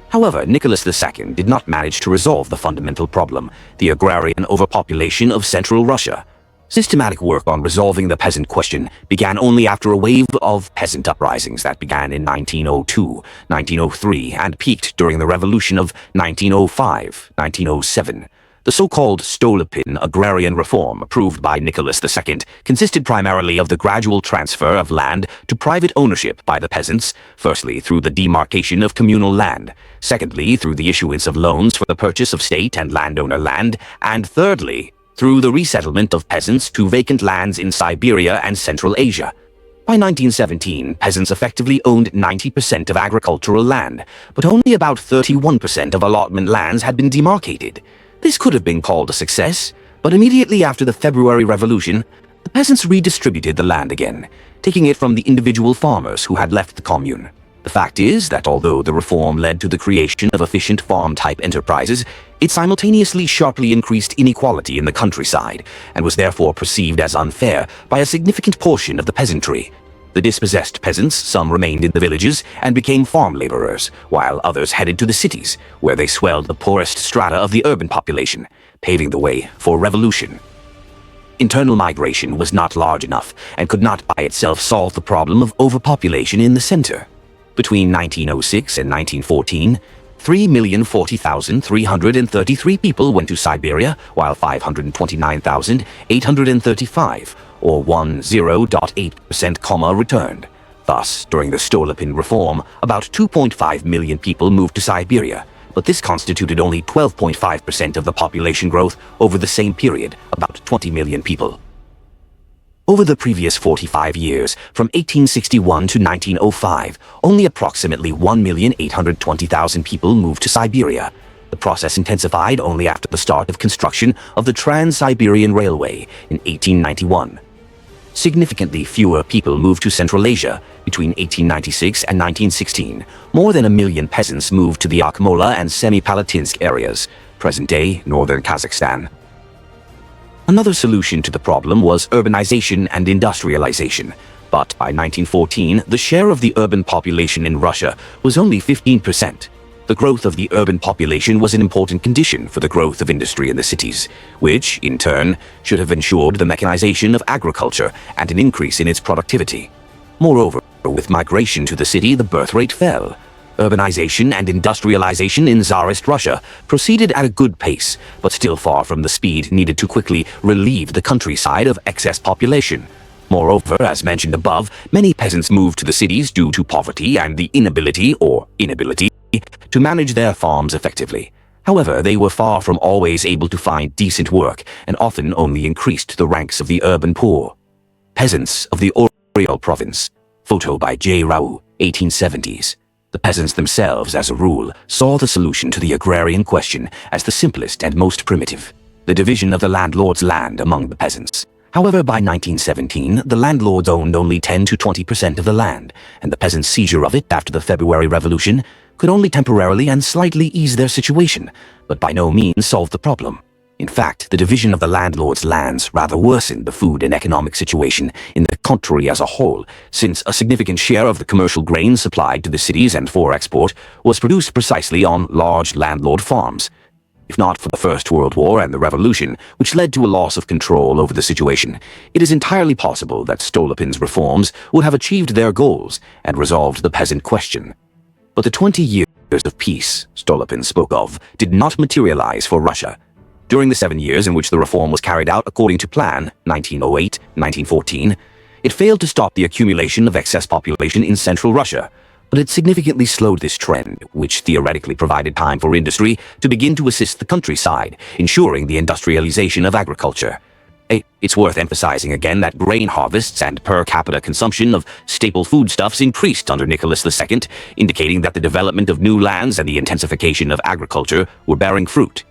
However, Nicholas II did not manage to resolve the fundamental problem, the agrarian overpopulation of central Russia. Systematic work on resolving the peasant question began only after a wave of peasant uprisings that began in 1902, 1903, and peaked during the revolution of 1905-1907. The so-called Stolypin agrarian reform approved by Nicholas II consisted primarily of the gradual transfer of land to private ownership by the peasants, firstly through the demarcation of communal land, secondly through the issuance of loans for the purchase of state and landowner land, and thirdly, through the resettlement of peasants to vacant lands in Siberia and Central Asia. By 1917, peasants effectively owned 90% of agricultural land, but only about 31% of allotment lands had been demarcated. This could have been called a success, but immediately after the February Revolution, the peasants redistributed the land again, taking it from the individual farmers who had left the commune. The fact is that although the reform led to the creation of efficient farm-type enterprises, it simultaneously sharply increased inequality in the countryside and was therefore perceived as unfair by a significant portion of the peasantry. The dispossessed peasants, some remained in the villages and became farm laborers, while others headed to the cities, where they swelled the poorest strata of the urban population, paving the way for revolution. Internal migration was not large enough and could not by itself solve the problem of overpopulation in the center. Between 1906 and 1914, 3,040,333 people went to Siberia, while 529,835, or 10.8%, returned. Thus, during the Stolypin reform, about 2.5 million people moved to Siberia, but this constituted only 12.5% of the population growth over the same period, about 20 million people. Over the previous 45 years, from 1861 to 1905, only approximately 1,820,000 people moved to Siberia. The process intensified only after the start of construction of the Trans-Siberian Railway in 1891. Significantly fewer people moved to Central Asia between 1896 and 1916. More than 1 million peasants moved to the Akmola and Semipalatinsk areas, present-day northern Kazakhstan. Another solution to the problem was urbanization and industrialization, but by 1914, the share of the urban population in Russia was only 15%. The growth of the urban population was an important condition for the growth of industry in the cities, which, in turn, should have ensured the mechanization of agriculture and an increase in its productivity. Moreover, with migration to the city, the birth rate fell. Urbanization and industrialization in Tsarist Russia proceeded at a good pace, but still far from the speed needed to quickly relieve the countryside of excess population. Moreover, as mentioned above, many peasants moved to the cities due to poverty and the inability to manage their farms effectively. However, they were far from always able to find decent work and often only increased the ranks of the urban poor. Peasants of the Oriol province. Photo by J. Rao, 1870s. The peasants themselves, as a rule, saw the solution to the agrarian question as the simplest and most primitive: the division of the landlord's land among the peasants. However, by 1917, the landlords owned only 10 to 20% of the land, and the peasants' seizure of it after the February Revolution could only temporarily and slightly ease their situation, but by no means solve the problem. In fact, the division of the landlord's lands rather worsened the food and economic situation in the country as a whole, since a significant share of the commercial grain supplied to the cities and for export was produced precisely on large landlord farms. If not for the First World War and the Revolution, which led to a loss of control over the situation, it is entirely possible that Stolypin's reforms would have achieved their goals and resolved the peasant question. But the 20 years of peace Stolypin spoke of did not materialize for Russia. During the 7 years in which the reform was carried out according to plan, 1908-1914, it failed to stop the accumulation of excess population in central Russia, but it significantly slowed this trend, which theoretically provided time for industry to begin to assist the countryside, ensuring the industrialization of agriculture. It's worth emphasizing again that grain harvests and per capita consumption of staple foodstuffs increased under Nicholas II, indicating that the development of new lands and the intensification of agriculture were bearing fruit.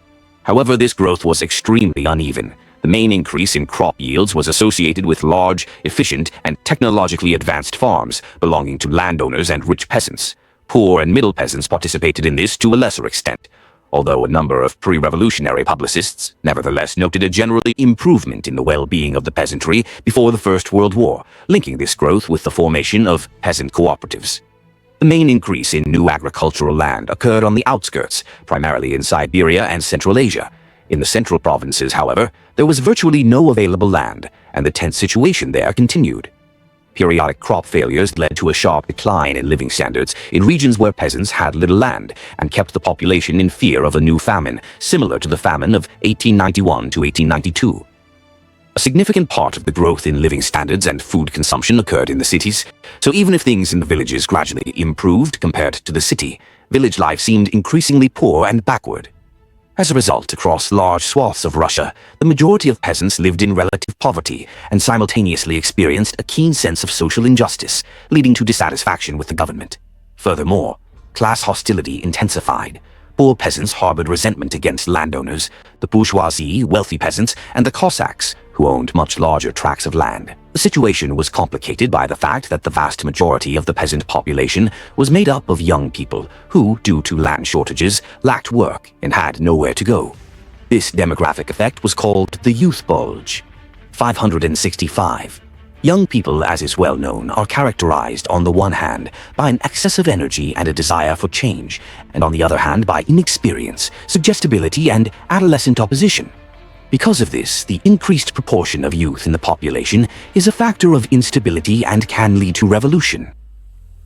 However, this growth was extremely uneven. The main increase in crop yields was associated with large, efficient, and technologically advanced farms belonging to landowners and rich peasants. Poor and middle peasants participated in this to a lesser extent, although a number of pre-revolutionary publicists nevertheless noted a general improvement in the well-being of the peasantry before the First World War, linking this growth with the formation of peasant cooperatives. The main increase in new agricultural land occurred on the outskirts, primarily in Siberia and Central Asia. In the central provinces, however, there was virtually no available land, and the tense situation there continued. Periodic crop failures led to a sharp decline in living standards in regions where peasants had little land and kept the population in fear of a new famine, similar to the famine of 1891 to 1892. A significant part of the growth in living standards and food consumption occurred in the cities, so even if things in the villages gradually improved compared to the city, village life seemed increasingly poor and backward. As a result, across large swaths of Russia, the majority of peasants lived in relative poverty and simultaneously experienced a keen sense of social injustice, leading to dissatisfaction with the government. Furthermore, class hostility intensified. Poor peasants harbored resentment against landowners, the bourgeoisie, wealthy peasants, and the Cossacks, who owned much larger tracts of land. The situation was complicated by the fact that the vast majority of the peasant population was made up of young people who, due to land shortages, lacked work and had nowhere to go. This demographic effect was called the youth bulge. 565. Young people, as is well known, are characterized on the one hand by an excess of energy and a desire for change, and on the other hand by inexperience, suggestibility, and adolescent opposition. Because of this, the increased proportion of youth in the population is a factor of instability and can lead to revolution.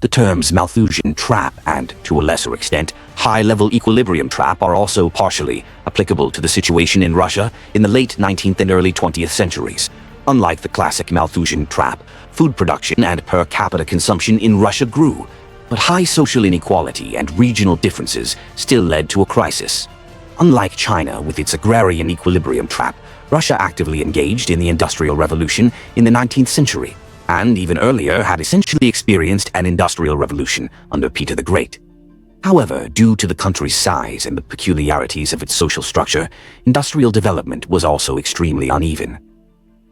The terms Malthusian trap and, to a lesser extent, high-level equilibrium trap are also partially applicable to the situation in Russia in the late 19th and early 20th centuries. Unlike the classic Malthusian trap, food production and per capita consumption in Russia grew, but high social inequality and regional differences still led to a crisis. Unlike China with its agrarian equilibrium trap, Russia actively engaged in the Industrial Revolution in the 19th century, and even earlier had essentially experienced an industrial revolution under Peter the Great. However, due to the country's size and the peculiarities of its social structure, industrial development was also extremely uneven.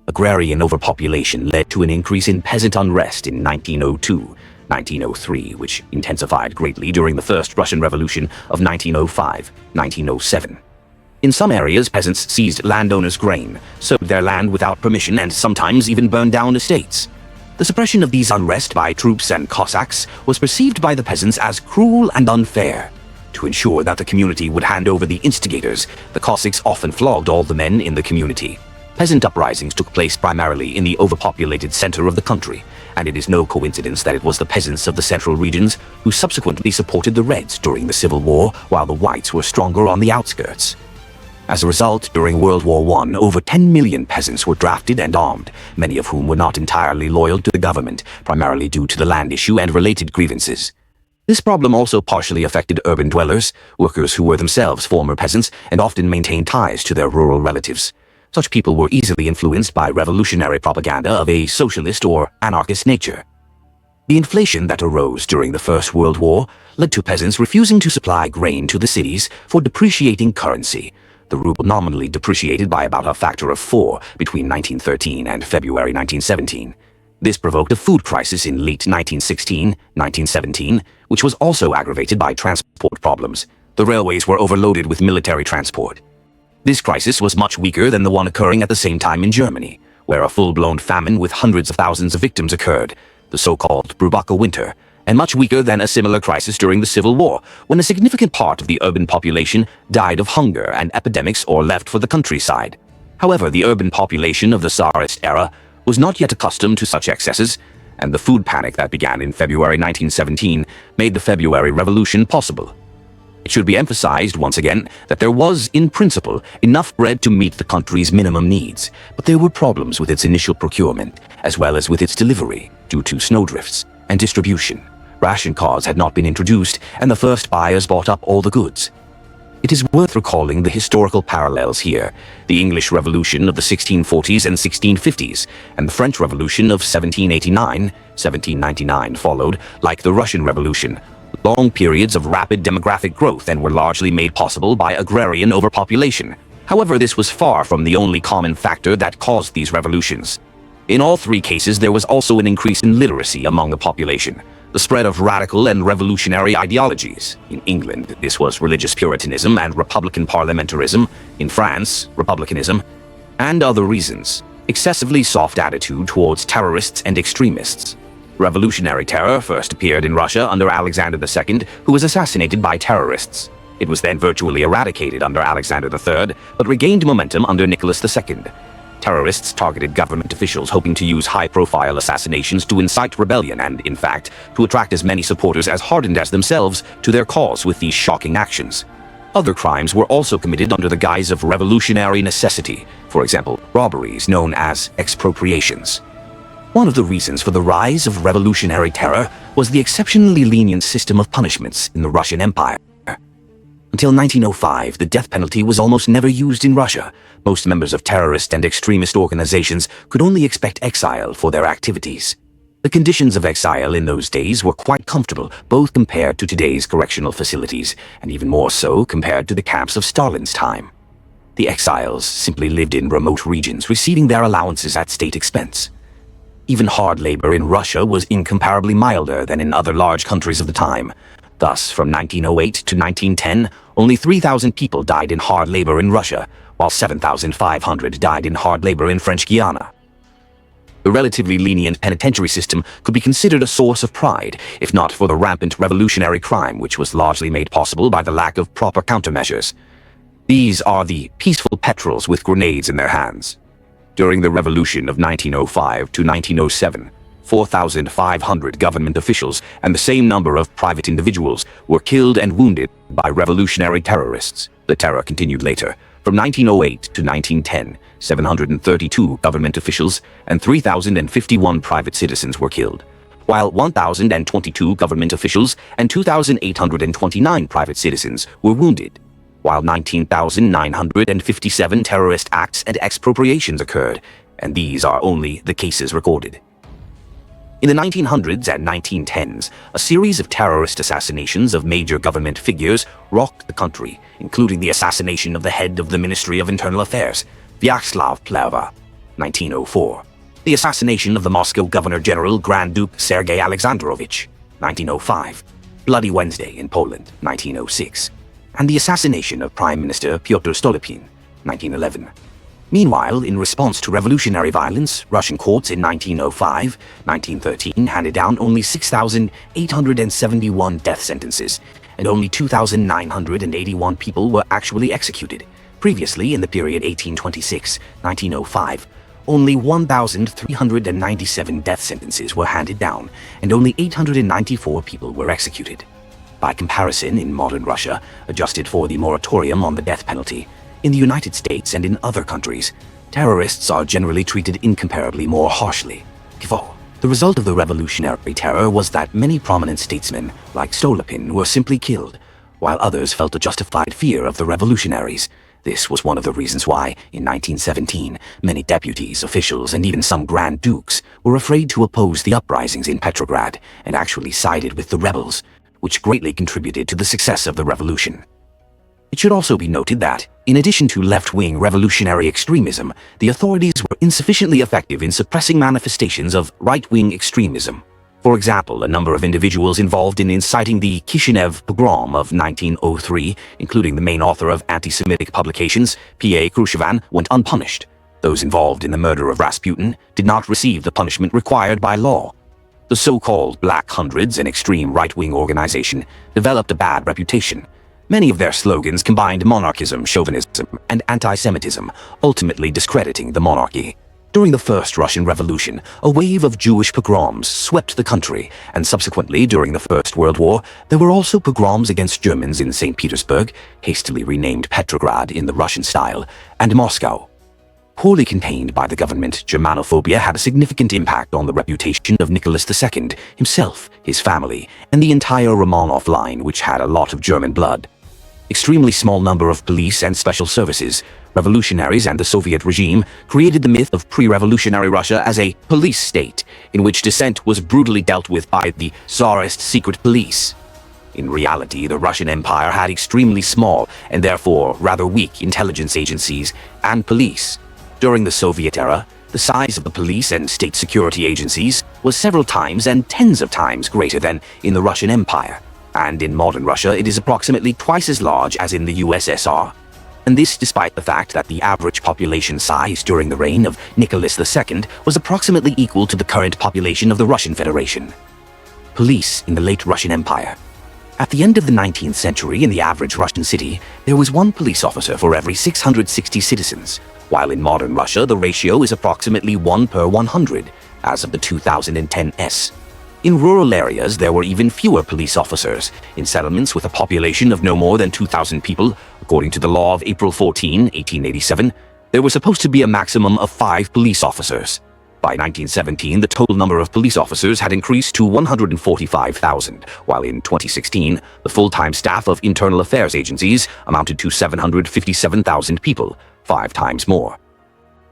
Agrarian overpopulation led to an increase in peasant unrest in 1902-1903, which intensified greatly during the First Russian Revolution of 1905-1907. In some areas, peasants seized landowners' grain, sowed their land without permission, and sometimes even burned down estates. The suppression of these unrest by troops and Cossacks was perceived by the peasants as cruel and unfair. To ensure that the community would hand over the instigators, the Cossacks often flogged all the men in the community. Peasant uprisings took place primarily in the overpopulated center of the country, and it is no coincidence that it was the peasants of the central regions who subsequently supported the Reds during the Civil War, while the whites were stronger on the outskirts. As a result, during World War I, over 10 million peasants were drafted and armed, many of whom were not entirely loyal to the government, primarily due to the land issue and related grievances. This problem also partially affected urban dwellers, workers who were themselves former peasants and often maintained ties to their rural relatives. Such people were easily influenced by revolutionary propaganda of a socialist or anarchist nature. The inflation that arose during the First World War led to peasants refusing to supply grain to the cities for depreciating currency. The ruble nominally depreciated by about a factor of 4 between 1913 and February 1917. This provoked a food crisis in late 1916-1917, which was also aggravated by transport problems. The railways were overloaded with military transport. This crisis was much weaker than the one occurring at the same time in Germany, where a full-blown famine with hundreds of thousands of victims occurred, the so-called Brubacher Winter, and much weaker than a similar crisis during the Civil War, when a significant part of the urban population died of hunger and epidemics or left for the countryside. However, the urban population of the Tsarist era was not yet accustomed to such excesses, and the food panic that began in February 1917 made the February Revolution possible. It should be emphasized once again that there was, in principle, enough bread to meet the country's minimum needs, but there were problems with its initial procurement, as well as with its delivery, due to snowdrifts and distribution. Ration cards had not been introduced, and the first buyers bought up all the goods. It is worth recalling the historical parallels here: the English Revolution of the 1640s and 1650s, and the French Revolution of 1789 followed, like the Russian Revolution, long periods of rapid demographic growth and were largely made possible by agrarian overpopulation. However, this was far from the only common factor that caused these revolutions. In all three cases, there was also an increase in literacy among the population, the spread of radical and revolutionary ideologies. In England, this was religious Puritanism and Republican parliamentarism. In France, Republicanism, and other reasons. Excessively soft attitude towards terrorists and extremists. Revolutionary terror first appeared in Russia under Alexander II, who was assassinated by terrorists. It was then virtually eradicated under Alexander III, but regained momentum under Nicholas II. Terrorists targeted government officials, hoping to use high-profile assassinations to incite rebellion and, in fact, to attract as many supporters as hardened as themselves to their cause with these shocking actions. Other crimes were also committed under the guise of revolutionary necessity, for example, robberies known as expropriations. One of the reasons for the rise of revolutionary terror was the exceptionally lenient system of punishments in the Russian Empire. Until 1905, the death penalty was almost never used in Russia. Most members of terrorist and extremist organizations could only expect exile for their activities. The conditions of exile in those days were quite comfortable, both compared to today's correctional facilities, and even more so compared to the camps of Stalin's time. The exiles simply lived in remote regions, receiving their allowances at state expense. Even hard labor in Russia was incomparably milder than in other large countries of the time. Thus, from 1908 to 1910, only 3,000 people died in hard labor in Russia, while 7,500 died in hard labor in French Guiana. The relatively lenient penitentiary system could be considered a source of pride, if not for the rampant revolutionary crime which was largely made possible by the lack of proper countermeasures. These are the peaceful petrels with grenades in their hands. During the revolution of 1905 to 1907, 4,500 government officials and the same number of private individuals were killed and wounded by revolutionary terrorists. The terror continued later, From 1908 to 1910, 732 government officials and 3,051 private citizens were killed, while 1,022 government officials and 2,829 private citizens were wounded, while 19,957 terrorist acts and expropriations occurred, and these are only the cases recorded. In the 1900s and 1910s, a series of terrorist assassinations of major government figures rocked the country, including the assassination of the head of the Ministry of Internal Affairs, Vyacheslav Pleva, 1904, the assassination of the Moscow Governor-General Grand Duke Sergei Alexandrovich, 1905, Bloody Wednesday in Poland, 1906, and the assassination of Prime Minister Pyotr Stolypin, 1911. Meanwhile, in response to revolutionary violence, Russian courts in 1905-1913 handed down only 6,871 death sentences, and only 2,981 people were actually executed. Previously, in the period 1826-1905, only 1,397 death sentences were handed down, and only 894 people were executed. By comparison, in modern Russia, adjusted for the moratorium on the death penalty, in the United States and in other countries, terrorists are generally treated incomparably more harshly. The result of the revolutionary terror was that many prominent statesmen, like Stolypin, were simply killed, while others felt a justified fear of the revolutionaries. This was one of the reasons why, in 1917, many deputies, officials, and even some Grand Dukes were afraid to oppose the uprisings in Petrograd and actually sided with the rebels, which greatly contributed to the success of the revolution. It should also be noted that, in addition to left-wing revolutionary extremism, the authorities were insufficiently effective in suppressing manifestations of right-wing extremism. For example, a number of individuals involved in inciting the Kishinev pogrom of 1903, including the main author of anti-Semitic publications, P.A. Khrushchevan, went unpunished. Those involved in the murder of Rasputin did not receive the punishment required by law. The so-called Black Hundreds, an extreme right-wing organization, developed a bad reputation. Many of their slogans combined monarchism, chauvinism, and anti-Semitism, ultimately discrediting the monarchy. During the First Russian Revolution, a wave of Jewish pogroms swept the country, and subsequently, during the First World War, there were also pogroms against Germans in St. Petersburg, hastily renamed Petrograd in the Russian style, and Moscow. Poorly contained by the government, Germanophobia had a significant impact on the reputation of Nicholas II, himself, his family, and the entire Romanov line, which had a lot of German blood. Extremely small number of police and special services, revolutionaries and the Soviet regime created the myth of pre-revolutionary Russia as a police state, in which dissent was brutally dealt with by the Tsarist secret police. In reality, the Russian Empire had extremely small and therefore rather weak intelligence agencies and police. During the Soviet era, the size of the police and state security agencies was several times and tens of times greater than in the Russian Empire. And in modern Russia, it is approximately twice as large as in the USSR. And this despite the fact that the average population size during the reign of Nicholas II was approximately equal to the current population of the Russian Federation. Police in the late Russian Empire. At the end of the 19th century, in the average Russian city, there was one police officer for every 660 citizens, while in modern Russia the ratio is approximately 1 per 100, as of the 2010 S. In rural areas, there were even fewer police officers. In settlements with a population of no more than 2,000 people, according to the law of April 14, 1887, there was supposed to be a maximum of 5 police officers. By 1917, the total number of police officers had increased to 145,000, while in 2016, the full-time staff of internal affairs agencies amounted to 757,000 people, 5 times more.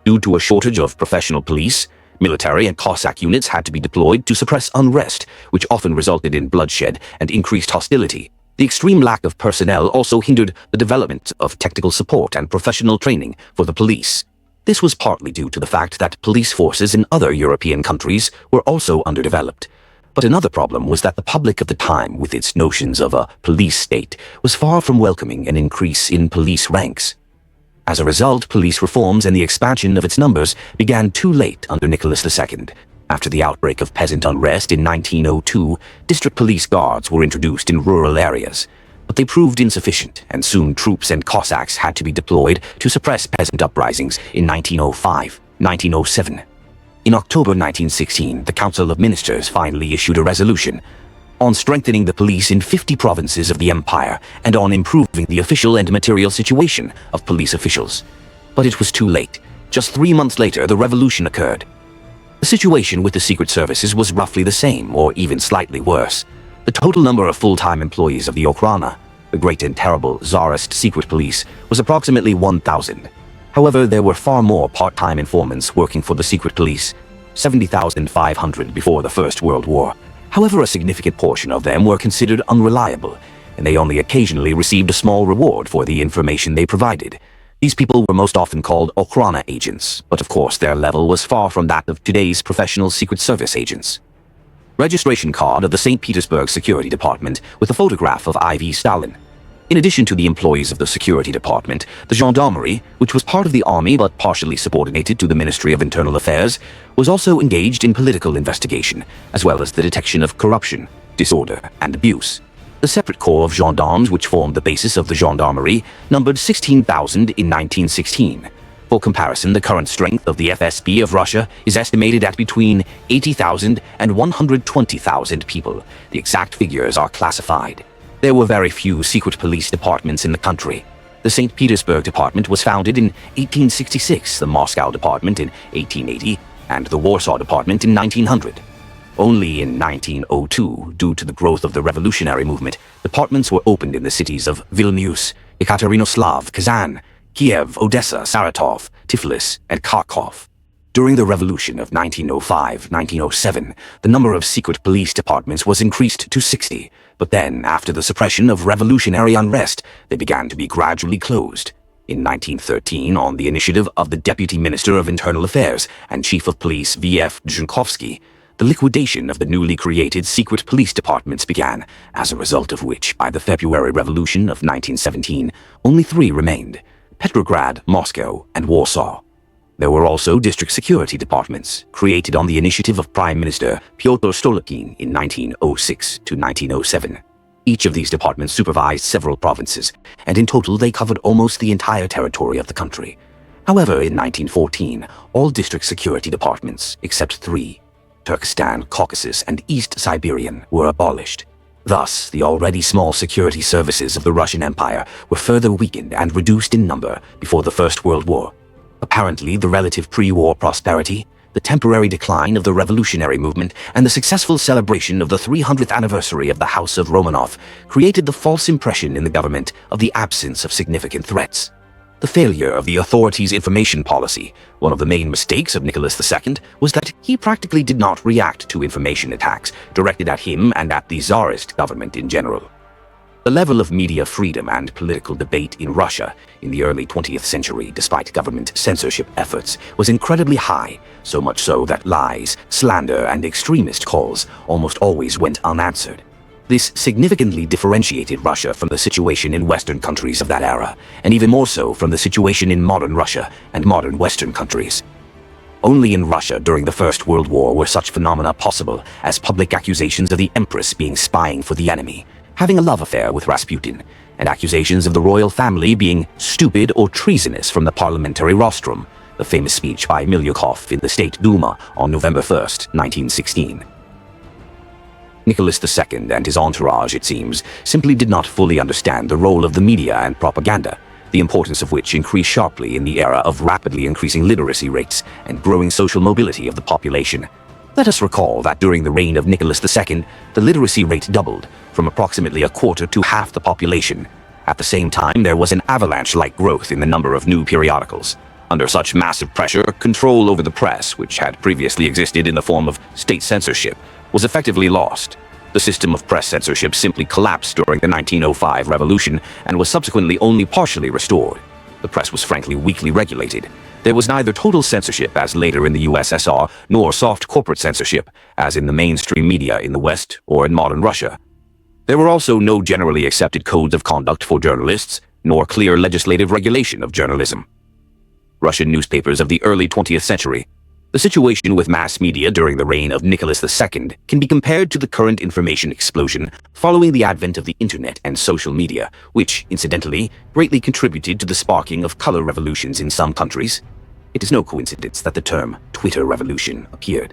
Due to a shortage of professional police, military and Cossack units had to be deployed to suppress unrest, which often resulted in bloodshed and increased hostility. The extreme lack of personnel also hindered the development of technical support and professional training for the police. This was partly due to the fact that police forces in other European countries were also underdeveloped. But another problem was that the public of the time, with its notions of a police state, was far from welcoming an increase in police ranks. As a result, police reforms and the expansion of its numbers began too late under Nicholas II. After the outbreak of peasant unrest in 1902, district police guards were introduced in rural areas. But they proved insufficient, and soon troops and Cossacks had to be deployed to suppress peasant uprisings in 1905, 1907. In October 1916, the Council of Ministers finally issued a resolution. on strengthening the police in 50 provinces of the empire, and on improving the official and material situation of police officials. But it was too late. Just 3 months later, the revolution occurred. The situation with the secret services was roughly the same, or even slightly worse. The total number of full-time employees of the Okhrana, the great and terrible Tsarist secret police, was approximately 1,000. However, there were far more part-time informants working for the secret police, 70,500 before the First World War. However, a significant portion of them were considered unreliable, and they only occasionally received a small reward for the information they provided. These people were most often called Okhrana agents, but of course their level was far from that of today's professional Secret Service agents. Registration card of the St. Petersburg Security Department with a photograph of I.V. Stalin. In addition to the employees of the Security Department, the Gendarmerie, which was part of the army but partially subordinated to the Ministry of Internal Affairs, was also engaged in political investigation, as well as the detection of corruption, disorder, and abuse. The separate corps of gendarmes which formed the basis of the Gendarmerie numbered 16,000 in 1916. For comparison, the current strength of the FSB of Russia is estimated at between 80,000 and 120,000 people. The exact figures are classified. There were very few secret police departments in the country. The St. Petersburg Department was founded in 1866, the Moscow Department in 1880, and the Warsaw Department in 1900. Only in 1902, due to the growth of the revolutionary movement, departments were opened in the cities of Vilnius, Ekaterinoslav, Kazan, Kiev, Odessa, Saratov, Tiflis, and Kharkov. During the revolution of 1905-1907, the number of secret police departments was increased to 60, but then, after the suppression of revolutionary unrest, they began to be gradually closed. In 1913, on the initiative of the Deputy Minister of Internal Affairs and Chief of Police V.F. Dzhankovsky, the liquidation of the newly created secret police departments began, as a result of which, by the February Revolution of 1917, only 3 remained: Petrograd, Moscow, and Warsaw. There were also district security departments, created on the initiative of Prime Minister Pyotr Stolokhin in 1906 to 1907. Each of these departments supervised several provinces, and in total they covered almost the entire territory of the country. However, in 1914, all district security departments, except 3, Turkestan, Caucasus, and East Siberian, were abolished. Thus, the already small security services of the Russian Empire were further weakened and reduced in number before the First World War. Apparently, the relative pre-war prosperity, the temporary decline of the revolutionary movement, and the successful celebration of the 300th anniversary of the House of Romanov created the false impression in the government of the absence of significant threats. The failure of the authorities' information policy, one of the main mistakes of Nicholas II, was that he practically did not react to information attacks directed at him and at the Tsarist government in general. The level of media freedom and political debate in Russia in the early 20th century, despite government censorship efforts, was incredibly high, so much so that lies, slander, and extremist calls almost always went unanswered. This significantly differentiated Russia from the situation in Western countries of that era, and even more so from the situation in modern Russia and modern Western countries. Only in Russia during the First World War were such phenomena possible as public accusations of the Empress being spying for the enemy, having a love affair with Rasputin, and accusations of the royal family being stupid or treasonous from the parliamentary rostrum, the famous speech by Milyukov in the State Duma on November 1st, 1916. Nicholas II and his entourage, it seems, simply did not fully understand the role of the media and propaganda, the importance of which increased sharply in the era of rapidly increasing literacy rates and growing social mobility of the population. Let us recall that during the reign of Nicholas II, the literacy rate doubled, from approximately a quarter to half the population. At the same time, there was an avalanche-like growth in the number of new periodicals. Under such massive pressure, control over the press, which had previously existed in the form of state censorship, was effectively lost. The system of press censorship simply collapsed during the 1905 revolution and was subsequently only partially restored. The press was frankly weakly regulated. There was neither total censorship, as later in the USSR, nor soft corporate censorship, as in the mainstream media in the West or in modern Russia. There were also no generally accepted codes of conduct for journalists, nor clear legislative regulation of journalism. Russian newspapers of the early 20th century. The situation with mass media during the reign of Nicholas II can be compared to the current information explosion following the advent of the internet and social media, which, incidentally, greatly contributed to the sparking of color revolutions in some countries. It is no coincidence that the term Twitter revolution appeared.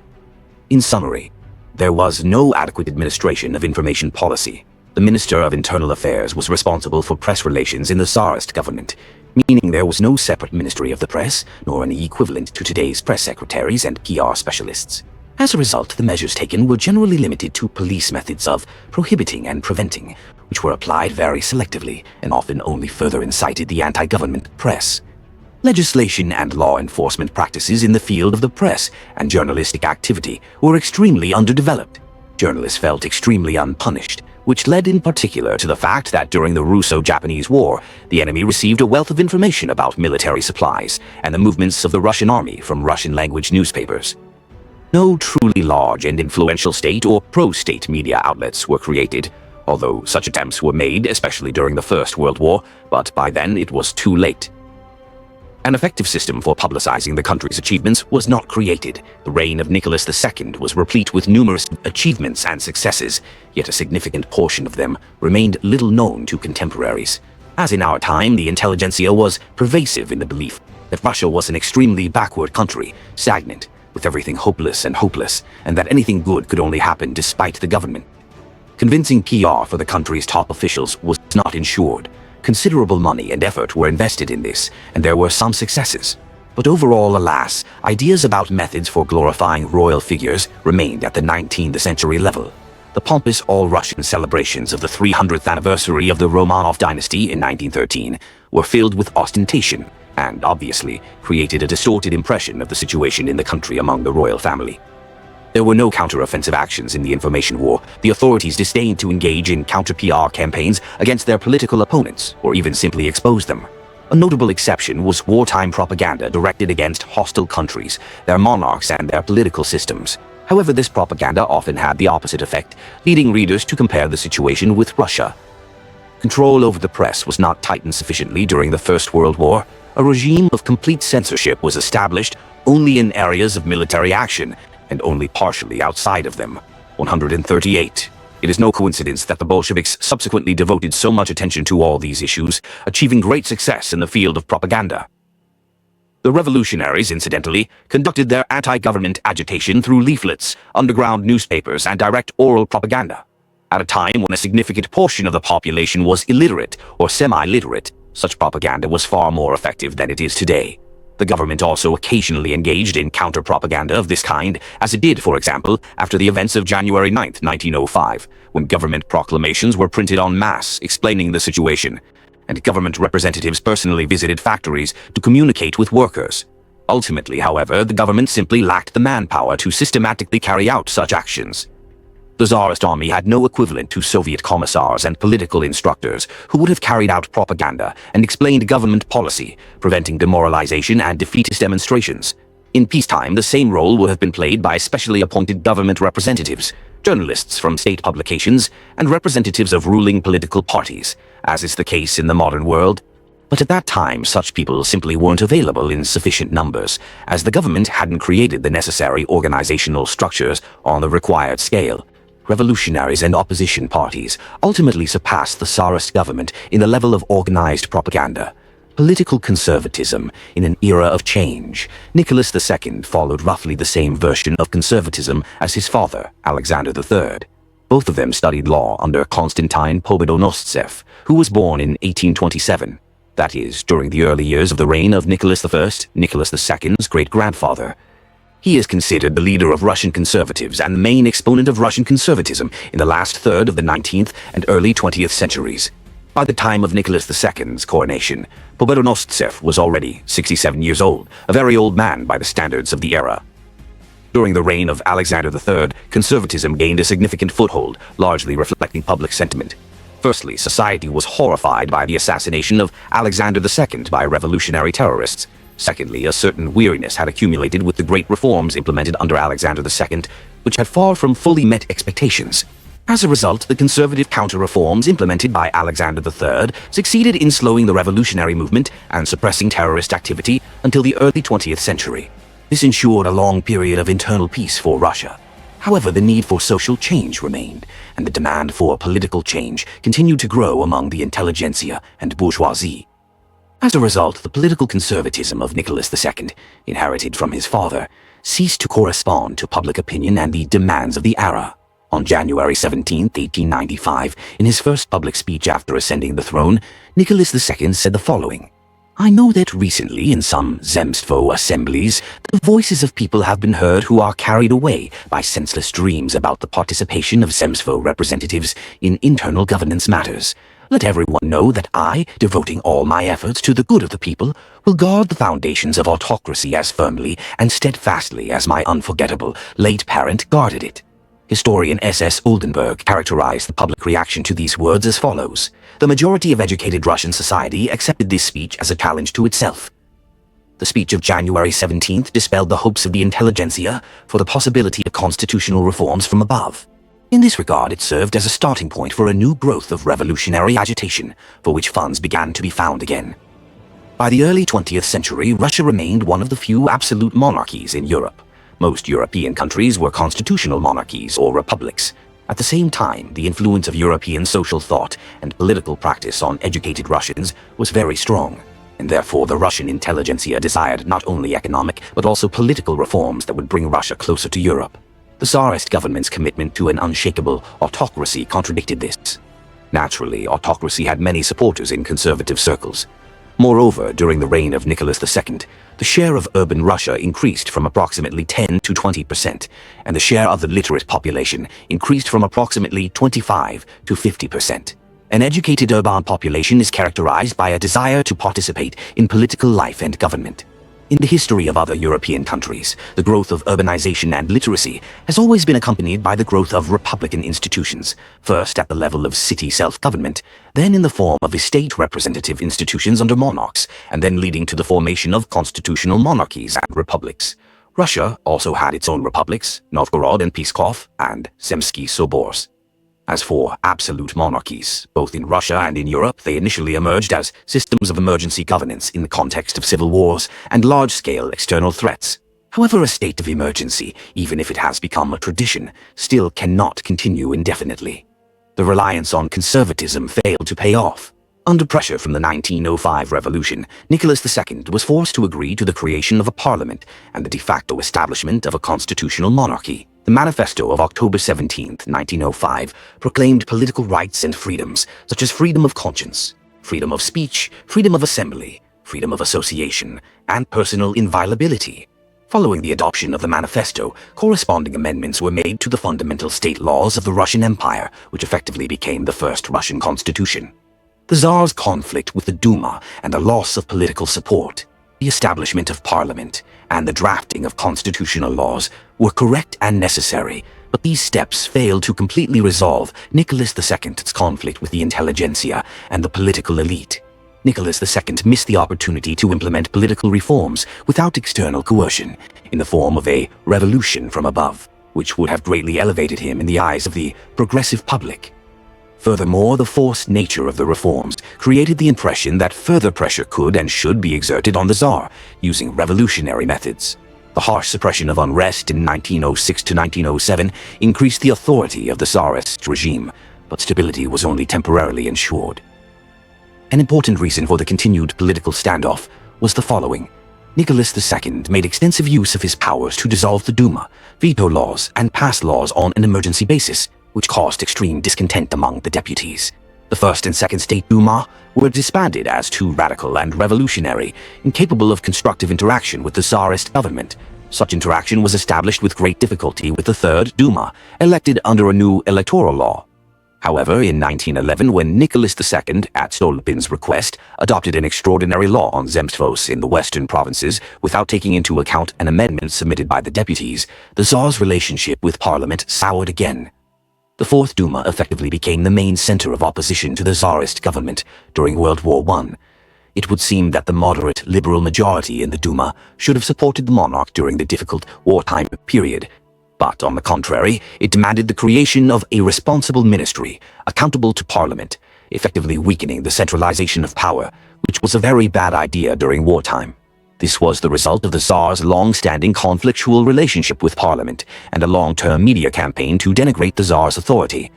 In summary, There was no adequate administration of information policy. The Minister of Internal Affairs was responsible for press relations in the Tsarist government, meaning there was no separate Ministry of the Press, nor any equivalent to today's press secretaries and PR specialists. As a result, the measures taken were generally limited to police methods of prohibiting and preventing, which were applied very selectively and often only further incited the anti-government press. Legislation and law enforcement practices in the field of the press and journalistic activity were extremely underdeveloped. Journalists felt extremely unpunished, which led in particular to the fact that during the Russo-Japanese War, the enemy received a wealth of information about military supplies and the movements of the Russian army from Russian-language newspapers. No truly large and influential state or pro-state media outlets were created, although such attempts were made, especially during the First World War, but by then it was too late. An effective system for publicizing the country's achievements was not created. The reign of Nicholas II was replete with numerous achievements and successes, yet a significant portion of them remained little known to contemporaries. As in our time, the intelligentsia was pervasive in the belief that Russia was an extremely backward country, stagnant, with everything hopeless, and that anything good could only happen despite the government. Convincing PR for the country's top officials was not ensured. Considerable money and effort were invested in this, and there were some successes. But overall, alas, ideas about methods for glorifying royal figures remained at the 19th century level. The pompous all-Russian celebrations of the 300th anniversary of the Romanov dynasty in 1913 were filled with ostentation, and obviously created a distorted impression of the situation in the country among the royal family. There were no counter-offensive actions in the information war. The authorities disdained to engage in counter-PR campaigns against their political opponents, or even simply expose them. A notable exception was wartime propaganda directed against hostile countries, their monarchs, and their political systems. However, this propaganda often had the opposite effect, leading readers to compare the situation with Russia. Control over the press was not tightened sufficiently during the First World War. A regime of complete censorship was established only in areas of military action, and only partially outside of them. 138. It is no coincidence that the Bolsheviks subsequently devoted so much attention to all these issues, achieving great success in the field of propaganda. The revolutionaries, incidentally, conducted their anti-government agitation through leaflets, underground newspapers, and direct oral propaganda. At a time when a significant portion of the population was illiterate or semi-literate, such propaganda was far more effective than it is today. The government also occasionally engaged in counter-propaganda of this kind, as it did, for example, after the events of January 9, 1905, when government proclamations were printed en masse explaining the situation, and government representatives personally visited factories to communicate with workers. Ultimately, however, the government simply lacked the manpower to systematically carry out such actions. The Tsarist army had no equivalent to Soviet commissars and political instructors who would have carried out propaganda and explained government policy, preventing demoralization and defeatist demonstrations. In peacetime, the same role would have been played by specially appointed government representatives, journalists from state publications, and representatives of ruling political parties, as is the case in the modern world. But at that time, such people simply weren't available in sufficient numbers, as the government hadn't created the necessary organizational structures on the required scale. Revolutionaries and opposition parties ultimately surpassed the Tsarist government in the level of organized propaganda. Political conservatism in an era of change. Nicholas II followed roughly the same version of conservatism as his father, Alexander III. Both of them studied law under Konstantin Pobedonostsev, who was born in 1827. That is, during the early years of the reign of Nicholas I, Nicholas II's great-grandfather. He is considered the leader of Russian conservatives and the main exponent of Russian conservatism in the last third of the 19th and early 20th centuries. By the time of Nicholas II's coronation, Pobedonostsev was already 67 years old, a very old man by the standards of the era. During the reign of Alexander III, conservatism gained a significant foothold, largely reflecting public sentiment. Firstly, society was horrified by the assassination of Alexander II by revolutionary terrorists. Secondly, a certain weariness had accumulated with the great reforms implemented under Alexander II, which had far from fully met expectations. As a result, the conservative counter-reforms implemented by Alexander III succeeded in slowing the revolutionary movement and suppressing terrorist activity until the early 20th century. This ensured a long period of internal peace for Russia. However, the need for social change remained, and the demand for political change continued to grow among the intelligentsia and bourgeoisie. As a result, the political conservatism of Nicholas II, inherited from his father, ceased to correspond to public opinion and the demands of the era. On January 17, 1895, in his first public speech after ascending the throne, Nicholas II said the following: "I know that recently in some Zemstvo assemblies, the voices of people have been heard who are carried away by senseless dreams about the participation of Zemstvo representatives in internal governance matters. Let everyone know that I, devoting all my efforts to the good of the people, will guard the foundations of autocracy as firmly and steadfastly as my unforgettable late parent guarded it." Historian S.S. Oldenburg characterized the public reaction to these words as follows: "The majority of educated Russian society accepted this speech as a challenge to itself." The speech of January 17th dispelled the hopes of the intelligentsia for the possibility of constitutional reforms from above. In this regard, it served as a starting point for a new growth of revolutionary agitation, for which funds began to be found again. By the early 20th century, Russia remained one of the few absolute monarchies in Europe. Most European countries were constitutional monarchies or republics. At the same time, the influence of European social thought and political practice on educated Russians was very strong, and therefore the Russian intelligentsia desired not only economic but also political reforms that would bring Russia closer to Europe. The Tsarist government's commitment to an unshakable autocracy contradicted this. Naturally, autocracy had many supporters in conservative circles. Moreover, during the reign of Nicholas II, the share of urban Russia increased from approximately 10 to 20%, and the share of the literate population increased from approximately 25 to 50%. An educated urban population is characterized by a desire to participate in political life and government. In the history of other European countries, the growth of urbanization and literacy has always been accompanied by the growth of republican institutions, first at the level of city self-government, then in the form of state representative institutions under monarchs, and then leading to the formation of constitutional monarchies and republics. Russia also had its own republics, Novgorod and Pskov, and Zemsky Sobors. As for absolute monarchies, both in Russia and in Europe, they initially emerged as systems of emergency governance in the context of civil wars and large-scale external threats. However, a state of emergency, even if it has become a tradition, still cannot continue indefinitely. The reliance on conservatism failed to pay off. Under pressure from the 1905 revolution, Nicholas II was forced to agree to the creation of a parliament and the de facto establishment of a constitutional monarchy. The Manifesto of October 17, 1905, proclaimed political rights and freedoms, such as freedom of conscience, freedom of speech, freedom of assembly, freedom of association, and personal inviolability. Following the adoption of the Manifesto, corresponding amendments were made to the fundamental state laws of the Russian Empire, which effectively became the first Russian constitution. The Tsar's conflict with the Duma and the loss of political support, the establishment of parliament, and the drafting of constitutional laws were correct and necessary, but these steps failed to completely resolve Nicholas II's conflict with the intelligentsia and the political elite. Nicholas II missed the opportunity to implement political reforms without external coercion, in the form of a revolution from above, which would have greatly elevated him in the eyes of the progressive public. Furthermore, the forced nature of the reforms created the impression that further pressure could and should be exerted on the Tsar, using revolutionary methods. The harsh suppression of unrest in 1906 to 1907 increased the authority of the Tsarist regime, but stability was only temporarily ensured. An important reason for the continued political standoff was the following. Nicholas II made extensive use of his powers to dissolve the Duma, veto laws, and pass laws on an emergency basis, which caused extreme discontent among the deputies. The First and Second State Duma were disbanded as too radical and revolutionary, incapable of constructive interaction with the Tsarist government. Such interaction was established with great difficulty with the Third Duma, elected under a new electoral law. However, in 1911, when Nicholas II, at Stolypin's request, adopted an extraordinary law on zemstvos in the western provinces without taking into account an amendment submitted by the deputies, the Tsar's relationship with Parliament soured again. The Fourth Duma effectively became the main center of opposition to the Tsarist government during World War I. It would seem that the moderate liberal majority in the Duma should have supported the monarch during the difficult wartime period. But on the contrary, it demanded the creation of a responsible ministry, accountable to Parliament, effectively weakening the centralization of power, which was a very bad idea during wartime. This was the result of the Tsar's long-standing conflictual relationship with Parliament and a long-term media campaign to denigrate the Tsar's authority.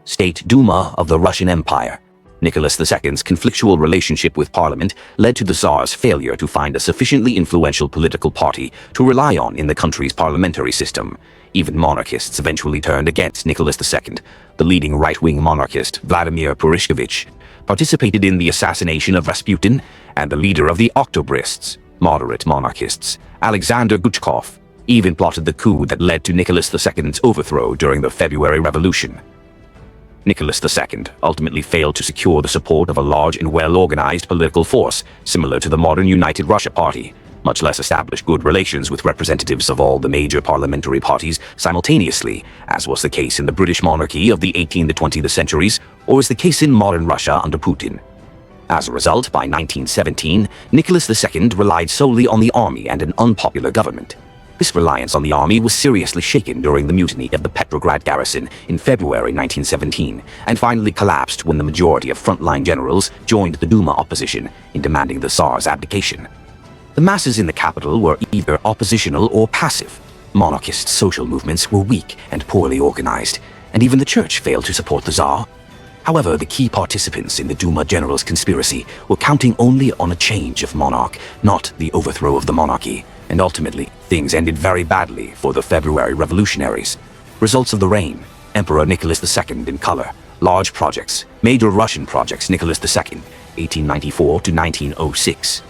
State Duma of the Russian Empire. Nicholas II's conflictual relationship with Parliament led to the Tsar's failure to find a sufficiently influential political party to rely on in the country's parliamentary system. Even monarchists eventually turned against Nicholas II. The leading right-wing monarchist, Vladimir Purishkevich, participated in the assassination of Rasputin, and the leader of the Octobrists, moderate monarchists, Alexander Guchkov, even plotted the coup that led to Nicholas II's overthrow during the February Revolution. Nicholas II ultimately failed to secure the support of a large and well-organized political force similar to the modern United Russia Party, much less establish good relations with representatives of all the major parliamentary parties simultaneously, as was the case in the British monarchy of the 18th to 20th centuries, or is the case in modern Russia under Putin. As a result, by 1917, Nicholas II relied solely on the army and an unpopular government. This reliance on the army was seriously shaken during the mutiny of the Petrograd garrison in February 1917, and finally collapsed when the majority of frontline generals joined the Duma opposition in demanding the Tsar's abdication. The masses in the capital were either oppositional or passive. Monarchist social movements were weak and poorly organized, and even the church failed to support the Tsar. However, the key participants in the Duma generals' conspiracy were counting only on a change of monarch, not the overthrow of the monarchy, and ultimately, things ended very badly for the February revolutionaries. Results of the reign: Emperor Nicholas II in color, large projects, major Russian projects, Nicholas II, 1894 to 1906.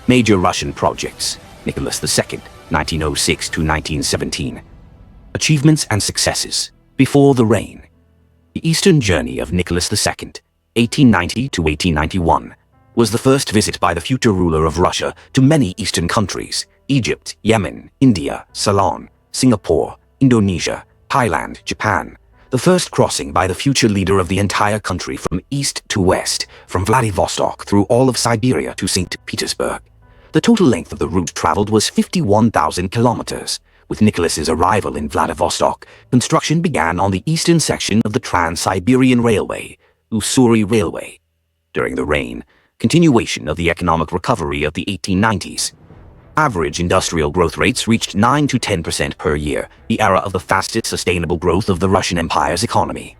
Major Russian projects, Nicholas II, 1906 to 1917. Achievements and successes, before the reign. The Eastern Journey of Nicholas II, 1890 to 1891, was the first visit by the future ruler of Russia to many Eastern countries: Egypt, Yemen, India, Ceylon, Singapore, Indonesia, Thailand, Japan. The first crossing by the future leader of the entire country from east to west, from Vladivostok through all of Siberia to St. Petersburg. The total length of the route traveled was 51,000 kilometers. With Nicholas's arrival in Vladivostok, construction began on the eastern section of the Trans-Siberian Railway, Ussuri Railway. During the reign, continuation of the economic recovery of the 1890s. Average industrial growth rates reached 9 to 10% per year, the era of the fastest sustainable growth of the Russian Empire's economy.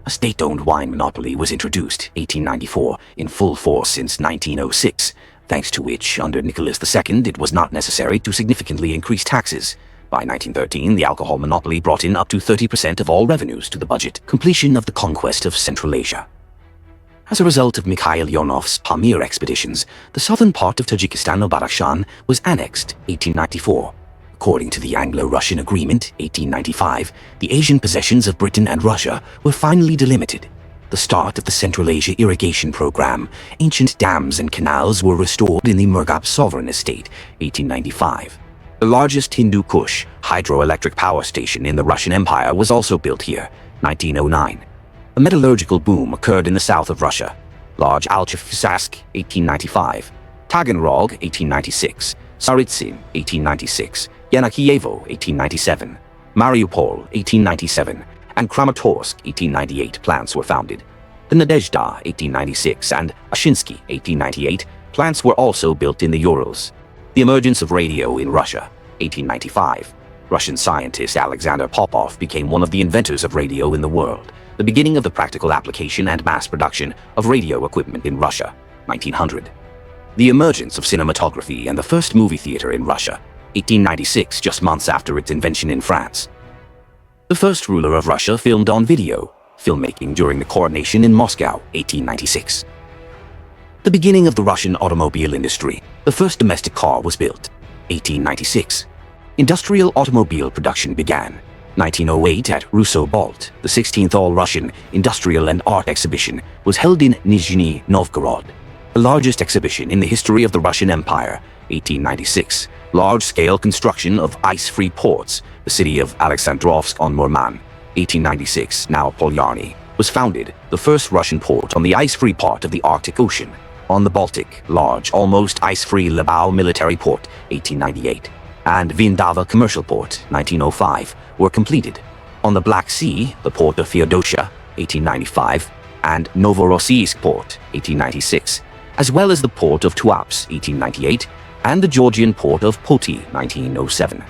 A state-owned wine monopoly was introduced, 1894, in full force since 1906, thanks to which, under Nicholas II, it was not necessary to significantly increase taxes. By 1913, the alcohol monopoly brought in up to 30% of all revenues to the budget. Completion of the conquest of Central Asia. As a result of Mikhail Yonov's Pamir expeditions, the southern part of Tajikistan, Badakhshan, was annexed, 1894. According to the Anglo-Russian Agreement, 1895, the Asian possessions of Britain and Russia were finally delimited. The start of the Central Asia irrigation program. Ancient dams and canals were restored in the Murghab sovereign estate, 1895. The largest Hindu Kush hydroelectric power station in the Russian Empire was also built here, 1909. A metallurgical boom occurred in the south of Russia. Large Alchevsk, 1895. Taganrog, 1896. Tsaritsyn, 1896. Yanakiyevo, 1897. Mariupol, 1897. And Kramatorsk, 1898 plants were founded. The Nadezhda, 1896, and Ashinsky, 1898 plants were also built in the Urals. The emergence of radio in Russia, 1895. Russian scientist Alexander Popov became one of the inventors of radio in the world. The beginning of the practical application and mass production of radio equipment in Russia, 1900. The emergence of cinematography and the first movie theater in Russia, 1896, just months after its invention in France. The first ruler of Russia filmed on video, filmmaking during the coronation in Moscow, 1896. The beginning of the Russian automobile industry. The first domestic car was built, 1896. Industrial automobile production began, 1908 at Russo-Balt. The 16th All-Russian Industrial and Art Exhibition was held in Nizhny Novgorod, the largest exhibition in the history of the Russian Empire, 1896. Large-scale construction of ice-free ports. The city of Alexandrovsk-on-Murman, 1896, now Polyarny, was founded, the first Russian port on the ice-free part of the Arctic Ocean. On the Baltic, large, almost ice-free Lebau military port, 1898, and Vindava commercial port, 1905, were completed. On the Black Sea, the port of Feodosia, 1895, and Novorossiysk port, 1896, as well as the port of Tuapse, 1898, and the Georgian port of Poti, 1907.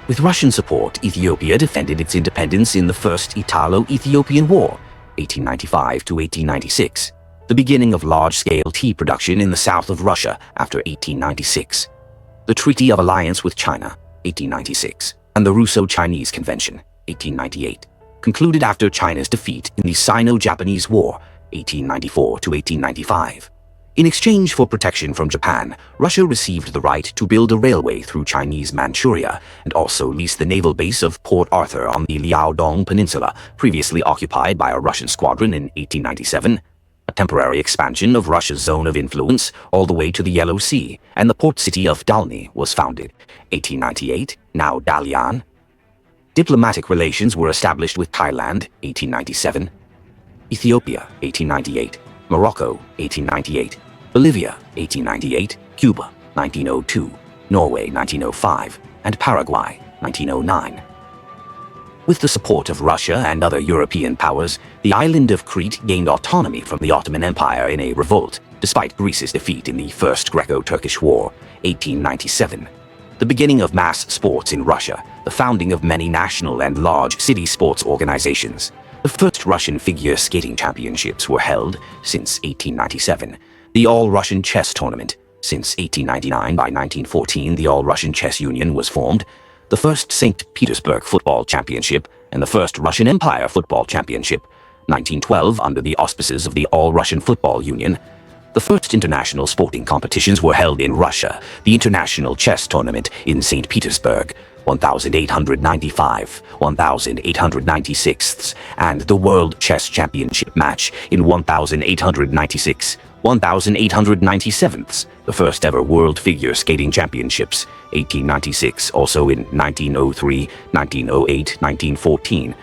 With Russian support, Ethiopia defended its independence in the First Italo-Ethiopian War, 1895 to 1896. The beginning of large-scale tea production in the south of Russia after 1896. The Treaty of Alliance with China, 1896, and the Russo-Chinese Convention, 1898, concluded after China's defeat in the Sino-Japanese War, 1894 to 1895. In exchange for protection from Japan, Russia received the right to build a railway through Chinese Manchuria and also leased the naval base of Port Arthur on the Liaodong Peninsula, previously occupied by a Russian squadron in 1897. A temporary expansion of Russia's zone of influence all the way to the Yellow Sea, and the port city of Dalny was founded, 1898, now Dalian. Diplomatic relations were established with Thailand, 1897, Ethiopia, 1898, Morocco, 1898, Bolivia, 1898, Cuba, 1902, Norway, 1905, and Paraguay, 1909. With the support of Russia and other European powers, the island of Crete gained autonomy from the Ottoman Empire in a revolt, despite Greece's defeat in the First Greco-Turkish War, 1897. The beginning of mass sports in Russia, the founding of many national and large city sports organizations. The first Russian figure skating championships were held since 1897. The All-Russian Chess Tournament. Since 1899, by 1914, the All-Russian Chess Union was formed. The first St. Petersburg Football Championship and the first Russian Empire Football Championship. 1912, under the auspices of the All-Russian Football Union. The first international sporting competitions were held in Russia. The International Chess Tournament in St. Petersburg, 1895, 1896, and the World Chess Championship match in 1896, 1897, the first ever World Figure Skating Championships, 1896, also in 1903, 1908, 1914,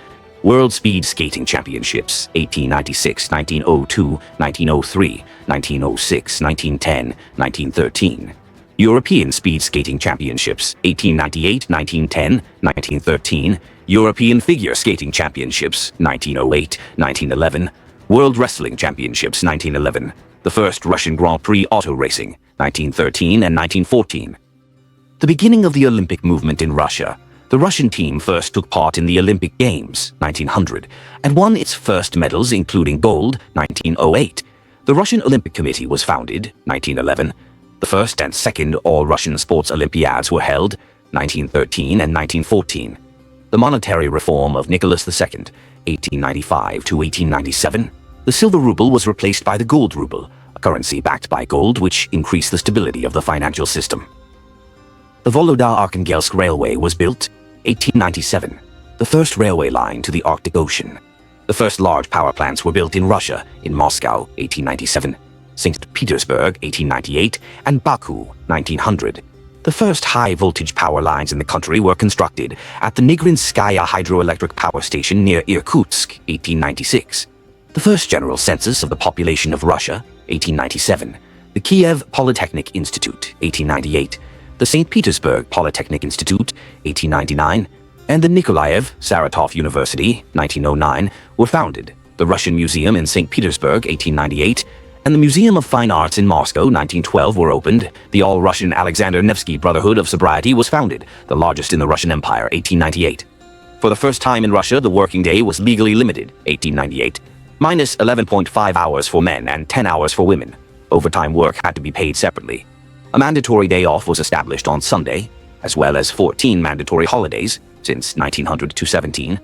World Speed Skating Championships, 1896, 1902, 1903, 1906, 1910, 1913. European Speed Skating Championships, 1898, 1910, 1913, European Figure Skating Championships, 1908, 1911, World Wrestling Championships, 1911, the first Russian Grand Prix auto racing, 1913 and 1914. The beginning of the Olympic movement in Russia. The Russian team first took part in the Olympic Games, 1900, and won its first medals including gold, 1908. The Russian Olympic Committee was founded, 1911. The first and second all-Russian sports Olympiads were held, 1913 and 1914. The monetary reform of Nicholas II, 1895 to 1897. The silver ruble was replaced by the gold ruble, a currency backed by gold which increased the stability of the financial system. The Volodya-Arkhangelsk Railway was built, 1897, the first railway line to the Arctic Ocean. The first large power plants were built in Russia, in Moscow, 1897. St. Petersburg, 1898, and Baku, 1900. The first high-voltage power lines in the country were constructed at the Nigrinskaya hydroelectric power station near Irkutsk, 1896. The first general census of the population of Russia, 1897. The Kiev Polytechnic Institute, 1898. The St. Petersburg Polytechnic Institute, 1899. And the Nikolaev Saratov University, 1909, were founded. The Russian Museum in St. Petersburg, 1898, and the Museum of Fine Arts in Moscow, 1912, were opened. The all-Russian Alexander Nevsky Brotherhood of Sobriety was founded, the largest in the Russian Empire, 1898. For the first time in Russia, the working day was legally limited, 1898, minus 11.5 hours for men and 10 hours for women. Overtime work had to be paid separately. A mandatory day off was established on Sunday, as well as 14 mandatory holidays, since 1900 to 17.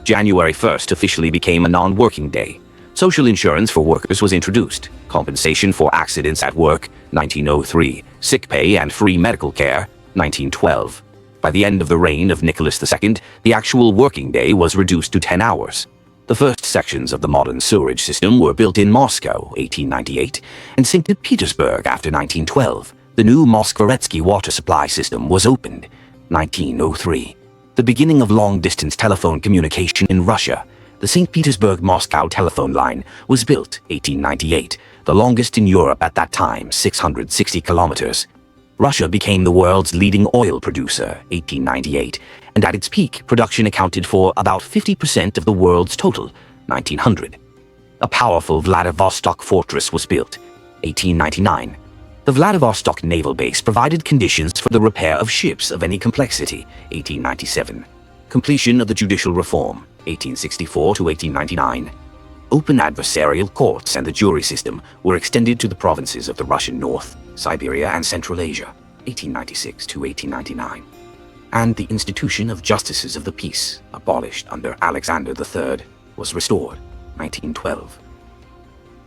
January 1st officially became a non-working day. Social insurance for workers was introduced, compensation for accidents at work, 1903, sick pay and free medical care, 1912. By the end of the reign of Nicholas II, the actual working day was reduced to 10 hours. The first sections of the modern sewerage system were built in Moscow, 1898, and St. Petersburg after 1912. The new Moskvoretsky water supply system was opened, 1903. The beginning of long-distance telephone communication in Russia. The St. Petersburg-Moscow telephone line was built, 1898, the longest in Europe at that time, 660 kilometers. Russia became the world's leading oil producer, 1898, and at its peak, production accounted for about 50% of the world's total, 1900. A powerful Vladivostok fortress was built, 1899. The Vladivostok naval base provided conditions for the repair of ships of any complexity, 1897. Completion of the judicial reform, 1864 to 1899. open adversarial courts and the jury system were extended to the provinces of the Russian North, Siberia, and Central Asia, 1896 to 1899. And the institution of justices of the peace, abolished under Alexander III, was restored, 1912.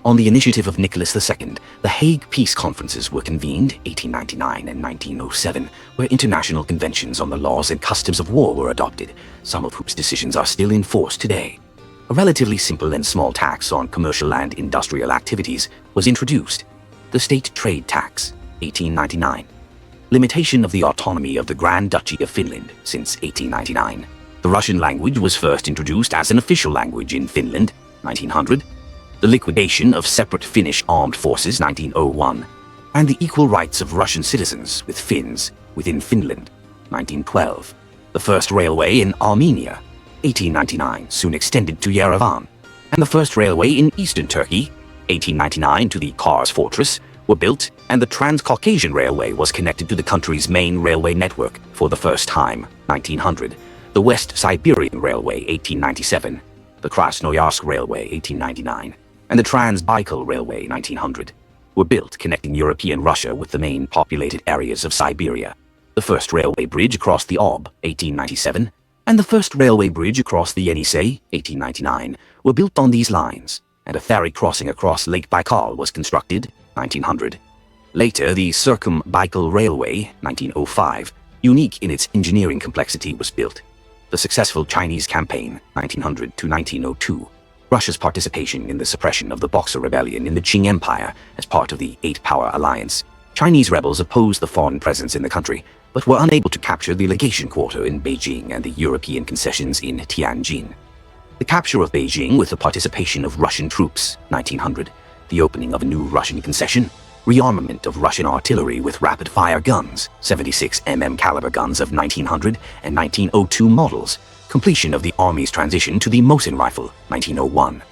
On the initiative of Nicholas II, the Hague Peace Conferences were convened, 1899 and 1907, where international conventions on the laws and customs of war were adopted, some of whose decisions are still in force today. A relatively simple and small tax on commercial and industrial activities was introduced, the State Trade Tax, 1899. Limitation of the autonomy of the Grand Duchy of Finland since 1899. The Russian language was first introduced as an official language in Finland, 1900. The liquidation of separate Finnish armed forces, 1901, and the equal rights of Russian citizens with Finns within Finland, 1912. The first railway in Armenia, 1899, soon extended to Yerevan, and the first railway in eastern Turkey, 1899, to the Kars Fortress, were built, and the Trans-Caucasian Railway was connected to the country's main railway network for the first time, 1900. The West Siberian Railway, 1897, the Krasnoyarsk Railway, 1899, and the Trans-Baikal Railway, 1900, were built connecting European Russia with the main populated areas of Siberia. The first railway bridge across the Ob, 1897, and the first railway bridge across the Yenisei, 1899, were built on these lines, and a ferry crossing across Lake Baikal was constructed, 1900. Later, the Circum-Baikal Railway, 1905, unique in its engineering complexity, was built. The successful Chinese campaign, 1900 to 1902, Russia's participation in the suppression of the Boxer Rebellion in the Qing Empire as part of the Eight-Power Alliance. Chinese rebels opposed the foreign presence in the country, but were unable to capture the legation quarter in Beijing and the European concessions in Tianjin. The capture of Beijing with the participation of Russian troops, 1900, the opening of a new Russian concession, rearmament of Russian artillery with rapid-fire guns, 76 mm caliber guns of 1900 and 1902 models, completion of the Army's transition to the Mosin rifle, 1901.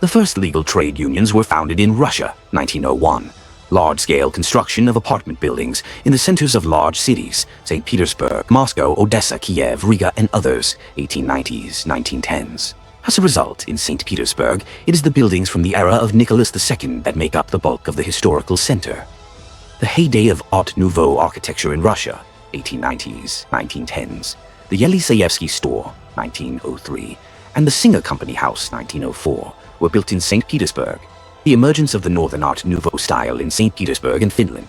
The first legal trade unions were founded in Russia, 1901. Large-scale construction of apartment buildings in the centers of large cities, St. Petersburg, Moscow, Odessa, Kiev, Riga, and others, 1890s, 1910s. As a result, in St. Petersburg, it is the buildings from the era of Nicholas II that make up the bulk of the historical center. The heyday of Art Nouveau architecture in Russia, 1890s, 1910s, the Yeliseyevsky Store, 1903, and the Singer Company House, 1904, were built in St. Petersburg. The emergence of the Northern Art Nouveau style in St. Petersburg and Finland.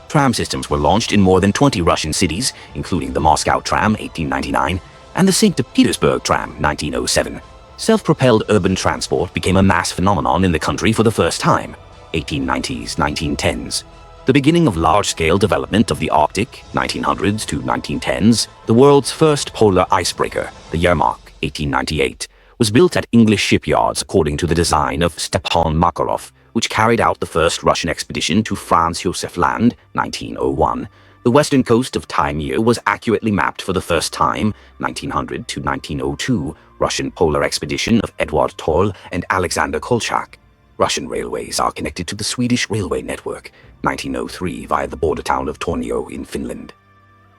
Tram systems were launched in more than 20 Russian cities, including the Moscow Tram, 1899, and the St. Petersburg Tram, 1907. Self-propelled urban transport became a mass phenomenon in the country for the first time, 1890s, 1910s. The beginning of large-scale development of the Arctic, 1900s to 1910s, the world's first polar icebreaker, the Yermak, 1898, was built at English shipyards according to the design of Stepan Makarov, which carried out the first Russian expedition to Franz Josef Land, 1901. The western coast of Taimyr was accurately mapped for the first time, 1900 to 1902, Russian polar expedition of Edward Toll and Alexander Kolchak. Russian railways are connected to the Swedish railway network, 1903 via the border town of Tornio in Finland.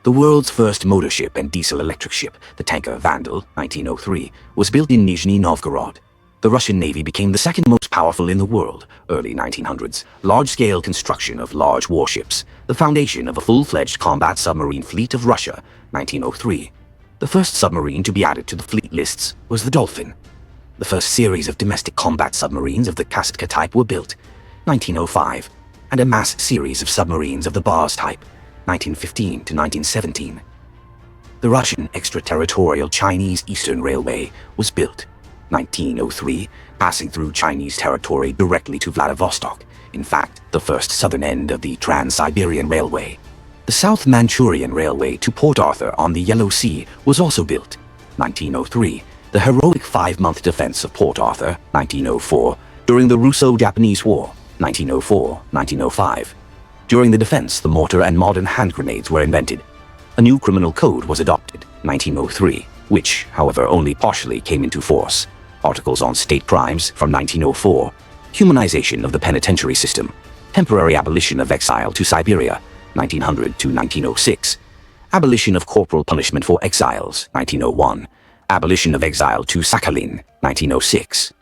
The world's first motor ship and diesel-electric ship, the tanker Vandal, 1903, was built in Nizhny Novgorod. The Russian Navy became the second most powerful in the world, early 1900s. Large-scale construction of large warships, the foundation of a full-fledged combat submarine fleet of Russia, 1903. The first submarine to be added to the fleet lists was the Dolphin. The first series of domestic combat submarines of the Kasatka type were built, 1905, and a mass series of submarines of the Baz type, 1915 to 1917. The Russian extraterritorial Chinese Eastern Railway was built, 1903, passing through Chinese territory directly to Vladivostok, in fact, the first southern end of the Trans-Siberian Railway. The South Manchurian Railway to Port Arthur on the Yellow Sea was also built, 1903, the heroic 5-month defense of Port Arthur, 1904, during the Russo-Japanese War, 1904-1905. During the defense, the mortar and modern hand grenades were invented. A new criminal code was adopted, 1903, which, however, only partially came into force. Articles on state crimes from 1904, humanization of the penitentiary system, temporary abolition of exile to Siberia, 1900 to 1906, abolition of corporal punishment for exiles, 1901, abolition of exile to Sakhalin, 1906.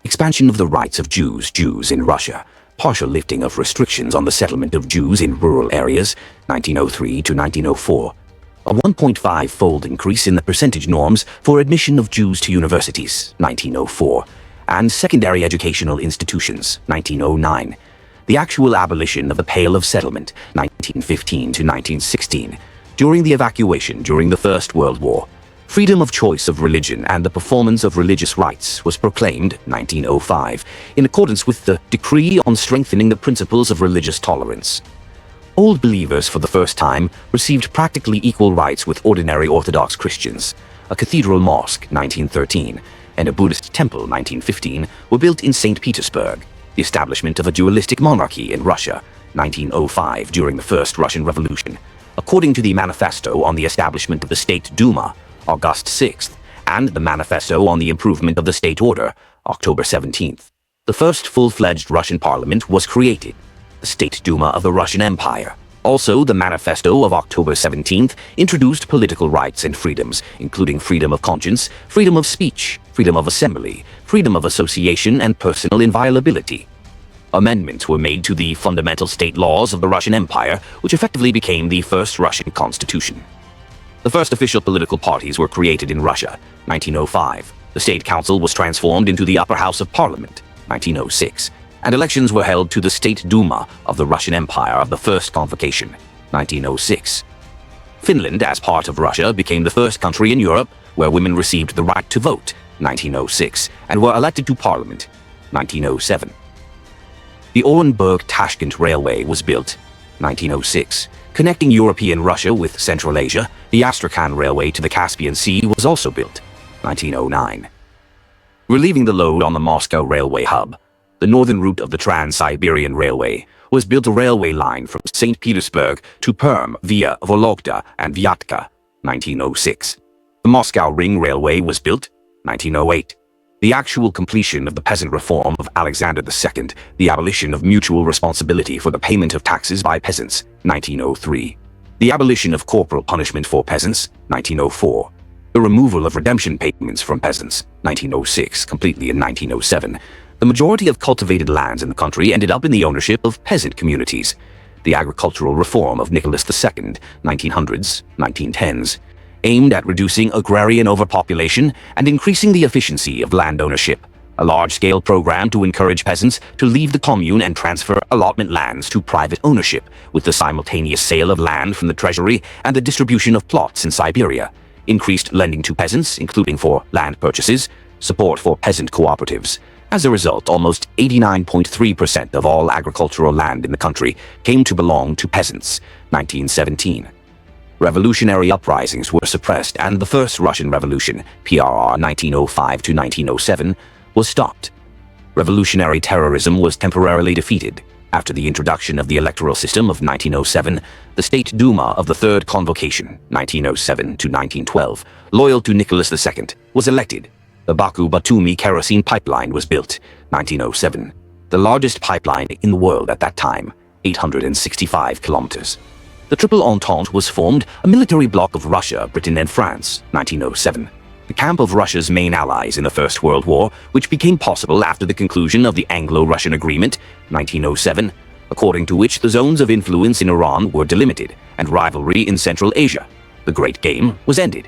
Expansion of the rights of Jews in Russia. Partial lifting of restrictions on the settlement of Jews in rural areas, 1903 to 1904. A 1.5-fold increase in the percentage norms for admission of Jews to universities, 1904, and secondary educational institutions, 1909. The actual abolition of the Pale of Settlement, 1915 to 1916, during the evacuation during the First World War. Freedom of choice of religion and the performance of religious rites was proclaimed, 1905, in accordance with the Decree on Strengthening the Principles of Religious Tolerance. Old believers for the first time received practically equal rights with ordinary Orthodox Christians. A cathedral mosque, 1913, and a Buddhist temple, 1915, were built in St. Petersburg. The establishment of a dualistic monarchy in Russia, 1905, during the First Russian Revolution. According to the Manifesto on the Establishment of the State Duma, August 6th, and the Manifesto on the Improvement of the State Order, October 17th. The first full-fledged Russian parliament was created, the State Duma of the Russian Empire. Also, the Manifesto of October 17th introduced political rights and freedoms, including freedom of conscience, freedom of speech, freedom of assembly, freedom of association, and personal inviolability. Amendments were made to the fundamental state laws of the Russian Empire, which effectively became the first Russian constitution. The first official political parties were created in Russia, 1905. The State Council was transformed into the Upper House of Parliament, 1906, and elections were held to the State Duma of the Russian Empire of the First Convocation, 1906. Finland, as part of Russia, became the first country in Europe where women received the right to vote, 1906, and were elected to Parliament, 1907. The Orenburg-Tashkent Railway was built, 1906. Connecting European Russia with Central Asia, the Astrakhan Railway to the Caspian Sea was also built, 1909. Relieving the load on the Moscow Railway hub, the northern route of the Trans-Siberian Railway was built a railway line from St. Petersburg to Perm via Vologda and Vyatka, 1906. The Moscow Ring Railway was built, 1908. The actual completion of the peasant reform of Alexander II, the abolition of mutual responsibility for the payment of taxes by peasants, 1903. The abolition of corporal punishment for peasants, 1904. The removal of redemption payments from peasants, 1906, completely in 1907. The majority of cultivated lands in the country ended up in the ownership of peasant communities. The agricultural reform of Nicholas II, 1900s, 1910s. Aimed at reducing agrarian overpopulation and increasing the efficiency of land ownership, a large-scale program to encourage peasants to leave the commune and transfer allotment lands to private ownership, with the simultaneous sale of land from the treasury and the distribution of plots in Siberia, increased lending to peasants, including for land purchases, support for peasant cooperatives. As a result, almost 89.3% of all agricultural land in the country came to belong to peasants, 1917. Revolutionary uprisings were suppressed and the First Russian Revolution, PRR 1905 to 1907, was stopped. Revolutionary terrorism was temporarily defeated. After the introduction of the electoral system of 1907, the State Duma of the Third Convocation, 1907 to 1912, loyal to Nicholas II, was elected. The Baku-Batumi kerosene pipeline was built, 1907, the largest pipeline in the world at that time, 865 kilometers. The Triple Entente was formed, a military bloc of Russia, Britain, and France, 1907. The camp of Russia's main allies in the First World War, which became possible after the conclusion of the Anglo-Russian Agreement, 1907, according to which the zones of influence in Iran were delimited and rivalry in Central Asia. The Great Game was ended.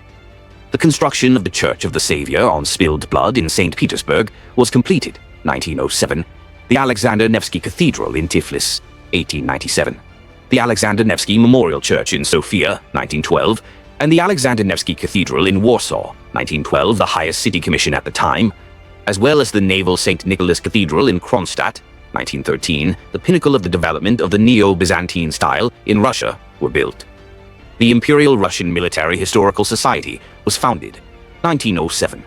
The construction of the Church of the Savior on spilled blood in St. Petersburg was completed, 1907. The Alexander Nevsky Cathedral in Tiflis, 1897. The Alexander Nevsky Memorial Church in Sofia, 1912, and the Alexander Nevsky Cathedral in Warsaw, 1912, the highest city commission at the time, as well as the Naval St. Nicholas Cathedral in Kronstadt, 1913, the pinnacle of the development of the Neo-Byzantine style in Russia, were built. The Imperial Russian Military Historical Society was founded, 1907.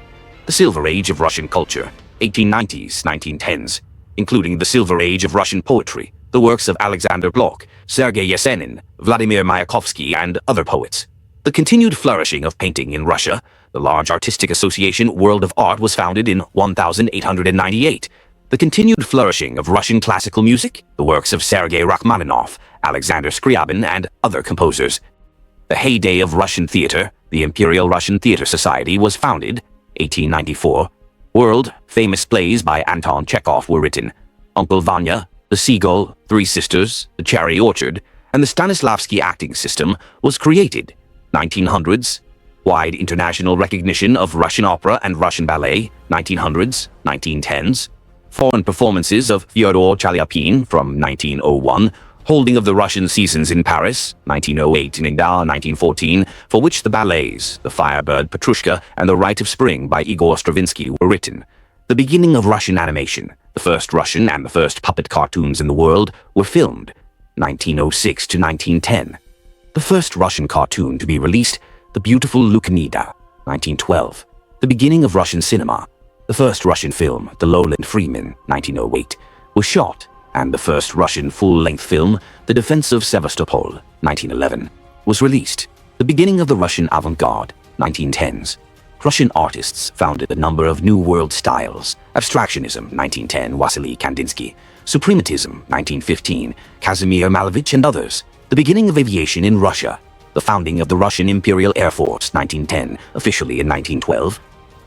The Silver Age of Russian Culture, 1890s, 1910s, including the Silver Age of Russian Poetry, the works of Alexander Blok, Sergei Yesenin, Vladimir Mayakovsky, and other poets. The continued flourishing of painting in Russia, the large artistic association World of Art was founded in 1898. The continued flourishing of Russian classical music, the works of Sergei Rachmaninoff, Alexander Scriabin, and other composers. The heyday of Russian theater, the Imperial Russian Theater Society was founded, 1894. World-famous plays by Anton Chekhov were written. Uncle Vanya, The Seagull, Three Sisters, The Cherry Orchard, and the Stanislavski acting system was created. 1900s. Wide international recognition of Russian opera and Russian ballet, 1900s, 1910s. Foreign performances of Fyodor Chaliapin from 1901, holding of the Russian seasons in Paris, 1908 and Indar, 1914, for which the ballets, The Firebird Petrushka and The Rite of Spring by Igor Stravinsky were written. The beginning of Russian animation, the first Russian and the first puppet cartoons in the world, were filmed, 1906 to 1910. The first Russian cartoon to be released, The Beautiful Lukanida, 1912. The beginning of Russian cinema. The first Russian film, The Lowland Freeman, 1908, was shot, and the first Russian full-length film, The Defense of Sevastopol, 1911, was released. The beginning of the Russian avant-garde, 1910s. Russian artists founded a number of New World styles. Abstractionism, 1910, Wasily Kandinsky. Suprematism, 1915, Kazimir Malevich and others. The beginning of aviation in Russia. The founding of the Russian Imperial Air Force, 1910, officially in 1912.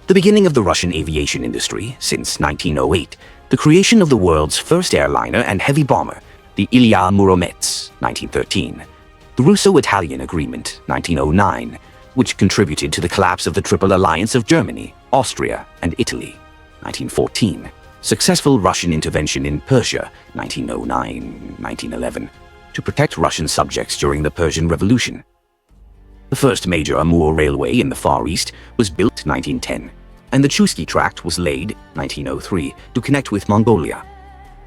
The beginning of the Russian aviation industry, since 1908. The creation of the world's first airliner and heavy bomber, the Ilya Muromets, 1913. The Russo-Italian Agreement, 1909, which contributed to the collapse of the Triple Alliance of Germany, Austria, and Italy, 1914. Successful Russian intervention in Persia, 1909-1911, to protect Russian subjects during the Persian Revolution. The first major Amur railway in the Far East was built 1910, and the Chusky Tract was laid 1903 to connect with Mongolia.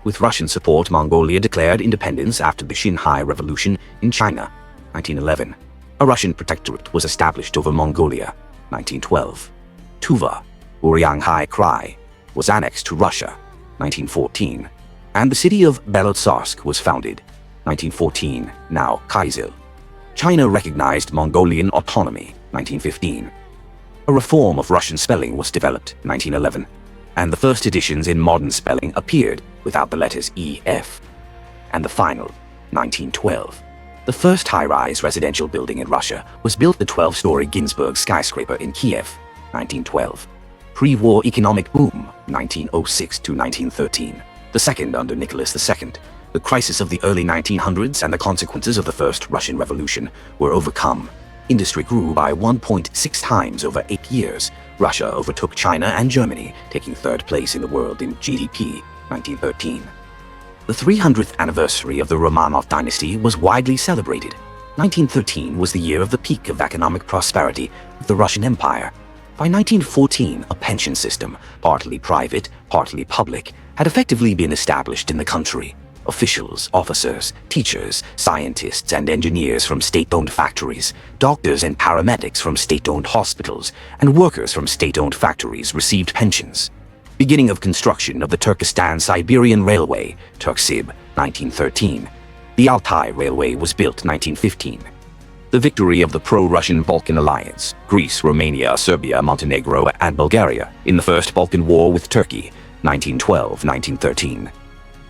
With Russian support, Mongolia declared independence after the Xinhai Revolution in China, 1911. A Russian protectorate was established over Mongolia, 1912. Tuva, Urianghai Krai, was annexed to Russia, 1914, and the city of Belotsarsk was founded, 1914, now Kyzyl. China recognized Mongolian autonomy, 1915. A reform of Russian spelling was developed, 1911, and the first editions in modern spelling appeared without the letters E, F. And the final, 1912. The first high-rise residential building in Russia was built the 12-story Ginsburg skyscraper in Kiev, 1912. Pre-war economic boom, 1906 to 1913. The second under Nicholas II. The crisis of the early 1900s and the consequences of the First Russian Revolution were overcome. Industry grew by 1.6 times over 8 years. Russia overtook China and Germany, taking third place in the world in GDP, 1913. The 300th anniversary of the Romanov dynasty was widely celebrated. 1913 was the year of the peak of economic prosperity of the Russian Empire. By 1914, a pension system, partly private, partly public, had effectively been established in the country. Officials, officers, teachers, scientists, and engineers from state-owned factories, doctors and paramedics from state-owned hospitals, and workers from state-owned factories received pensions. Beginning of construction of the Turkestan-Siberian Railway, Turksib, 1913. The Altai Railway was built 1915. The victory of the pro-Russian Balkan Alliance, Greece, Romania, Serbia, Montenegro, and Bulgaria, in the First Balkan War with Turkey, 1912-1913.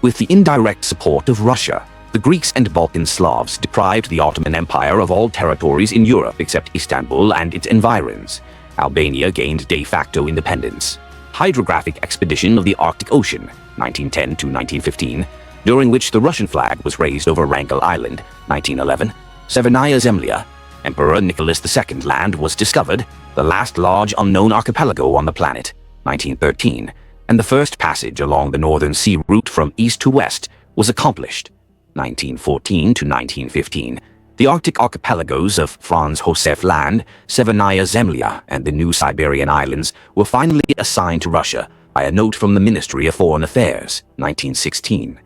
With the indirect support of Russia, the Greeks and Balkan Slavs deprived the Ottoman Empire of all territories in Europe except Istanbul and its environs. Albania gained de facto independence. Hydrographic expedition of the Arctic Ocean, 1910 to 1915, during which the Russian flag was raised over Wrangel Island, 1911. Severnaya Zemlya, Emperor Nicholas II land was discovered, the last large unknown archipelago on the planet, 1913, and the first passage along the Northern Sea route from east to west was accomplished, 1914 to 1915. The Arctic archipelagos of Franz Josef Land, Severnaya Zemlya, and the New Siberian Islands were finally assigned to Russia by a note from the Ministry of Foreign Affairs, 1916.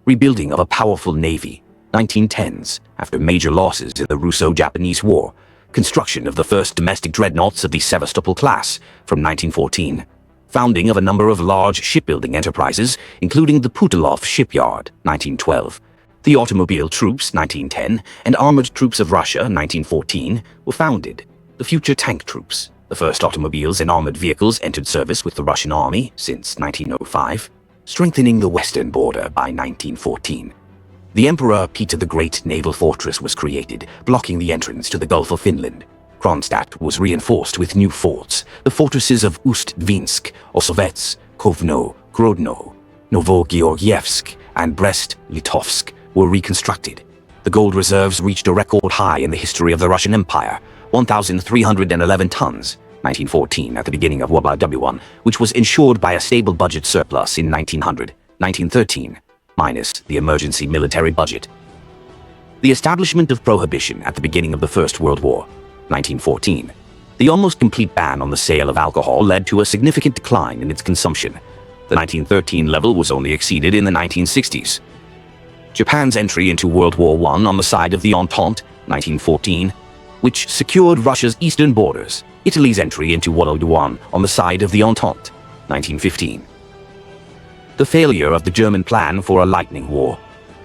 Rebuilding of a powerful navy, 1910s, after major losses in the Russo-Japanese War. Construction of the first domestic dreadnoughts of the Sevastopol class from 1914. Founding of a number of large shipbuilding enterprises, including the Putilov Shipyard, 1912. The Automobile Troops, 1910, and Armored Troops of Russia, 1914, were founded. The Future Tank Troops, the first automobiles and armored vehicles entered service with the Russian Army since 1905, strengthening the western border by 1914. The Emperor Peter the Great naval fortress was created, blocking the entrance to the Gulf of Finland. Kronstadt was reinforced with new forts. The fortresses of Ust-Dvinsk, Osovets, Kovno, Grodno, Novogeorgievsk, and Brest-Litovsk were reconstructed. The gold reserves reached a record high in the history of the Russian Empire, 1,311 tons, 1914 at the beginning of World War I, which was ensured by a stable budget surplus in 1913, minus the emergency military budget. The establishment of prohibition at the beginning of the First World War, 1914. The almost complete ban on the sale of alcohol led to a significant decline in its consumption. The 1913 level was only exceeded in the 1960s. Japan's entry into World War I on the side of the Entente, 1914, which secured Russia's eastern borders. Italy's entry into World War I on the side of the Entente, 1915. The failure of the German plan for a lightning war.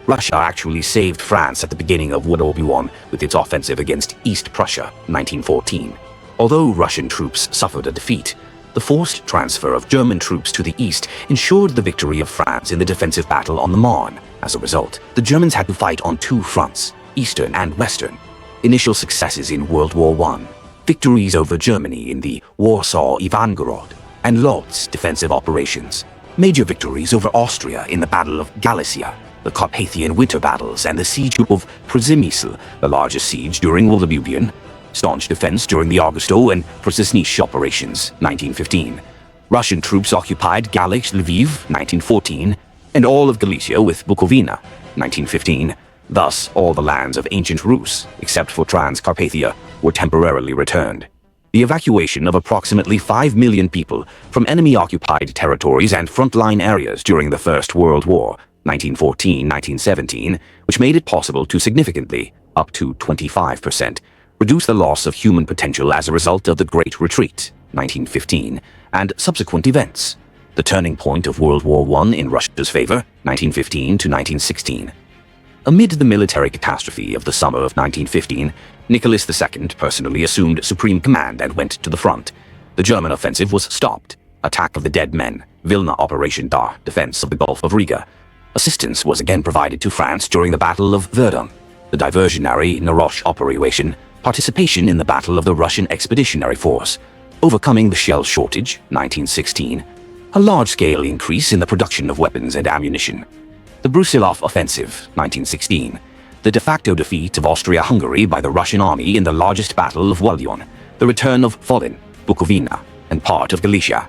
Russia actually saved France at the beginning of World War I with its offensive against East Prussia, 1914. Although Russian troops suffered a defeat, the forced transfer of German troops to the east ensured the victory of France in the defensive battle on the Marne. As a result, the Germans had to fight on two fronts, eastern and western. Initial successes in World War I. Victories over Germany in the Warsaw-Ivangorod and Lodz defensive operations. Major victories over Austria in the Battle of Galicia, the Carpathian winter battles, and the siege of Przemysl, the largest siege during World War I. Staunch defense during the Augusto and Przesnysh operations, 1915. Russian troops occupied Galich, Lviv, 1914, and all of Galicia with Bukovina, 1915. Thus, all the lands of ancient Rus, except for Transcarpathia, were temporarily returned. The evacuation of approximately 5 million people from enemy-occupied territories and frontline areas during the First World War, 1914-1917, which made it possible to significantly, up to 25%, reduce the loss of human potential as a result of the Great Retreat, 1915, and subsequent events. The turning point of World War I in Russia's favor, 1915 to 1916. Amid the military catastrophe of the summer of 1915, Nicholas II personally assumed supreme command and went to the front. The German offensive was stopped. Attack of the Dead Men, Vilna Operation Dar, defense of the Gulf of Riga. Assistance was again provided to France during the Battle of Verdun. The diversionary Naroche operation, participation in the Battle of the Russian Expeditionary Force, overcoming the shell shortage, 1916, a large-scale increase in the production of weapons and ammunition. The Brusilov Offensive, 1916, the de facto defeat of Austria-Hungary by the Russian army in the largest battle of Waldion, the return of Volyn, Bukovina, and part of Galicia.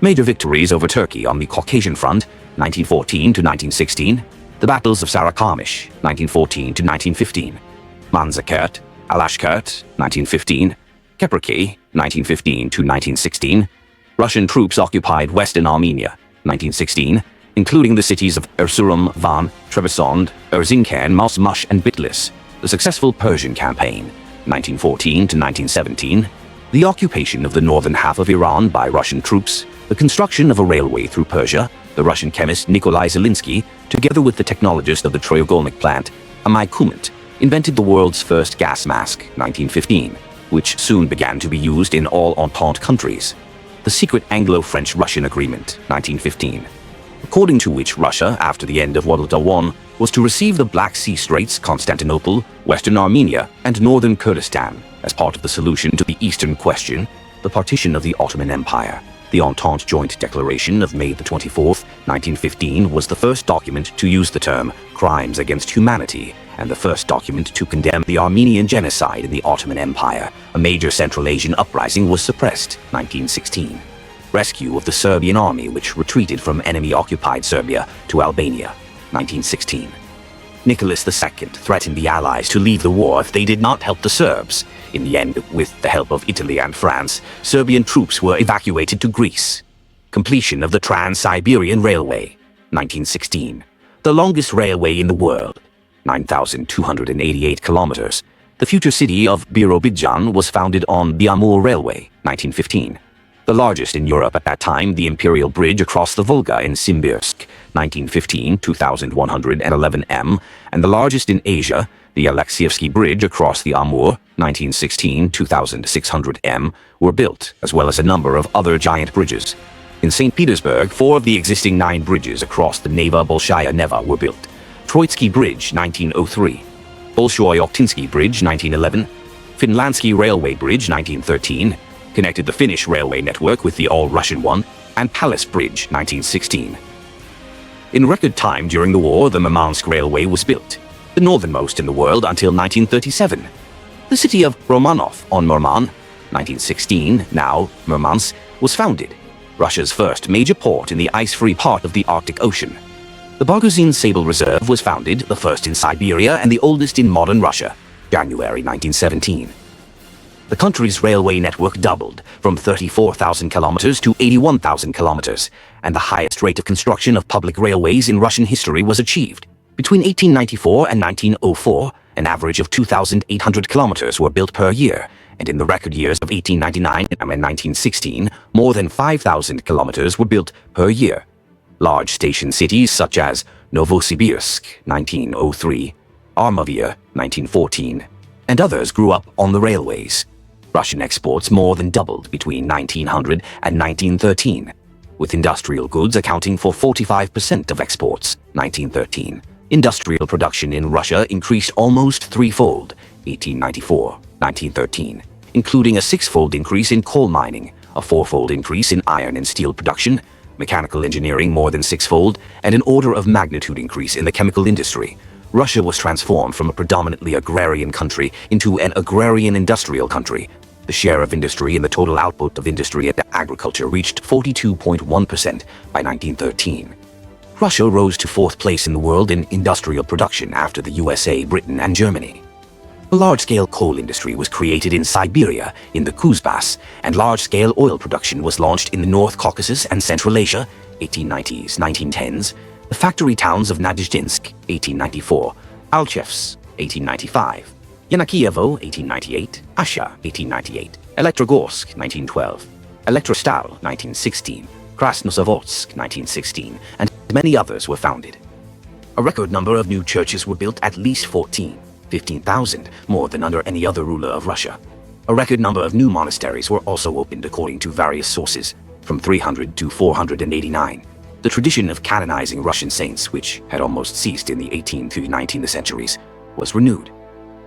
Major victories over Turkey on the Caucasian Front, 1914 to 1916, the battles of Sarikamish, 1914 to 1915, Manzikert, Alashkert, 1915, Kepriki, 1915 to 1916. Russian troops occupied Western Armenia, 1916, including the cities of Erzurum, Van, Trebizond, Erzincan, Masmush, and Bitlis. The successful Persian campaign, 1914 to 1917. The occupation of the northern half of Iran by Russian troops. The construction of a railway through Persia. The Russian chemist Nikolai Zelinsky, together with the technologist of the Troyogolnik plant, Amai Kumant, invented the world's first gas mask, 1915, which soon began to be used in all Entente countries. The secret Anglo-French-Russian Agreement, 1915, according to which Russia, after the end of World War I, was to receive the Black Sea Straits, Constantinople, Western Armenia, and Northern Kurdistan as part of the solution to the Eastern Question, the partition of the Ottoman Empire. The Entente Joint Declaration of May 24, 1915 was the first document to use the term crimes against humanity and the first document to condemn the Armenian genocide in the Ottoman Empire. A major Central Asian uprising was suppressed, 1916. Rescue of the Serbian army which retreated from enemy-occupied Serbia to Albania, 1916. Nicholas II threatened the Allies to leave the war if they did not help the Serbs. In the end, with the help of Italy and France, Serbian troops were evacuated to Greece. Completion of the Trans-Siberian Railway, 1916. The longest railway in the world, 9,288 kilometers. The future city of Birobidzhan was founded on the Amur Railway, 1915. The largest in Europe at that time, the Imperial Bridge across the Volga in Simbirsk, 1915, 2,111 m, and the largest in Asia, the Alexievsky Bridge across the Amur, 1916, 2,600 m, were built, as well as a number of other giant bridges. In St. Petersburg, 4 of the existing 9 bridges across the Neva Bolshaya Neva were built. Troitsky Bridge, 1903. Bolshoi-Oktinsky Bridge, 1911. Finlandsky Railway Bridge 1913 connected the Finnish railway network with the all-Russian one, and Palace Bridge 1916. In record time during the war, the Murmansk Railway was built, the northernmost in the world until 1937. The city of Romanov on Murman, 1916, now Murmansk, was founded, Russia's first major port in the ice-free part of the Arctic Ocean. The Barguzin Sable Reserve was founded, the first in Siberia and the oldest in modern Russia, January 1917. The country's railway network doubled from 34,000 kilometers to 81,000 kilometers, and the highest rate of construction of public railways in Russian history was achieved. Between 1894 and 1904, an average of 2,800 kilometers were built per year, and in the record years of 1899 and 1916, more than 5,000 kilometers were built per year. Large station cities such as Novosibirsk, 1903, Armavir, 1914, and others grew up on the railways. Russian exports more than doubled between 1900 and 1913, with industrial goods accounting for 45% of exports, 1913. Industrial production in Russia increased almost threefold, 1894, 1913, including a six-fold increase in coal mining, a four-fold increase in iron and steel production, mechanical engineering more than six-fold, and an order of magnitude increase in the chemical industry. Russia was transformed from a predominantly agrarian country into an agrarian industrial country. The share of industry in the total output of industry and agriculture reached 42.1% by 1913. Russia rose to fourth place in the world in industrial production after the USA, Britain, and Germany. A large-scale coal industry was created in Siberia, in the Kuzbas, and large-scale oil production was launched in the North Caucasus and Central Asia, 1890s, 1910s, the factory towns of Nadezhdinsk, 1894, Alchevsk, 1895, Yanakievo, 1898, Asha, 1898, Elektrogorsk, 1912, Elektrostal, 1916, Krasnozavodsk, 1916, and many others were founded. A record number of new churches were built, at least 15,000, more than under any other ruler of Russia. A record number of new monasteries were also opened according to various sources, from 300 to 489. The tradition of canonizing Russian saints, which had almost ceased in the 18th to 19th centuries, was renewed.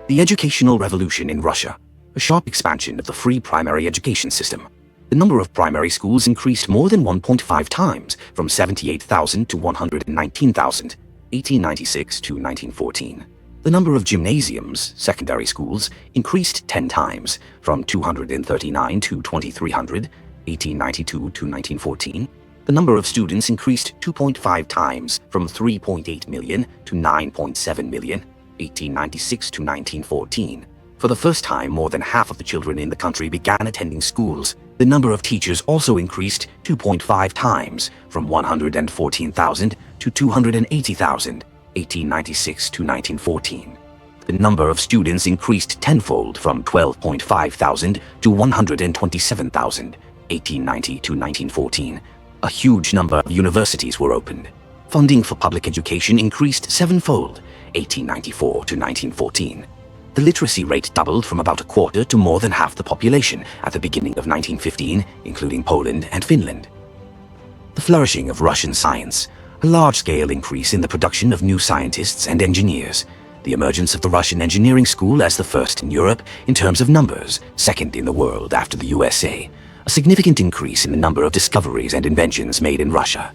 The educational revolution in Russia, a sharp expansion of the free primary education system. The number of primary schools increased more than 1.5 times, from 78,000 to 119,000, 1896 to 1914. The number of gymnasiums, secondary schools, increased 10 times, from 239 to 2,300, 1892 to 1914. The number of students increased 2.5 times, from 3.8 million to 9.7 million, 1896 to 1914. For the first time, more than half of the children in the country began attending schools. The number of teachers also increased 2.5 times, from 114,000 to 280,000, 1896 to 1914. The number of students increased tenfold, from 12.5 thousand to 127,000, 1890 to 1914. A huge number of universities were opened. Funding for public education increased sevenfold, 1894 to 1914. The literacy rate doubled from about a quarter to more than half the population at the beginning of 1915, including Poland and Finland. The flourishing of Russian science, a large-scale increase in the production of new scientists and engineers, the emergence of the Russian engineering school as the first in Europe in terms of numbers, second in the world after the USA, a significant increase in the number of discoveries and inventions made in Russia.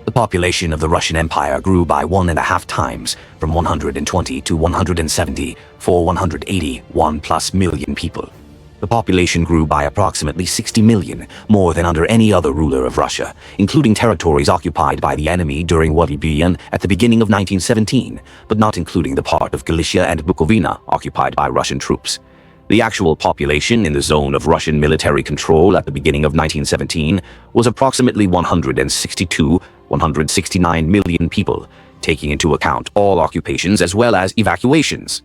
The population of the Russian Empire grew by 1.5 times, from 120 to 170, for 181+ million people. The population grew by approximately 60 million, more than under any other ruler of Russia, including territories occupied by the enemy during Rebellion at the beginning of 1917, but not including the part of Galicia and Bukovina occupied by Russian troops. The actual population in the zone of Russian military control at the beginning of 1917 was approximately 169 million people, taking into account all occupations as well as evacuations.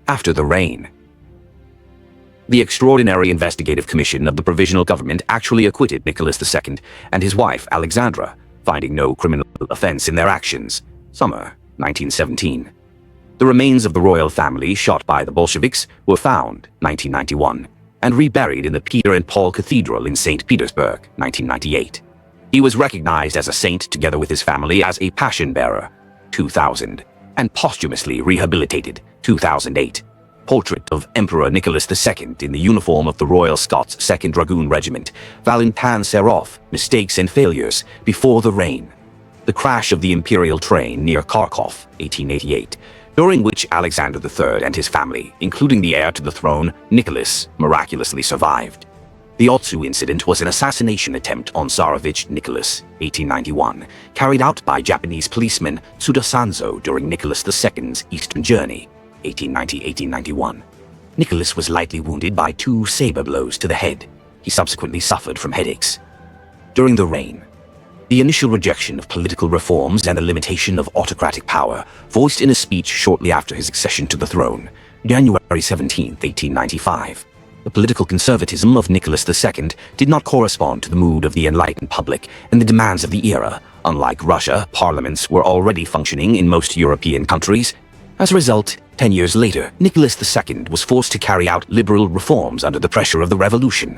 After the reign, the Extraordinary Investigative Commission of the Provisional Government actually acquitted Nicholas II and his wife Alexandra, finding no criminal offense in their actions. Summer 1917. The remains of the royal family shot by the Bolsheviks were found, 1991, and reburied in the Peter and Paul Cathedral in St. Petersburg, 1998. He was recognized as a saint together with his family as a passion bearer, 2000, and posthumously rehabilitated, 2008. Portrait of Emperor Nicholas II in the uniform of the Royal Scots 2nd Dragoon Regiment, Valentin Serov, Mistakes and Failures, Before the Reign. The crash of the imperial train near Kharkov, 1888, during which Alexander III and his family, including the heir to the throne, Nicholas, miraculously survived. The Otsu incident was an assassination attempt on Tsarevich Nicholas, 1891, carried out by Japanese policeman Tsuda Sanzo during Nicholas II's Eastern Journey, 1890-1891. Nicholas was lightly wounded by 2 saber blows to the head. He subsequently suffered from headaches. During the reign, the initial rejection of political reforms and the limitation of autocratic power, voiced in a speech shortly after his accession to the throne, January 17, 1895. The political conservatism of Nicholas II did not correspond to the mood of the enlightened public and the demands of the era. Unlike Russia, parliaments were already functioning in most European countries. As a result, 10 years later, Nicholas II was forced to carry out liberal reforms under the pressure of the revolution.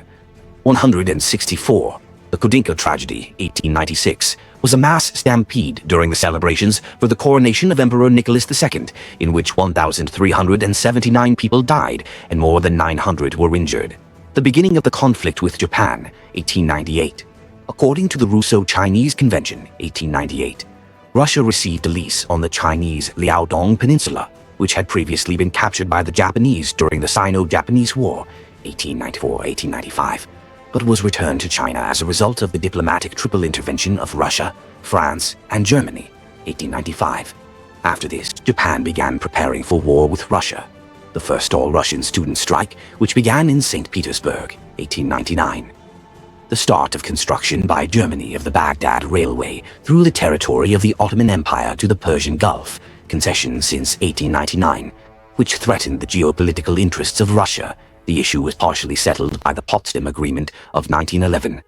164. The Kudinka tragedy, 1896, was a mass stampede during the celebrations for the coronation of Emperor Nicholas II, in which 1,379 people died and more than 900 were injured. The beginning of the conflict with Japan, 1898. According to the Russo-Chinese Convention, 1898, Russia received a lease on the Chinese Liaodong Peninsula, which had previously been captured by the Japanese during the Sino-Japanese War, 1894-1895. But was returned to China as a result of the diplomatic triple intervention of Russia, France, and Germany, 1895. After this, Japan began preparing for war with Russia. The first all-Russian student strike, which began in St. Petersburg, 1899. The start of construction by Germany of the Baghdad Railway through the territory of the Ottoman Empire to the Persian Gulf, concession since 1899, which threatened the geopolitical interests of Russia. The issue was partially settled by the Potsdam Agreement of 1911.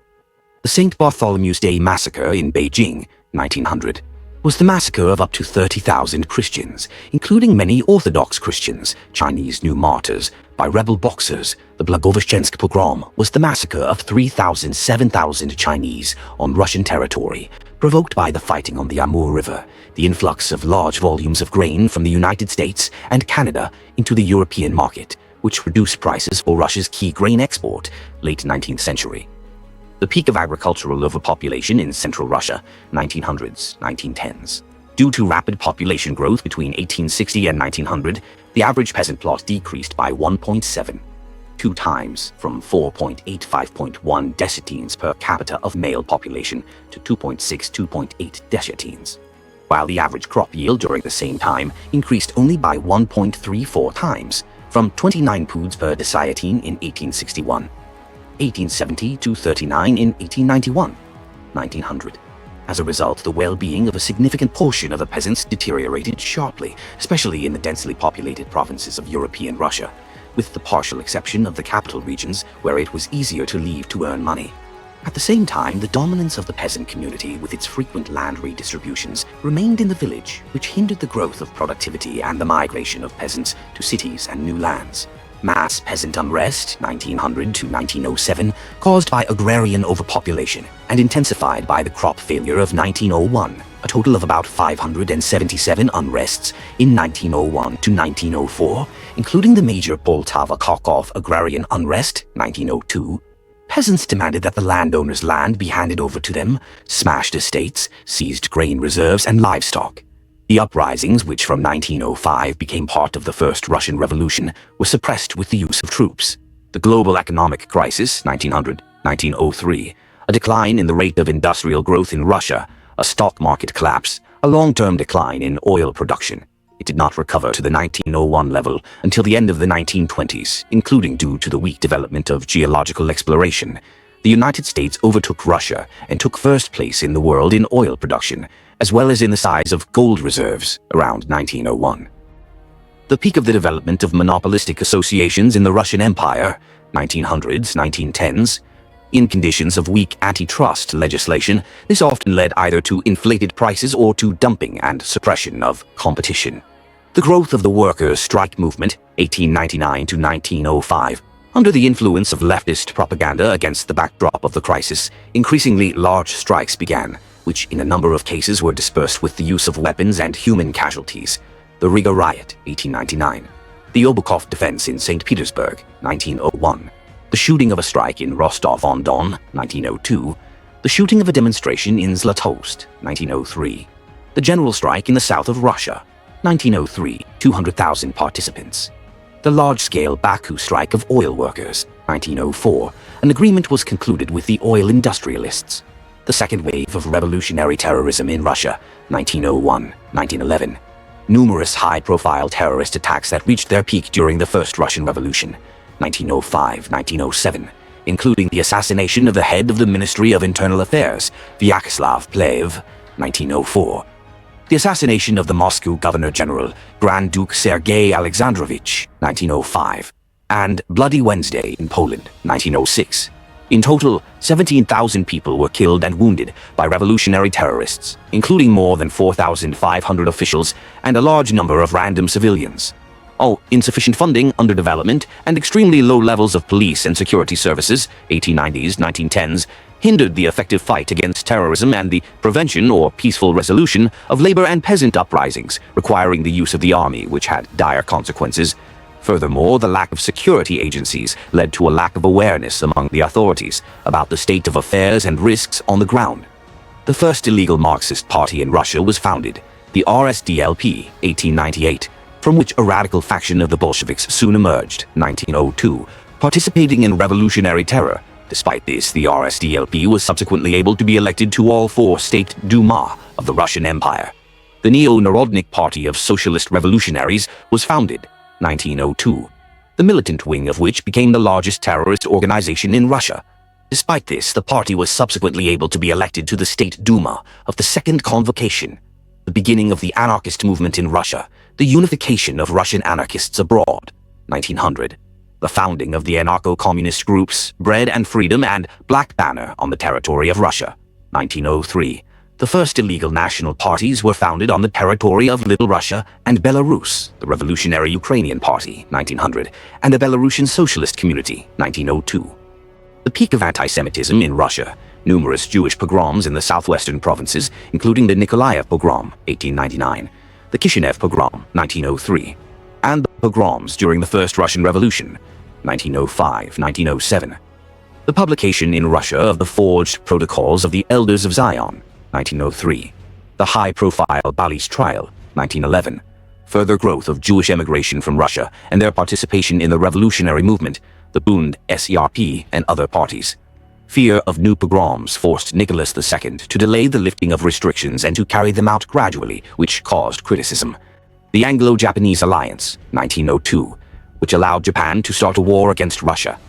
The St. Bartholomew's Day Massacre in Beijing, 1900, was the massacre of up to 30,000 Christians, including many Orthodox Christians, Chinese New Martyrs, by rebel Boxers. The Blagoveshchensk pogrom was the massacre of 7,000 Chinese on Russian territory, provoked by the fighting on the Amur River, the influx of large volumes of grain from the United States and Canada into the European market, which reduced prices for Russia's key grain export, late 19th century. The peak of agricultural overpopulation in central Russia, 1900s, 1910s. Due to rapid population growth between 1860 and 1900, the average peasant plot decreased by 1.72 times, from 4.85.1 desiatines per capita of male population to 2.6-2.8 desiatines, while the average crop yield during the same time increased only by 1.34 times, from 29 poods per desiatine in 1861, 1870 to 39 in 1891, 1900. As a result, the well-being of a significant portion of the peasants deteriorated sharply, especially in the densely populated provinces of European Russia, with the partial exception of the capital regions where it was easier to leave to earn money. At the same time, the dominance of the peasant community with its frequent land redistributions remained in the village, which hindered the growth of productivity and the migration of peasants to cities and new lands. Mass peasant unrest, 1900 to 1907, caused by agrarian overpopulation and intensified by the crop failure of 1901, a total of about 577 unrests in 1901 to 1904, including the major Poltava-Kharkov agrarian unrest, 1902. Peasants demanded that the landowner's land be handed over to them, smashed estates, seized grain reserves and livestock. The uprisings, which from 1905 became part of the First Russian Revolution, were suppressed with the use of troops. The global economic crisis, 1900-1903, a decline in the rate of industrial growth in Russia, a stock market collapse, a long-term decline in oil production. It did not recover to the 1901 level until the end of the 1920s, including due to the weak development of geological exploration. The United States overtook Russia and took first place in the world in oil production, as well as in the size of gold reserves, around 1901. The peak of the development of monopolistic associations in the Russian Empire, 1900s, 1910s. In conditions of weak antitrust legislation, this often led either to inflated prices or to dumping and suppression of competition. The growth of the workers' strike movement, 1899 to 1905, under the influence of leftist propaganda against the backdrop of the crisis, increasingly large strikes began, which in a number of cases were dispersed with the use of weapons and human casualties. The Riga Riot, 1899. The Obukhov Defense in St. Petersburg, 1901. The shooting of a strike in Rostov-on-Don, 1902. The shooting of a demonstration in Zlatoust, 1903. The general strike in the south of Russia, 1903, 200,000 participants. The large-scale Baku strike of oil workers, 1904. An agreement was concluded with the oil industrialists. The second wave of revolutionary terrorism in Russia, 1901, 1911. Numerous high-profile terrorist attacks that reached their peak during the First Russian Revolution, 1905-1907, including the assassination of the head of the Ministry of Internal Affairs, Vyacheslav Plehve, 1904, the assassination of the Moscow Governor-General, Grand Duke Sergei Alexandrovich, 1905, and Bloody Wednesday in Poland, 1906. In total, 17,000 people were killed and wounded by revolutionary terrorists, including more than 4,500 officials and a large number of random civilians. Insufficient funding, underdevelopment, and extremely low levels of police and security services, 1890s, 1910s, hindered the effective fight against terrorism and the prevention or peaceful resolution of labor and peasant uprisings, requiring the use of the army, which had dire consequences. Furthermore, the lack of security agencies led to a lack of awareness among the authorities about the state of affairs and risks on the ground. The first illegal Marxist party in Russia was founded, the RSDLP, 1898, from which a radical faction of the Bolsheviks soon emerged, 1902, participating in revolutionary terror. Despite this, the RSDLP was subsequently able to be elected to all four State Duma of the Russian Empire. The Neo-Narodnik Party of Socialist Revolutionaries was founded, 1902, the militant wing of which became the largest terrorist organization in Russia. Despite this, the party was subsequently able to be elected to the State Duma of the Second Convocation. The beginning of the anarchist movement in Russia, the unification of Russian anarchists abroad, 1900. The founding of the anarcho-communist groups Bread and Freedom and Black Banner on the territory of Russia, 1903. The first illegal national parties were founded on the territory of Little Russia and Belarus, the Revolutionary Ukrainian Party, 1900, and the Belarusian Socialist Community, 1902. The peak of anti-Semitism in Russia, numerous Jewish pogroms in the southwestern provinces, including the Nikolaev pogrom, 1899, the Kishinev pogrom, 1903, and the pogroms during the First Russian Revolution, 1905-1907. The publication in Russia of the forged protocols of the Elders of Zion, 1903. The high-profile Balis trial, 1911. Further growth of Jewish emigration from Russia and their participation in the revolutionary movement, the Bund, SERP, and other parties. Fear of new pogroms forced Nicholas II to delay the lifting of restrictions and to carry them out gradually, which caused criticism. The Anglo-Japanese Alliance, 1902, which allowed Japan to start a war against Russia.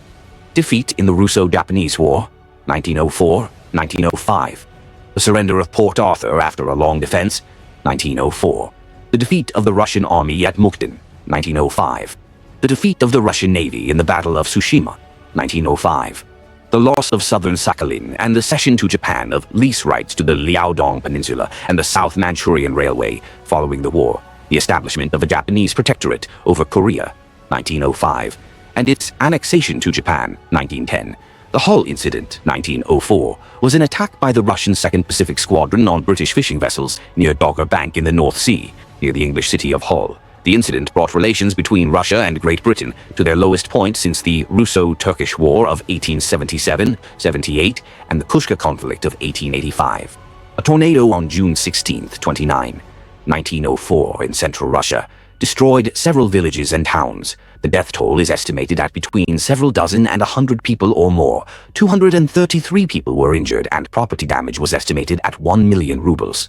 Defeat in the Russo-Japanese War, 1904-1905. The surrender of Port Arthur after a long defense, 1904. The defeat of the Russian army at Mukden, 1905. The defeat of the Russian Navy in the Battle of Tsushima, 1905. The loss of southern Sakhalin and the cession to Japan of lease rights to the Liaodong Peninsula and the South Manchurian Railway following the war. The establishment of a Japanese protectorate over Korea, 1905, and its annexation to Japan, 1910. The Hull Incident, 1904, was an attack by the Russian 2nd Pacific Squadron on British fishing vessels near Dogger Bank in the North Sea, near the English city of Hull. The incident brought relations between Russia and Great Britain to their lowest point since the Russo-Turkish War of 1877-78 and the Kushka conflict of 1885. A tornado on June 16, 1904, in central Russia, destroyed several villages and towns. The death toll is estimated at between several dozen and 100 people or more. 233 people were injured and property damage was estimated at 1 million rubles.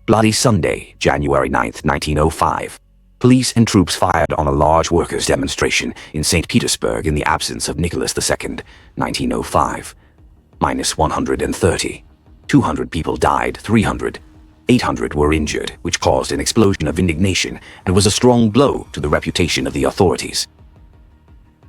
Bloody Sunday, January 9, 1905. Police and troops fired on a large workers' demonstration in St. Petersburg in the absence of Nicholas II, 1905. Minus 130. 200 people died, 800 were injured, which caused an explosion of indignation and was a strong blow to the reputation of the authorities.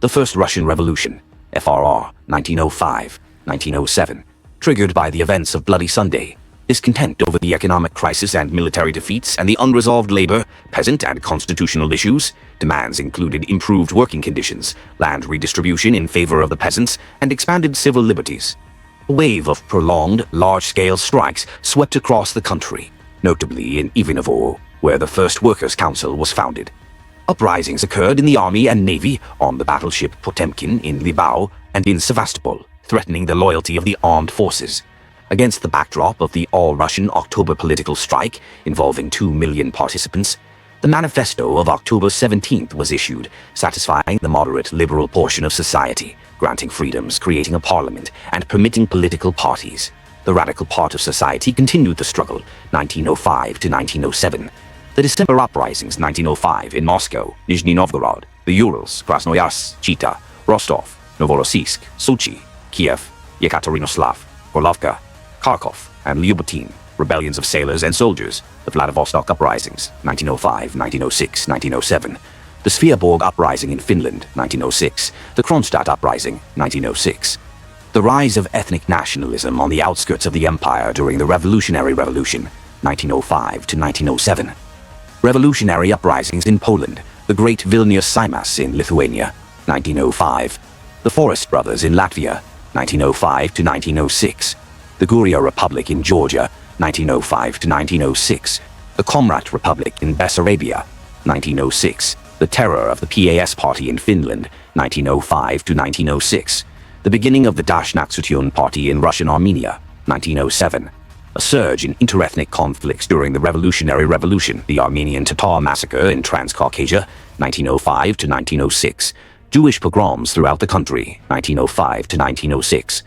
The First Russian Revolution, FRR, 1905-1907, triggered by the events of Bloody Sunday, discontent over the economic crisis and military defeats and the unresolved labor, peasant, and constitutional issues. Demands included improved working conditions, land redistribution in favor of the peasants, and expanded civil liberties. A wave of prolonged, large-scale strikes swept across the country, notably in Ivanovo, where the first Workers' Council was founded. Uprisings occurred in the army and navy, on the battleship Potemkin in Libau and in Sevastopol, threatening the loyalty of the armed forces. Against the backdrop of the all-Russian October political strike, involving 2 million participants, the Manifesto of October 17th was issued, satisfying the moderate liberal portion of society, granting freedoms, creating a parliament, and permitting political parties. The radical part of society continued the struggle, 1905 to 1907. The December uprisings 1905 in Moscow, Nizhny Novgorod, the Urals, Krasnoyarsk, Chita, Rostov, Novorossiysk, Sochi, Kiev, Yekaterinoslav, Gorlovka, Kharkov, and Lyubotin, rebellions of sailors and soldiers, the Vladivostok uprisings, 1905, 1906, 1907, the Sveaborg uprising in Finland, 1906, the Kronstadt uprising, 1906, the rise of ethnic nationalism on the outskirts of the empire during the Revolutionary Revolution, 1905 to 1907, revolutionary uprisings in Poland, the Great Vilnius Seimas in Lithuania, 1905, the Forest Brothers in Latvia, 1905 to 1906, the Guria Republic in Georgia, 1905 to 1906, the Comrat Republic in Bessarabia, 1906, the terror of the PAS party in Finland, 1905 to 1906, the beginning of the Dashnaksutyun party in Russian Armenia, 1907, a surge in interethnic conflicts during the Revolutionary Revolution, the Armenian Tatar massacre in Transcaucasia, 1905 to 1906, Jewish pogroms throughout the country, 1905 to 1906,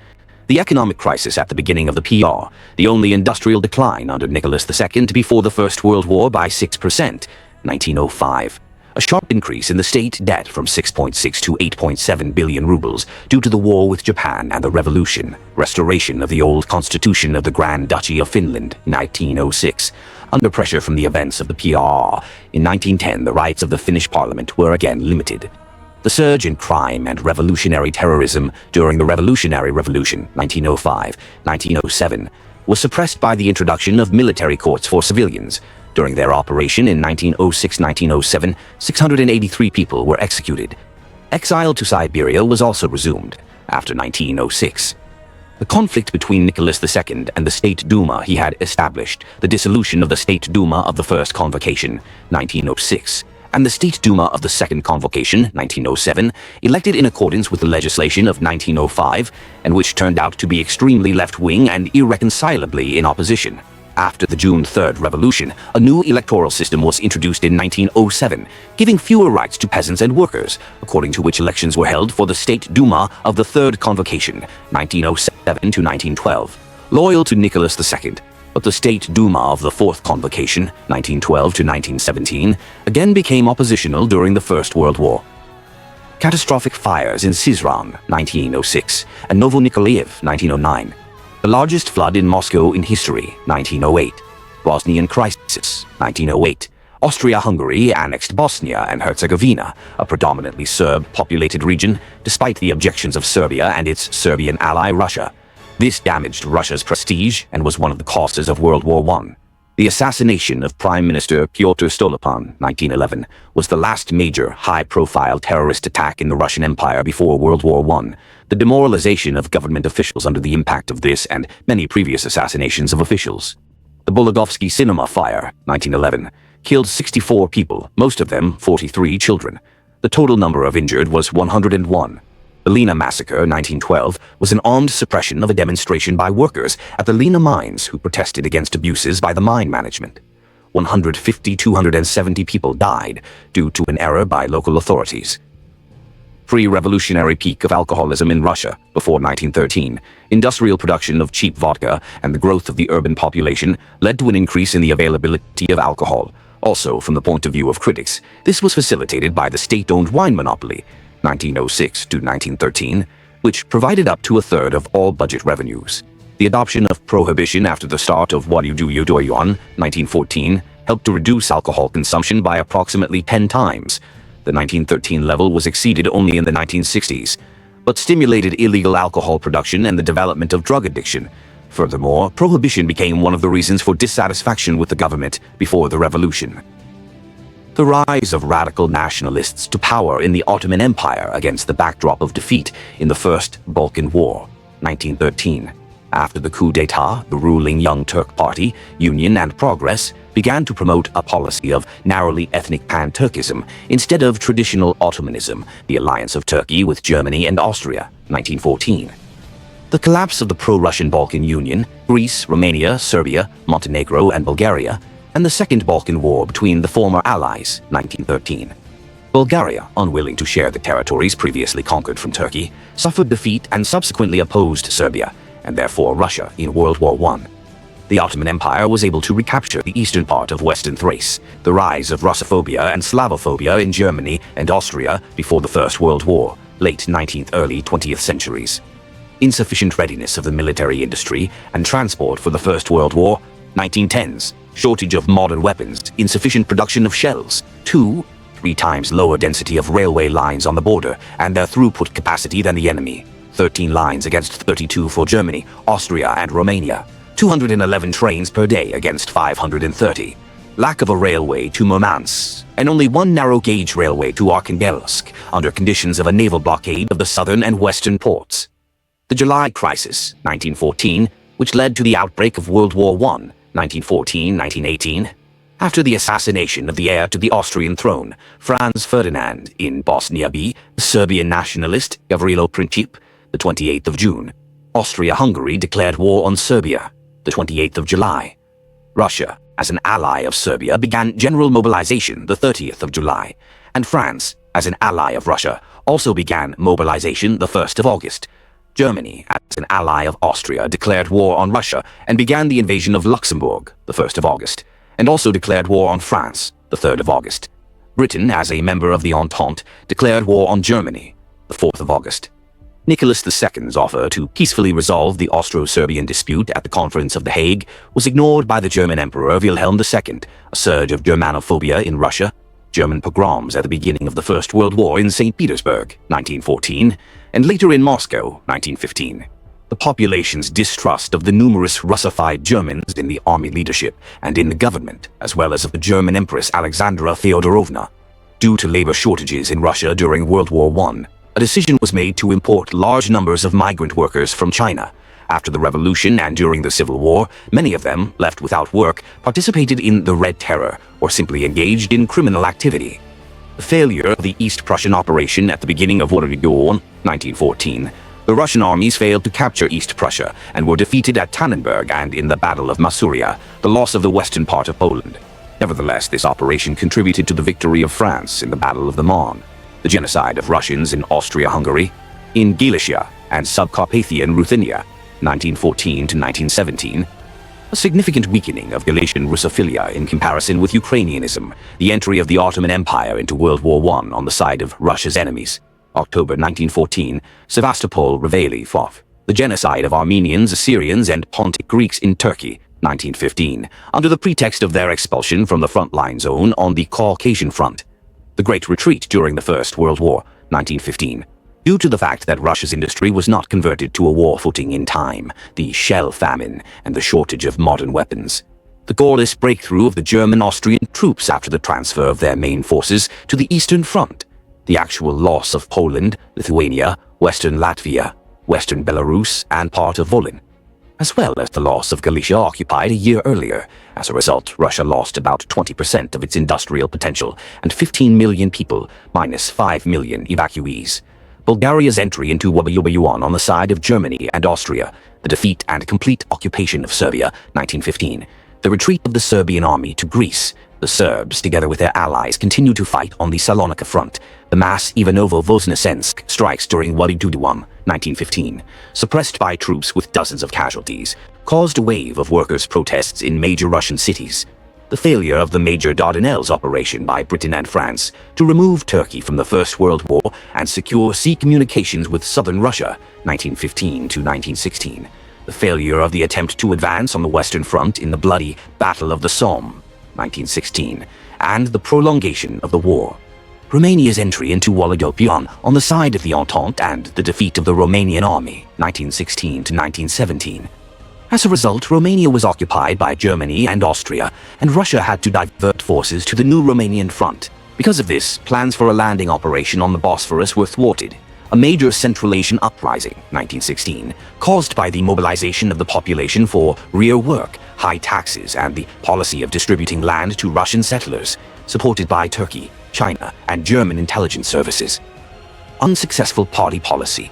the economic crisis at the beginning of the PR, the only industrial decline under Nicholas II before the First World War by 6%, 1905. A sharp increase in the state debt from 6.6 to 8.7 billion rubles due to the war with Japan and the revolution. Restoration of the old constitution of the Grand Duchy of Finland, 1906. Under pressure from the events of the PR, in 1910 the rights of the Finnish parliament were again limited. The surge in crime and revolutionary terrorism during the Revolutionary Revolution, 1905-1907, was suppressed by the introduction of military courts for civilians. During their operation in 1906-1907, 683 people were executed. Exile to Siberia was also resumed after 1906. The conflict between Nicholas II and the State Duma he had established, the dissolution of the State Duma of the First Convocation, 1906, and the State Duma of the Second Convocation, 1907, elected in accordance with the legislation of 1905, and which turned out to be extremely left-wing and irreconcilably in opposition. After the June 3rd Revolution, a new electoral system was introduced in 1907, giving fewer rights to peasants and workers, according to which elections were held for the State Duma of the Third Convocation, 1907 to 1912, loyal to Nicholas II. But the State Duma of the Fourth Convocation, 1912 to 1917, again became oppositional during the First World War. Catastrophic fires in Syzran, 1906, and Novonikolaev, 1909. The largest flood in Moscow in history, 1908. Bosnian crisis, 1908. Austria-Hungary annexed Bosnia and Herzegovina, a predominantly Serb-populated region, despite the objections of Serbia and its Serbian ally Russia. This damaged Russia's prestige and was one of the causes of World War I. The assassination of Prime Minister Pyotr Stolypin, 1911, was the last major high-profile terrorist attack in the Russian Empire before World War I. The demoralization of government officials under the impact of this and many previous assassinations of officials. The Bologovsky cinema fire, 1911, killed 64 people, most of them 43 children. The total number of injured was 101. The Lena Massacre, 1912, was an armed suppression of a demonstration by workers at the Lena mines who protested against abuses by the mine management. 270 people died due to an error by local authorities. Pre-revolutionary peak of alcoholism in Russia before 1913, industrial production of cheap vodka and the growth of the urban population led to an increase in the availability of alcohol. Also, from the point of view of critics, this was facilitated by the state-owned wine monopoly, 1906 to 1913, which provided up to a third of all budget revenues. The adoption of prohibition after the start of What You Do You Do Yuan, 1914, helped to reduce alcohol consumption by approximately 10 times. The 1913 level was exceeded only in the 1960s, but stimulated illegal alcohol production and the development of drug addiction. Furthermore, prohibition became one of the reasons for dissatisfaction with the government before the revolution. The rise of radical nationalists to power in the Ottoman Empire against the backdrop of defeat in the First Balkan War, 1913. After the coup d'etat, the ruling Young Turk Party, Union and Progress, began to promote a policy of narrowly ethnic pan-Turkism instead of traditional Ottomanism, the alliance of Turkey with Germany and Austria, 1914. The collapse of the pro-Russian Balkan Union, Greece, Romania, Serbia, Montenegro, and Bulgaria, and the Second Balkan War between the former allies, 1913. Bulgaria, unwilling to share the territories previously conquered from Turkey, suffered defeat and subsequently opposed Serbia, and therefore Russia, in World War I. The Ottoman Empire was able to recapture the eastern part of Western Thrace, the rise of Russophobia and Slavophobia in Germany and Austria before the First World War, late 19th, early 20th centuries. Insufficient readiness of the military industry and transport for the First World War, 1910s, shortage of modern weapons, insufficient production of shells, 3 times lower density of railway lines on the border and their throughput capacity than the enemy, 13 lines against 32 for Germany, Austria, and Romania, 211 trains per day against 530, lack of a railway to Murmansk, and only one narrow-gauge railway to Arkhangelsk under conditions of a naval blockade of the southern and western ports. The July Crisis, 1914, which led to the outbreak of World War I, 1914-1918, after the assassination of the heir to the Austrian throne, Franz Ferdinand, in Bosnia B, the Serbian nationalist Gavrilo Princip, the 28th of June. Austria-Hungary declared war on Serbia, the 28th of July. Russia, as an ally of Serbia, began general mobilization the 30th of July, and France, as an ally of Russia, also began mobilization the 1st of August. Germany, as an ally of Austria, declared war on Russia and began the invasion of Luxembourg, the 1st of August, and also declared war on France, the 3rd of August. Britain, as a member of the Entente, declared war on Germany, the 4th of August. Nicholas II's offer to peacefully resolve the Austro-Serbian dispute at the Conference of The Hague was ignored by the German Emperor Wilhelm II, a surge of Germanophobia in Russia, German pogroms at the beginning of the First World War in St. Petersburg, 1914, and later in Moscow, 1915. The population's distrust of the numerous Russified Germans in the army leadership and in the government, as well as of the German Empress Alexandra Feodorovna. Due to labor shortages in Russia during World War I, a decision was made to import large numbers of migrant workers from China. After the Revolution and during the Civil War, many of them, left without work, participated in the Red Terror or simply engaged in criminal activity. The failure of the East Prussian operation at the beginning of World War I, 1914, the Russian armies failed to capture East Prussia and were defeated at Tannenberg and in the Battle of Masuria, the loss of the western part of Poland. Nevertheless, this operation contributed to the victory of France in the Battle of the Marne, the genocide of Russians in Austria-Hungary, in Galicia and Subcarpathian Ruthenia, 1914 to 1917, a significant weakening of Galician Russophilia in comparison with Ukrainianism, the entry of the Ottoman Empire into World War I on the side of Russia's enemies, October 1914, Sevastopol Reveille Fov, the genocide of Armenians, Assyrians, and Pontic Greeks in Turkey, 1915, under the pretext of their expulsion from the frontline zone on the Caucasian Front, the Great Retreat during the First World War, 1915. Due to the fact that Russia's industry was not converted to a war footing in time, the shell famine, and the shortage of modern weapons. The goalless breakthrough of the German-Austrian troops after the transfer of their main forces to the Eastern Front. The actual loss of Poland, Lithuania, Western Latvia, Western Belarus, and part of Volyn, as well as the loss of Galicia occupied a year earlier. As a result, Russia lost about 20% of its industrial potential and 15 million people, minus 5 million evacuees. Bulgaria's entry into WWI on the side of Germany and Austria, the defeat and complete occupation of Serbia, 1915, the retreat of the Serbian army to Greece. The Serbs, together with their allies, continued to fight on the Salonika front. The mass Ivanovo-Voznesensk strikes during WWI, 1915, suppressed by troops with dozens of casualties, caused a wave of workers' protests in major Russian cities. The failure of the Major Dardanelles operation by Britain and France to remove Turkey from the First World War and secure sea communications with southern Russia, 1915 to 1916. The failure of the attempt to advance on the Western Front in the bloody Battle of the Somme, 1916, and the prolongation of the war. Romania's entry into Wallodopyon on the side of the Entente and the defeat of the Romanian army, 1916 to 1917. As a result, Romania was occupied by Germany and Austria, and Russia had to divert forces to the new Romanian front. Because of this, plans for a landing operation on the Bosphorus were thwarted. a major Central Asian uprising, 1916, caused by the mobilization of the population for rear work, high taxes, and the policy of distributing land to Russian settlers, supported by Turkey, China, and German intelligence services. Unsuccessful party policy.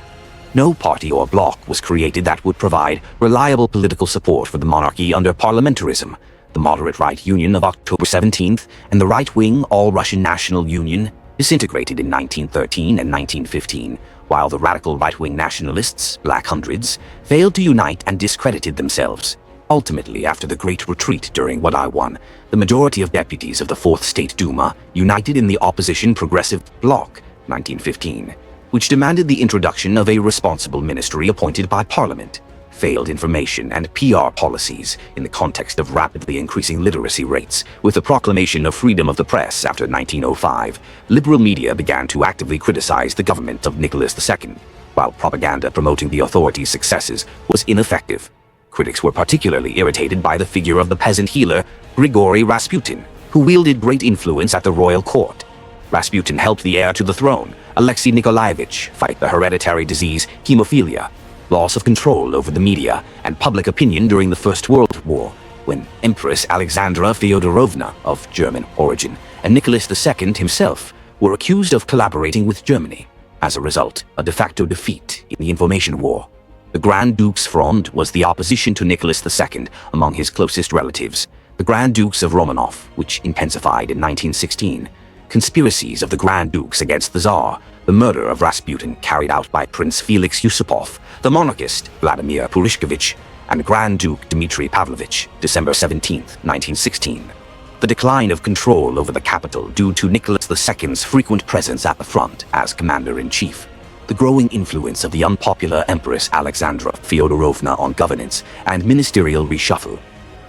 No party or bloc was created that would provide reliable political support for the monarchy under parliamentarism. The moderate right Union of October 17th and the right-wing All-Russian National Union disintegrated in 1913 and 1915, while the radical right-wing nationalists, Black Hundreds, failed to unite and discredited themselves. Ultimately, after the Great Retreat during what I won, the majority of deputies of the Fourth State Duma united in the opposition Progressive Bloc, 1915, which demanded the introduction of a responsible ministry appointed by Parliament. Failed information and PR policies in the context of rapidly increasing literacy rates. With the proclamation of freedom of the press after 1905, liberal media began to actively criticize the government of Nicholas II, while propaganda promoting the authorities' successes was ineffective. Critics were particularly irritated by the figure of the peasant healer Grigory Rasputin, who wielded great influence at the royal court. Rasputin helped the heir to the throne, Alexei Nikolaevich, fight the hereditary disease hemophilia, loss of control over the media and public opinion during the First World War, when Empress Alexandra Fyodorovna, of German origin, and Nicholas II himself were accused of collaborating with Germany. As a result, a de facto defeat in the Information War. The Grand Duke's Front was the opposition to Nicholas II among his closest relatives, the Grand Dukes of Romanov, which intensified in 1916. Conspiracies of the Grand Dukes against the Tsar, the murder of Rasputin carried out by Prince Felix Yusupov, the monarchist Vladimir Purishkevich, and Grand Duke Dmitry Pavlovich, December 17, 1916. The decline of control over the capital due to Nicholas II's frequent presence at the front as commander-in-chief. The growing influence of the unpopular Empress Alexandra Fyodorovna on governance and ministerial reshuffle.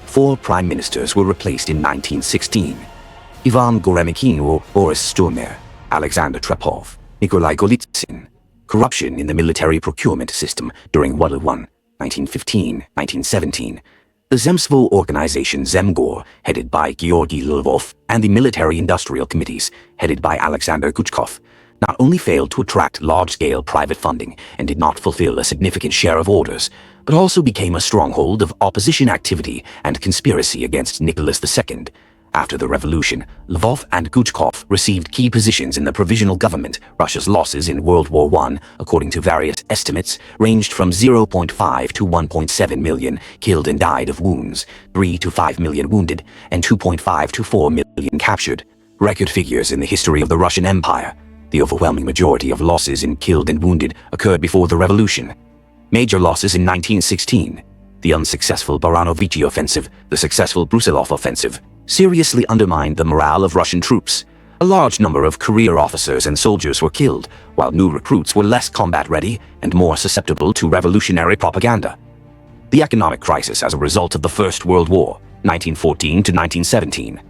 4 prime ministers were replaced in 1916. Ivan Goremykhin or Boris Sturmer, Alexander Trepov, Nikolai Golitsyn. Corruption in the military procurement system during World War I, 1915-1917. The Zemstvo organization Zemgor, headed by Georgy Lvov, and the military-industrial committees, headed by Alexander Guchkov, not only failed to attract large-scale private funding and did not fulfill a significant share of orders, but also became a stronghold of opposition activity and conspiracy against Nicholas II. After the revolution, Lvov and Guchkov received key positions in the provisional government. Russia's losses in World War I, according to various estimates, ranged from 0.5 to 1.7 million killed and died of wounds, 3 to 5 million wounded, and 2.5 to 4 million captured. Record figures in the history of the Russian Empire. The overwhelming majority of losses in killed and wounded occurred before the revolution. Major losses in 1916. The unsuccessful Baranovichi offensive, the successful Brusilov offensive, seriously undermined the morale of Russian troops. A large number of career officers and soldiers were killed, while new recruits were less combat-ready and more susceptible to revolutionary propaganda. The economic crisis as a result of the First World War, 1914 to 1917.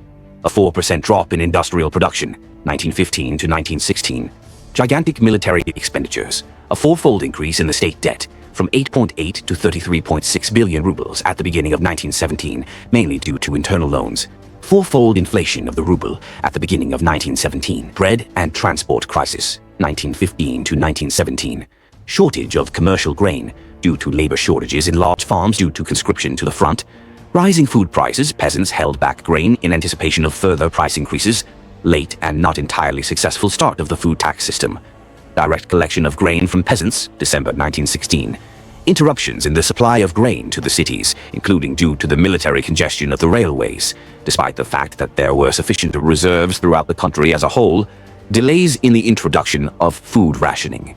A 4% drop in industrial production, 1915 to 1916. Gigantic military expenditures, a 4-fold increase in the state debt, from 8.8 to 33.6 billion rubles at the beginning of 1917, mainly due to internal loans. 4-fold inflation of the ruble at the beginning of 1917. Bread and transport crisis, 1915 to 1917. Shortage of commercial grain due to labor shortages in large farms due to conscription to the front. Rising food prices, peasants held back grain in anticipation of further price increases. Late and not entirely successful start of the food tax system. Direct collection of grain from peasants, December 1916. Interruptions in the supply of grain to the cities, including due to the military congestion of the railways, despite the fact that there were sufficient reserves throughout the country as a whole. Delays in the introduction of food rationing.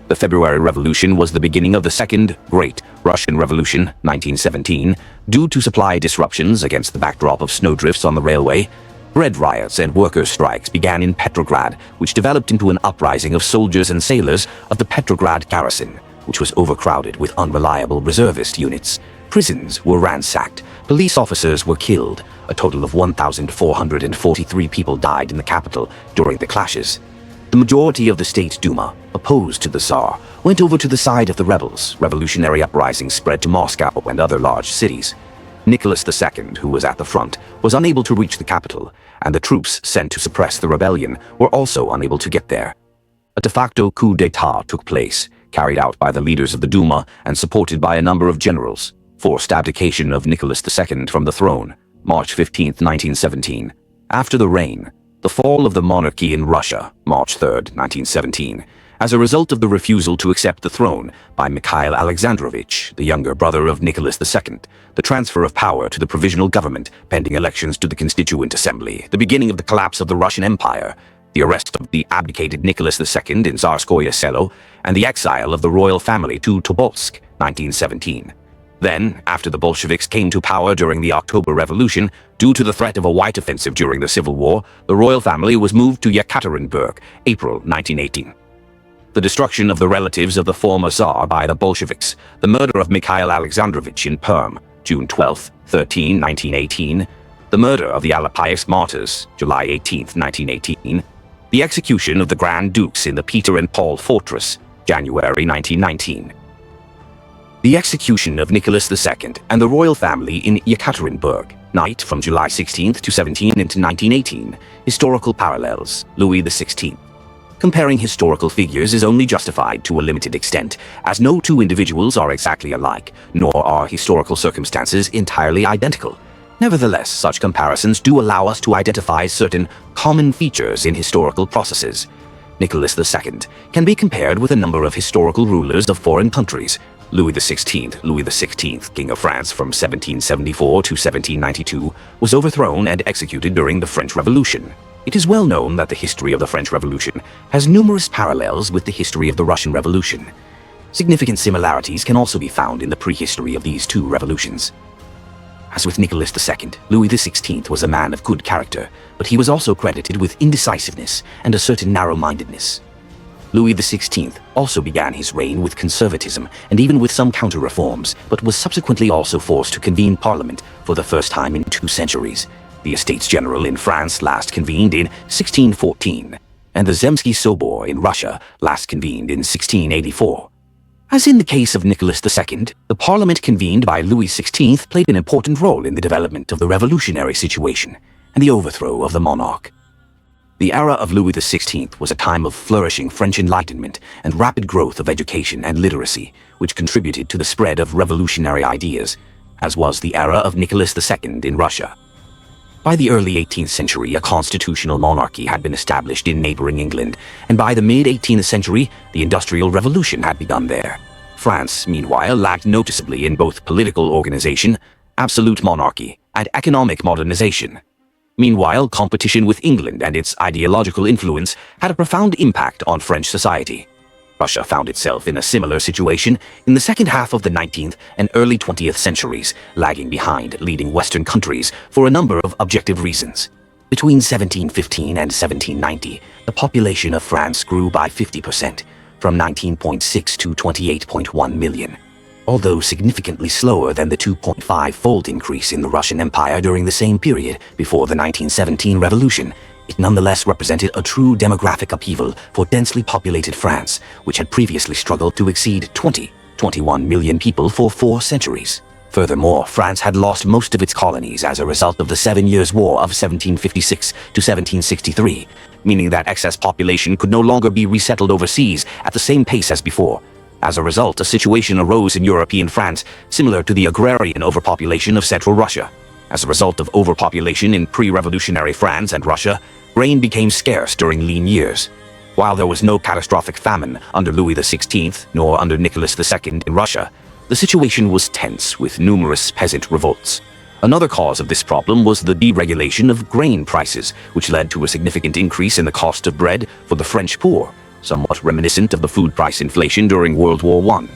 The February Revolution was the beginning of the Second Great Russian Revolution, 1917, due to supply disruptions against the backdrop of snowdrifts on the railway. Bread riots and workers' strikes began in Petrograd, which developed into an uprising of soldiers and sailors of the Petrograd garrison, which was overcrowded with unreliable reservist units. Prisons were ransacked, police officers were killed. A total of 1,443 people died in the capital during the clashes. The majority of the State Duma, opposed to the Tsar, went over to the side of the rebels. Revolutionary uprisings spread to Moscow and other large cities. Nicholas II, who was at the front, was unable to reach the capital, and the troops sent to suppress the rebellion were also unable to get there. A de facto coup d'état took place, carried out by the leaders of the Duma and supported by a number of generals, forced abdication of Nicholas II from the throne, March 15, 1917. After the reign, the fall of the monarchy in Russia, March 3, 1917, as a result of the refusal to accept the throne by Mikhail Alexandrovich, the younger brother of Nicholas II, the transfer of power to the provisional government pending elections to the Constituent Assembly, the beginning of the collapse of the Russian Empire, the arrest of the abdicated Nicholas II in Tsarskoye Selo, and the exile of the royal family to Tobolsk, 1917. Then, after the Bolsheviks came to power during the October Revolution, due to the threat of a white offensive during the Civil War, the royal family was moved to Yekaterinburg, April 1918. The destruction of the relatives of the former Tsar by the Bolsheviks, the murder of Mikhail Alexandrovich in Perm, June 12, 13, 1918, the murder of the Alapaisk martyrs, July 18, 1918, the execution of the Grand Dukes in the Peter and Paul Fortress, January 1919. The execution of Nicholas II and the royal family in Yekaterinburg, night from July 16 to 17 into 1918. Historical parallels, Louis XVI. Comparing historical figures is only justified to a limited extent, as no two individuals are exactly alike, nor are historical circumstances entirely identical. Nevertheless, such comparisons do allow us to identify certain common features in historical processes. Nicholas II can be compared with a number of historical rulers of foreign countries. Louis XVI, King of France from 1774 to 1792, was overthrown and executed during the French Revolution. It is well known that the history of the French Revolution has numerous parallels with the history of the Russian Revolution. Significant similarities can also be found in the prehistory of these two revolutions. As with Nicholas II, Louis XVI was a man of good character, but he was also credited with indecisiveness and a certain narrow-mindedness. Louis XVI also began his reign with conservatism and even with some counter-reforms, but was subsequently also forced to convene parliament for the first time in 2 centuries. The Estates General in France last convened in 1614, and the Zemsky Sobor in Russia last convened in 1684. As in the case of Nicholas II, the parliament convened by Louis XVI played an important role in the development of the revolutionary situation and the overthrow of the monarch. The era of Louis XVI was a time of flourishing French Enlightenment and rapid growth of education and literacy, which contributed to the spread of revolutionary ideas, as was the era of Nicholas II in Russia. By the early 18th century, a constitutional monarchy had been established in neighboring England, and by the mid-18th century, the Industrial Revolution had begun there. France, meanwhile, lacked noticeably in both political organization, absolute monarchy, and economic modernization. Meanwhile, competition with England and its ideological influence had a profound impact on French society. Russia found itself in a similar situation in the second half of the 19th and early 20th centuries, lagging behind leading Western countries for a number of objective reasons. Between 1715 and 1790, the population of France grew by 50%, from 19.6 to 28.1 million. Although significantly slower than the 2.5-fold increase in the Russian Empire during the same period before the 1917 revolution, it nonetheless represented a true demographic upheaval for densely populated France, which had previously struggled to exceed 21 million people for 4 centuries. Furthermore, France had lost most of its colonies as a result of the 7 Years' War of 1756 to 1763, meaning that excess population could no longer be resettled overseas at the same pace as before. As a result, a situation arose in European France similar to the agrarian overpopulation of Central Russia. As a result of overpopulation in pre-revolutionary France and Russia, grain became scarce during lean years. While there was no catastrophic famine under Louis XVI nor under Nicholas II in Russia, the situation was tense with numerous peasant revolts. Another cause of this problem was the deregulation of grain prices, which led to a significant increase in the cost of bread for the French poor, somewhat reminiscent of the food price inflation during World War I.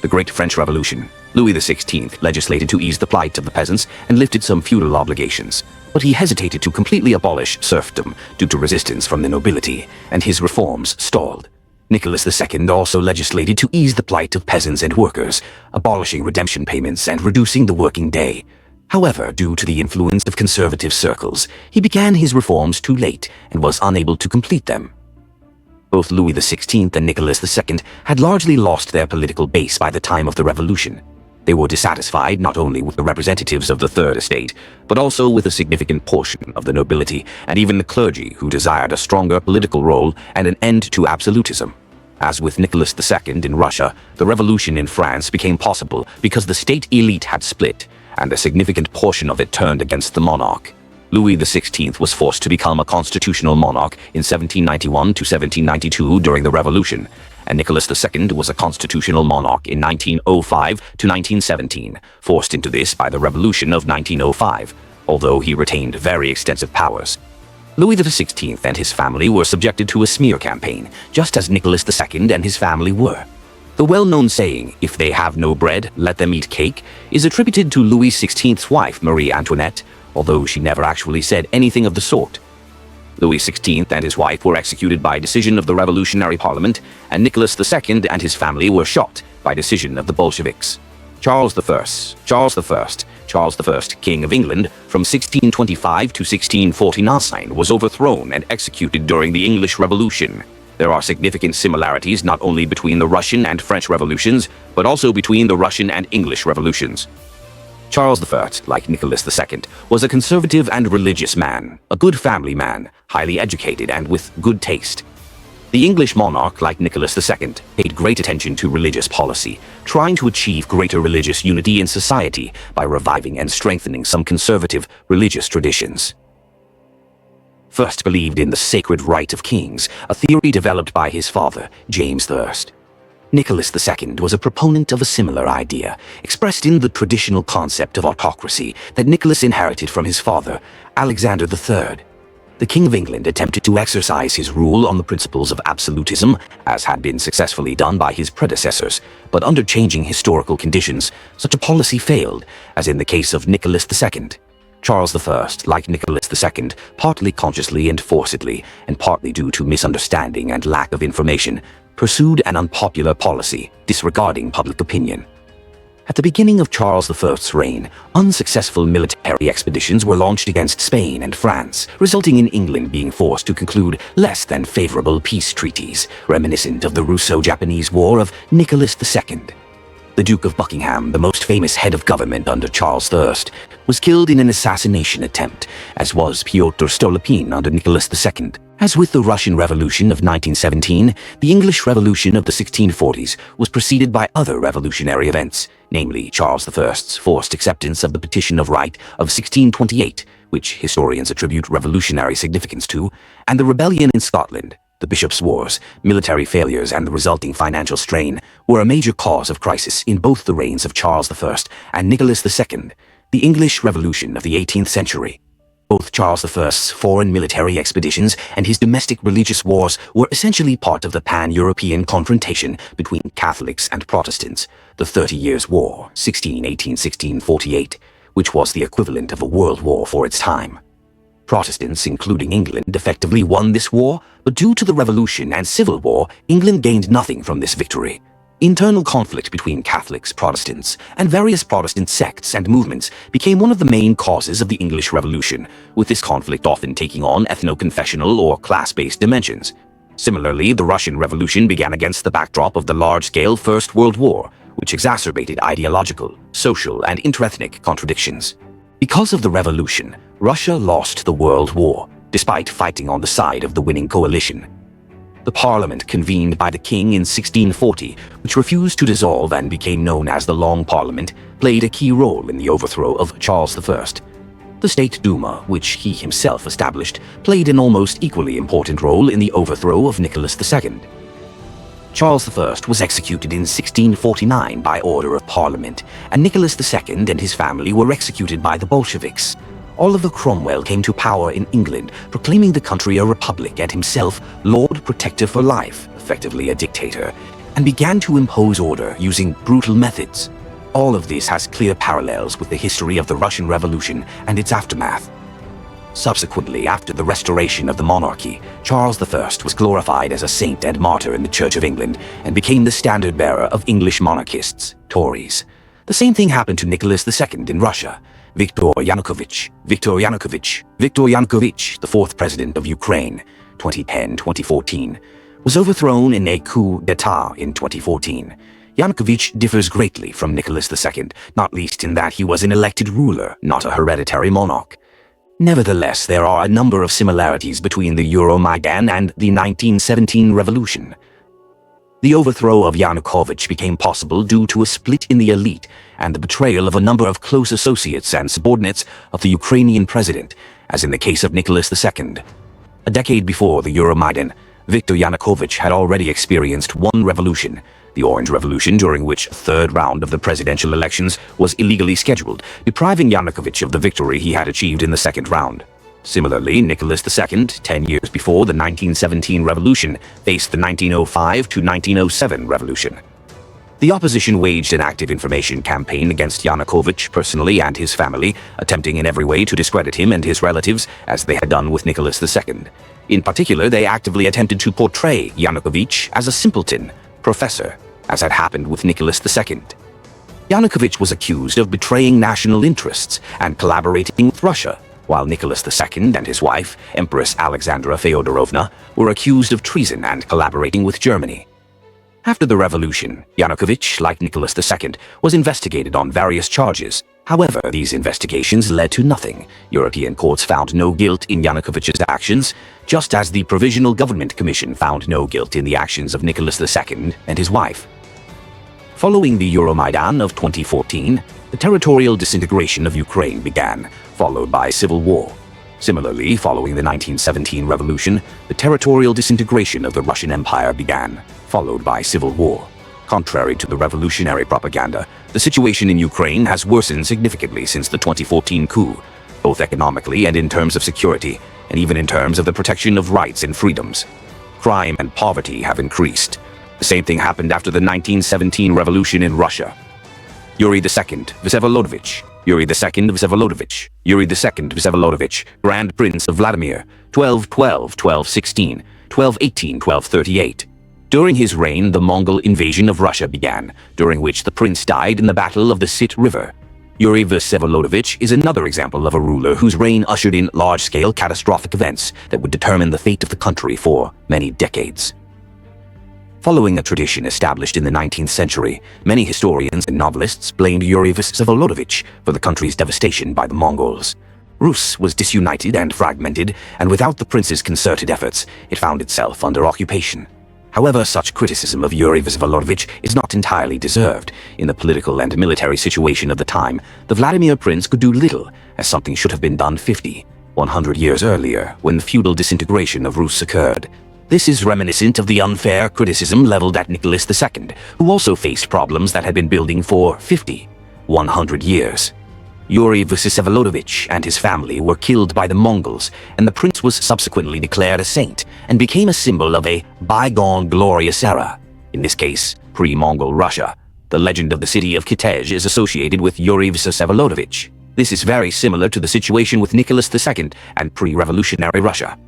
The Great French Revolution. Louis XVI legislated to ease the plight of the peasants and lifted some feudal obligations, but he hesitated to completely abolish serfdom due to resistance from the nobility, and his reforms stalled. Nicholas II also legislated to ease the plight of peasants and workers, abolishing redemption payments and reducing the working day. However, due to the influence of conservative circles, he began his reforms too late and was unable to complete them. Both Louis XVI and Nicholas II had largely lost their political base by the time of the Revolution. They were dissatisfied not only with the representatives of the Third Estate, but also with a significant portion of the nobility and even the clergy who desired a stronger political role and an end to absolutism. As with Nicholas II in Russia, the revolution in France became possible because the state elite had split, and a significant portion of it turned against the monarch. Louis XVI was forced to become a constitutional monarch in 1791 to 1792 during the Revolution, and Nicholas II was a constitutional monarch in 1905 to 1917, forced into this by the Revolution of 1905, although he retained very extensive powers. Louis XVI and his family were subjected to a smear campaign, just as Nicholas II and his family were. The well-known saying, "If they have no bread, let them eat cake," is attributed to Louis XVI's wife, Marie Antoinette, although she never actually said anything of the sort. Louis XVI and his wife were executed by decision of the Revolutionary Parliament, and Nicholas II and his family were shot by decision of the Bolsheviks. Charles I, King of England, from 1625 to 1649, was overthrown and executed during the English Revolution. There are significant similarities not only between the Russian and French revolutions, but also between the Russian and English revolutions. Charles I, like Nicholas II, was a conservative and religious man, a good family man, highly educated and with good taste. The English monarch, like Nicholas II, paid great attention to religious policy, trying to achieve greater religious unity in society by reviving and strengthening some conservative religious traditions. First believed in the sacred right of kings, a theory developed by his father, James I. Nicholas II was a proponent of a similar idea, expressed in the traditional concept of autocracy that Nicholas inherited from his father, Alexander III. The King of England attempted to exercise his rule on the principles of absolutism, as had been successfully done by his predecessors, but under changing historical conditions, such a policy failed, as in the case of Nicholas II. Charles I, like Nicholas II, partly consciously and forcedly, and partly due to misunderstanding and lack of information, pursued an unpopular policy, disregarding public opinion. At the beginning of Charles I's reign, unsuccessful military expeditions were launched against Spain and France, resulting in England being forced to conclude less than favorable peace treaties, reminiscent of the Russo-Japanese War of Nicholas II. The Duke of Buckingham, the most famous head of government under Charles I, was killed in an assassination attempt, as was Pyotr Stolypin under Nicholas II. As with the Russian Revolution of 1917, the English Revolution of the 1640s was preceded by other revolutionary events, namely Charles I's forced acceptance of the Petition of Right of 1628, which historians attribute revolutionary significance to, and the rebellion in Scotland. The Bishops' Wars, military failures, and the resulting financial strain were a major cause of crisis in both the reigns of Charles I and Nicholas II, the English Revolution of the 18th century. Both Charles I's foreign military expeditions and his domestic religious wars were essentially part of the pan-European confrontation between Catholics and Protestants, the 30 Years' War, 1618-1648, which was the equivalent of a world war for its time. Protestants, including England, effectively won this war, but due to the Revolution and Civil War, England gained nothing from this victory. Internal conflict between Catholics, Protestants, and various Protestant sects and movements became one of the main causes of the English Revolution, with this conflict often taking on ethno-confessional or class-based dimensions. Similarly, the Russian Revolution began against the backdrop of the large-scale First World War, which exacerbated ideological, social, and interethnic contradictions. Because of the revolution, Russia lost the World War, despite fighting on the side of the winning coalition. The parliament convened by the king in 1640, which refused to dissolve and became known as the Long Parliament, played a key role in the overthrow of Charles I. The State Duma, which he himself established, played an almost equally important role in the overthrow of Nicholas II. Charles I was executed in 1649 by order of Parliament, and Nicholas II and his family were executed by the Bolsheviks. Oliver Cromwell came to power in England, proclaiming the country a republic and himself Lord Protector for life, effectively a dictator, and began to impose order using brutal methods. All of this has clear parallels with the history of the Russian Revolution and its aftermath. Subsequently, after the restoration of the monarchy, Charles I was glorified as a saint and martyr in the Church of England and became the standard-bearer of English monarchists, Tories. The same thing happened to Nicholas II in Russia. Viktor Yanukovych, the fourth president of Ukraine, 2010-2014, was overthrown in a coup d'etat in 2014. Yanukovych differs greatly from Nicholas II, not least in that he was an elected ruler, not a hereditary monarch. Nevertheless, there are a number of similarities between the Euromaidan and the 1917 revolution. The overthrow of Yanukovych became possible due to a split in the elite and the betrayal of a number of close associates and subordinates of the Ukrainian president, as in the case of Nicholas II. A decade before the Euromaidan, Viktor Yanukovych had already experienced one revolution, the Orange Revolution, during which a third round of the presidential elections was illegally scheduled, depriving Yanukovych of the victory he had achieved in the second round. Similarly, Nicholas II, 10 years before the 1917 revolution, faced the 1905 to 1907 revolution. The opposition waged an active information campaign against Yanukovych personally and his family, attempting in every way to discredit him and his relatives, as they had done with Nicholas II. In particular, they actively attempted to portray Yanukovych as a simpleton, professor, as had happened with Nicholas II. Yanukovych was accused of betraying national interests and collaborating with Russia, while Nicholas II and his wife, Empress Alexandra Feodorovna, were accused of treason and collaborating with Germany. After the revolution, Yanukovych, like Nicholas II, was investigated on various charges. However, these investigations led to nothing. European courts found no guilt in Yanukovych's actions, just as the Provisional Government Commission found no guilt in the actions of Nicholas II and his wife. Following the Euromaidan of 2014, the territorial disintegration of Ukraine began, followed by civil war. Similarly, following the 1917 revolution, the territorial disintegration of the Russian Empire began, followed by civil war. Contrary to the revolutionary propaganda, the situation in Ukraine has worsened significantly since the 2014 coup, both economically and in terms of security, and even in terms of the protection of rights and freedoms. Crime and poverty have increased. The same thing happened after the 1917 revolution in Russia. Yuri II Vsevolodovich, Yuri II Vsevolodovich, Yuri II Vsevolodovich, Grand Prince of Vladimir, 1212-1216, 1218-1238. During his reign, the Mongol invasion of Russia began, during which the prince died in the Battle of the Sit River. Yuri Vsevolodovich is another example of a ruler whose reign ushered in large-scale catastrophic events that would determine the fate of the country for many decades. Following a tradition established in the 19th century, many historians and novelists blamed Yuri Vsevolodovich for the country's devastation by the Mongols. Rus was disunited and fragmented, and without the prince's concerted efforts, it found itself under occupation. However, such criticism of Yuri Vsevolodovich is not entirely deserved. In the political and military situation of the time, the Vladimir prince could do little, as something should have been done 100 years earlier, when the feudal disintegration of Rus occurred. This is reminiscent of the unfair criticism leveled at Nicholas II, who also faced problems that had been building for 100 years. Yuri Vsevolodovich and his family were killed by the Mongols, and the prince was subsequently declared a saint and became a symbol of a bygone glorious era, in this case, pre-Mongol Russia. The legend of the city of Kitezh is associated with Yuri Vsevolodovich. This is very similar to the situation with Nicholas II and pre-revolutionary Russia.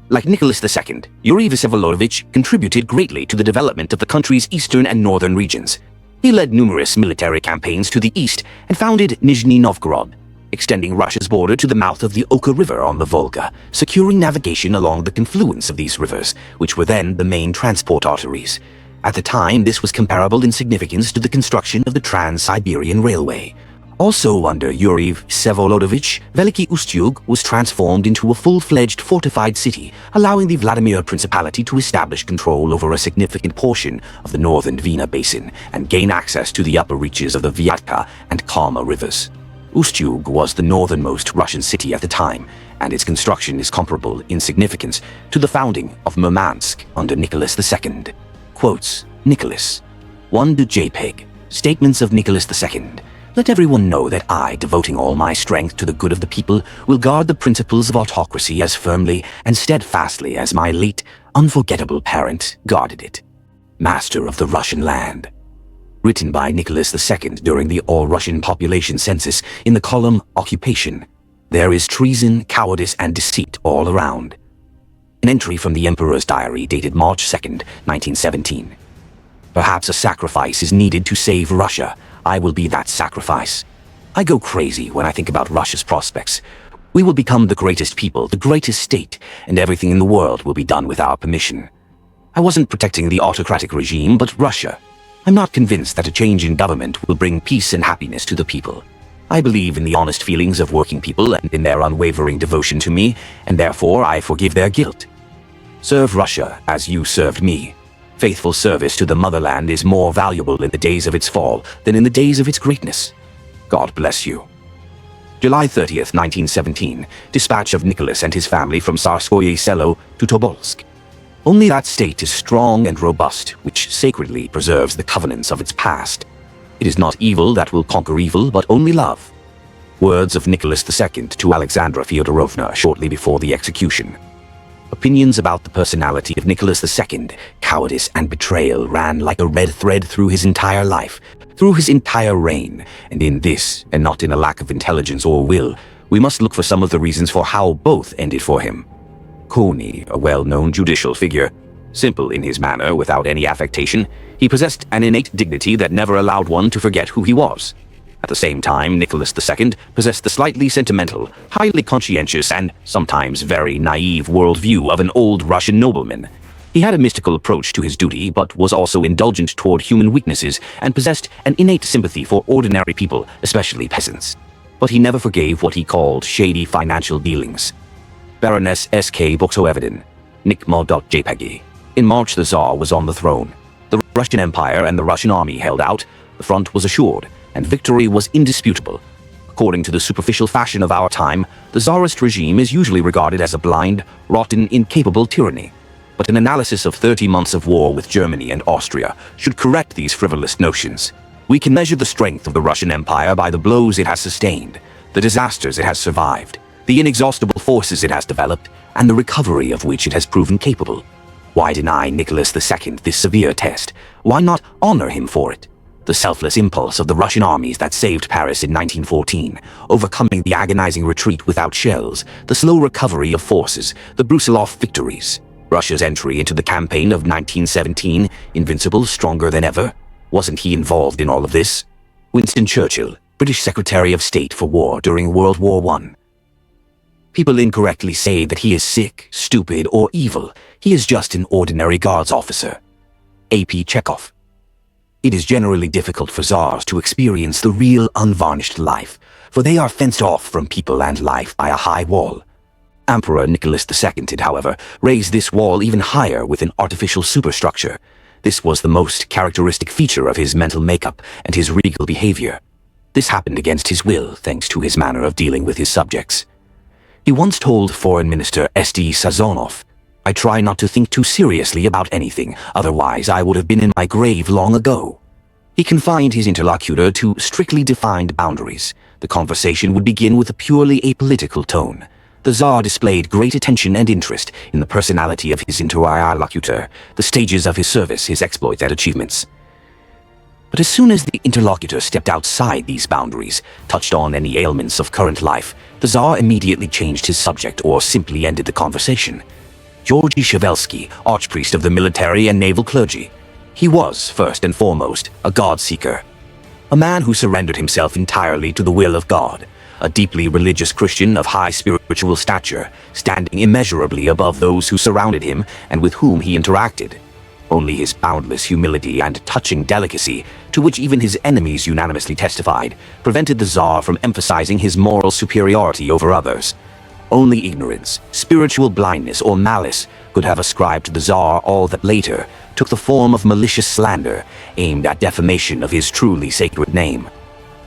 Like Nicholas II, Yuri Vsevolodovich contributed greatly to the development of the country's eastern and northern regions. He led numerous military campaigns to the east and founded Nizhny Novgorod, extending Russia's border to the mouth of the Oka River on the Volga, securing navigation along the confluence of these rivers, which were then the main transport arteries. At the time, this was comparable in significance to the construction of the Trans-Siberian Railway. Also under Yuri Vsevolodovich, Veliky Ustyug was transformed into a full-fledged fortified city, allowing the Vladimir Principality to establish control over a significant portion of the northern Dwina basin and gain access to the upper reaches of the Vyatka and Kama rivers. Ustyug was the northernmost Russian city at the time, and its construction is comparable in significance to the founding of Murmansk under Nicholas II. Quotes: Nicholas. 1 to JPEG. Statements of Nicholas II. Let everyone know that I, devoting all my strength to the good of the people, will guard the principles of autocracy as firmly and steadfastly as my late, unforgettable parent guarded it. Master of the Russian land. Written by Nicholas II during the all-Russian population census in the column Occupation. There is treason, cowardice, and deceit all around. An entry from the Emperor's diary dated March 2nd, 1917. Perhaps a sacrifice is needed to save Russia. I will be that sacrifice. I go crazy when I think about Russia's prospects. We will become the greatest people, the greatest state, and everything in the world will be done with our permission. I wasn't protecting the autocratic regime, but Russia. I'm not convinced that a change in government will bring peace and happiness to the people. I believe in the honest feelings of working people and in their unwavering devotion to me, and therefore I forgive their guilt. Serve Russia as you served me. Faithful service to the motherland is more valuable in the days of its fall than in the days of its greatness. God bless you. July 30th, 1917, dispatch of Nicholas and his family from Tsarskoye Selo to Tobolsk. Only that state is strong and robust, which sacredly preserves the covenants of its past. It is not evil that will conquer evil, but only love. Words of Nicholas II to Alexandra Fyodorovna shortly before the execution. Opinions about the personality of Nicholas II, cowardice and betrayal ran like a red thread through his entire life, through his entire reign, and in this, and not in a lack of intelligence or will, we must look for some of the reasons for how both ended for him. Kony, a well-known judicial figure, simple in his manner without any affectation, he possessed an innate dignity that never allowed one to forget who he was. At the same time, Nicholas II possessed the slightly sentimental, highly conscientious, and sometimes very naive worldview of an old Russian nobleman. He had a mystical approach to his duty, but was also indulgent toward human weaknesses and possessed an innate sympathy for ordinary people, especially peasants. But he never forgave what he called shady financial dealings. Baroness S.K. Boksoevidin, Nikmo.jpg. In March, the Tsar was on the throne. The Russian Empire and the Russian army held out, the front was assured, and victory was indisputable. According to the superficial fashion of our time, the Tsarist regime is usually regarded as a blind, rotten, incapable tyranny. But an analysis of 30 months of war with Germany and Austria should correct these frivolous notions. We can measure the strength of the Russian Empire by the blows it has sustained, the disasters it has survived, the inexhaustible forces it has developed, and the recovery of which it has proven capable. Why deny Nicholas II this severe test? Why not honor him for it? The selfless impulse of the Russian armies that saved Paris in 1914, overcoming the agonizing retreat without shells, the slow recovery of forces, the Brusilov victories. Russia's entry into the campaign of 1917, invincible, stronger than ever. Wasn't he involved in all of this? Winston Churchill, British Secretary of State for War during World War I. People incorrectly say that he is sick, stupid, or evil. He is just an ordinary guards officer. A.P. Chekhov. It is generally difficult for Tsars to experience the real unvarnished life, for they are fenced off from people and life by a high wall. Emperor Nicholas II, however, raised this wall even higher with an artificial superstructure. This was the most characteristic feature of his mental makeup and his regal behavior. This happened against his will, thanks to his manner of dealing with his subjects. He once told Foreign Minister S.D. Sazonov, "I try not to think too seriously about anything, otherwise I would have been in my grave long ago." He confined his interlocutor to strictly defined boundaries. The conversation would begin with a purely apolitical tone. The Tsar displayed great attention and interest in the personality of his interlocutor, the stages of his service, his exploits and achievements. But as soon as the interlocutor stepped outside these boundaries, touched on any ailments of current life, the Tsar immediately changed his subject or simply ended the conversation. Georgy Shevelsky, archpriest of the military and naval clergy. He was, first and foremost, a God-seeker. A man who surrendered himself entirely to the will of God. A deeply religious Christian of high spiritual stature, standing immeasurably above those who surrounded him and with whom he interacted. Only his boundless humility and touching delicacy, to which even his enemies unanimously testified, prevented the Tsar from emphasizing his moral superiority over others. Only ignorance, spiritual blindness, or malice could have ascribed to the Tsar all that later took the form of malicious slander aimed at defamation of his truly sacred name.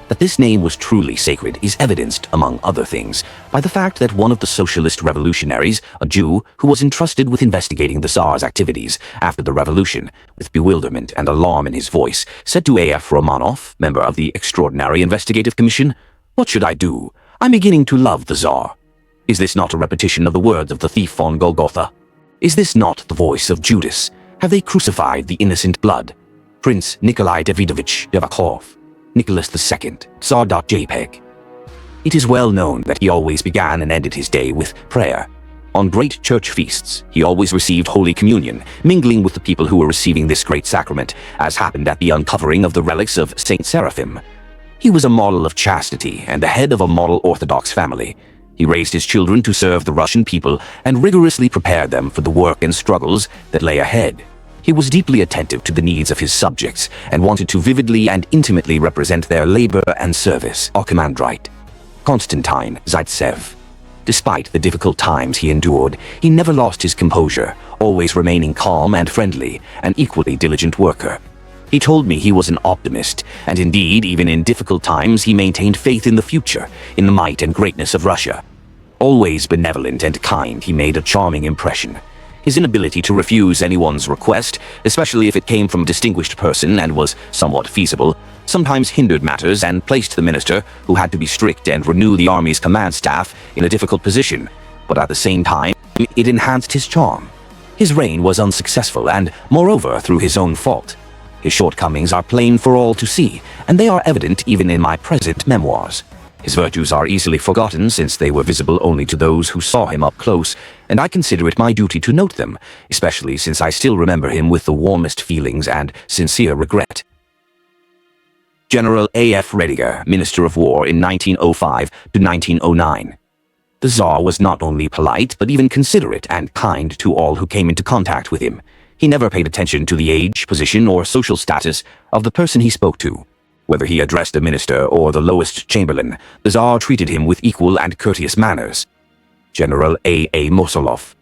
That this name was truly sacred is evidenced, among other things, by the fact that one of the socialist revolutionaries, a Jew who was entrusted with investigating the Tsar's activities after the revolution, with bewilderment and alarm in his voice, said to A.F. Romanov, member of the Extraordinary Investigative Commission, "What should I do? I'm beginning to love the Tsar." Is this not a repetition of the words of the thief on Golgotha? Is this not the voice of Judas? Have they crucified the innocent blood? Prince Nikolai Davidovich Devakov, Nicholas II, Tsar.jpg. It is well known that he always began and ended his day with prayer. On great church feasts, he always received Holy Communion, mingling with the people who were receiving this great sacrament, as happened at the uncovering of the relics of Saint Seraphim. He was a model of chastity and the head of a model Orthodox family. He raised his children to serve the Russian people and rigorously prepared them for the work and struggles that lay ahead. He was deeply attentive to the needs of his subjects and wanted to vividly and intimately represent their labor and service. Archimandrite Konstantin Zaitsev. Despite the difficult times he endured, he never lost his composure, always remaining calm and friendly, an equally diligent worker. He told me he was an optimist, and indeed, even in difficult times, he maintained faith in the future, in the might and greatness of Russia. Always benevolent and kind, he made a charming impression. His inability to refuse anyone's request, especially if it came from a distinguished person and was somewhat feasible, sometimes hindered matters and placed the minister, who had to be strict and renew the army's command staff, in a difficult position. But at the same time, it enhanced his charm. His reign was unsuccessful and, moreover, through his own fault. His shortcomings are plain for all to see, and they are evident even in my present memoirs. His virtues are easily forgotten since they were visible only to those who saw him up close, and I consider it my duty to note them, especially since I still remember him with the warmest feelings and sincere regret. General A.F. Rediger, Minister of War in 1905 to 1909. The Tsar was not only polite but even considerate and kind to all who came into contact with him. He never paid attention to the age, position, or social status of the person he spoke to. Whether he addressed a minister or the lowest chamberlain, the Tsar treated him with equal and courteous manners. General A.A. Mosolov.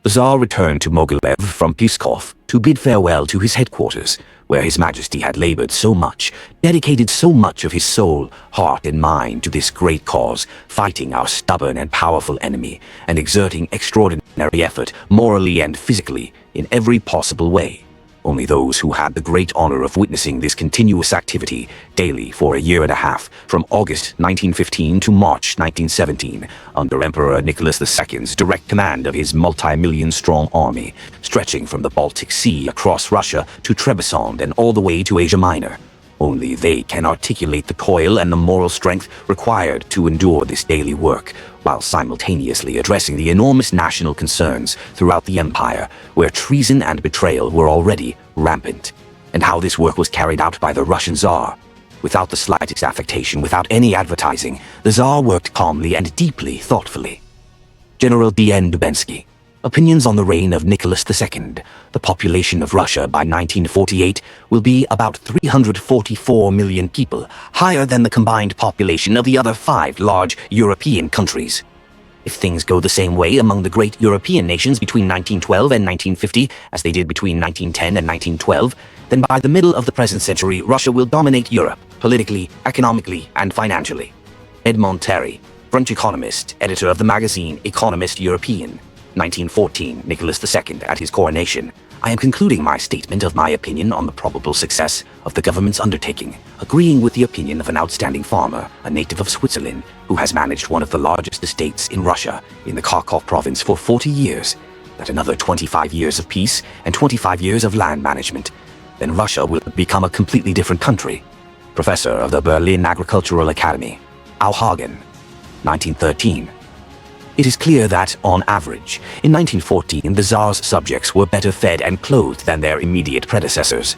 The Tsar returned to Mogilev from Pskov to bid farewell to his headquarters, where His Majesty had labored so much, dedicated so much of his soul, heart, and mind to this great cause, fighting our stubborn and powerful enemy, and exerting extraordinary effort, morally and physically, in every possible way. Only those who had the great honor of witnessing this continuous activity daily for a year and a half, from August 1915 to March 1917, under Emperor Nicholas II's direct command of his multi-million-strong army, stretching from the Baltic Sea across Russia to Trebizond and all the way to Asia Minor. Only they can articulate the toil and the moral strength required to endure this daily work, while simultaneously addressing the enormous national concerns throughout the empire, where treason and betrayal were already rampant, and how this work was carried out by the Russian Tsar. Without the slightest affectation, without any advertising, the Tsar worked calmly and deeply thoughtfully. General D.N. Dubensky. Opinions on the reign of Nicholas II. The population of Russia by 1948 will be about 344 million people, higher than the combined population of the other 5 large European countries. If things go the same way among the great European nations between 1912 and 1950, as they did between 1910 and 1912, then by the middle of the present century, Russia will dominate Europe, politically, economically, and financially. Edmond Terry, French economist, editor of the magazine Economist European. 1914, Nicholas II at his coronation. I am concluding my statement of my opinion on the probable success of the government's undertaking, agreeing with the opinion of an outstanding farmer, a native of Switzerland, who has managed one of the largest estates in Russia, in the Kharkov province for 40 years, that another 25 years of peace and 25 years of land management, then Russia will become a completely different country. Professor of the Berlin Agricultural Academy. Auhagen, 1913. It is clear that, on average, in 1914 the Tsar's subjects were better fed and clothed than their immediate predecessors.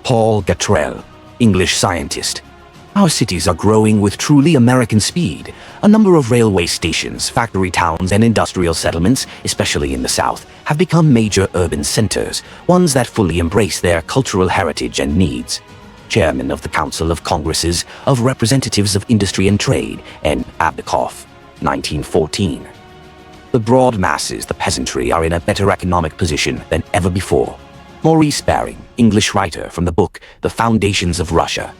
Paul Gatrell, English scientist. Our cities are growing with truly American speed. A number of railway stations, factory towns, and industrial settlements, especially in the South, have become major urban centers, ones that fully embrace their cultural heritage and needs. Chairman of the Council of Congresses of Representatives of Industry and Trade, N. Abdakov, 1914. The broad masses, the peasantry, are in a better economic position than ever before. Maurice Baring, English writer, from the book The Foundations of Russia.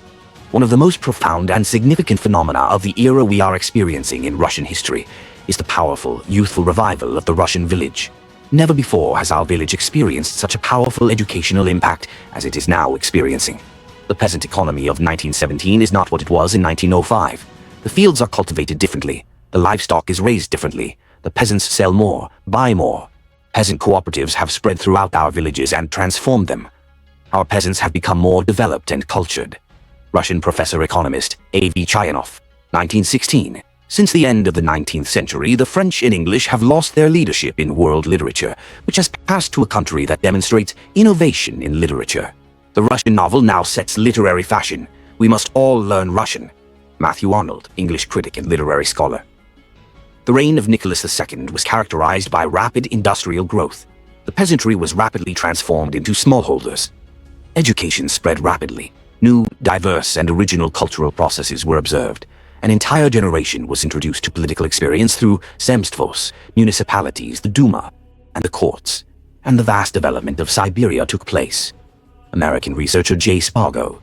One of the most profound and significant phenomena of the era we are experiencing in Russian history is the powerful, youthful revival of the Russian village. Never before has our village experienced such a powerful educational impact as it is now experiencing. The peasant economy of 1917 is not what it was in 1905. The fields are cultivated differently. The livestock is raised differently. The peasants sell more, buy more. Peasant cooperatives have spread throughout our villages and transformed them. Our peasants have become more developed and cultured. Russian professor-economist A.V. Chayanov, 1916. Since the end of the 19th century, the French and English have lost their leadership in world literature, which has passed to a country that demonstrates innovation in literature. The Russian novel now sets literary fashion. We must all learn Russian. Matthew Arnold, English critic and literary scholar. The reign of Nicholas II was characterized by rapid industrial growth. The peasantry was rapidly transformed into smallholders. Education spread rapidly. New, diverse, and original cultural processes were observed. An entire generation was introduced to political experience through zemstvos, municipalities, the Duma, and the courts. And the vast development of Siberia took place. American researcher J. Spargo.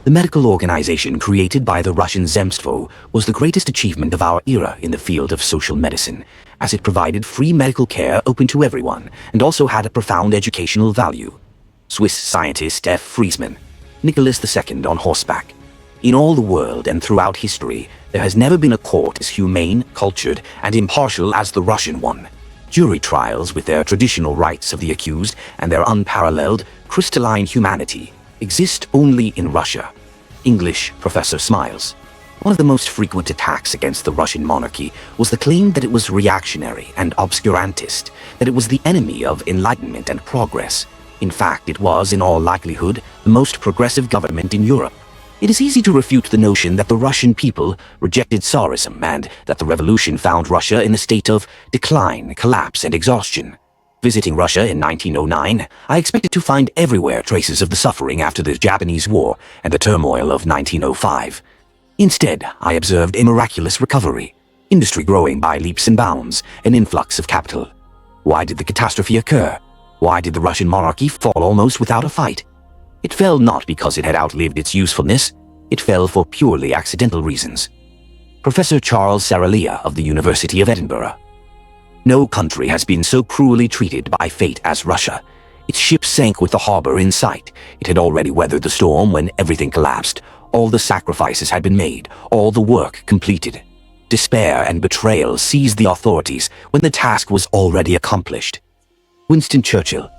The medical organization created by the Russian Zemstvo was the greatest achievement of our era in the field of social medicine, as it provided free medical care open to everyone, and also had a profound educational value. Swiss scientist F. Friesman, Nicholas II on horseback. In all the world and throughout history, there has never been a court as humane, cultured, and impartial as the Russian one. Jury trials, with their traditional rights of the accused and their unparalleled, crystalline humanity, exist only in Russia. English Professor smiles. One of the most frequent attacks against the Russian monarchy was the claim that it was reactionary and obscurantist, that it was the enemy of enlightenment and progress. In fact, it was, in all likelihood, the most progressive government in Europe. It is easy to refute the notion that the Russian people rejected Tsarism and that the revolution found Russia in a state of decline, collapse, and exhaustion. Visiting Russia in 1909, I expected to find everywhere traces of the suffering after the Japanese War and the turmoil of 1905. Instead, I observed a miraculous recovery, industry growing by leaps and bounds, an influx of capital. Why did the catastrophe occur? Why did the Russian monarchy fall almost without a fight? It fell not because it had outlived its usefulness. It fell for purely accidental reasons. Professor Charles Saralia of the University of Edinburgh. No country has been so cruelly treated by fate as Russia. Its ship sank with the harbor in sight. It had already weathered the storm when everything collapsed. All the sacrifices had been made, all the work completed. Despair and betrayal seized the authorities when the task was already accomplished. Winston Churchill.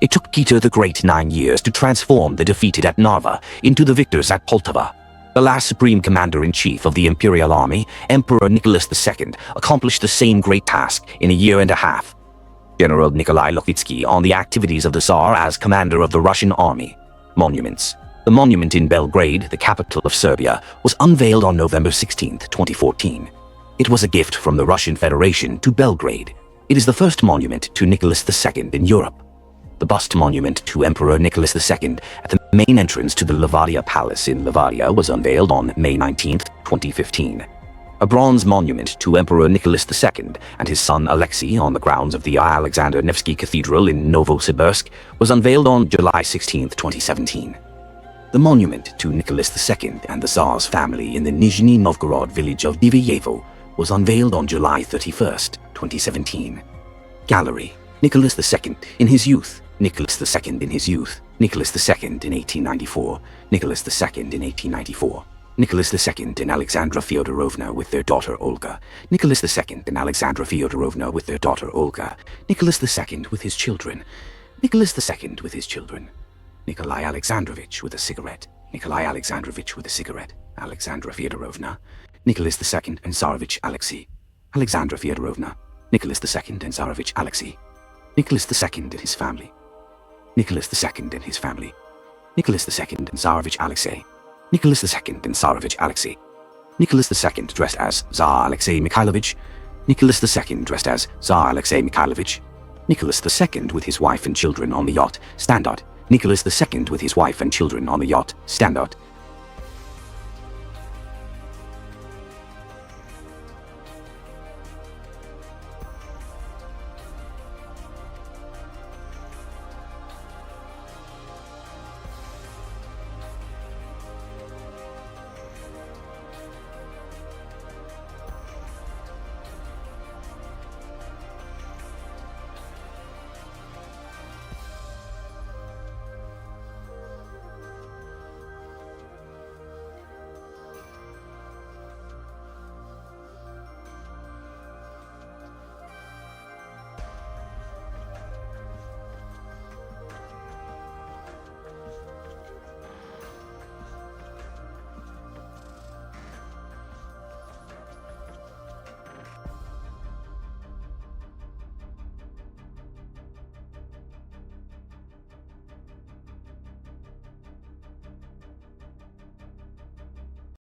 It took Peter the Great 9 years to transform the defeated at Narva into the victors at Poltava. The last supreme commander-in-chief of the Imperial Army, Emperor Nicholas II, accomplished the same great task in a year and a half. General Nikolai Lukitsky on the activities of the Tsar as commander of the Russian army. Monuments. The monument in Belgrade, the capital of Serbia, was unveiled on November 16, 2014. It was a gift from the Russian Federation to Belgrade. It is the first monument to Nicholas II in Europe. The bust monument to Emperor Nicholas II at the main entrance to the Livadia Palace in Livadia was unveiled on May 19, 2015. A bronze monument to Emperor Nicholas II and his son Alexei on the grounds of the Alexander Nevsky Cathedral in Novosibirsk was unveiled on July 16, 2017. The monument to Nicholas II and the Tsar's family in the Nizhny Novgorod village of Diviyevo was unveiled on July 31, 2017. Gallery. Nicholas II in his youth. Nicholas II in his youth. Nicholas II in 1894. Nicholas II in 1894. Nicholas II and Alexandra Fyodorovna with their daughter Olga. Nicholas II and Alexandra Fyodorovna with their daughter Olga. Nicholas II with his children. Nicholas II with his children. Nikolai Alexandrovich with a cigarette. Nikolai Alexandrovich with a cigarette. Alexandra Fyodorovna. Nicholas II and Tsarevich Alexei. Alexandra Fyodorovna. Nicholas II and Tsarevich Alexei. Nicholas II and his family. Nicholas II and his family. Nicholas II and Tsarevich Alexei. Nicholas II and Tsarevich Alexei. Nicholas II dressed as Tsar Alexei Mikhailovich. Nicholas II dressed as Tsar Alexei Mikhailovich. Nicholas II with his wife and children on the yacht Standard. Nicholas II with his wife and children on the yacht Standard.